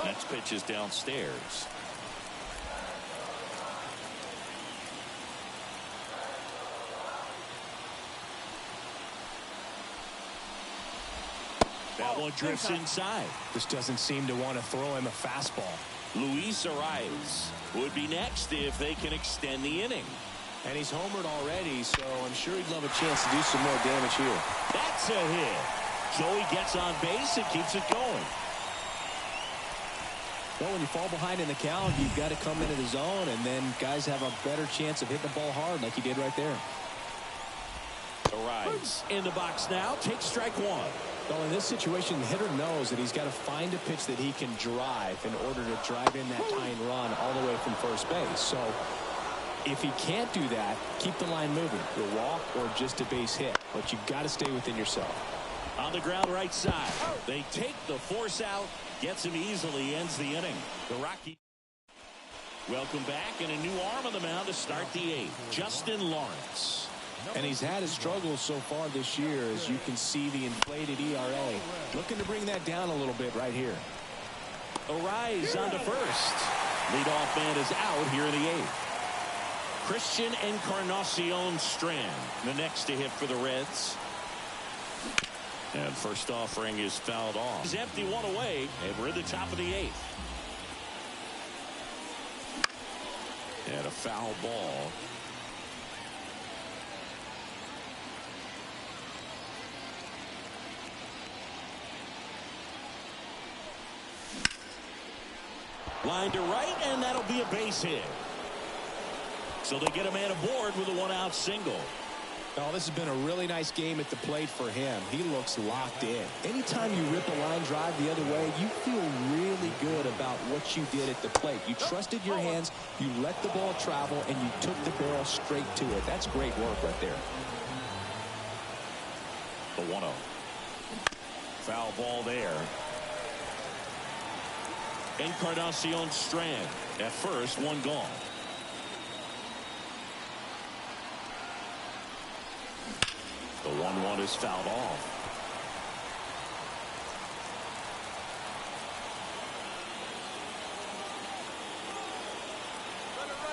Next pitch is downstairs. That one drifts inside. Just doesn't seem to want to throw him a fastball. Luis Arias would be next if they can extend the inning. And he's homered already, so I'm sure he'd love a chance to do some more damage here. That's a hit. Joey gets on base and keeps it going. Well, when you fall behind in the count, you've got to come into the zone, and then guys have a better chance of hitting the ball hard like he did right there. Arias in the box now. Takes strike one. Well, in this situation, the hitter knows that he's got to find a pitch that he can drive in order to drive in that tying run all the way from first base. So if he can't do that, keep the line moving. You'll walk or just a base hit, but you've got to stay within yourself. On the ground right side. They take the force out. Gets him easily. Ends the inning. The Rockies. Welcome back, and a new arm on the mound to start the eighth. Justin Lawrence. And he's had his struggles so far this year, as you can see the inflated ERA. Looking to bring that down a little bit right here. Arias on to first. Leadoff man is out here in the eighth. Christian Encarnacion Strand, the next to hit for the Reds. And first offering is fouled off. He's empty one away, and we're in the top of the eighth. And a foul ball. Line to right, and that'll be a base hit. So they get a man aboard with a one-out single. Oh, this has been a really nice game at the plate for him. He looks locked in. Anytime you rip a line drive the other way, you feel really good about what you did at the plate. You trusted your hands, you let the ball travel, and you took the barrel straight to it. That's great work right there. The 1-0. Foul ball there. Encarnacion Strand at first, one gone. The 1-1 is fouled off.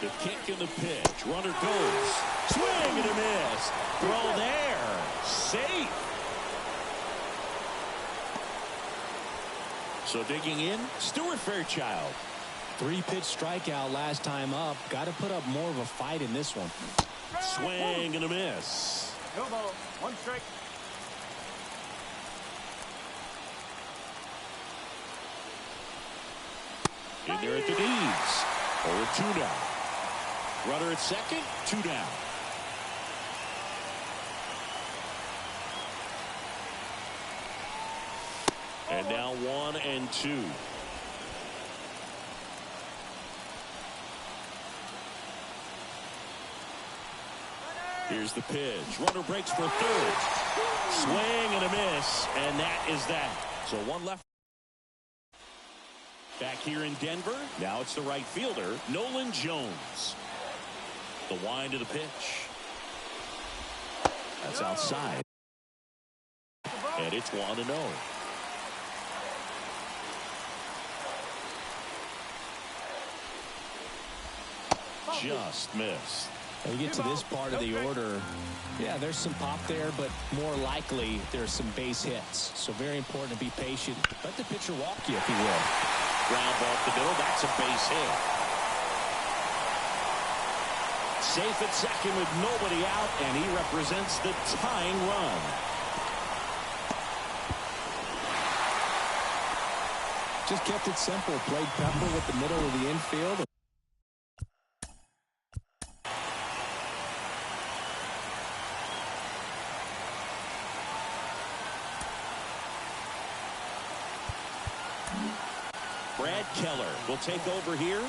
The kick and the pitch. Runner goes. Swing and a miss. Throw there. Safe. So digging in, Stuart Fairchild. 3-pitch strikeout last time up. Got to put up more of a fight in this one. Swing and a miss. No ball. One strike. In there at the knees. 0-2 now. Runner at second, 2 down. And now 1-2. Here's the pitch. Runner breaks for third. Swing and a miss. And that is that. So one left. Back here in Denver. Now it's the right fielder, Nolan Jones. The wind of the pitch. That's outside. And it's 1-0. Just missed. When you get to this part of the order, yeah, there's some pop there, but more likely there's some base hits. So very important to be patient. Let the pitcher walk you if he will. Ground off the middle. That's a base hit. Safe at second with nobody out, and he represents the tying run. Just kept it simple. Played Pepper with the middle of the infield. Brad Keller will take over here.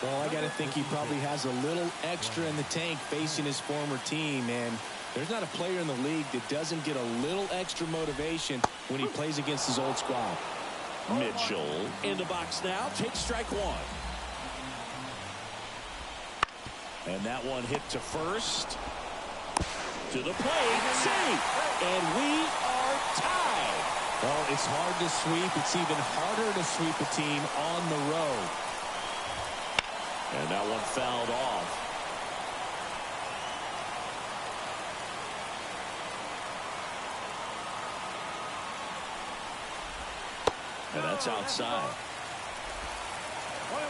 Well, I got to think he probably has a little extra in the tank facing his former team, and there's not a player in the league that doesn't get a little extra motivation when he plays against his old squad. Mitchell in the box now. Takes strike one. And that one hit to first. To the plate. Safe. And we are tied. Well, it's hard to sweep. It's even harder to sweep a team on the road. And that one fouled off. And that's outside. 21.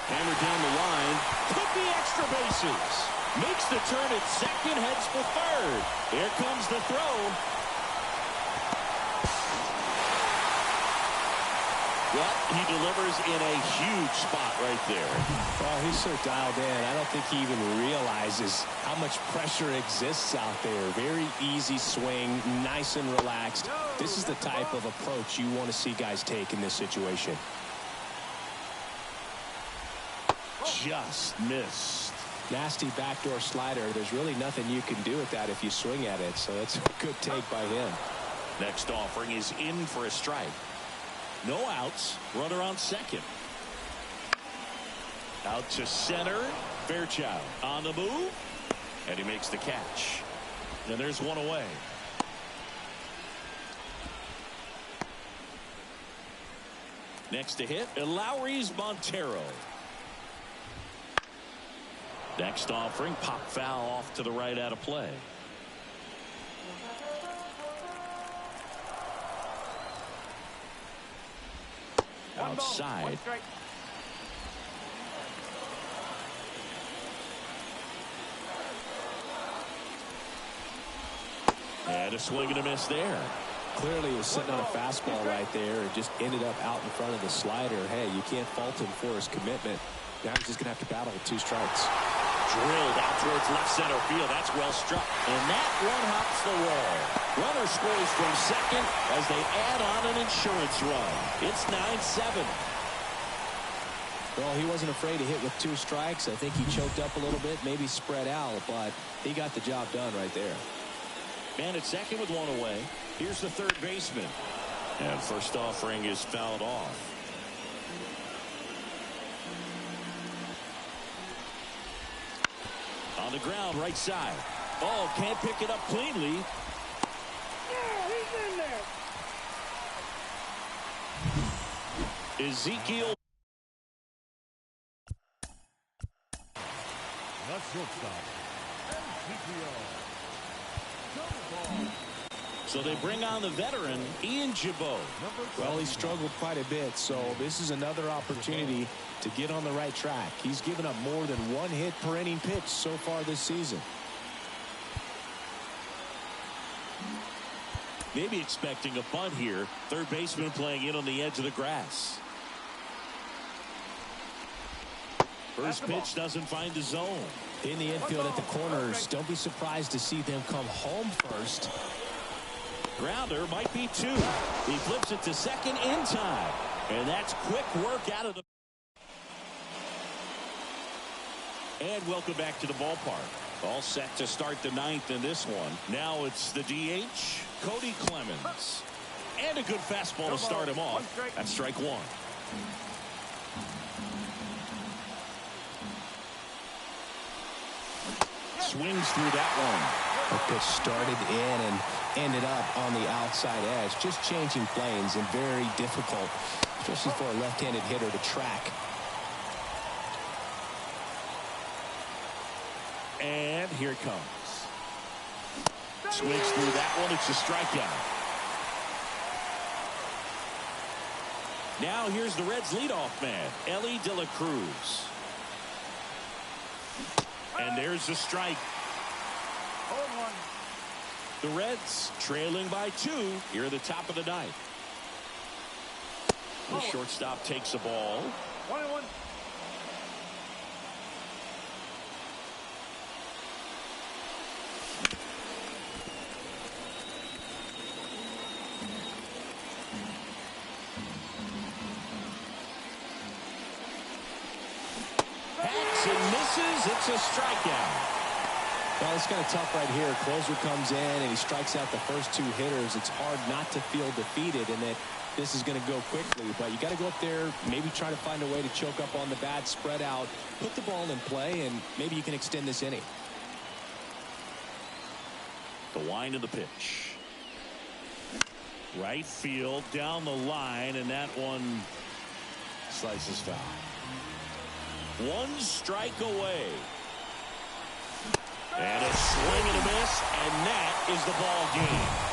Hammered down the line. Took the extra bases. Makes the turn at second. Heads for third. Here comes the throw. Well, he delivers in a huge spot right there. Oh, he's so dialed in. I don't think he even realizes how much pressure exists out there. Very easy swing, nice and relaxed. This is the type of approach you want to see guys take in this situation. Just missed. Nasty backdoor slider. There's really nothing you can do with that if you swing at it. So that's a good take by him. Next offering is in for a strike. No outs. Runner on second. Out to center. Fairchild on the move. And he makes the catch. And there's one away. Next to hit, Lowry's Montero. Next offering, pop foul off to the right out of play. Outside. And a swing and a miss there. Clearly was sitting on a fastball right there and just ended up out in front of the slider. Hey, you can't fault him for his commitment. Now he's just going to have to battle with 2 strikes. Drilled out towards left center field. That's well struck. And that one hops the wall. Runner scores from second as they add on an insurance run. It's 9-7. Well, he wasn't afraid to hit with 2 strikes. I think he choked up a little bit, maybe spread out, but he got the job done right there. Man at second with 1 away. Here's the third baseman. And first offering is fouled off. On the ground, right side. Oh, can't pick it up cleanly. Yeah, he's in there. Ezekiel. The shortstop, Ezekiel. So they bring on the veteran, Ian Jabot. Well, he struggled quite a bit, so this is another opportunity to get on the right track. He's given up more than 1 hit per inning pitch so far this season. Maybe expecting a bunt here. Third baseman playing in on the edge of the grass. First pitch doesn't find the zone. In the infield at the corners, don't be surprised to see them come home first. Grounder might be 2. He flips it to second in time. And that's quick work out of the... And welcome back to the ballpark. All set to start the 9th in this one. Now it's the DH, Cody Clemens. And a good fastball to start him off. That's strike 1. Swings through that one. The pitch started in and ended up on the outside edge. Just changing planes and very difficult, especially for a left-handed hitter to track. And here it comes. Swings through that one. It's a strikeout. Now here's the Reds leadoff man, Ellie De La Cruz. And there's a strike. 0-1. The Reds trailing by 2 here at the top of the 9th. The shortstop takes the ball. 1-1. Hacks and misses. It's a strikeout. Well, it's kind of tough right here. Closer comes in and he strikes out the first 2 hitters. It's hard not to feel defeated and that this is going to go quickly. But you got to go up there, maybe try to find a way to choke up on the bat, spread out, put the ball in play, and maybe you can extend this inning. The wind of the pitch. Right field, down the line, and that one slices foul. 1 strike away. And a swing and a miss, and that is the ball game.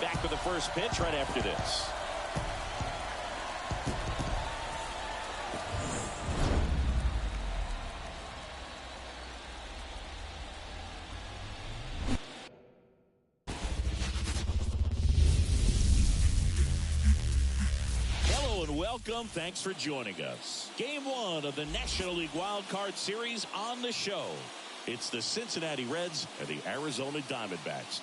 back with the first pitch right after this. Welcome. Thanks for joining us. Game 1 of the National League Wild Card Series on the show. It's the Cincinnati Reds and the Arizona Diamondbacks.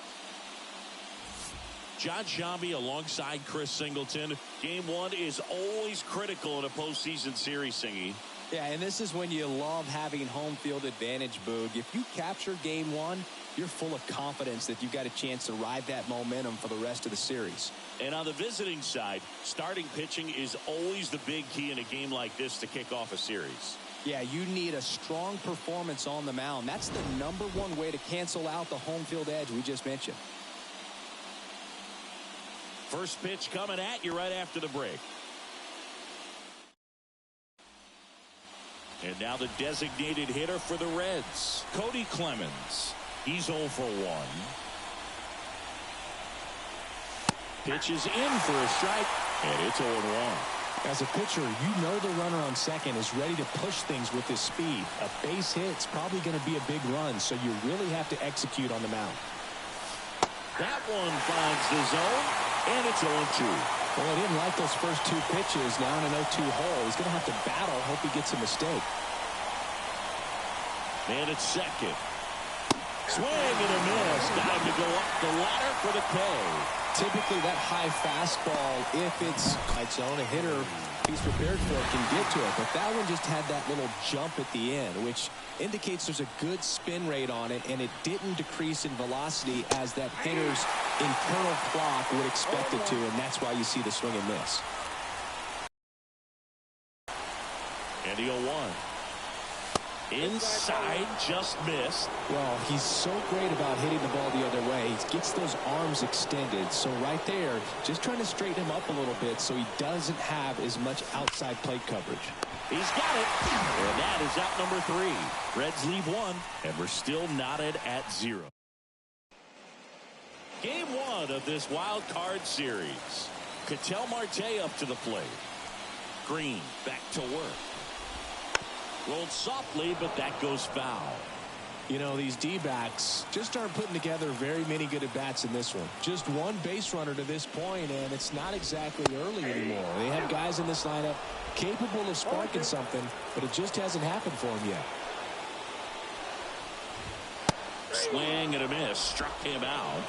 John Shambi alongside Chris Singleton. Game 1 is always critical in a postseason series, Singy. Yeah, and this is when you love having home field advantage, Boog. If you capture Game 1, you're full of confidence that you've got a chance to ride that momentum for the rest of the series. And on the visiting side, starting pitching is always the big key in a game like this to kick off a series. Yeah, you need a strong performance on the mound. That's the #1 way to cancel out the home field edge we just mentioned. First pitch coming at you right after the break. And now the designated hitter for the Reds, Cody Clemens. He's 0 for 1. Pitches in for a strike, and it's 0-1. As a pitcher, you know the runner on second is ready to push things with his speed. A base hit's probably going to be a big run, so you really have to execute on the mound. That one finds the zone, and it's 0-2. Well, he didn't like those first 2 pitches. Now in an 0-2 hole, he's going to have to battle. Hope he gets a mistake. And it's second. Swing and a miss. Time to go up the ladder for the K. Typically that high fastball, if it's right zone, a hitter he's prepared for it can get to it. But that one just had that little jump at the end, which indicates there's a good spin rate on it, and it didn't decrease in velocity as that hitter's internal clock would expect it to, and that's why you see the swing and miss. And the 0-1. Inside, just missed. Well, he's so great about hitting the ball the other way. He gets those arms extended. So right there, just trying to straighten him up a little bit so he doesn't have as much outside plate coverage. He's got it. And that is out number 3. Reds leave 1, and we're still knotted at 0. Game 1 of this wild card series. Ketel Marte up to the plate. Green back to work. Rolled softly, but that goes foul. You know, these D-backs just aren't putting together very many good at-bats in this one. Just one base runner to this point, and it's not exactly early anymore. They have guys in this lineup capable of sparking something, but it just hasn't happened for them yet. Swing and a miss. Struck him out.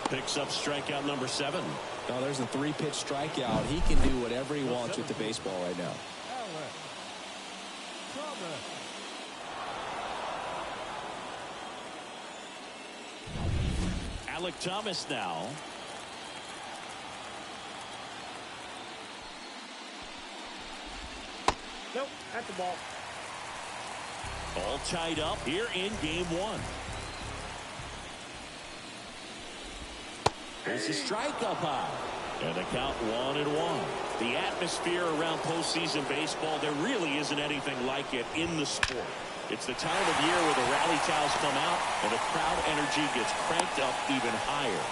Picks up strikeout number 7. Now there's a 3-pitch strikeout. He can do whatever he wants with the baseball right now. Alec Thomas now. Nope, at the ball. All tied up here in game 1. There's a strike up high. And the count 1-1. The atmosphere around postseason baseball, there really isn't anything like it in the sport. It's the time of year where the rally towels come out and the crowd energy gets cranked up even higher.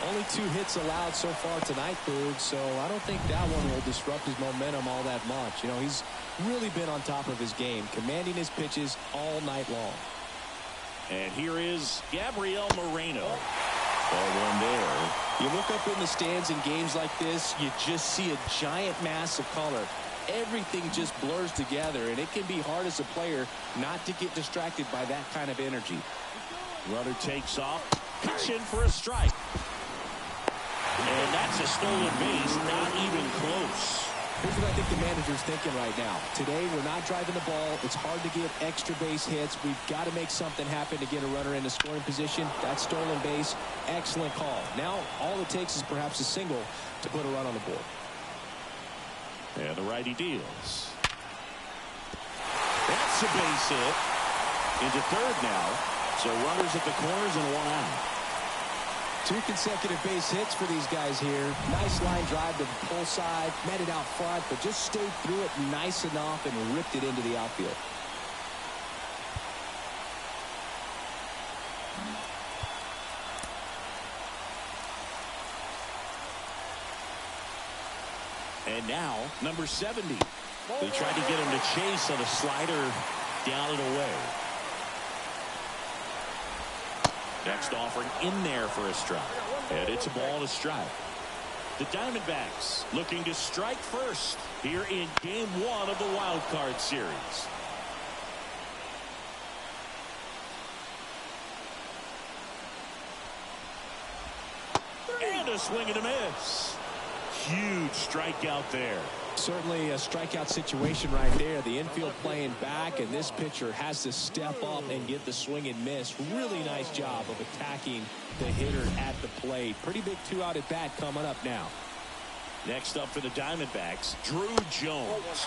Only 2 hits allowed so far tonight, Boog, so I don't think that one will disrupt his momentum all that much. You know, he's really been on top of his game, commanding his pitches all night long. And here is Gabriel Moreno. Ball one there. You look up in the stands in games like this, you just see a giant mass of color. Everything just blurs together, and it can be hard as a player not to get distracted by that kind of energy. Runner takes off. Pitch in for a strike. And that's a stolen base, not even close. Here's what I think the manager's thinking right now. Today, we're not driving the ball. It's hard to get extra base hits. We've got to make something happen to get a runner into scoring position. That stolen base, excellent call. Now, all it takes is perhaps a single to put a run on the board. And the righty deals. That's a base hit. Into third now. So runners at the corners and 1 out. 2 consecutive base hits for these guys here. Nice line drive to the pull side. Met it out front, but just stayed through it nice enough and ripped it into the outfield. And now, number 70. They tried to get him to chase on a slider down and away. Next offering in there for a strike. And it's a ball and a strike. The Diamondbacks looking to strike first here in Game 1 of the Wild Card Series. And a swing and a miss. Huge strikeout there. Certainly a strikeout situation right there. The infield playing back, and this pitcher has to step up and get the swing and miss. Really nice job of attacking the hitter at the plate. Pretty big 2-out at bat coming up now. Next up for the Diamondbacks, Drew Jones.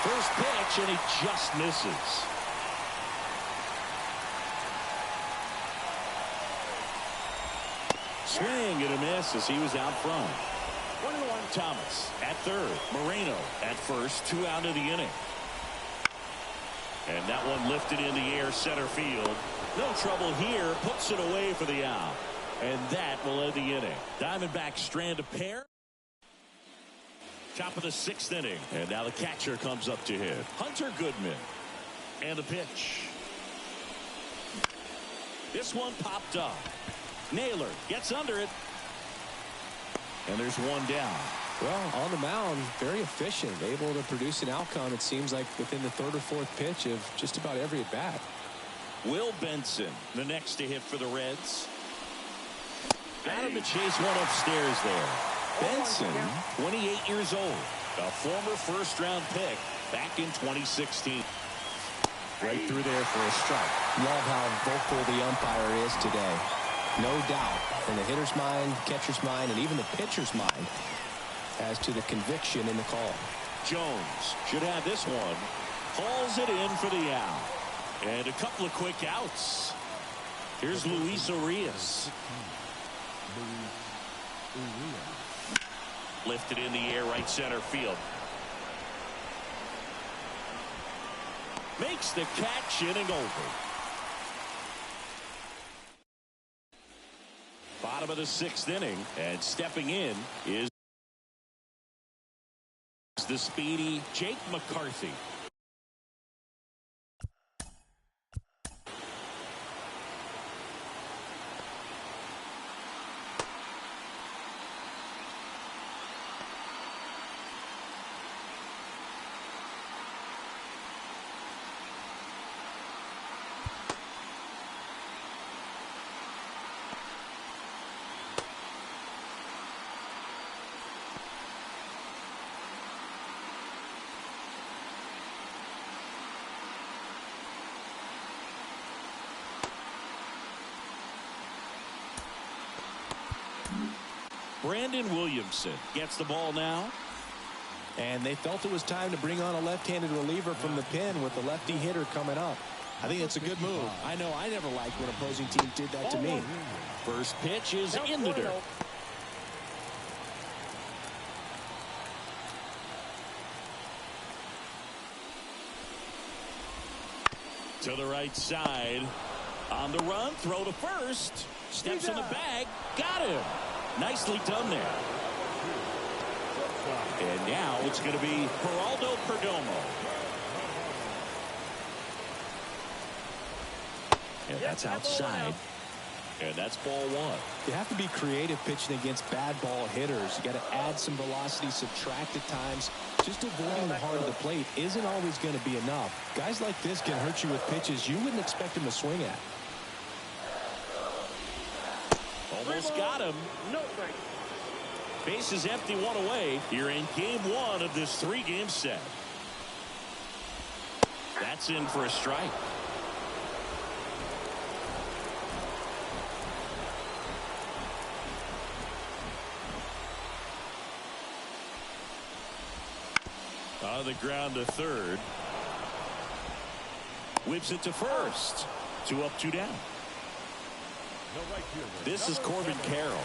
First pitch, and he just misses. Swing and a miss as he was out front. 1-1. Thomas at third. Moreno at first. 2 out of the inning. And that one lifted in the air center field. No trouble here. Puts it away for the out. And that will end the inning. Diamondbacks strand a pair. Top of the 6th inning. And now the catcher comes up to hit. Hunter Goodman. And the pitch. This one popped up. Naylor gets under it. And there's one down. Well, on the mound, very efficient, able to produce an outcome, it seems like, within the 3rd or 4th pitch of just about every at bat. Will Benson, the next to hit for the Reds. Got him to chase one upstairs there. Benson, 28 years old, a former first-round pick back in 2016. Right through there for a strike. Love how vocal the umpire is today. No doubt from the hitter's mind, catcher's mind, and even the pitcher's mind as to the conviction in the call. Jones should have this one. Hauls it in for the out. And a couple of quick outs. Here's Luis Urias. Lifted in the air right center field. Makes the catch, inning over. Bottom of the 6th inning, and stepping in is the speedy Jake McCarthy. Brandon Williamson gets the ball now. And they felt it was time to bring on a left-handed reliever from the pen with the lefty hitter coming up. I think it's a good move. I know I never liked when opposing teams did that to me. First pitch is in the dirt. To the right side. On the run, throw to first. Steps in the bag. Got him. Nicely done there. And now it's going to be Geraldo Perdomo. And that's outside. And that's ball 1. You have to be creative pitching against bad ball hitters. You got to add some velocity, subtract at times. Just avoiding the heart of the plate isn't always going to be enough. Guys like this can hurt you with pitches you wouldn't expect them to swing at. Almost got him. No break. Base is empty, 1 away. You're in Game 1 of this 3-game set. That's in for a strike. On the ground to third. Whips it to first. 2 up, 2 down. This is Corbin Carroll.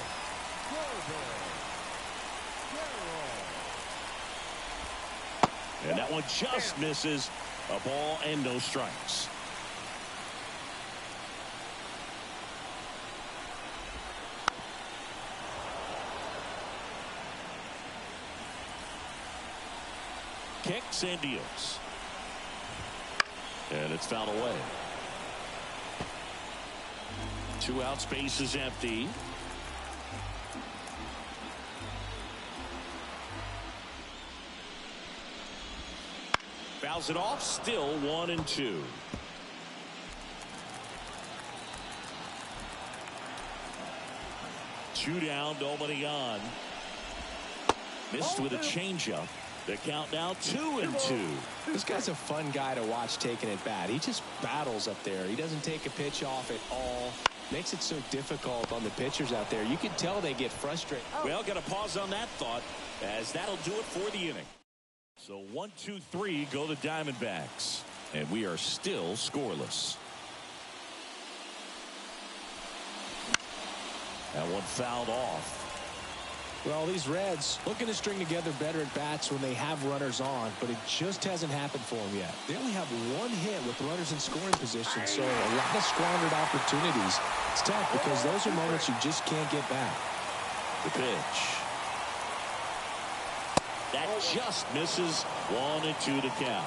And that one just misses. A ball and no strikes. kicks and deals. And it's fouled away. 2 outs, base is empty. Fouls it off, still 1-2. Two down, nobody on. Missed with a changeup. The count now 2-2. This guy's a fun guy to watch taking at bat. He just battles up there. He doesn't take a pitch off at all. Makes it so difficult on the pitchers out there. You can tell they get frustrated. Well, got to pause on that thought, as that'll do it for the inning. So 1, 2, 3 go the Diamondbacks, and we are still scoreless. That one fouled off. Well, these Reds looking to string together better at bats when they have runners on, but it just hasn't happened for them yet. They only have 1 hit with runners in scoring position, so a lot of squandered opportunities. It's tough because those are moments you just can't get back. The pitch. That just misses. 1-2 to count.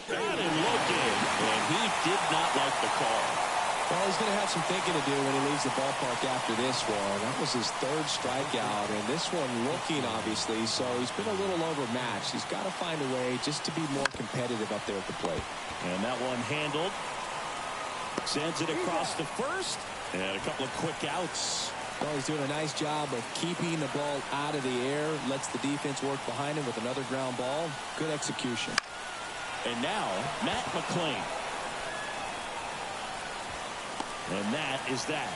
Got him looking, and he did not like the call. Well, he's going to have some thinking to do when he leaves the ballpark after this one. That was his 3rd strikeout, and this one looking, obviously, so he's been a little overmatched. He's got to find a way just to be more competitive up there at the plate. And that one handled. Sends it across the first, and a couple of quick outs. Well, he's doing a nice job of keeping the ball out of the air, lets the defense work behind him with another ground ball. Good execution. And now, Matt McClain. And that is that.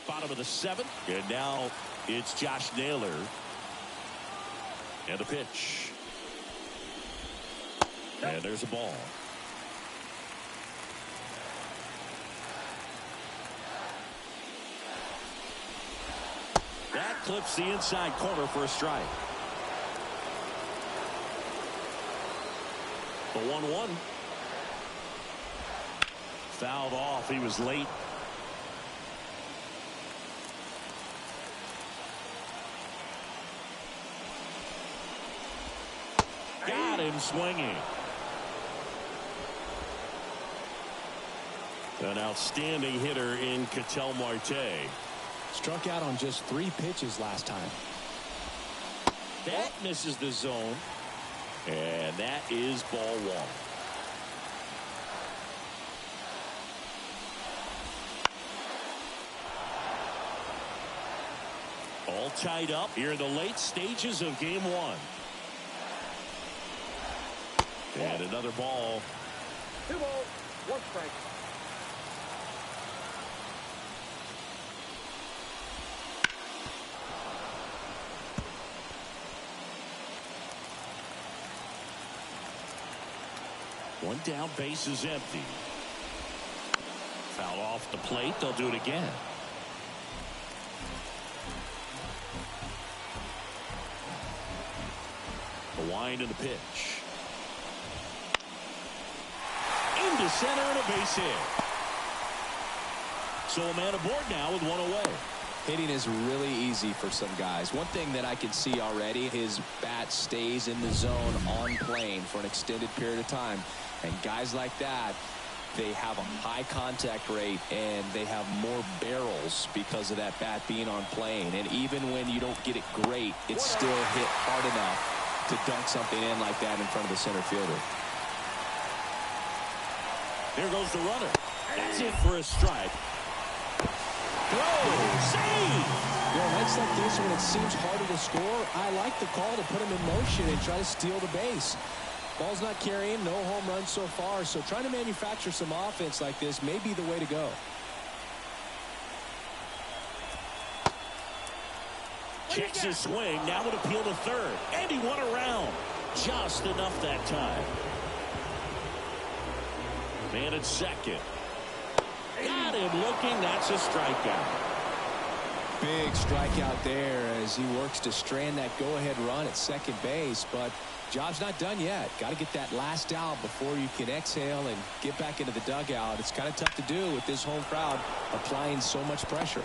Bottom of the 7th. And now it's Josh Naylor. And the pitch. And there's a ball. That clips the inside corner for a strike. The 1-1. Fouled off. He was late. Got him swinging. An outstanding hitter in Ketel Marte. Struck out on just 3 pitches last time. That misses the zone. And that is ball 1. All tied up here in the late stages of game 1. And another ball. 2 balls, 1 strike. One down, base is empty. Foul off the plate. They'll do it again. The wind and the pitch. Into center and a base hit. So a man aboard now with 1 away. Hitting is really easy for some guys. One thing that I can see already, his bat stays in the zone on plane for an extended period of time. And guys like that, they have a high contact rate and they have more barrels because of that bat being on plane. And even when you don't get it great, it's still hit hard enough to dunk something in like that in front of the center fielder. Here goes the runner. That's it for a strike. Throw, save. Well, nights like this when it seems harder to score, I like the call to put him in motion and try to steal the base. Ball's not carrying, no home runs so far, so trying to manufacture some offense like this may be the way to go. Checks his swing, now would appeal to third, and he won around. Just enough that time. Man at second. Got him looking, that's a strikeout. Big strikeout there as he works to strand that go-ahead run at second base, but job's not done yet. Got to get that last out before you can exhale and get back into the dugout. It's kind of tough to do with this home crowd applying so much pressure.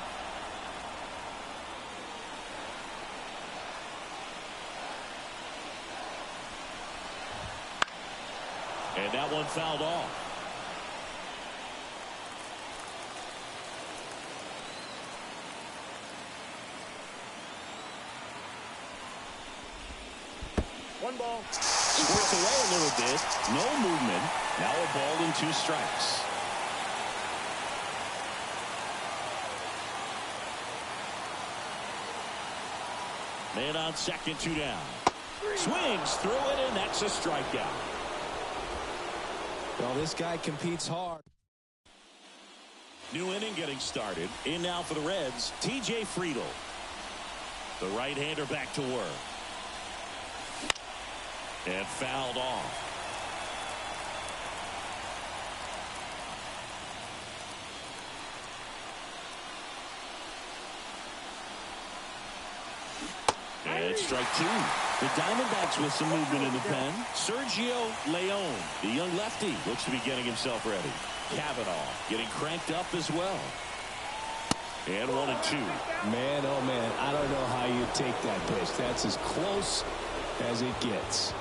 And that one fouled off. One ball. Squirts away a little bit. No movement. Now a ball and 2 strikes. Man on second, 2 down. Swings through it, and that's a strikeout. Well, this guy competes hard. New inning getting started. In now for the Reds, T.J. Friedl. The right-hander back to work. And fouled off. And strike 2. The Diamondbacks with some movement in the pen. Sergio Leone, the young lefty, looks to be getting himself ready. Cavanaugh getting cranked up as well. And 1-2. Man, oh man, I don't know how you take that pitch. That's as close as it gets.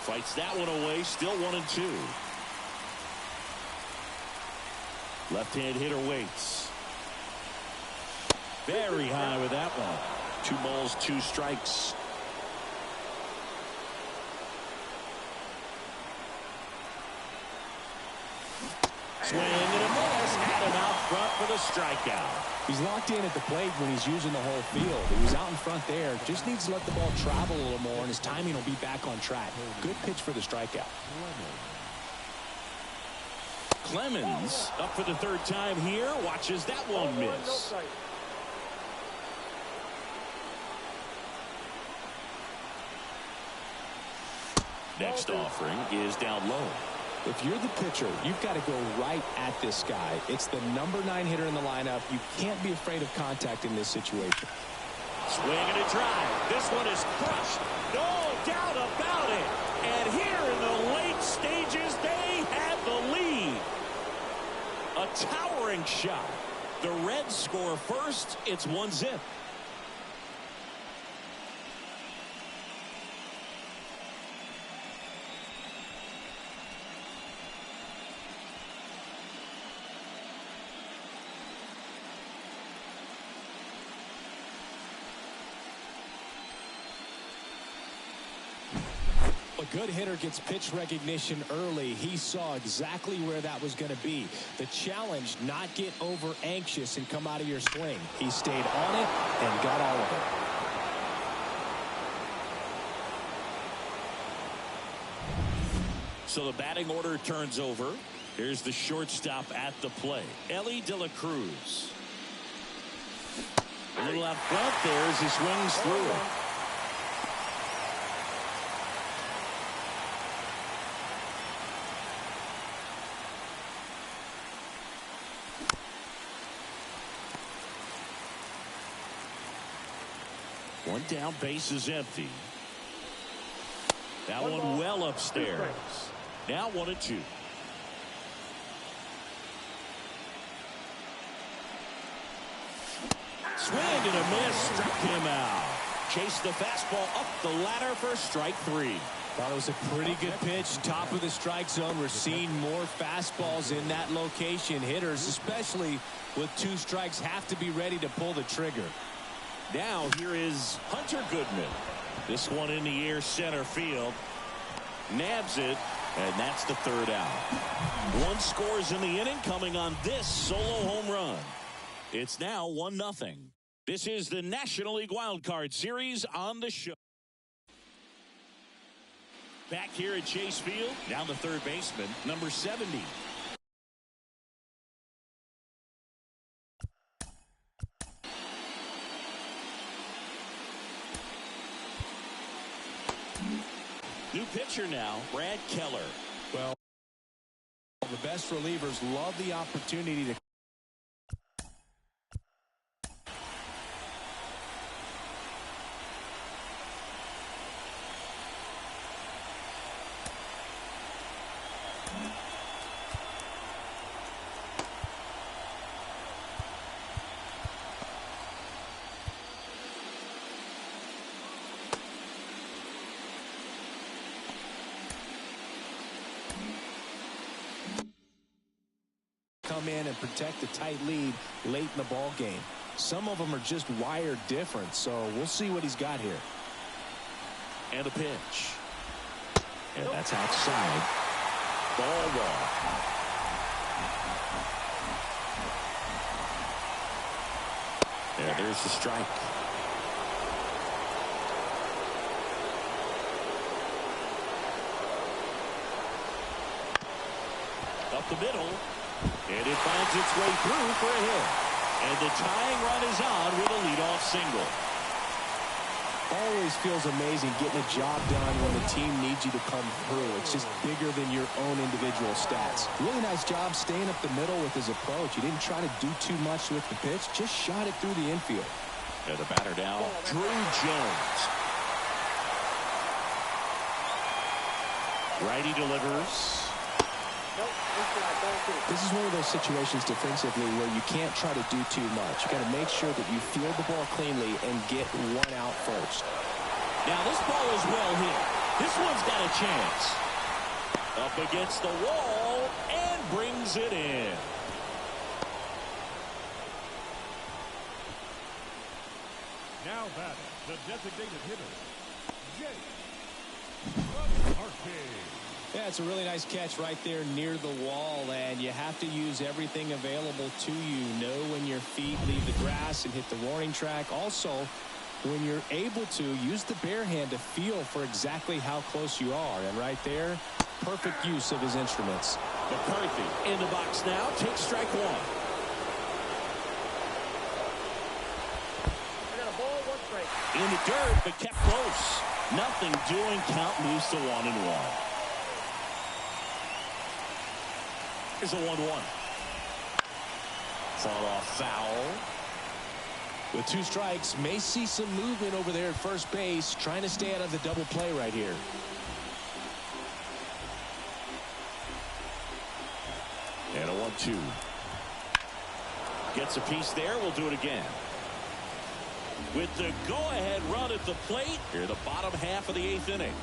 Fights that one away, still 1-2. Left-hand hitter waits. Very high with that one. 2 balls, 2 strikes. Swing and a miss. Had him out front for the strikeout. He's locked in at the plate when he's using the whole field. He was out in front there. Just needs to let the ball travel a little more, and his timing will be back on track. Good pitch for the strikeout. Clemens up for the 3rd time here. Watches that one miss. Next offering is down low. If you're the pitcher, you've got to go right at this guy. It's the number 9 hitter in the lineup. You can't be afraid of contact in this situation. Swing and a drive. This one is crushed. No doubt about it. And here in the late stages, they have the lead. A towering shot. The Reds score first. It's 1-0. A good hitter gets pitch recognition early. He saw exactly where that was going to be. The challenge, not get over anxious and come out of your swing. He stayed on it and got all of it. So the batting order turns over. Here's the shortstop at the plate, Ellie De La Cruz. A little out front there as he swings through it. One down, base is empty. That one well upstairs. Now 1-2. Swing and a miss, struck him out. Chased the fastball up the ladder for strike 3. Thought it was a pretty good pitch. Top of the strike zone. We're seeing more fastballs in that location. Hitters, especially with 2 strikes, have to be ready to pull the trigger. Now here is Hunter Goodman. This one in the air center field. Nabs it, and that's the 3rd out. 1 scores in the inning coming on this solo home run. It's now 1-0. This is the National League Wild Card Series on the show. Back here at Chase Field, down the 3rd baseman, number 70. New pitcher now, Brad Keller. Well, the best relievers love the opportunity to and protect a tight lead late in the ball game. Some of them are just wired different, so we'll see what he's got here. And a pitch. And that's outside. Ball one. And there's the strike. Up the middle. And it finds its way through for a hit. And the tying run is on with a leadoff single. Always feels amazing getting a job done when the team needs you to come through. It's just bigger than your own individual stats. Really nice job staying up the middle with his approach. He didn't try to do too much with the pitch, just shot it through the infield. And the batter now, Drew Jones. Righty delivers. This is one of those situations defensively where you can't try to do too much. You got to make sure that you field the ball cleanly and get one out first. Now this ball is well hit. This one's got a chance. Up against the wall and brings it in. Now batting, the designated hitter, Jake. Yeah, it's a really nice catch right there near the wall, and you have to use everything available to you. Know when your feet leave the grass and hit the warning track. Also, when you're able to, use the bare hand to feel for exactly how close you are. And right there, perfect use of his instruments. McCarthy in the box now. Takes strike one. I got a ball, 1 strike. In the dirt, but kept close. Nothing doing. Count moves to 1-1. Here's a 1-1. Fall off foul. With 2 strikes, may see some movement over there at first base, trying to stay out of the double play right here. And a 1-2. Gets a piece there. We'll do it again. With the go-ahead run at the plate, here the bottom half of the 8th inning.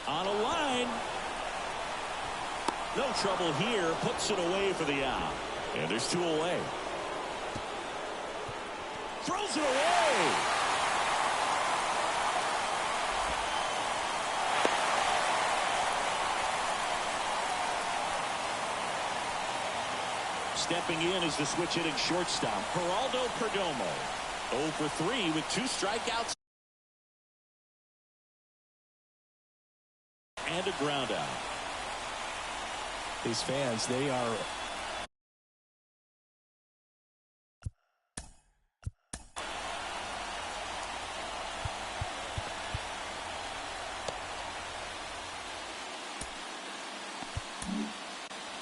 On a line. No trouble here. Puts it away for the out. And there's 2 away. Throws it away. Stepping in is the switch hitting shortstop, Geraldo Perdomo. 0 for 3 with 2 strikeouts. And a ground out. These fans, they are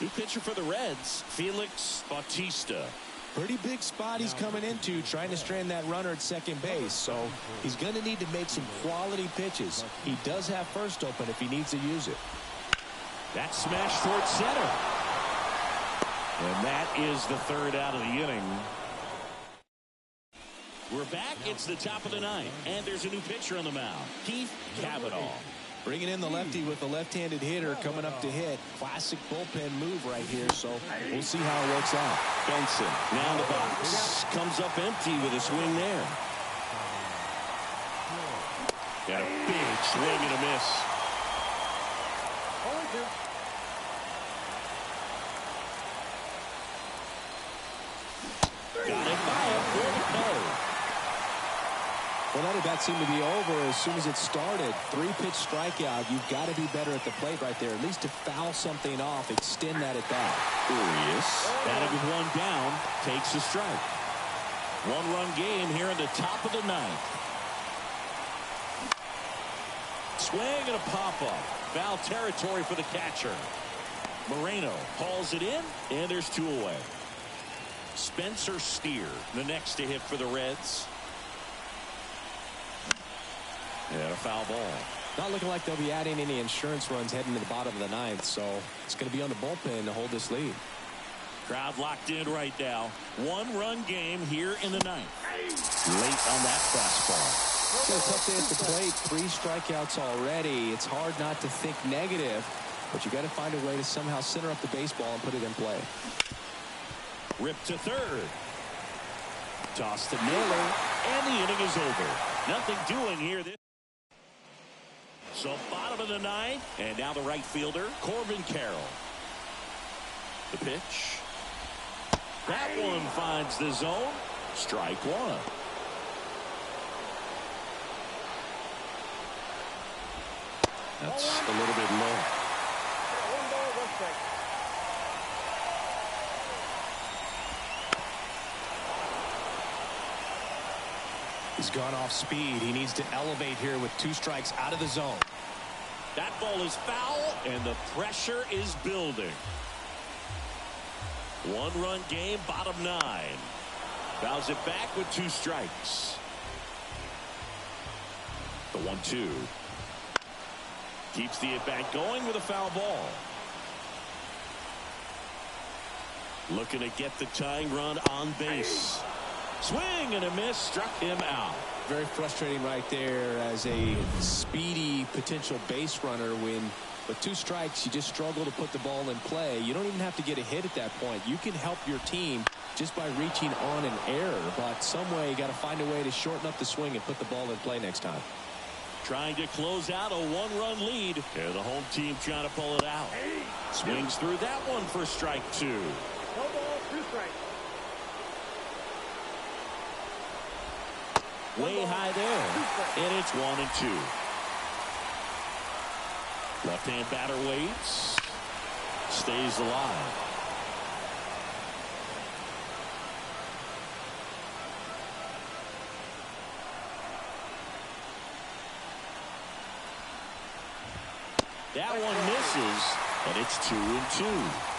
new pitcher for the Reds, Felix Bautista. pretty big spot he's coming into, trying to strand that runner at second base. So he's going to need to make some quality pitches. He does have first open if he needs to use it. That smash towards center. And that is the 3rd out of the inning. We're back. It's the top of the 9th. And there's a new pitcher on the mound, Keith Cavanaugh. Bringing in the lefty with a left-handed hitter coming up to hit. Classic bullpen move right here, so we'll see how it works out. Benson now in the box. Comes up empty with a swing there. Got a big swing and a miss. 0-2. Got it by him for the code. Well, that at-bat seemed to be over as soon as it started. 3-pitch strikeout. You've got to be better at the plate right there, at least to foul something off, extend that at-bat. Furious. Batted with 1 down, takes a strike. 1-run game here in the top of the 9th. Swing and a pop-up. Foul territory for the catcher. Moreno hauls it in, and there's 2 away. Spencer Steer, the next to hit for the Reds. And a foul ball. Not looking like they'll be adding any insurance runs heading to the bottom of the 9th, so it's going to be on the bullpen to hold this lead. Crowd locked in right now. 1-run game here in the 9th. Late on that fastball. It's a tough day at the plate. 3 strikeouts already. It's hard not to think negative. But you got to find a way to somehow center up the baseball and put it in play. Ripped to third. Toss to Miller, and the inning is over. Nothing doing here. So bottom of the ninth, and now the right fielder, Corbin Carroll. The pitch. That one finds the zone. Strike one. That's a little bit low. 1 ball, 1 strike. He's gone off speed. He needs to elevate here with 2 strikes out of the zone. That ball is foul, and the pressure is building. 1-run game, bottom 9. Fouls it back with 2 strikes. The 1-2. Keeps the at-bat going with a foul ball. Looking to get the tying run on base. Swing and a miss, struck him out. Very frustrating right there as a speedy potential base runner when with 2 strikes you just struggle to put the ball in play. You don't even have to get a hit at that point. You can help your team just by reaching on an error, but some way you got to find a way to shorten up the swing and put the ball in play next time. Trying to close out a 1-run lead. And the home team trying to pull it out. Swings through that one for strike 2. No ball, 2 strikes. Way high there. And it's 1-2. Left-hand batter waits. Stays alive. That one misses, and it's 2-2.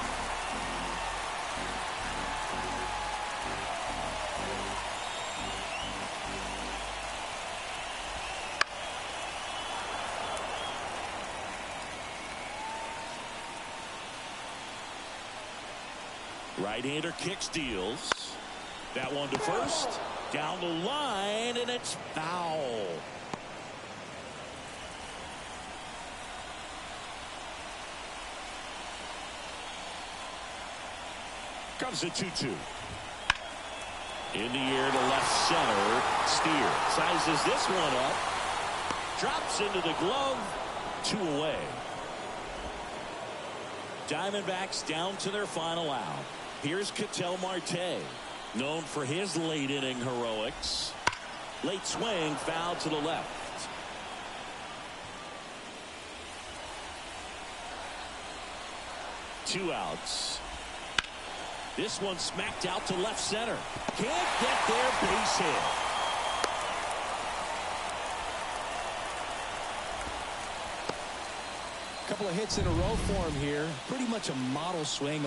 Right-hander kicks, deals. That one to first. Down the line, and it's foul. Comes a 2-2. In the air to left center. Steer sizes this one up. Drops into the glove. 2 away. Diamondbacks down to their final out. Here's Ketel Marte, known for his late inning heroics. Late swing, foul to the left. Two outs. This one smacked out to left center. Can't get there, base hit. Couple of hits in a row for him here. Pretty much a model swing.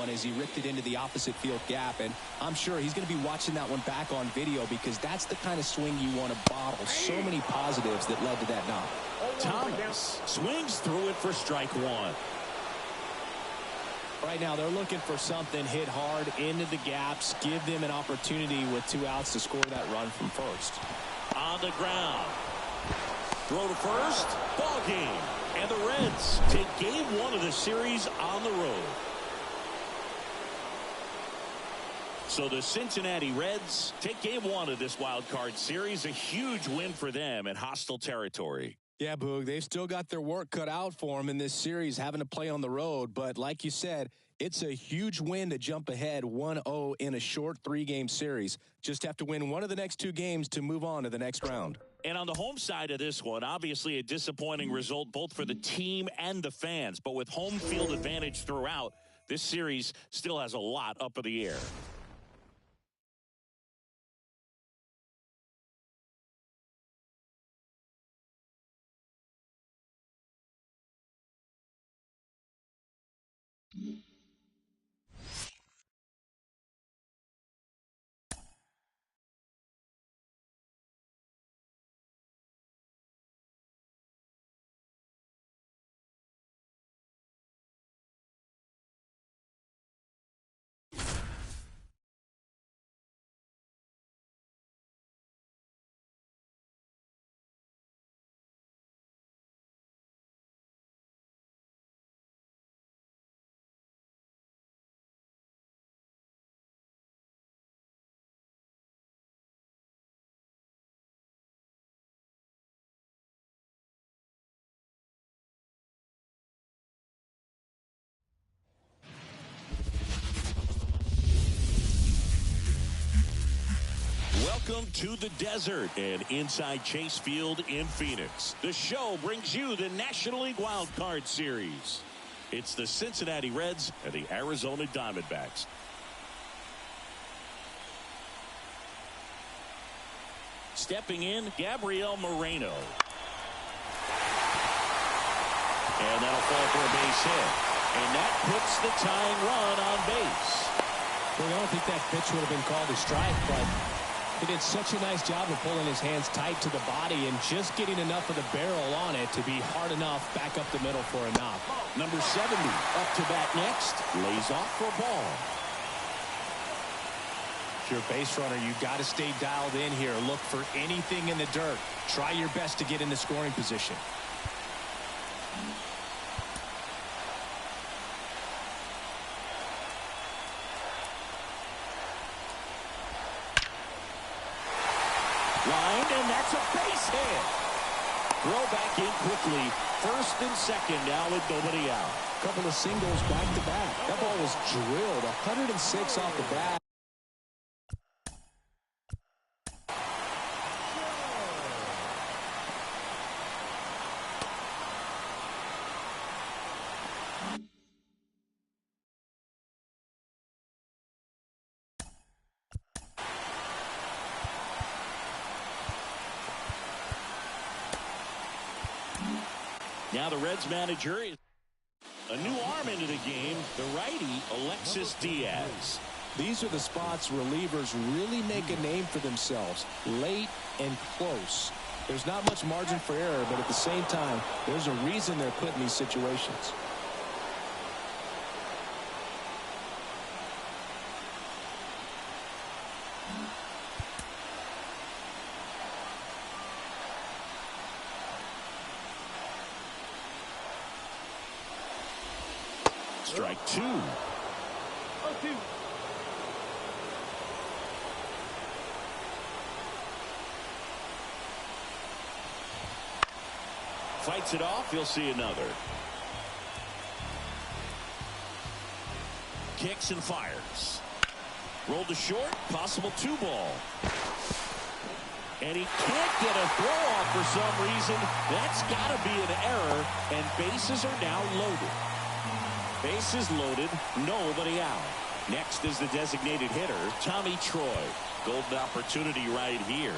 As he ripped it into the opposite field gap, and I'm sure he's going to be watching that one back on video because that's the kind of swing you want to bottle. So many positives that led to that knock. Thomas swings through it for strike 1. Right now they're looking for something hit hard into the gaps, give them an opportunity with 2 outs to score that run from first. On the ground. Throw to first. Ball game. And the Reds take game 1 of the series on the road. So the Cincinnati Reds take game 1 of this wild card series. A huge win for them in hostile territory. Yeah, Boog, they've still got their work cut out for them in this series, having to play on the road. But like you said, it's a huge win to jump ahead 1-0 in a short 3-game series. Just have to win one of the next 2 games to move on to the next round. And on the home side of this one, obviously a disappointing result both for the team and the fans. But with home field advantage throughout, this series still has a lot up in the air. Welcome to the desert and inside Chase Field in Phoenix. The show brings you the National League Wild Card Series. It's the Cincinnati Reds and the Arizona Diamondbacks. Stepping in, Gabriel Moreno. And that'll fall for a base hit. And that puts the tying run on base. Well, I don't think that pitch would have been called a strike, but he did such a nice job of pulling his hands tight to the body and just getting enough of the barrel on it to be hard enough back up the middle for a knock. Number 70 up to bat next. Lays off for a ball. If you're a base runner, you've got to stay dialed in here. Look for anything in the dirt. Try your best to get into scoring position. Lined, and that's a base hit. Throw back in quickly. First and second now with nobody out. Couple of singles back to back. That ball was drilled 106 off the bat. Now the Reds manager is a new arm into the game, the righty Alexis Diaz. These are the spots relievers really make a name for themselves, late and close. There's not much margin for error, but at the same time, there's a reason they're put in these situations. Strike two. 0-2. Fights it off. You'll see another. Kicks and fires. Rolled to short. Possible 2-ball. And he can't get a throw off for some reason. That's got to be an error. And bases are now loaded. Bases loaded, nobody out. Next is the designated hitter, Tommy Troy. Golden opportunity right here.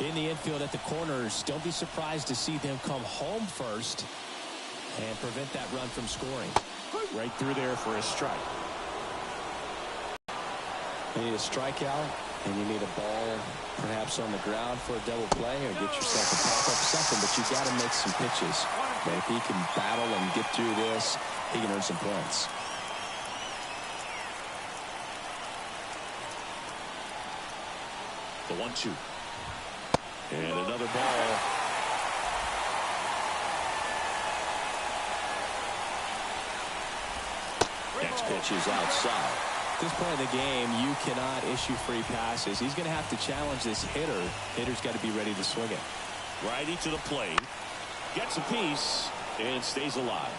In the infield at the corners, don't be surprised to see them come home first and prevent that run from scoring. Right through there for a strike. You need a strikeout, and you need a ball perhaps on the ground for a double play, or get yourself a pop-up second, but you've got to make some pitches. But if he can battle and get through this, he can earn some points. The 1-2. And another ball. Next pitch is outside. At this point in the game, you cannot issue free passes. He's going to have to challenge this hitter. Hitter's got to be ready to swing it. Righty to the plate. Gets a piece and stays alive.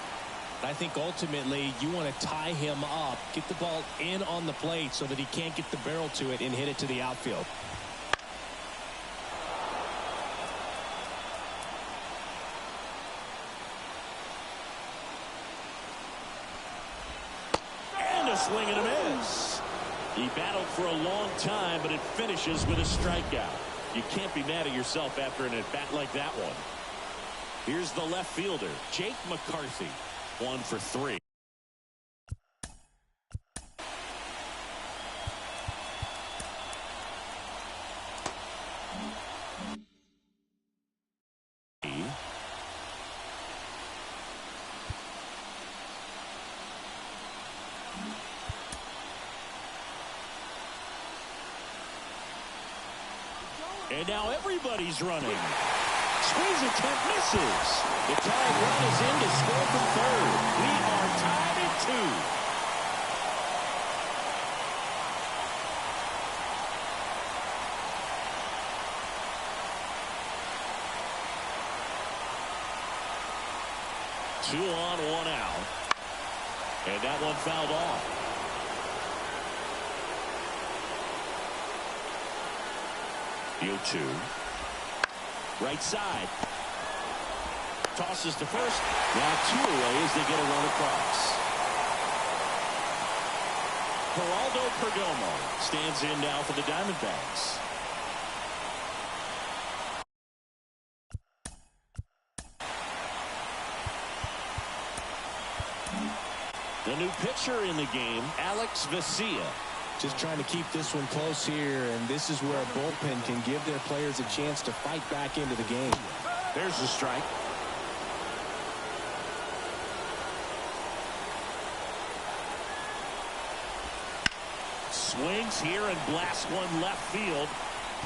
I think ultimately you want to tie him up, get the ball in on the plate so that he can't get the barrel to it and hit it to the outfield. Swing and a miss. He battled for a long time, but it finishes with a strikeout. You can't be mad at yourself after an at-bat like that one. Here's the left fielder, Jake McCarthy. 1 for 3. And now everybody's running. Squeeze attempt misses. The tying run is in to score from third. We are tied at 2. 2 on, 1 out. And that one fouled off. 0-2. Right side. Tosses to first. Now 2 away as they get a run across. Geraldo Perdomo stands in now for the Diamondbacks. The new pitcher in the game, Alex Vesia. Just trying to keep this one close here, and this is where a bullpen can give their players a chance to fight back into the game. There's the strike. Swings here and blasts one left field.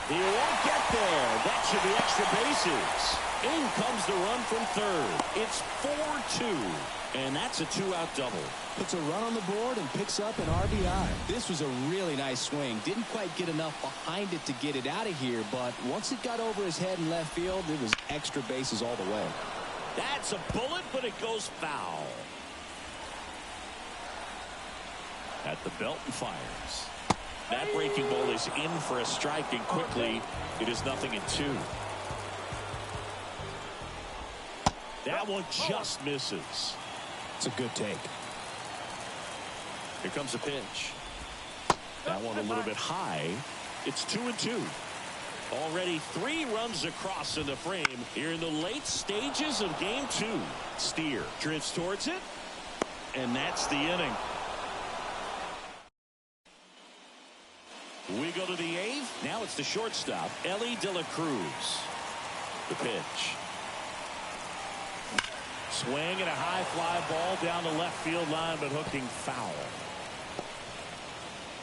He won't get there. That should be extra bases. In comes the run from third. It's 4-2. And that's a 2-out double. Puts a run on the board and picks up an RBI. This was a really nice swing. Didn't quite get enough behind it to get it out of here, but once it got over his head in left field, it was extra bases all the way. That's a bullet, but it goes foul. At the belt and fires. That breaking ball is in for a strike, and quickly it is 0-2. That one just misses. It's a good take. Here comes a pitch. That one a little bit high. It's 2-2. Already 3 runs across in the frame here in the late stages of game 2. Steer drifts towards it, and that's the inning. We go to the 8th. Now it's the shortstop, Ellie De La Cruz. The pitch. Swing and a high fly ball down the left field line, but hooking foul.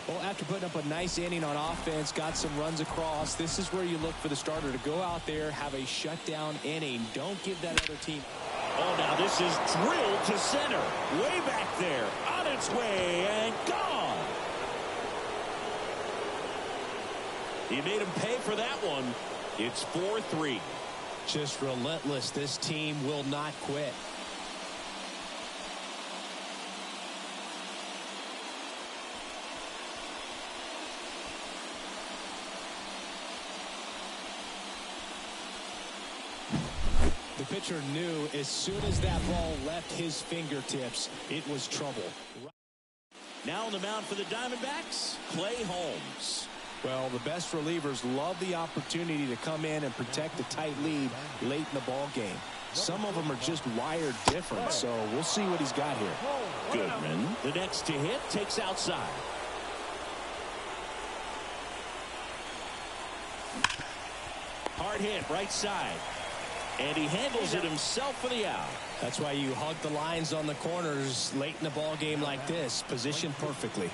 Well, after putting up a nice inning on offense, got some runs across, this is where you look for the starter to go out there, have a shutdown inning. Don't give that other team. Oh, now this is drilled to center. Way back there. On its way and gone. He made him pay for that one. It's 4-3. Just relentless. This team will not quit. The pitcher knew as soon as that ball left his fingertips, it was trouble. Now on the mound for the Diamondbacks, Clay Holmes. Well, the best relievers love the opportunity to come in and protect a tight lead late in the ball game. Some of them are just wired different, so we'll see what he's got here. Goodman, the next to hit, takes outside. Hard hit, right side. And he handles it himself for the out. That's why you hug the lines on the corners late in the ball game like this, positioned perfectly.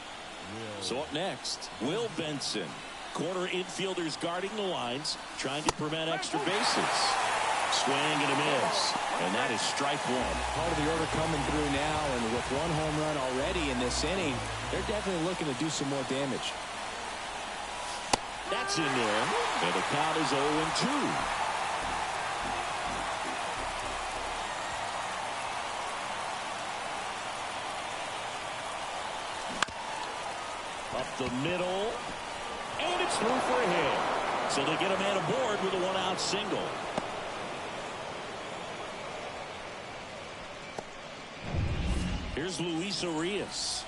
So up next, Will Benson. Corner infielders guarding the lines, trying to prevent extra bases. Swing and a miss. And that is strike one. Part of the order coming through now, and with 1 home run already in this inning, they're definitely looking to do some more damage. That's in there. And the count is 0-2. Up the middle, and it's through for a hit. So they get a man aboard with a 1-out single. Here's Luis Urias.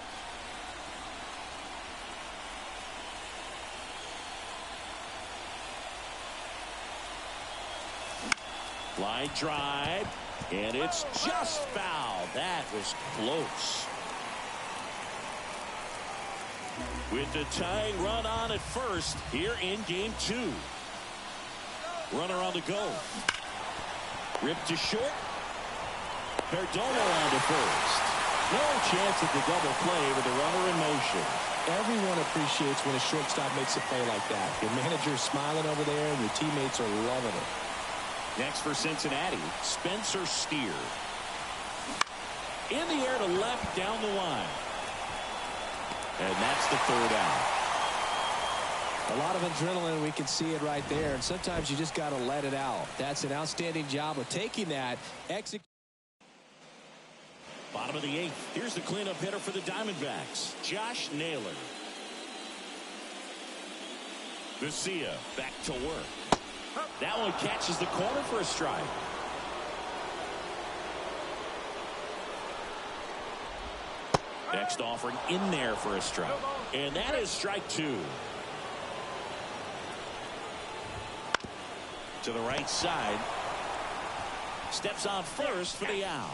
Line drive, and it's just foul. That was close. With the tying run on at first here in game 2. Runner on the go. Ripped to short. Perdomo on to first. No chance at the double play with the runner in motion. Everyone appreciates when a shortstop makes a play like that. Your manager's smiling over there and your teammates are loving it. Next for Cincinnati, Spencer Steer. In the air to left down the line. And that's the 3rd out. A lot of adrenaline, we can see it right there, and sometimes you just got to let it out. That's an outstanding job of taking that. Bottom of the 8th. Here's the cleanup hitter for the Diamondbacks, Josh Naylor. Garcia back to work. That one catches the corner for a strike. Next offering in there for a strike. And that is strike two. To the right side. Steps on first for the out.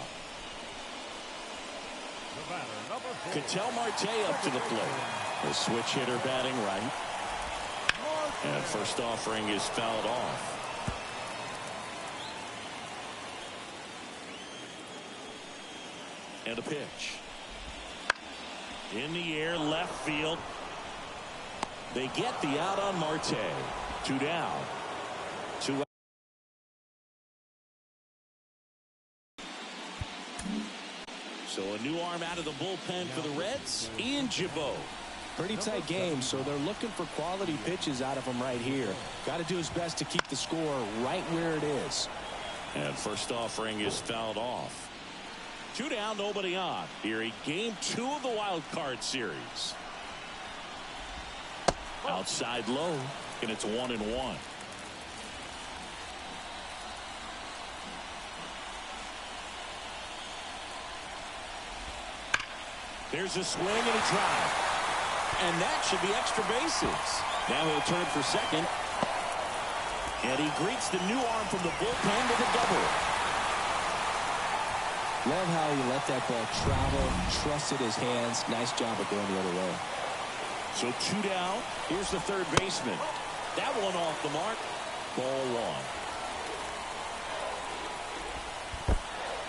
Ketel Marte up to the plate. The switch hitter batting right. And first offering is fouled off. And a pitch. In the air, left field. They get the out on Marte. 2 down. 2 out. So a new arm out of the bullpen for the Reds, Ian Gibaut. Pretty tight game, so they're looking for quality pitches out of him right here. Got to do his best to keep the score right where it is. And first offering is fouled off. 2 down, nobody on. Here in game 2 of the wild card series. Outside low, and it's 1-1. There's a swing and a drive. And that should be extra bases. Now he'll turn for second. And he greets the new arm from the bullpen with a double. Love how he let that ball travel, trusted his hands. Nice job of going the other way. So 2 down. Here's the third baseman. That one off the mark. Ball 1.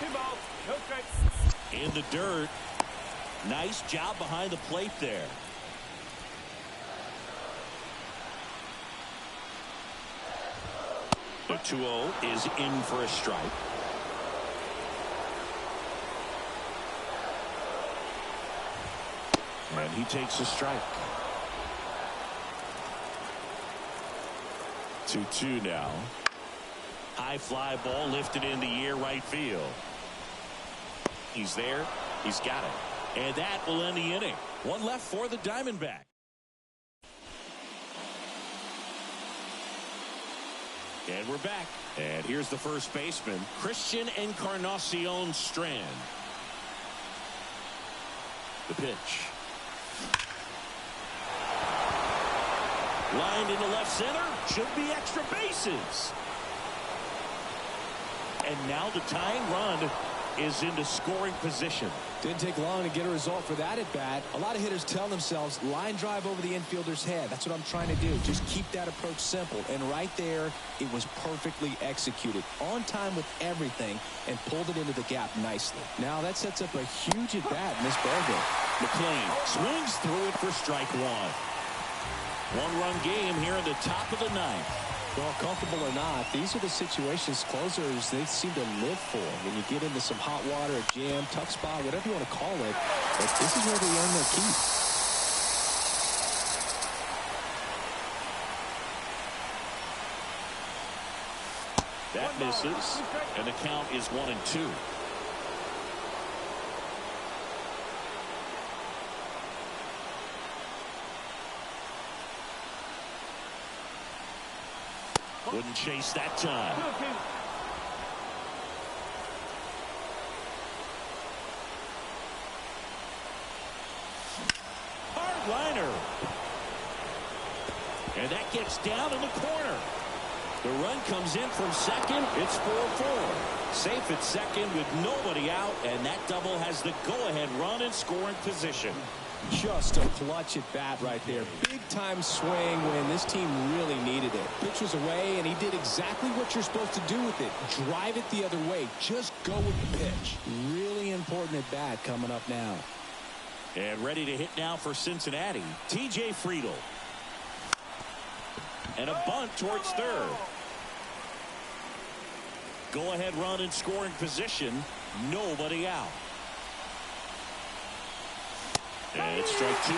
2 balls, no strikes. In the dirt. Nice job behind the plate there. The 2-0 is in for a strike. And he takes a strike. 2-2 now. High fly ball lifted in the air right field. He's there. He's got it. And that will end the inning. 1 left for the Diamondback. And we're back. And here's the first baseman, Christian Encarnacion Strand. The pitch. Lined into left center. Should be extra bases. And now the tying run is into scoring position. Didn't take long to get a result for that at bat. A lot of hitters tell themselves line drive over the infielder's head. That's what I'm trying to do. Just keep that approach simple. And right there, it was perfectly executed. On time with everything and pulled it into the gap nicely. Now that sets up a huge at bat in this ballgame. McLean swings through it for strike 1. 1-run game here in the top of the 9th. Well, comfortable or not, these are the situations closers they seem to live for. When you get into some hot water, a jam, tough spot, whatever you want to call it, but this is where they earn their keep. That misses, and the count is 1-2. Wouldn't chase that time. Hard liner. And that gets down in the corner. The run comes in from second. It's 4-4. Safe at second with nobody out, and that double has the go-ahead run in scoring position. Just a clutch at bat right there. Big time swing when this team really needed it. Pitch was away, and he did exactly what you're supposed to do with it. Drive it the other way. Just go with the pitch. Really important at bat coming up now. And ready to hit now for Cincinnati, T.J. Friedl. And a bunt towards third. Go-ahead run in scoring position. Nobody out. And it's strike 2.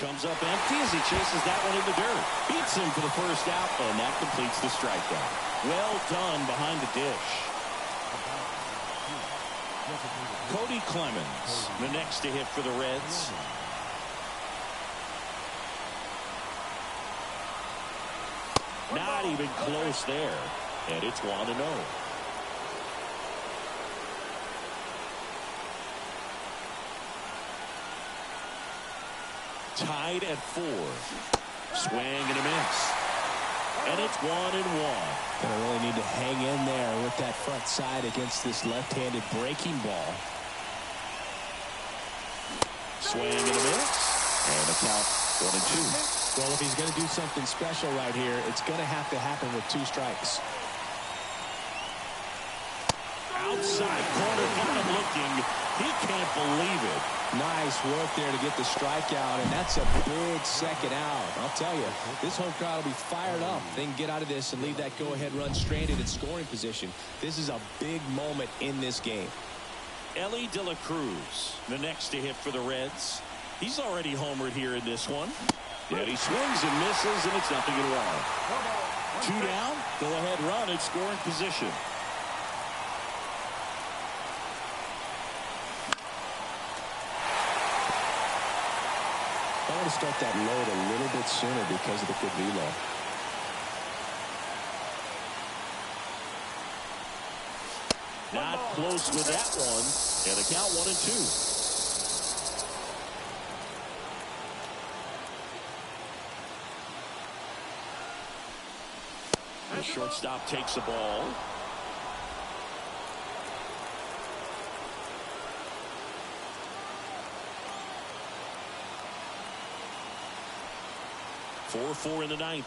Comes up empty as he chases that one in the dirt. Beats him for the first out, and that completes the strikeout. Well done behind the dish. Cody Clemens, the next to hit for the Reds. Not even close there. And it's 1-0. Tied at 4. Swing and a miss. And it's 1-1. Gonna really need to hang in there with that front side against this left-handed breaking ball. Swing and a miss. And a count 1-2. Well, if he's going to do something special right here, it's going to have to happen with 2 strikes. Outside corner, got him looking. He can't believe it. Nice work there to get the strikeout, and that's a big second out. I'll tell you, this home crowd will be fired up. They can get out of this and leave that go-ahead run stranded in scoring position. This is a big moment in this game. Ellie De La Cruz, the next to hit for the Reds. He's already homered here in this one. And he swings and misses, and it's 0-1. 2 down, go-ahead run in scoring position. I want to start that load a little bit sooner because of the good velo. Not close with that one. And the count 1-2. The shortstop takes the ball. Four in the 9th.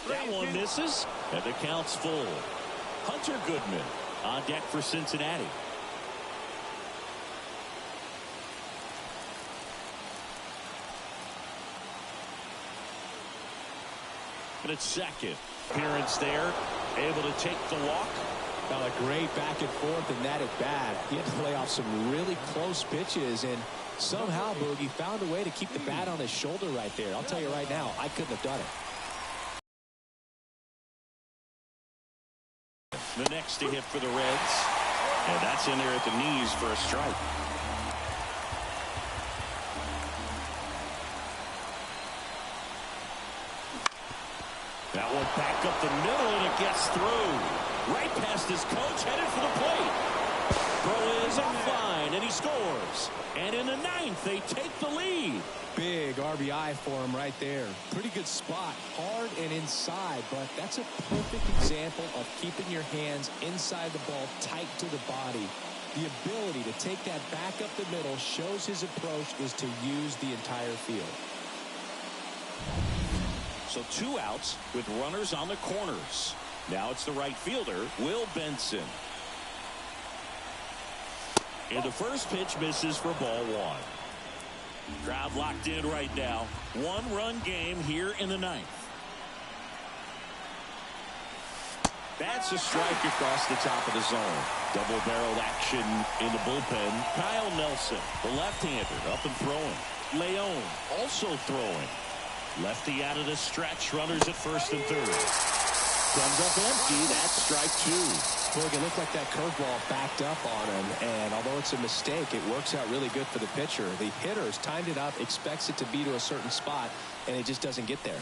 That one misses, and the count's full. Hunter Goodman on deck for Cincinnati. And it's second. Appearance there, able to take the walk. Well, a great back and forth and that at bat. He had to play off some really close pitches, and somehow Boogie found a way to keep the bat on his shoulder right there. I'll tell you right now, I couldn't have done it. The next to hit for the Reds, and that's in there at the knees for a strike. That one back up the middle, and it gets through. Right past his coach, headed for the plate. Throw is a fine, and he scores. And in the 9th, they take the lead. Big RBI for him right there. Pretty good spot, hard and inside, but that's a perfect example of keeping your hands inside the ball, tight to the body. The ability to take that back up the middle shows his approach is to use the entire field. So 2 outs with runners on the corners. Now it's the right fielder, Will Benson. And the first pitch misses for ball 1. Crowd locked in right now. 1-run game here in the 9th. That's a strike across the top of the zone. Double-barreled action in the bullpen. Kyle Nelson, the left-hander, up and throwing. Leon also throwing. Lefty out of the stretch. Runners at first and third. Comes up empty. That's strike 2. Look, it looked like that curveball backed up on him, and although it's a mistake, it works out really good for the pitcher. The hitter's timed it up, expects it to be to a certain spot, and it just doesn't get there.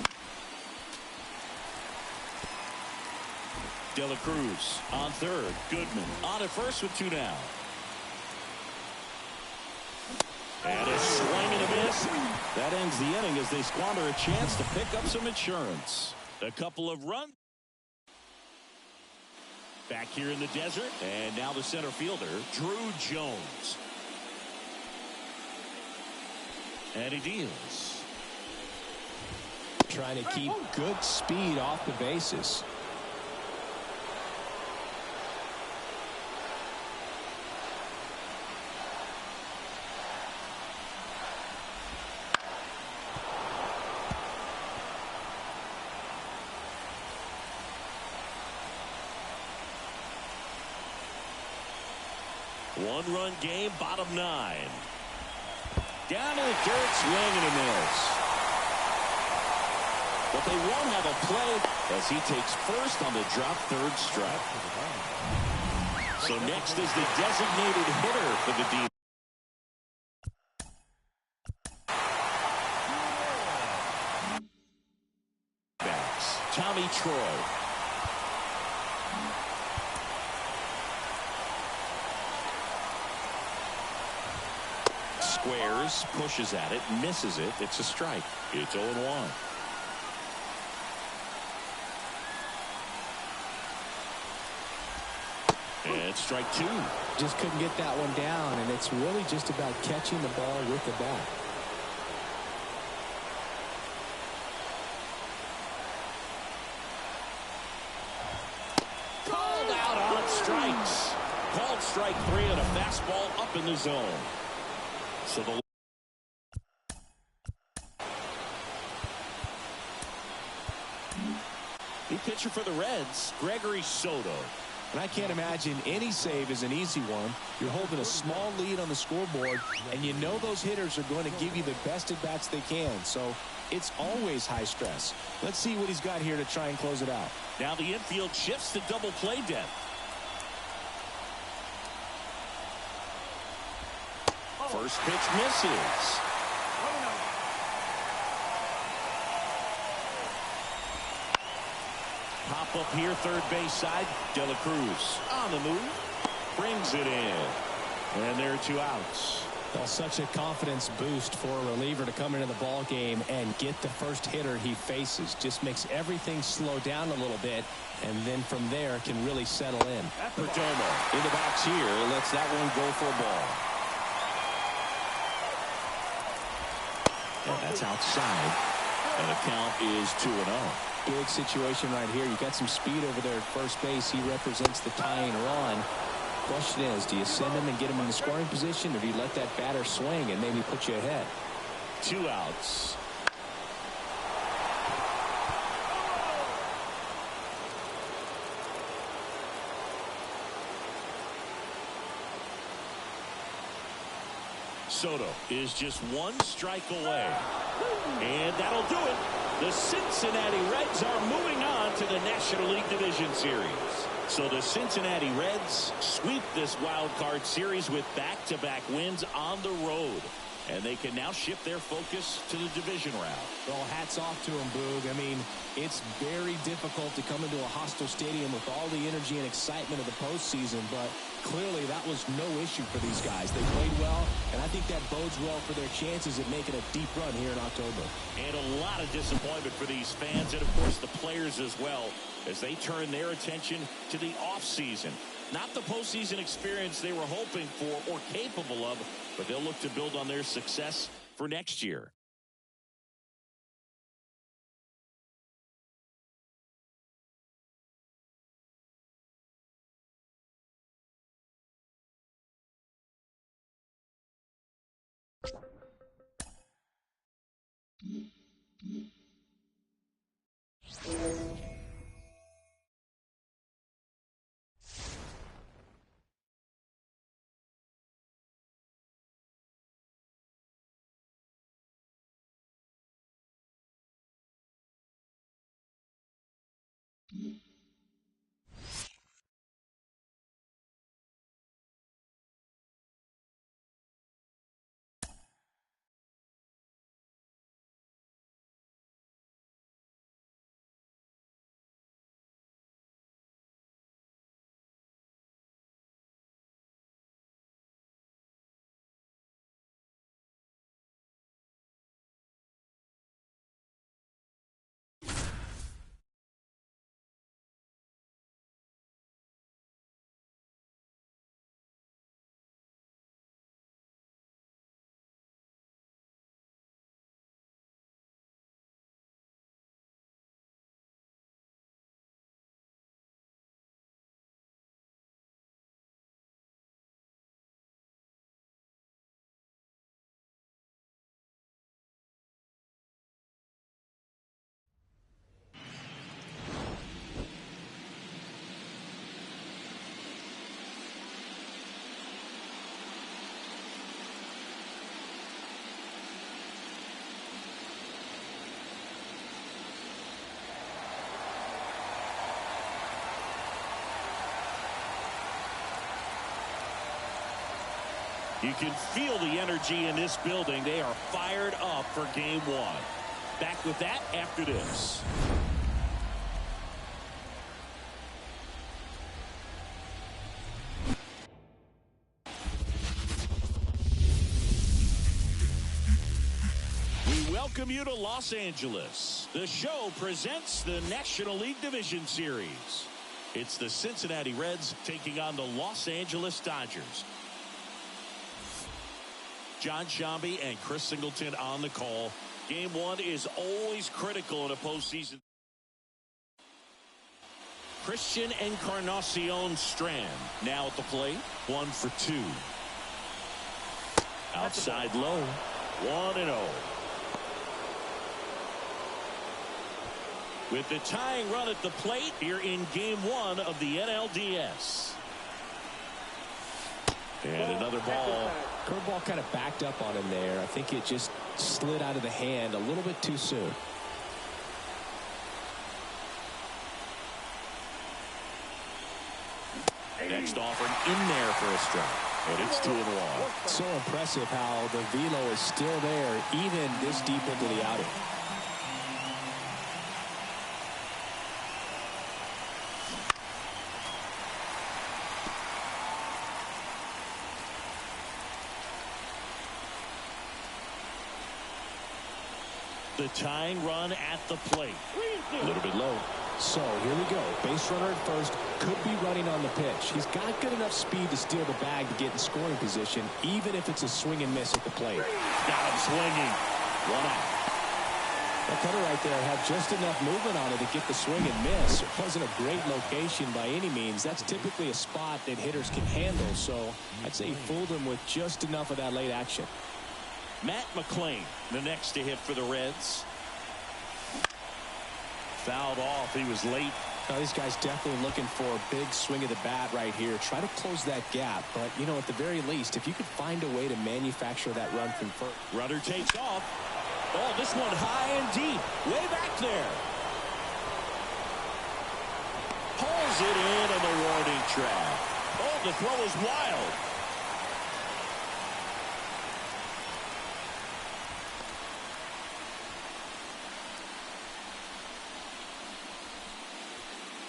De La Cruz on third. Goodman on at first with 2 down. And a swing and a miss. That ends the inning as they squander a chance to pick up some insurance. A couple of runs. Back here in the desert, and now the center fielder, Drew Jones. And he deals. Trying to keep good speed off the bases. One-run game, bottom 9. Down to the dirt, swing and a miss. But they won't have a play as he takes first on the drop third strike. So next is the designated hitter for the D. Backs, Tommy Troy. Squares, pushes at it, misses it. It's a strike. It's 0-1. And strike two. Just couldn't get that one down, and it's really just about catching the ball with the bat. Called out on strikes. Called strike three on a fastball up in the zone. So the pitcher for the Reds, Gregory Soto. And I can't imagine any save is an easy one. You're holding a small lead on the scoreboard, and you know those hitters are going to give you the best at-bats they can. So it's always high stress. Let's see what he's got here to try and close it out. Now the infield shifts to double play depth. First pitch misses. Pop up here, third base side. De La Cruz on the move. Brings it in. And there are two outs. Well, such a confidence boost for a reliever to come into the ball game and get the first hitter he faces. Just makes everything slow down a little bit, and then from there can really settle in. Perdomo in the box here. Lets that one go for a ball. And that's outside. And the count is 2-0. Big situation right here. You got some speed over there at first base. He represents the tying run. Question is, do you send him and get him in the scoring position, or do you let that batter swing and maybe put you ahead? Two outs. Soto is just one strike away. And that'll do it. The Cincinnati Reds are moving on to the National League Division Series. So the Cincinnati Reds sweep this wild card series with back-to-back wins on the road. And they can now shift their focus to the division round. Well, hats off to him, Boog. I mean, it's very difficult to come into a hostile stadium with all the energy and excitement of the postseason, but clearly that was no issue for these guys. They played well, and I think that bodes well for their chances at making a deep run here in October. And a lot of disappointment for these fans and, of course, the players as well, as they turn their attention to the offseason. Not the postseason experience they were hoping for or capable of, but they'll look to build on their success for next year. You can feel the energy in this building. They are fired up for game one. Back with that after this. We welcome you to Los Angeles. The show presents the National League Division Series. It's the Cincinnati Reds taking on the Los Angeles Dodgers. John Shambi and Chris Singleton on the call. Game one is always critical in a postseason. Christian Encarnacion Strand now at the plate. 1 for 2. Outside low. 1-0. With the tying run at the plate here in game one of the NLDS. And another ball. Curveball kind of backed up on him there. I think it just slid out of the hand a little bit too soon. Next offering in there for a strike. And it's 2-1. So impressive how the velo is still there even this deep into the outing. The tying run at the plate. A little bit low. So here we go. Base runner at first. Could be running on the pitch. He's got good enough speed to steal the bag to get in scoring position, even if it's a swing and miss at the plate. Got him swinging. 1 out. That cutter right there had just enough movement on it to get the swing and miss. It wasn't a great location by any means. That's typically a spot that hitters can handle. So I'd say he fooled him with just enough of that late action. Matt McClain, the next to hit for the Reds. Fouled off. He was late. Now, this guy's definitely looking for a big swing of the bat right here. Try to close that gap. But, you know, at the very least, if you could find a way to manufacture that run from first. Runner takes off. Oh, this one high and deep. Way back there. Pulls it in on the warning track. Oh, the throw is wild.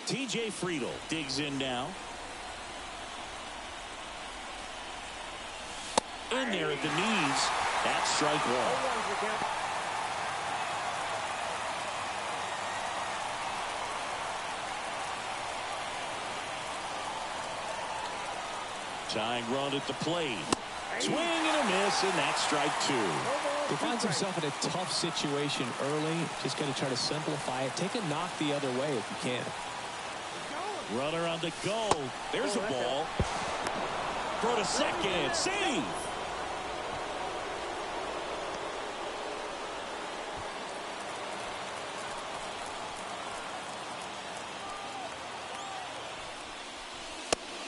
TJ Friedel digs in now. In there at the knees. That's strike one. Tying run at the plate. Swing and a miss, and that's strike two. He finds himself in a tough situation early. Just got to try to simplify it. Take a knock the other way if you can. Runner on the go. There's a ball. Throw to second. Save.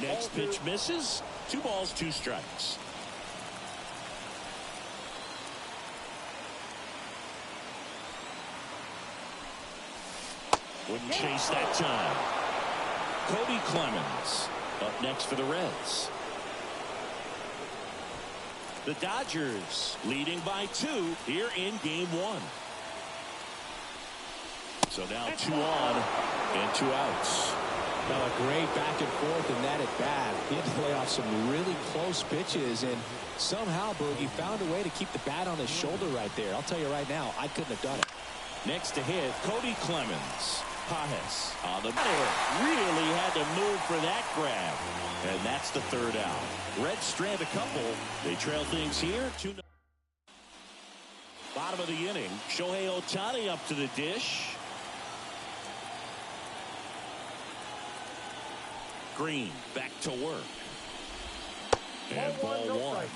Next pitch misses. 2 balls, 2 strikes. Wouldn't chase that time. Cody Clemens up next for the Reds. The Dodgers leading by 2 here in game one. So now 2 on and 2 outs. Well, a great back and forth in that at bat. He had to play off some really close pitches, and somehow Boogie found a way to keep the bat on his shoulder right there. I'll tell you right now, I couldn't have done it. Next to hit, Cody Clemens. Pajes on the really had to move for that grab, and that's the 3rd out. Reds strand a couple. They trail things here. 2-0. Bottom of the inning. Shohei Ohtani up to the dish. Green back to work. And ball 1.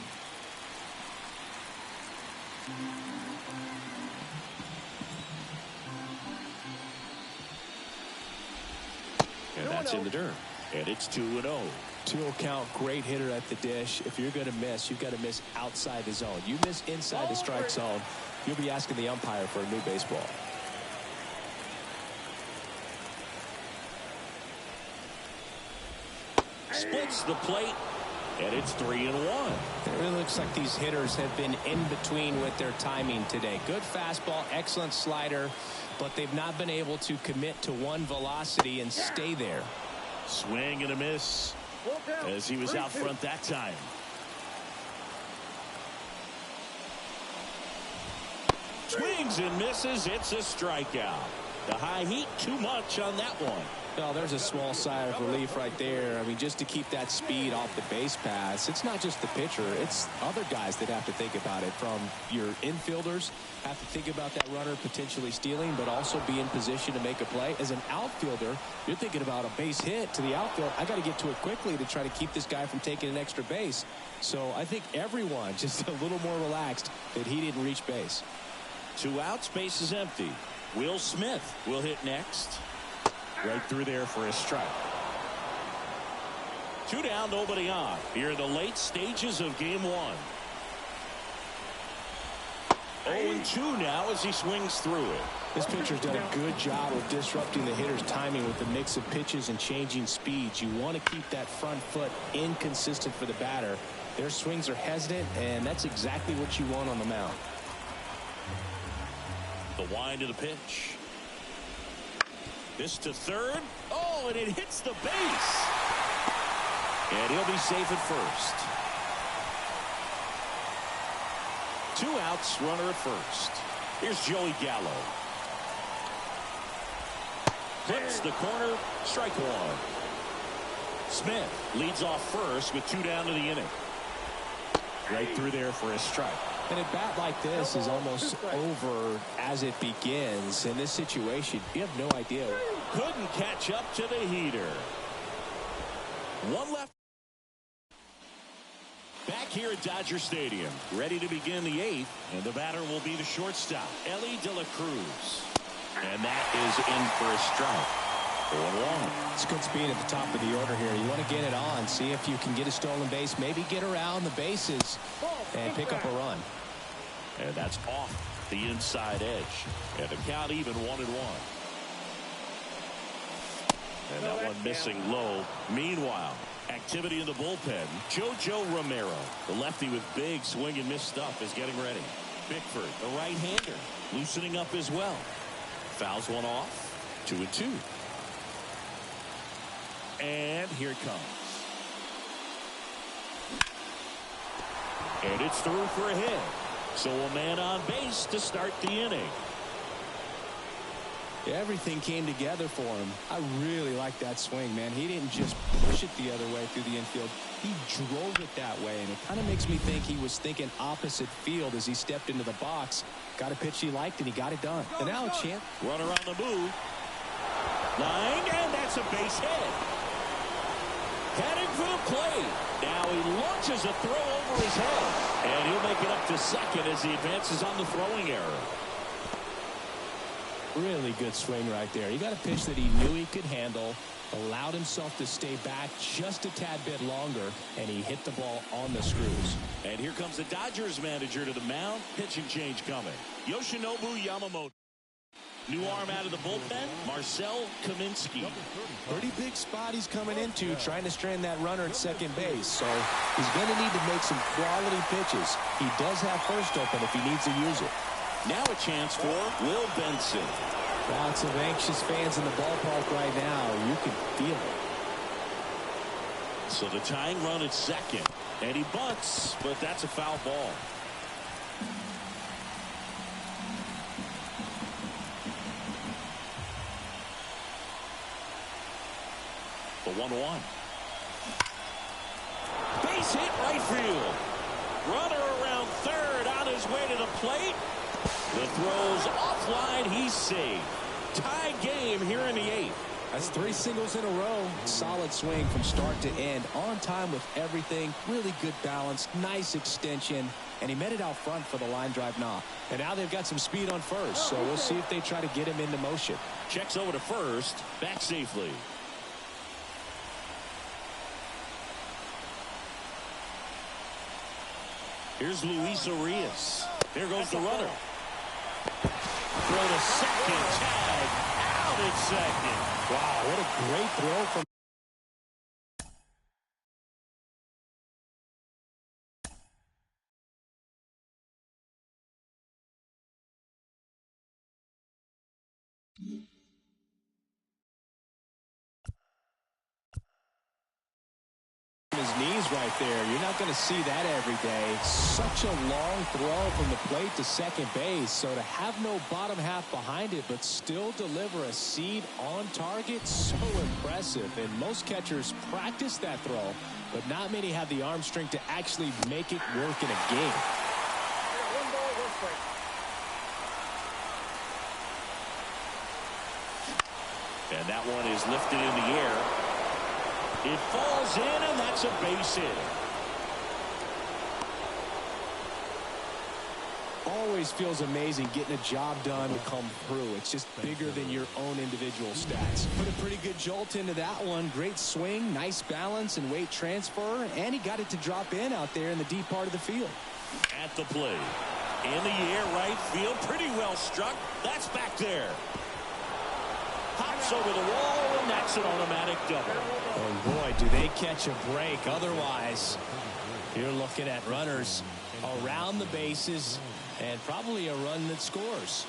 And that's in the dirt. And it's 2-0. 2-0 count. Great hitter at the dish. If you're going to miss, you've got to miss outside the zone. You miss inside the strike zone, you'll be asking the umpire for a new baseball. Splits the plate. And it's 3-1. It really looks like these hitters have been in between with their timing today. Good fastball, excellent slider, but they've not been able to commit to one velocity and stay there. Swing and a miss as he was out front that time. Swings and misses. It's a strikeout. The high heat, too much on that one. Well, there's a small sigh of relief right there. I mean, just to keep that speed off the base pass, it's not just the pitcher. It's other guys that have to think about it. From your infielders, have to think about that runner potentially stealing, but also be in position to make a play. As an outfielder, you're thinking about a base hit to the outfield. I got to get to it quickly to try to keep this guy from taking an extra base. So I think everyone just a little more relaxed that he didn't reach base. 2 outs, base is empty. Will Smith will hit next. Right through there for a strike. 2 down, nobody on. Here in the late stages of game 1. 0-2 now as he swings through it. This pitcher's done a good job of disrupting the hitter's timing with the mix of pitches and changing speeds. You want to keep that front foot inconsistent for the batter. Their swings are hesitant, and that's exactly what you want on the mound. The wind of the pitch. This to third. Oh, and it hits the base. And he'll be safe at first. 2 outs, runner at first. Here's Joey Gallo. Clips the corner, strike 1. Smith leads off first with 2 down to the inning. Right through there for a strike. And a bat like this is almost over as it begins. In this situation, you have no idea. Couldn't catch up to the heater. 1 left. Back here at Dodger Stadium, ready to begin the 8th, and the batter will be the shortstop, Ellie De La Cruz. And that is in for a strike. 4-1. It's good speed at the top of the order here. You want to get it on, see if you can get a stolen base, maybe get around the bases and pick up a run. And that's off the inside edge. And the count even 1-1. And that one missing low. Meanwhile, activity in the bullpen. JoJo Romero, the lefty with big swing and miss stuff, is getting ready. Bickford, the right-hander, loosening up as well. Fouls one off. 2-2. And here it comes. And it's through for a hit. So a man on base to start the inning. Everything came together for him. I really like that swing, man. He didn't just push it the other way through the infield. He drove it that way, and it kind of makes me think he was thinking opposite field as he stepped into the box. Got a pitch he liked, and he got it done. And now a chance. Runner on the move. Line, and that's a base hit. Heading for the plate. Now he launches a throw over his head. And he'll make it up to second as he advances on the throwing error. Really good swing right there. He got a pitch that he knew he could handle, allowed himself to stay back just a tad bit longer, and he hit the ball on the screws. And here comes the Dodgers manager to the mound. Pitching change coming. Yoshinobu Yamamoto. New arm out of the bullpen, Marcel Kaminsky. Pretty big spot he's coming into, trying to strand that runner at second base. So he's going to need to make some quality pitches. He does have first open if he needs to use it. Now a chance for Will Benson. Lots of anxious fans in the ballpark right now. You can feel it. So the tying run at second. And he bunts, but that's a foul ball. The 1-1. Base hit right field. Runner around third on his way to the plate. The throw's offline. He's safe. Tie game here in the 8th. That's 3 singles in a row. Solid swing from start to end. On time with everything. Really good balance. Nice extension. And he met it out front for the line drive knock. And now they've got some speed on first. So we'll see if they try to get him into motion. Checks over to first. Back safely. Here's Luis Arias. There goes the runner. Throw to second. Tag. Out at second. Wow, what a great throw from His knees right there. You're not going to see that every day. Such a long throw from the plate to second base. So to have no bottom half behind it, but still deliver a seed on target, so impressive. And most catchers practice that throw, but not many have the arm strength to actually make it work in a game. One ball, one strike. And that one is lifted in the air. It falls in, and that's a base hit. Always feels amazing getting a job done to come through. It's just bigger than your own individual stats. Put a pretty good jolt into that one. Great swing, nice balance and weight transfer, and he got it to drop in out there in the deep part of the field. At the plate. In the air, right field. Pretty well struck. That's back there. Pops over the wall, and that's an automatic double. Oh, boy, do they catch a break. Otherwise, you're looking at runners around the bases and probably a run that scores.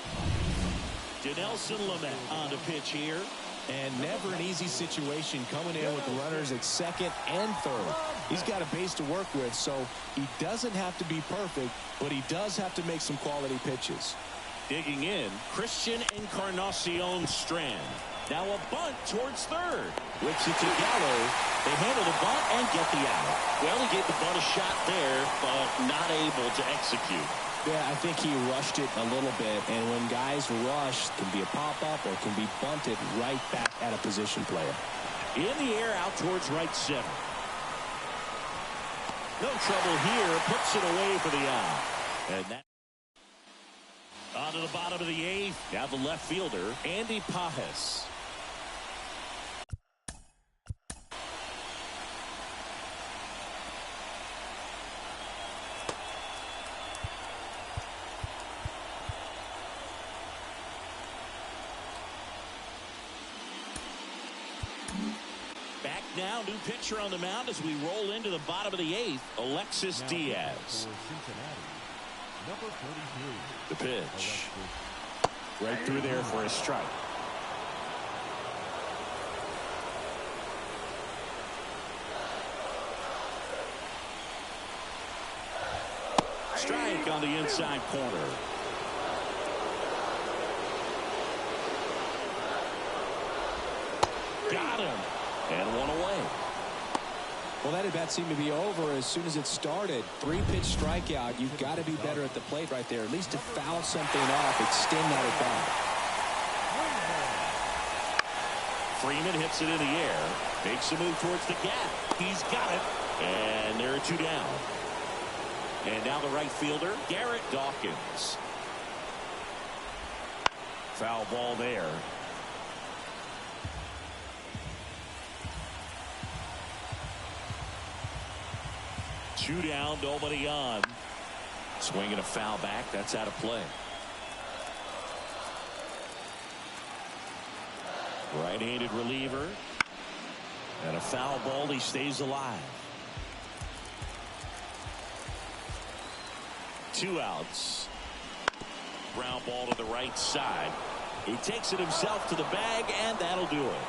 Dinelson Lamet on the pitch here. And never an easy situation coming in with the runners at second and third. He's got a base to work with, so he doesn't have to be perfect, but he does have to make some quality pitches. Digging in, Christian Encarnacion Strand. Now a bunt towards third. Whips it to Gallo. They handle the bunt and get the out. Well, he gave the bunt a shot there, but not able to execute. Yeah, I think he rushed it a little bit, and when guys rush, it can be a pop-up or it can be bunted right back at a position player. In the air, out towards right center. No trouble here. Puts it away for the out. And that on to the bottom of the eighth. Now the left fielder, Andy Pajes. Back now, new pitcher on the mound as we roll into the bottom of the eighth, Alexis Diaz. For Cincinnati, number 43. The pitch. Right through there for a strike. Strike on the inside corner. Got him. And one away. Well, that at-bat seemed to be over as soon as it started. Three-pitch strikeout. You've got to be better at the plate right there. At least to foul something off, extend that at-bat. Freeman hits it in the air. Makes a move towards the gap. He's got it. And there are two down. And now the right fielder, Garrett Dawkins. Foul ball there. Two down, nobody on. Swinging a foul back. That's out of play. Right-handed reliever. And a foul ball. He stays alive. Two outs. Ground ball to the right side. He takes it himself to the bag, and that'll do it.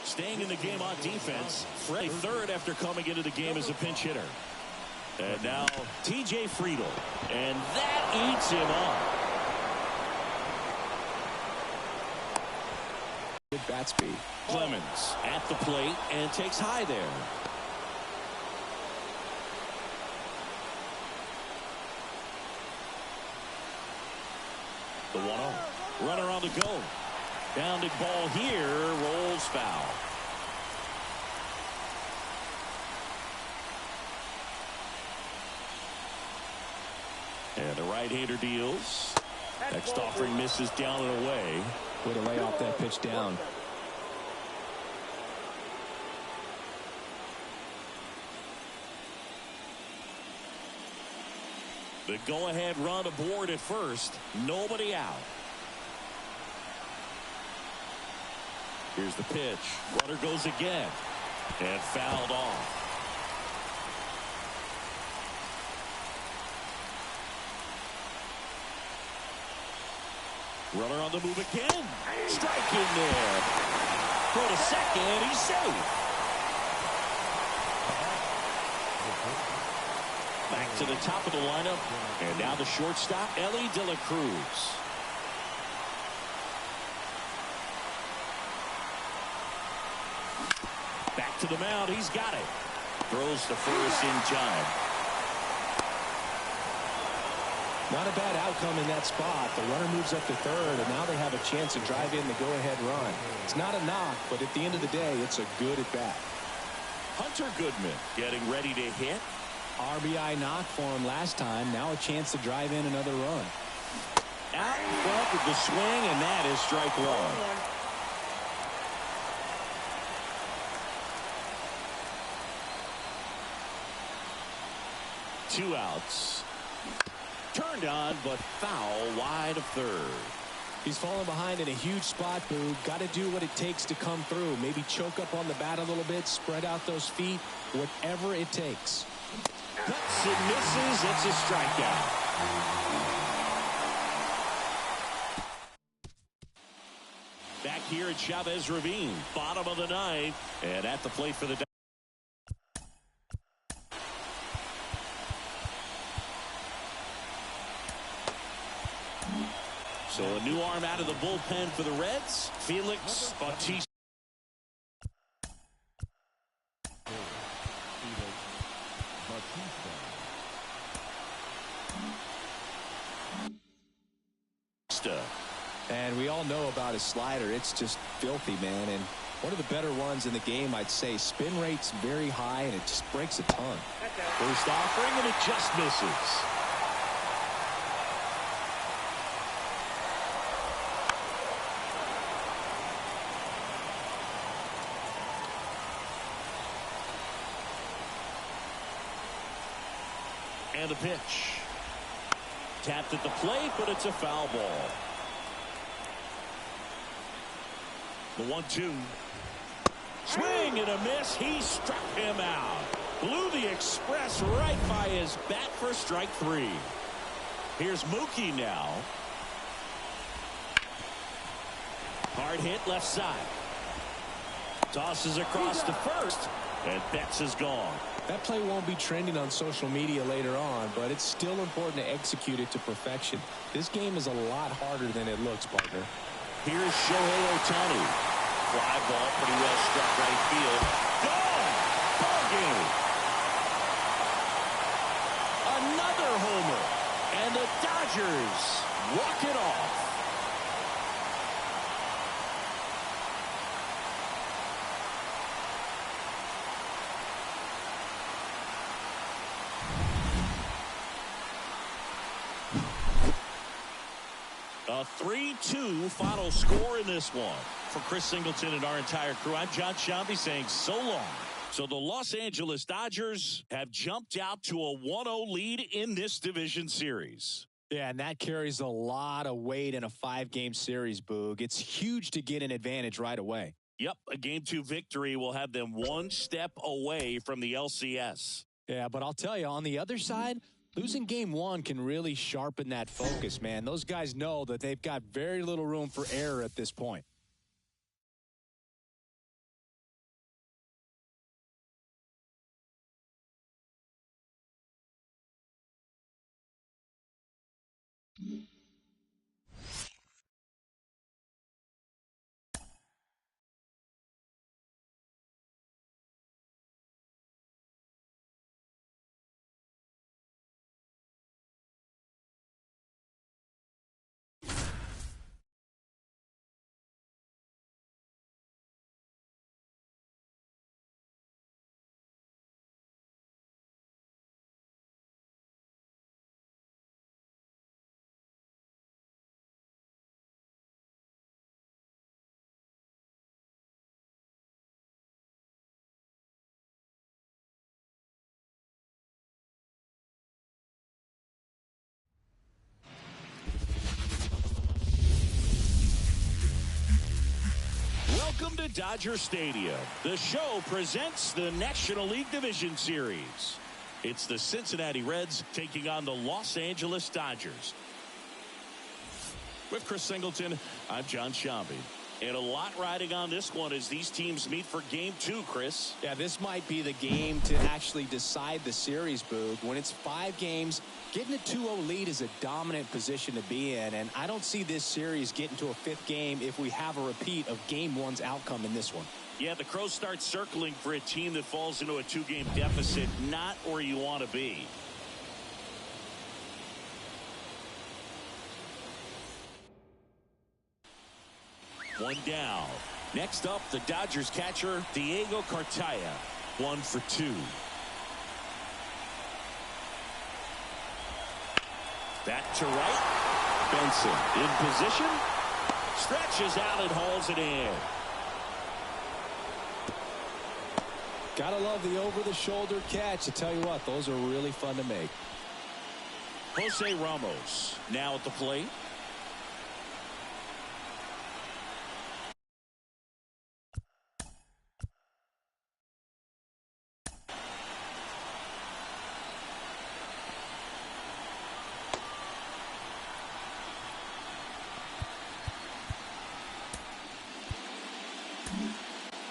Staying in the game on defense, Freddie third after coming into the game as a pinch hitter. And now T.J. Friedel. And that eats him up. Good bat speed. Clemens at the plate and takes high there. The 1-0. Runner on the go. Bounding ball here, rolls foul. And the right-hander deals. Next offering misses down and away. Way to lay off that pitch down. The go-ahead run aboard at first. Nobody out. Here's the pitch. Runner goes again. And fouled off. Runner on the move again. Strike in there. Throw to second. He's safe. Back to the top of the lineup. And now the shortstop, Ellie De La Cruz. Back to the mound. He's got it. Throws to first in time. Not a bad outcome in that spot. The runner moves up to third, and now they have a chance to drive in the go-ahead run. It's not a knock, but at the end of the day, it's a good at-bat. Hunter Goodman getting ready to hit. RBI knock for him last time. Now a chance to drive in another run. Out in front with the swing, and that is strike one. 2 outs. Turned on, but foul wide of third. He's falling behind in a huge spot, Boog. Got to do what it takes to come through. Maybe choke up on the bat a little bit, spread out those feet, whatever it takes. Cuts and misses. It's a strikeout. Back here at Chavez Ravine, bottom of the ninth, and at the plate for the So a new arm out of the bullpen for the Reds, Felix Bautista. And we all know about his slider. It's just filthy, man. And one of the better ones in the game, I'd say. Spin rate's very high, and it just breaks a ton. First offering, and it just misses. And a pitch. Tapped at the plate, but it's a foul ball. The 1-2. Swing and a miss. He struck him out. Blew the express right by his bat for strike 3. Here's Mookie now. Hard hit left side. Tosses across to first, and Betts is gone. That play won't be trending on social media later on, but it's still important to execute it to perfection. This game is a lot harder than it looks, partner. Here's Shohei Ohtani. Fly ball pretty well struck right field. Gone! Ball game! Another homer. And the Dodgers walk it off. A 3-2 final score in this one. For Chris Singleton and our entire crew, I'm John Shambi saying so long. So the Los Angeles Dodgers have jumped out to a 1-0 lead in this division series. Yeah, and that carries a lot of weight in a 5-game series, Boog. It's huge to get an advantage right away. Yep, a Game 2 victory will have them one step away from the LCS. Yeah, but I'll tell you, on the other side, losing Game 1 can really sharpen that focus, man. Those guys know that they've got very little room for error at this point. Welcome to Dodger Stadium. The show presents the National League Division Series. It's the Cincinnati Reds taking on the Los Angeles Dodgers. With Chris Singleton, I'm John Shambi. And a lot riding on this one as these teams meet for game 2, Chris. Yeah, this might be the game to actually decide the series, Boog. When it's 5 games, getting a 2-0 lead is a dominant position to be in. And I don't see this series getting to a 5th game if we have a repeat of game 1's outcome in this one. Yeah, the Crows start circling for a team that falls into a 2-game deficit, not where you want to be. One down. Next up, the Dodgers catcher, Diego Cartaya. 1 for 2. Back to right. Benson in position. Stretches out and hauls it in. Gotta love the over-the-shoulder catch. I tell you what, those are really fun to make. Jose Ramos now at the plate.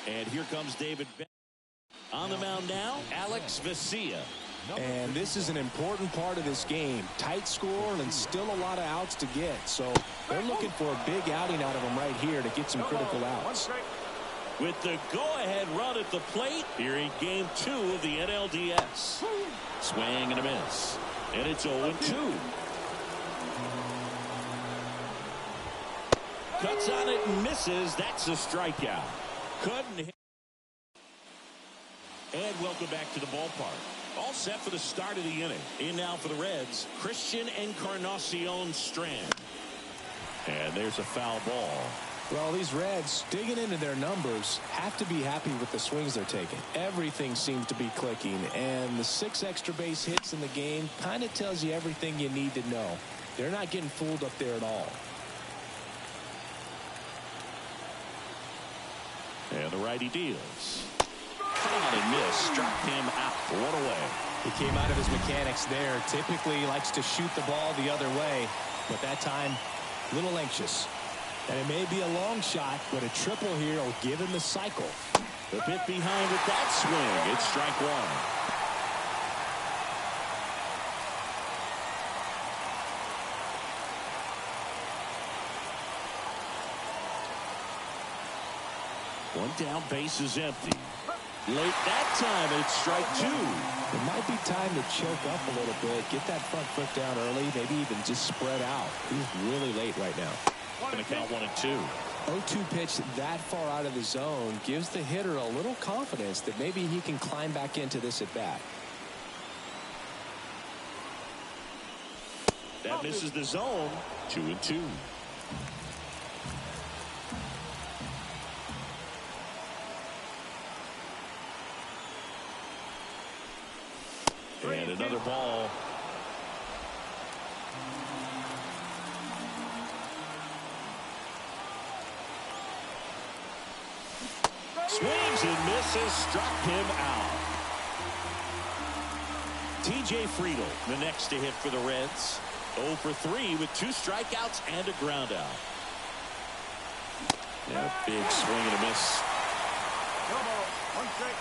And here comes David on the mound now. Alex Vesia. And this is an important part of this game. Tight score and still a lot of outs to get. So they're looking for a big outing out of him right here to get some critical outs. With the go-ahead run at the plate here in game 2 of the NLDS. Swing and a miss. And it's 0-2. Cuts on it and misses. That's a strikeout. Couldn't hit. And welcome back to the ballpark. All set for the start of the inning. In now for the Reds, Christian Encarnacion Strand. And there's a foul ball. Well, these Reds, digging into their numbers, have to be happy with the swings they're taking. Everything seems to be clicking, and the 6 extra base hits in the game kind of tells you everything you need to know. They're not getting fooled up there at all. And the righty deals. Cut and miss. Struck him out. One away. He came out of his mechanics there. Typically he likes to shoot the ball the other way, but that time a little anxious. And it may be a long shot, but a triple here will give him the cycle. The bit behind with that swing. It's strike 1. One down, base is empty. Late that time, it's strike 2. It might be time to choke up a little bit, get that front foot down early, maybe even just spread out. He's really late right now. Going to count 1 and 2. 0-2 pitch that far out of the zone gives the hitter a little confidence that maybe he can climb back into this at bat. That misses the zone. 2 and 2. And another ball. Swings and misses. Struck him out. TJ Friedel, the next to hit for the Reds. 0 for 3 with 2 strikeouts and a ground out. Yeah, big swing and a miss. One strike.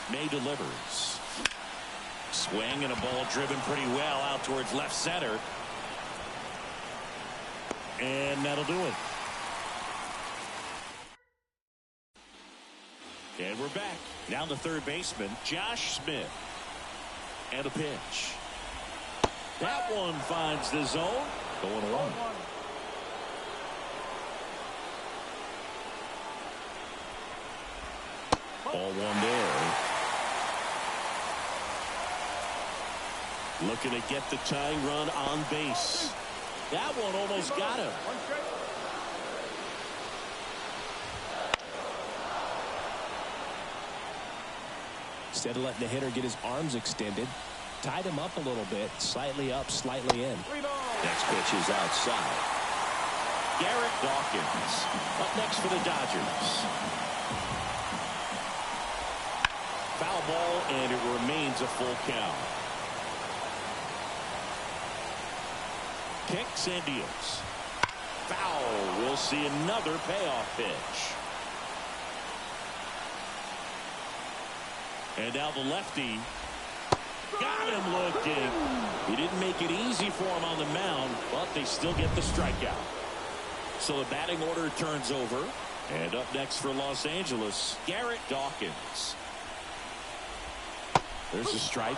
May delivers. Swing and a ball driven pretty well out towards left center. And that'll do it. And we're back. Now the third baseman, Josh Smith. And a pitch. That one finds the zone. Going along. Ball 1 there. Looking to get the tying run on base. That one almost got him. Instead of letting the hitter get his arms extended, tied him up a little bit, slightly up, slightly in. Next pitch is outside. Garrett Dawkins up next for the Dodgers. Foul ball, and it remains a full count. walks and deals. Foul. We'll see another payoff pitch. And now the lefty. Got him looking. He didn't make it easy for him on the mound, but they still get the strikeout. So the batting order turns over. And up next for Los Angeles, Garrett Dawkins. There's a strike.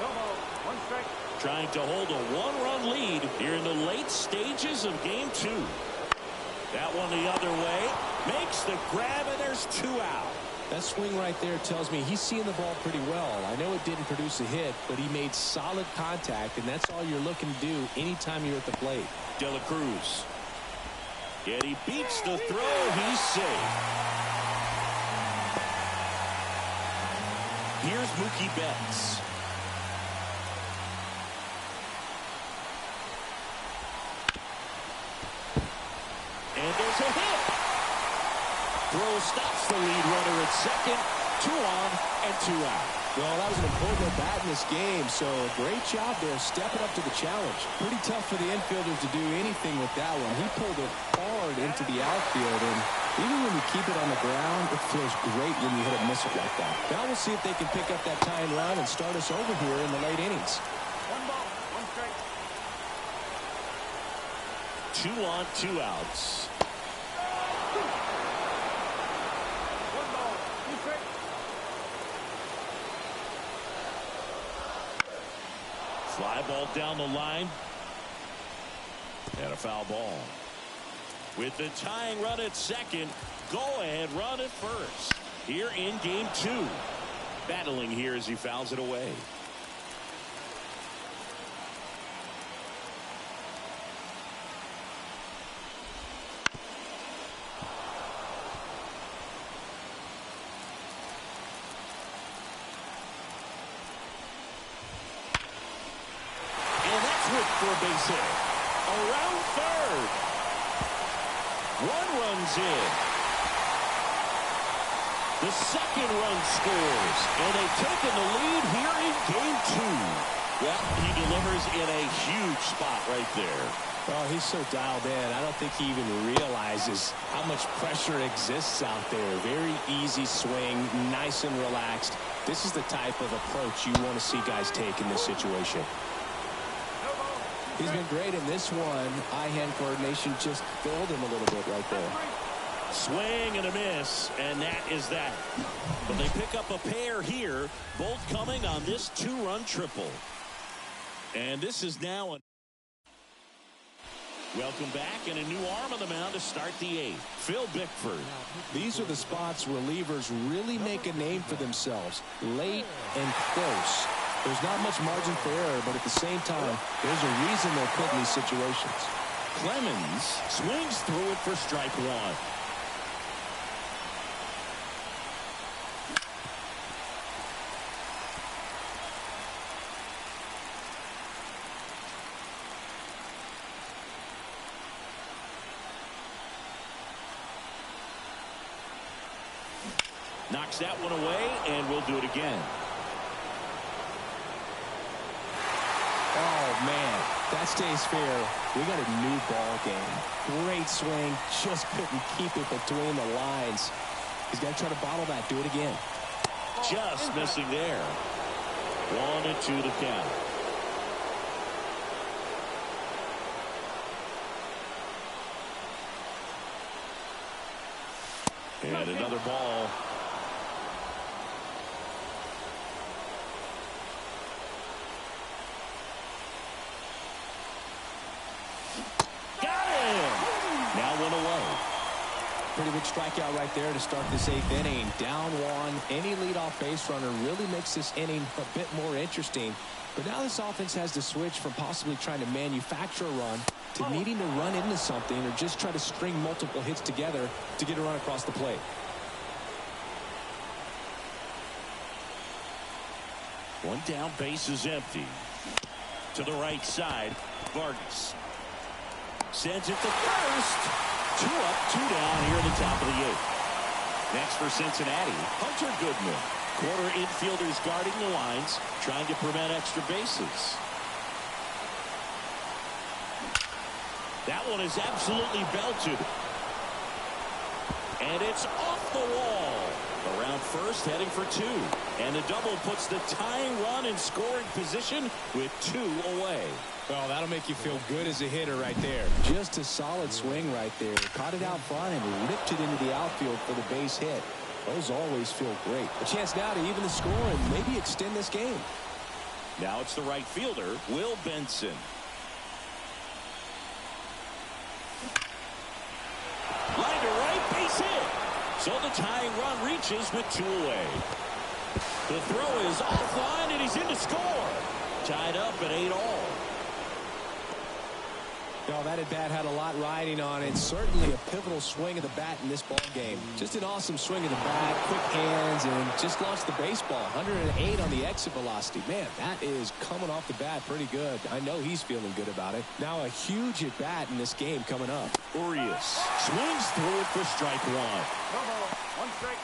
No ball. One strike. Trying to hold a one-run lead here in the late stages of game 2. That one the other way. Makes the grab, and there's 2 out. That swing right there tells me he's seeing the ball pretty well. I know it didn't produce a hit, but he made solid contact, and that's all you're looking to do anytime you're at the plate. De La Cruz. And he beats the throw. He's safe. Here's Mookie Betts. And there's a hit. Throw stops the lead runner at second. 2 on and 2 out. Well, that was an important at-bat in this game, so great job there stepping up to the challenge. Pretty tough for the infielder to do anything with that one. He pulled it hard into the outfield, and even when you keep it on the ground, it feels great when you hit a missile like that. Now we'll see if they can pick up that tying run and start us over here in the late innings. 1 ball. 1 strike. 2 on, 2 outs. 1 ball. 2 strike. Fly ball down the line. And a foul ball. With the tying run at second, go-ahead run at first. Here in game 2. Battling here as he fouls it away. For a base hit. Around third. 1 runs in. The second run scores. And they've taken the lead here in game 2. Well, he delivers in a huge spot right there. Oh, he's so dialed in. I don't think he even realizes how much pressure exists out there. Very easy swing, nice and relaxed. This is the type of approach you want to see guys take in this situation. He's been great in this one. Eye-hand coordination just failed him a little bit right there. Swing and a miss, and that is that. But they pick up a pair here, both coming on this 2-run triple. And this is now a... Welcome back, and a new arm on the mound to start the 8th. Phil Bickford. These are the spots relievers really make a name for themselves. Late and close. There's not much margin for error, but at the same time, there's a reason they're put in these situations. Clemens swings through it for strike 1. Knocks that one away, and we'll do it again. Oh, man, that stays fair. We got a new ball game. Great swing. Just couldn't keep it between the lines. He's got to try to bottle that. Do it again. Just missing there. 1 and 2 to count. And another ball. Pretty big strikeout right there to start this 8th inning. Down 1. Any leadoff base runner really makes this inning a bit more interesting. But now this offense has to switch from possibly trying to manufacture a run to needing to run into something or just try to string multiple hits together to get a run across the plate. One down, base is empty. To the right side, Vargas sends it to first. 2 up, 2 down here at the top of the 8th. Next for Cincinnati, Hunter Goodman. Corner infielders guarding the lines, trying to prevent extra bases. That one is absolutely belted. And it's off the wall. Around first, heading for two. And the double puts the tying run in scoring position with 2 away. Well, that'll make you feel good as a hitter right there. Just a solid swing right there. Caught it out front and ripped it into the outfield for the base hit. Those always feel great. A chance now to even the score and maybe extend this game. Now it's the right fielder, Will Benson. Line to right, base hit. So the tying run reaches with 2 away. The throw is offline and he's in to score. Tied up at 8-all. No, that at-bat had a lot riding on it. Certainly a pivotal swing of the bat in this ball game. Just an awesome swing of the bat, quick hands, and just launched the baseball. 108 on the exit velocity. Man, that is coming off the bat pretty good. I know he's feeling good about it. Now a huge at-bat in this game coming up. Urias swings through it for strike 1. No ball. 1 strike.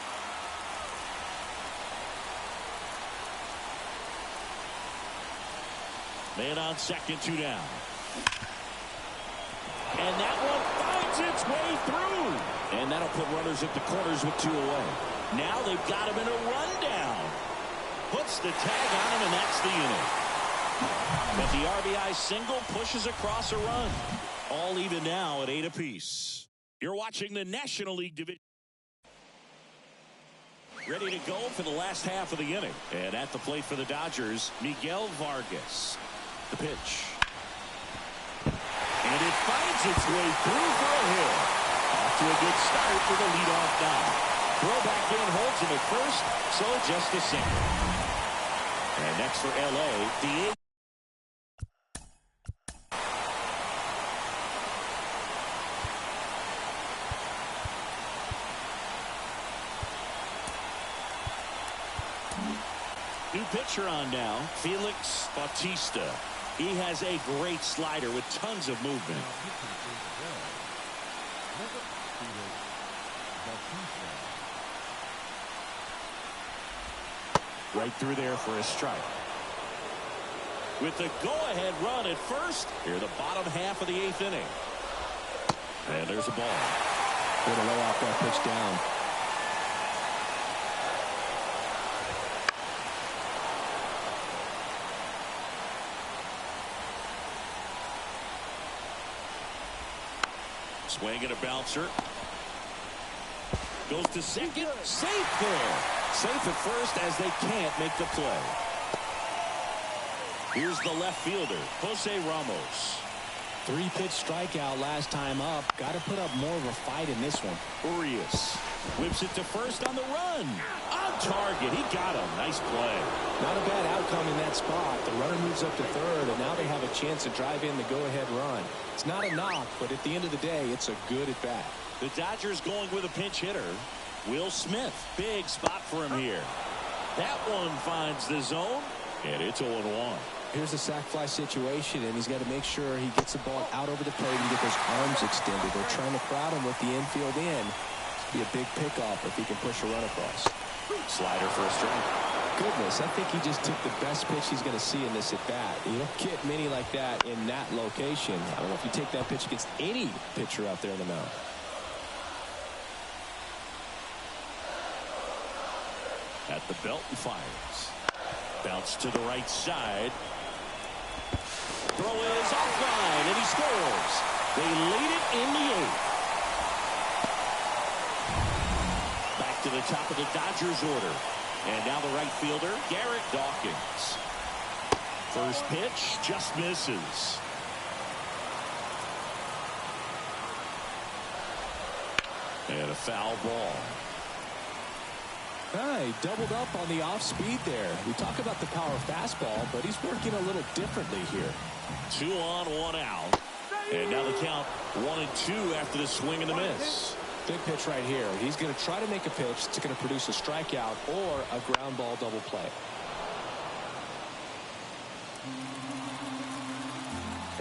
Man on second, 2 down. And that one finds its way through. And that'll put runners at the corners with 2 away. Now they've got him in a rundown. Puts the tag on him, and that's the inning. But the RBI single pushes across a run. All even now at 8 apiece. You're watching the National League Division. Ready to go for the last half of the inning. And at the plate for the Dodgers, Miguel Vargas. The pitch. And it finds its way through for a hit. Off to a good start for the leadoff knock. Throw back in, holds him at first, so just a second. And next for L.A., the new pitcher on now, Felix Bautista. He has a great slider with tons of movement. Right through there for a strike. With the go-ahead run at first, here the bottom half of the 8th inning. And there's a ball. Way to lay off that pitch down. Swing and a bouncer. Goes to second. Safe there. Safe at first as they can't make the play. Here's the left fielder, Jose Ramos. 3-pitch strikeout last time up. Got to put up more of a fight in this one. Urias whips it to first on the run. On target. He got him. Nice play. Not a bad outcome in that spot. The runner moves up to third, and now they have a chance to drive in the go-ahead run. It's not a knock, but at the end of the day, it's a good at-bat. The Dodgers going with a pinch hitter, Will Smith. Big spot for him here. That one finds the zone, and it's 0-1. Here's a sac fly situation, and he's got to make sure he gets the ball out over the plate and get those arms extended. They're trying to crowd him with the infield in. Be a big pickoff if he can push a run across. Slider for a strike. Goodness, I think he just took the best pitch he's going to see in this at-bat. You don't get many like that in that location. I don't know if you take that pitch against any pitcher out there in the mound. At the belt and fires. Bounce to the right side. Throw is offline, and he scores. They lead it in the 8th. Back to the top of the Dodgers order. And now the right fielder, Garrett Dawkins. First pitch just misses. And a foul ball. He doubled up on the off speed there. We talk about the power fastball, but he's working a little differently here. 2 on, 1 out. And now the count 1-2 after the swing and the miss. Big pitch right here. He's going to try to make a pitch that's going to produce a strikeout or a ground ball double play.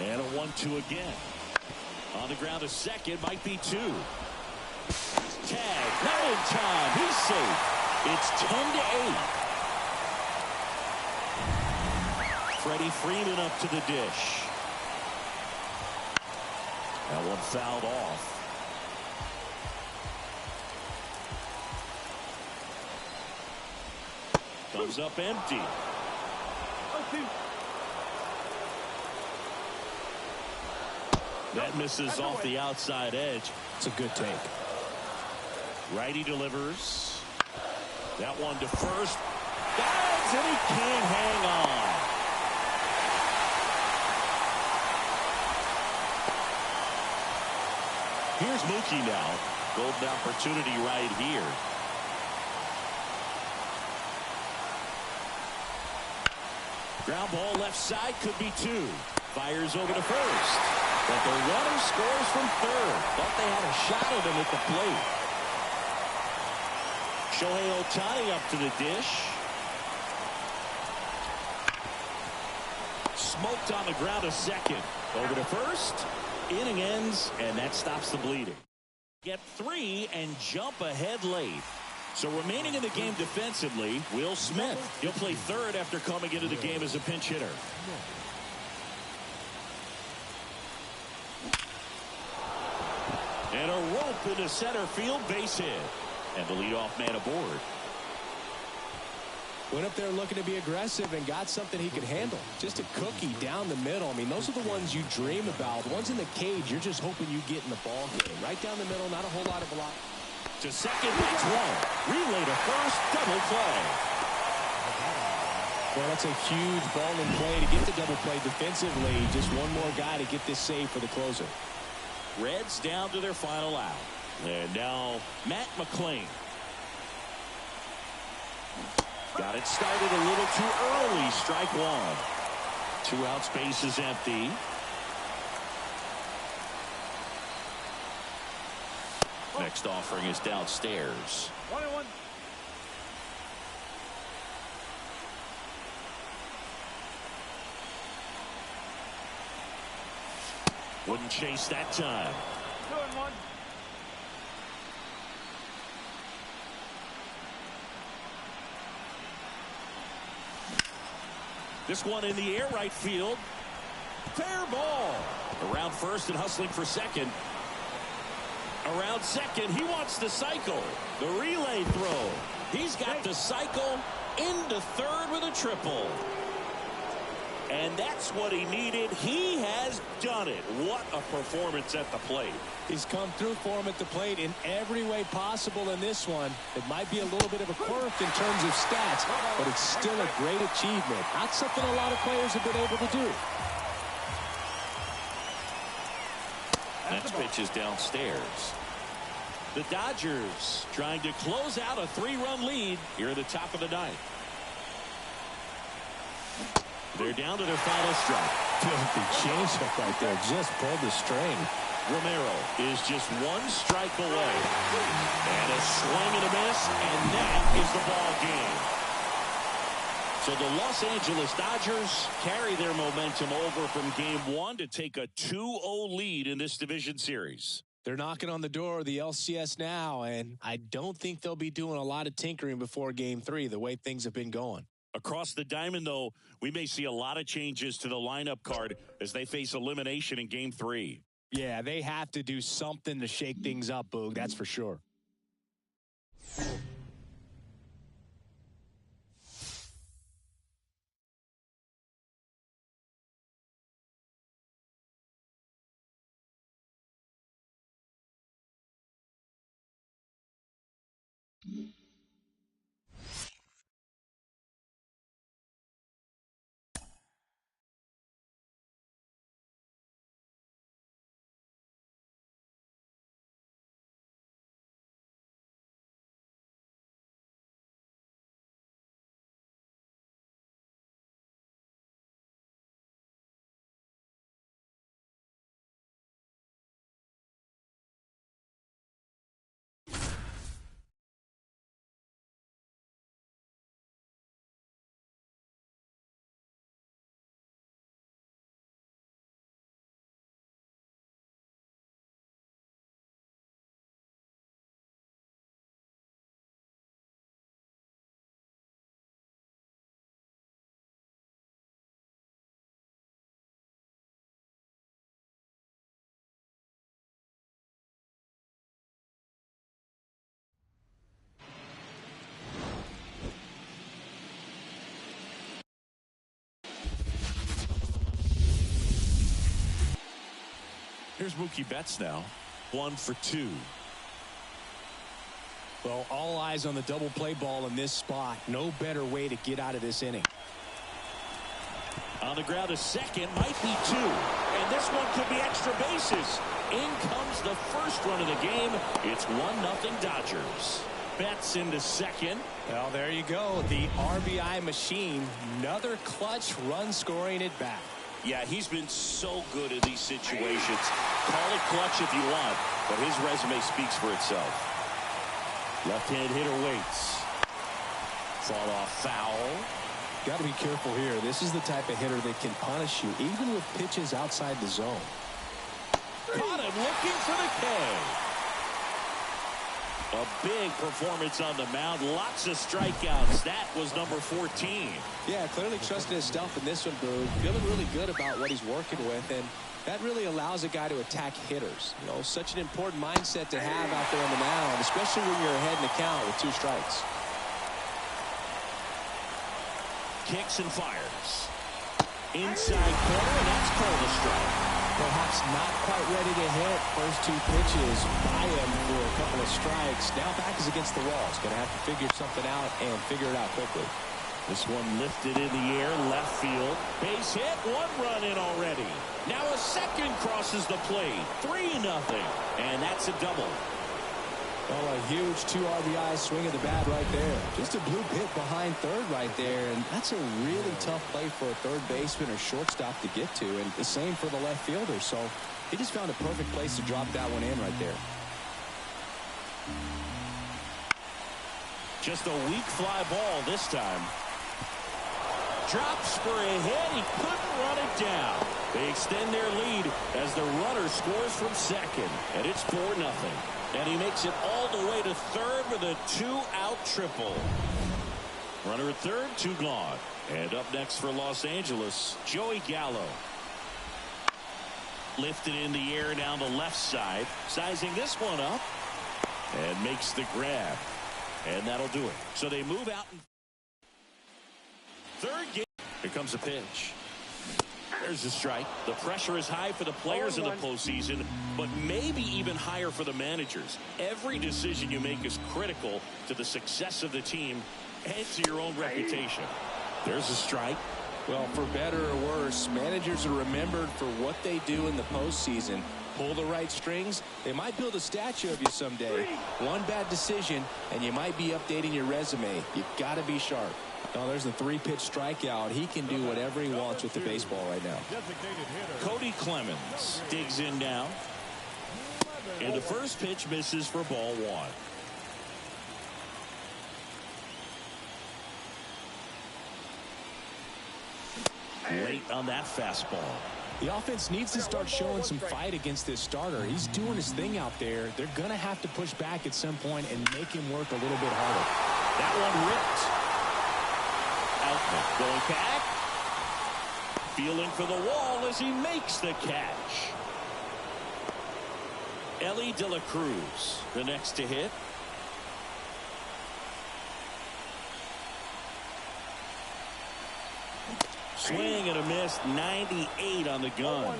And a 1-2 again. On the ground to second, might be 2. Tag, not in time. He's safe. It's 10-8. Freddie Freeman up to the dish. That one fouled off. Comes up empty. That misses off the outside edge. It's a good take. Righty delivers. That one to first. Dives, and he can't hang on. Here's Mookie now. Golden opportunity right here. Ground ball left side, could be two. Fires over to first. But the runner scores from third. Thought they had a shot at him at the plate. Shohei Ohtani up to the dish. Smoked on the ground to second. Over to first. Inning ends, and that stops the bleeding. Get three and jump ahead late. So remaining in the game defensively, Will Smith. He'll play third after coming into the game as a pinch hitter. And a rope into center field, base hit. And the leadoff man aboard. Went up there looking to be aggressive and got something he could handle. Just a cookie down the middle. I mean, those are the ones you dream about. The ones in the cage, you're just hoping you get in the ball game. Right down the middle, not a whole lot of velocity. To second, that's one. Relay to first, double play. Well, that's a huge ball in play to get the double play defensively. Just one more guy to get this save for the closer. Reds down to their final out. And now Matt McClain. Got it started a little too early. Strike one. 2 outs, base is empty. Next offering is downstairs. 1-1. Wouldn't chase that time. 2-1. This one in the air, right field. Fair ball. Around first and hustling for second. Around second, he wants the cycle. The relay throw. He's got the cycle into third with a triple. And that's what he needed. He has done it. What a performance at the plate. He's come through for him at the plate in every way possible in this one. It might be a little bit of a quirk in terms of stats, but it's still a great achievement. Not something a lot of players have been able to do. Next pitch is downstairs. The Dodgers trying to close out a 3-run lead here at the top of the ninth. They're down to their final strike. Filthy changeup right there. Just pulled the string. Romero is just one strike away. And a swing and a miss, and that is the ball game. So the Los Angeles Dodgers carry their momentum over from game one to take a 2-0 lead in this division series. They're knocking on the door of the LCS now, and I don't think they'll be doing a lot of tinkering before game three, the way things have been going. Across the diamond, though, we may see a lot of changes to the lineup card as they face elimination in game three. Yeah, they have to do something to shake things up, Boog. That's for sure. Here's Mookie Betts now. 1 for 2. Well, all eyes on the double play ball in this spot. No better way to get out of this inning. On the ground to second, might be 2. And this one could be extra bases. In comes the first run of the game. It's 1-0 Dodgers. Betts into second. Well, there you go. The RBI machine. Another clutch run scoring at bat. Yeah, he's been so good in these situations. Call it clutch if you want, but his resume speaks for itself. Left-hand hitter waits. Fall off foul. Got to be careful here. This is the type of hitter that can punish you, even with pitches outside the zone. Caught him looking for the K. A big performance on the mound. Lots of strikeouts. That was number 14. Yeah, clearly trusting himself in this one, Boo. Feeling really good about what he's working with, and that really allows a guy to attack hitters. You know, such an important mindset to have out there on the mound, especially when you're ahead in the count with 2 strikes. Kicks and fires. Inside corner, and that's called a strike. Perhaps not quite ready to hit. First 2 pitches by him for a couple of strikes. Now back is against the wall. He's going to have to figure something out and figure it out quickly. This one lifted in the air, left field. Base hit, 1 run in already. Now a second crosses the plate. 3-0. And that's a double. Oh, a huge 2 RBI swing of the bat right there. Just a blue hit behind third right there, and that's a really tough play for a third baseman or shortstop to get to, and the same for the left fielder. So he just found a perfect place to drop that one in right there. Just a weak fly ball this time. Drops for a hit. He couldn't run it down. They extend their lead as the runner scores from second, and it's 4-0. And he makes it all the way to third with a 2-out triple. Runner at third, 2 gone. And up next for Los Angeles, Joey Gallo. Lifted in the air down the left side. Sizing this one up. And makes the grab. And that'll do it. So they move out. Third game. Here comes a pitch. There's a strike. The pressure is high for the players in the postseason, but maybe even higher for the managers. Every decision you make is critical to the success of the team and to your own reputation. There's a strike. Well, for better or worse, managers are remembered for what they do in the postseason. Pull the right strings, they might build a statue of you someday. One bad decision, and you might be updating your resume. You've got to be sharp. Oh, there's a 3-pitch strikeout. He can do whatever he wants with the baseball right now. Cody Clemens digs in now. And the first pitch misses for ball 1. Late on that fastball. The offense needs to start showing some fight against this starter. He's doing his thing out there. They're going to have to push back at some point and make him work a little bit harder. That one ripped. Outlet going back. Feeling for the wall as he makes the catch. Ellie De La Cruz, the next to hit. Swing and a miss, 98 on the gun.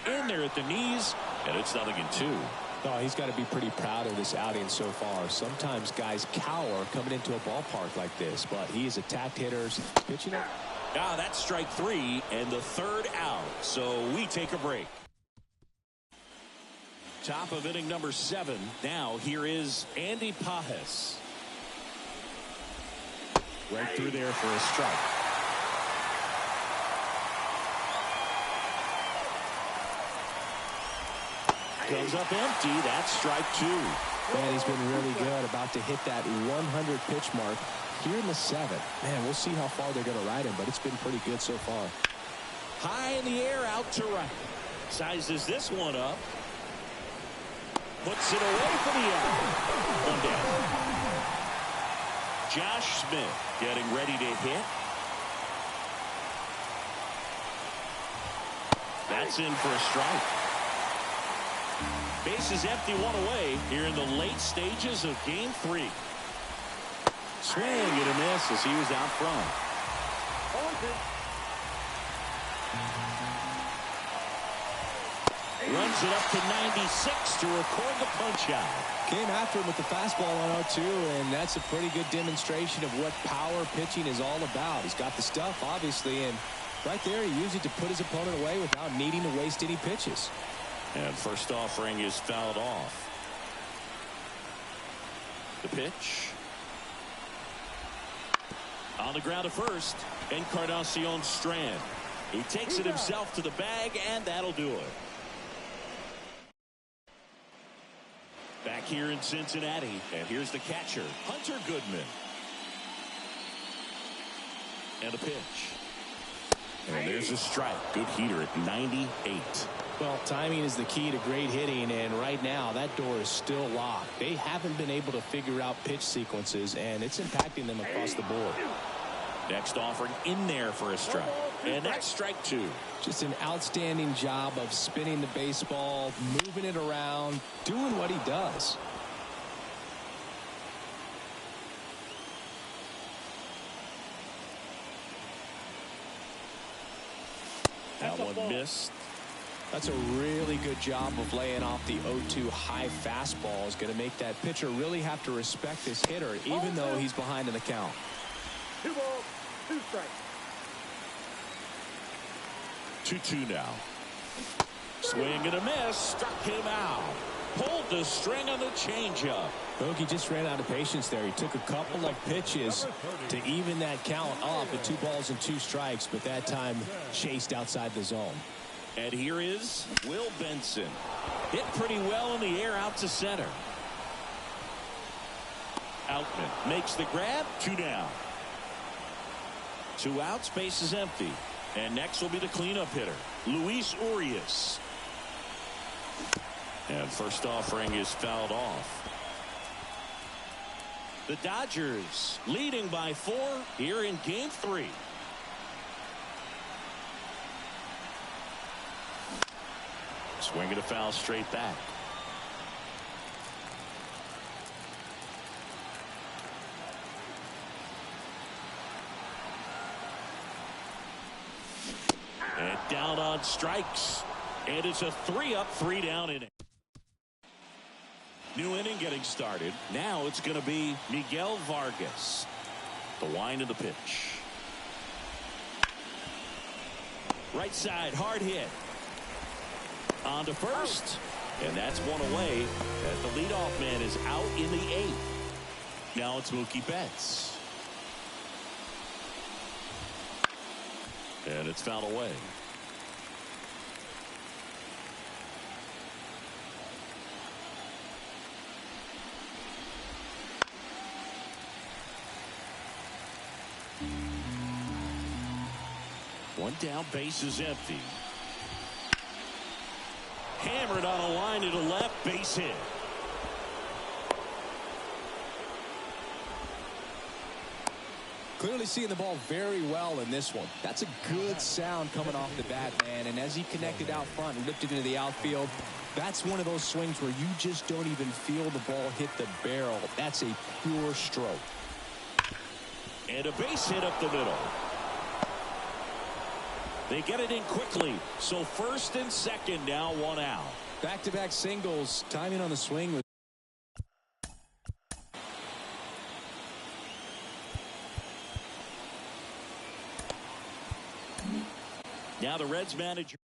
In there at the knees, and it's 0-2. Oh, he's got to be pretty proud of this outing so far. Sometimes guys cower coming into a ballpark like this, but he has attacked hitters, pitching it. Ah, that's strike 3 and the 3rd out. So we take a break. Top of inning number 7. Now here is Andy Pajes. Right through there for a strike. Comes up empty. That's strike 2. Man, he's been really good. About to hit that 100 pitch mark here in the 7th. Man, we'll see how far they're going to ride him, but it's been pretty good so far. High in the air, out to right. Sizes this one up. Puts it away for the out. One down. Josh Smith getting ready to hit. That's in for a strike. Bases empty, 1 away here in the late stages of game 3. Swing and a miss as he was out front. Runs it up to 96 to record the punch out. Came after him with the fastball on 0-2, and that's a pretty good demonstration of what power pitching is all about. He's got the stuff, obviously, and right there he used it to put his opponent away without needing to waste any pitches. And first offering is fouled off. The pitch. On the ground to first, Encarnacion Strand. He takes it himself to the bag, and that'll do it. Back here in Cincinnati, and here's the catcher, Hunter Goodman. And a pitch. And there's a strike. Good heater at 98. Well, timing is the key to great hitting, and right now that door is still locked. They haven't been able to figure out pitch sequences, and it's impacting them across the board. Next offering in there for a strike. And that's strike two. Just an outstanding job of spinning the baseball, moving it around, doing what he does. That one missed. That's a really good job of laying off the 0-2 high fastball. Is going to make that pitcher really have to respect this hitter, even though he's behind in the count. 2 balls, 2 strikes. 2-2 now. Swing and a miss. Struck him out. Pulled the string on the changeup. Bogey just ran out of patience there. He took a couple of pitches to even that count up at 2 balls and 2 strikes, but that time chased outside the zone. And here is Will Benson. Hit pretty well in the air out to center. Outman makes the grab. 2 down. 2 outs. Base is empty. And next will be the cleanup hitter, Luis Urias. And first offering is fouled off. The Dodgers leading by 4 here in Game 3. Swinging a foul straight back. And down on strikes. And it's a 3-up, 3-down inning. New inning getting started. Now it's going to be Miguel Vargas. The wind of the pitch. Right side, hard hit. On to first. And that's one away as the leadoff man is out in the 8th. Now it's Mookie Betts. And it's fouled away. One down, base is empty. Hammered on a line to the left, base hit. Clearly seeing the ball very well in this one. That's a good sound coming off the bat, man. And as he connected out front and ripped it into the outfield, that's one of those swings where you just don't even feel the ball hit the barrel. That's a pure stroke. And a base hit up the middle. They get it in quickly. So first and second now, 1 out. Back-to-back singles. Timing on the swing was now the Reds manager.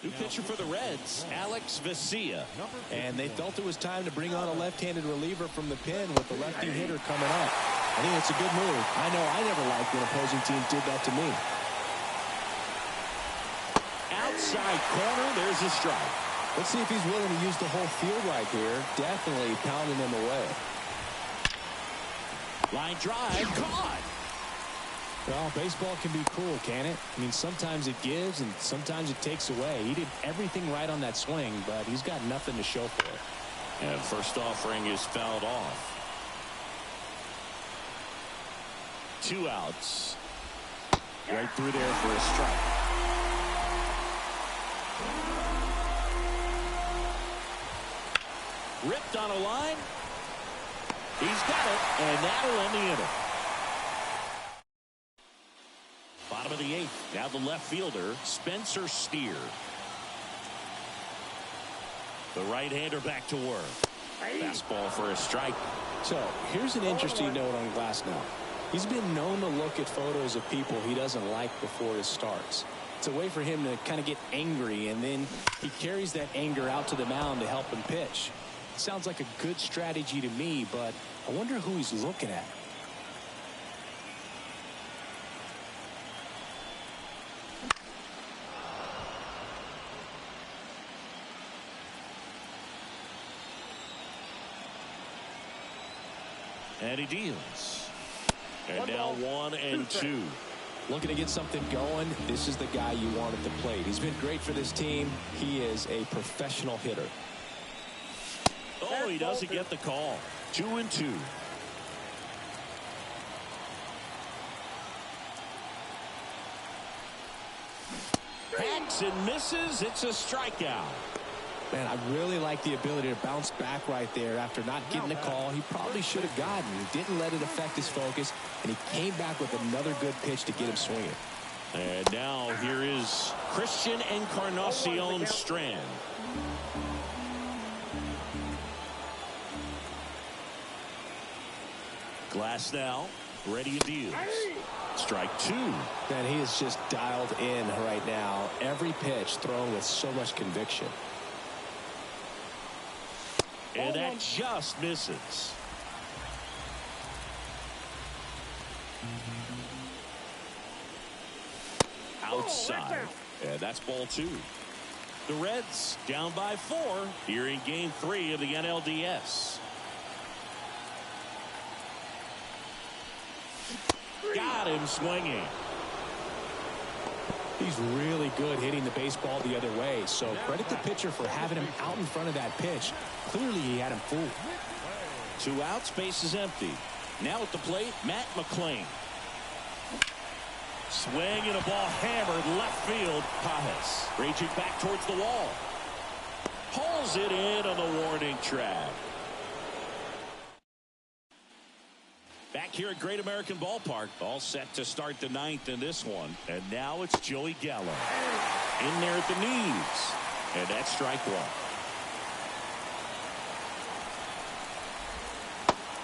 New pitcher for the Reds, Alex Vesia. And they felt it was time to bring on a left-handed reliever from the pen with the lefty hitter coming up. I think it's a good move. I know I never liked when opposing teams did that to me. Outside corner, there's a strike. Let's see if he's willing to use the whole field right here. Definitely pounding them away. Line drive, caught. Well, baseball can be cruel, can it? I mean, sometimes it gives and sometimes it takes away. He did everything right on that swing, but he's got nothing to show for it. And first offering is fouled off. 2 outs. Right through there for a strike. Ripped on a line. He's got it, and that'll end the inning. Bottom of the 8th. Now the left fielder, Spencer Steer. The right-hander back to work. Fastball for a strike. So here's an interesting note on Glasnow. He's been known to look at photos of people he doesn't like before his starts. It's a way for him to kind of get angry, and then he carries that anger out to the mound to help him pitch. Sounds like a good strategy to me, but I wonder who he's looking at. And he deals. And now 1-2. Looking to get something going. This is the guy you want at the plate. He's been great for this team. He is a professional hitter. Oh, he doesn't get the call. 2-2. Hacks and misses. It's a strikeout. Man, I really like the ability to bounce back right there after not getting the call he probably should have gotten. He didn't let it affect his focus, and he came back with another good pitch to get him swinging. And now here is Christian Encarnacion Strand. Glasnow ready to deal. Strike 2. Man, he is just dialed in right now. Every pitch thrown with so much conviction. And that just misses. Outside. And that's ball 2. The Reds down by 4 here in game 3 of the NLDS. Got him swinging. He's really good hitting the baseball the other way, so credit the pitcher for having him out in front of that pitch. Clearly he had him fooled. 2 outs, base is empty. Now at the plate, Matt McClain. Swing and a ball hammered left field. Pajes reaching back towards the wall. Pulls it in on the warning track. Back here at Great American Ballpark, all set to start the 9th in this one. And now it's Joey Gallo. In there at the knees. And that's strike 1.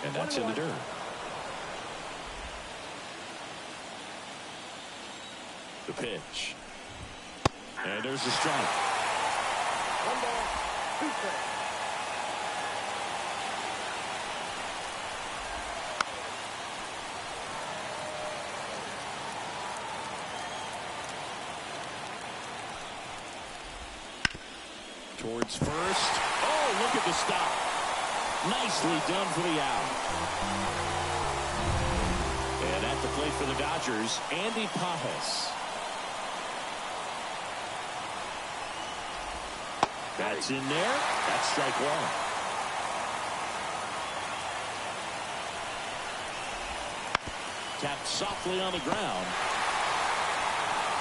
And that's in the dirt. The pitch. And there's the strike. 1 ball, 2 strikes. Towards first. Oh, look at the stop. Nicely done for the out. And at the plate for the Dodgers, Andy Pajes. That's in there. That's strike 1. Tapped softly on the ground.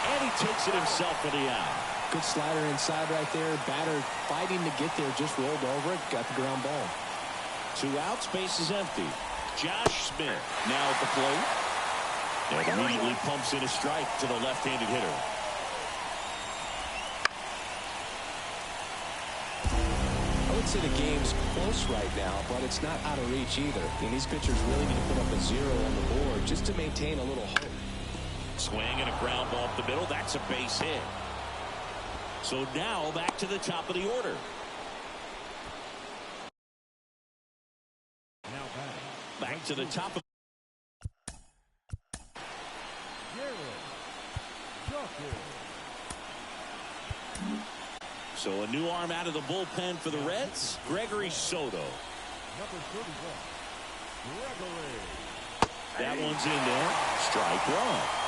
And he takes it himself for the out. Good slider inside right there. Batter fighting to get there, just rolled over it, got the ground ball. 2 outs, base is empty. Josh Smith now at the plate. And immediately pumps in a strike to the left-handed hitter. I would say the game's close right now, but it's not out of reach either. And these pitchers really need to put up a 0 on the board just to maintain a little hope. Swing and a ground ball up the middle. That's a base hit. So now back to the top of the order. Back to the top of. So a new arm out of the bullpen for the Reds, Gregory Soto. Number 31, Gregory. That one's in there. Strike 1.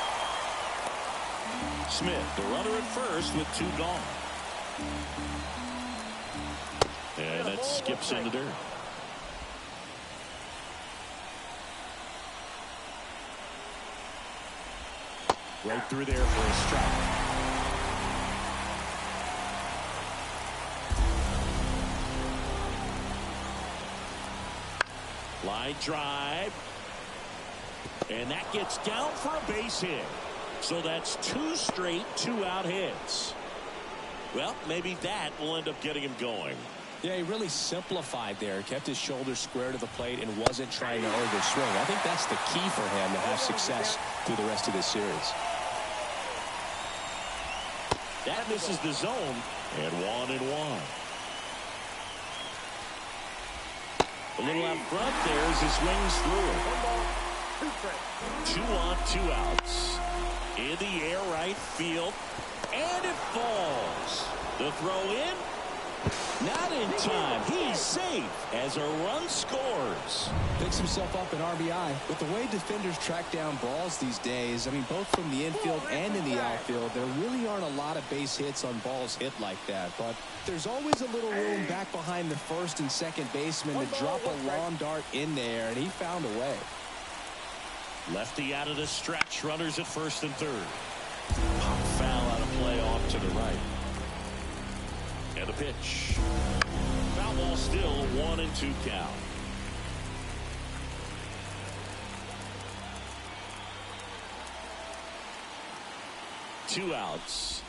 Smith, the runner at first with 2 gone. And that skips in the dirt. Right through there for a strike. Line drive. And that gets down for a base hit. So that's 2 straight 2-out hits. Well, maybe that will end up getting him going. Yeah, he really simplified there. Kept his shoulders square to the plate and wasn't trying to overswing. I think that's the key for him to have success through the rest of this series. That misses the zone, and 1-1. A little out front there as he swings through it. 2 on, 2 outs. In the air, right field, and it falls. The throw in, not in time. He's safe as a run scores. Picks himself up an RBI. With the way defenders track down balls these days, I mean, both from the infield and in the outfield, there really aren't a lot of base hits on balls hit like that. But there's always a little room back behind the first and second baseman to drop a long dart in there, and he found a way. Lefty out of the stretch. Runners at first and third. Pop foul out of play off to the right. And the pitch. Foul ball still 1-2 count. Two outs.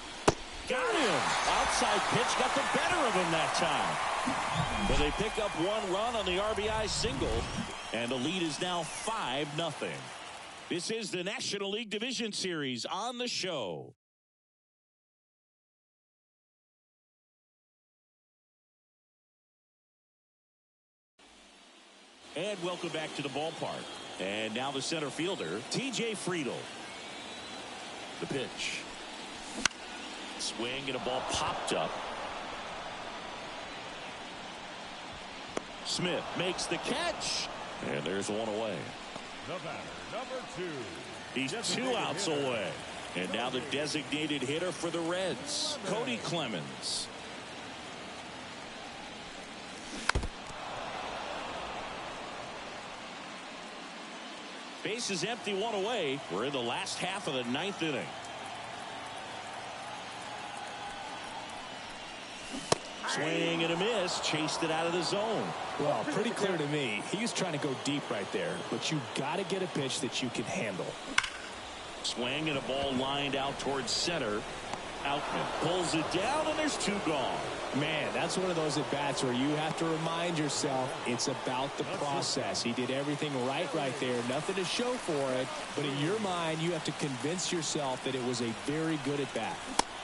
Got him. Outside pitch got the better of him that time. But they pick up 1 run on the RBI single. And the lead is now 5-0. This is the National League Division Series on the show. And welcome back to the ballpark. And now the center fielder, T.J. Friedl. The pitch. Swing and a ball popped up. Smith makes the catch. And there's 1 away. The batter, number 2. He's 2 outs away. And now the designated hitter for the Reds, Cody Clemens. Base is empty, 1 away. We're in the last half of the 9th inning. Swing and a miss. Chased it out of the zone. Well, pretty clear to me. He was trying to go deep right there. But you got to get a pitch that you can handle. Swing and a ball lined out towards center. Outman pulls it down, and there's 2 gone. Man, that's one of those at-bats where you have to remind yourself it's about the process. He did everything right there. Nothing to show for it. But in your mind, you have to convince yourself that it was a very good at-bat.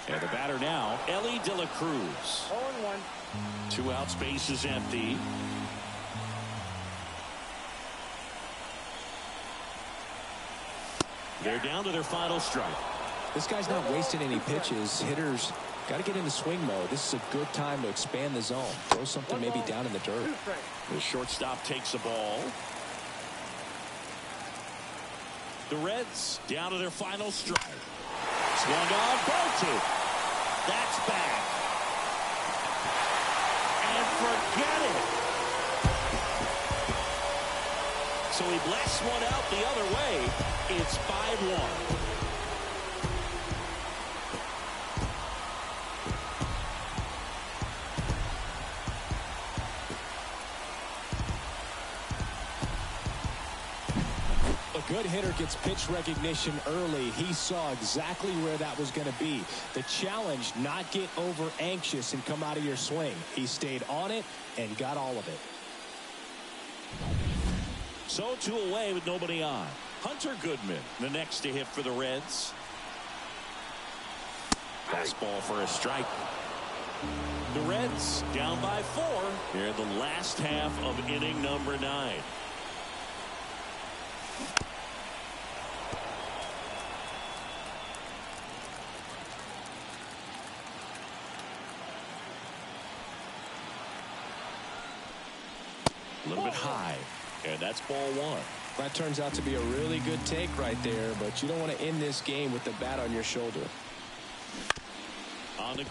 And the batter now, Ellie De La Cruz. 0-1. 2 outs, base is empty. They're down to their final strike. This guy's not wasting any pitches. Hitters got to get into swing mode. This is a good time to expand the zone. Throw something maybe down in the dirt. The shortstop takes a ball. The Reds down to their final strike. Swung on, bolted. That's back. And forget it. So he blasts one out the other way. It's 5-1. A good hitter gets pitch recognition early. He saw exactly where that was going to be. The challenge, not get over anxious and come out of your swing. He stayed on it and got all of it. So 2 away with nobody on. Hunter Goodman, the next to hit for the Reds. Fastball for a strike. The Reds down by 4 here in the last half of inning number 9. A little bit high, and that's ball 1. That turns out to be a really good take right there, but you don't want to end this game with the bat on your shoulder.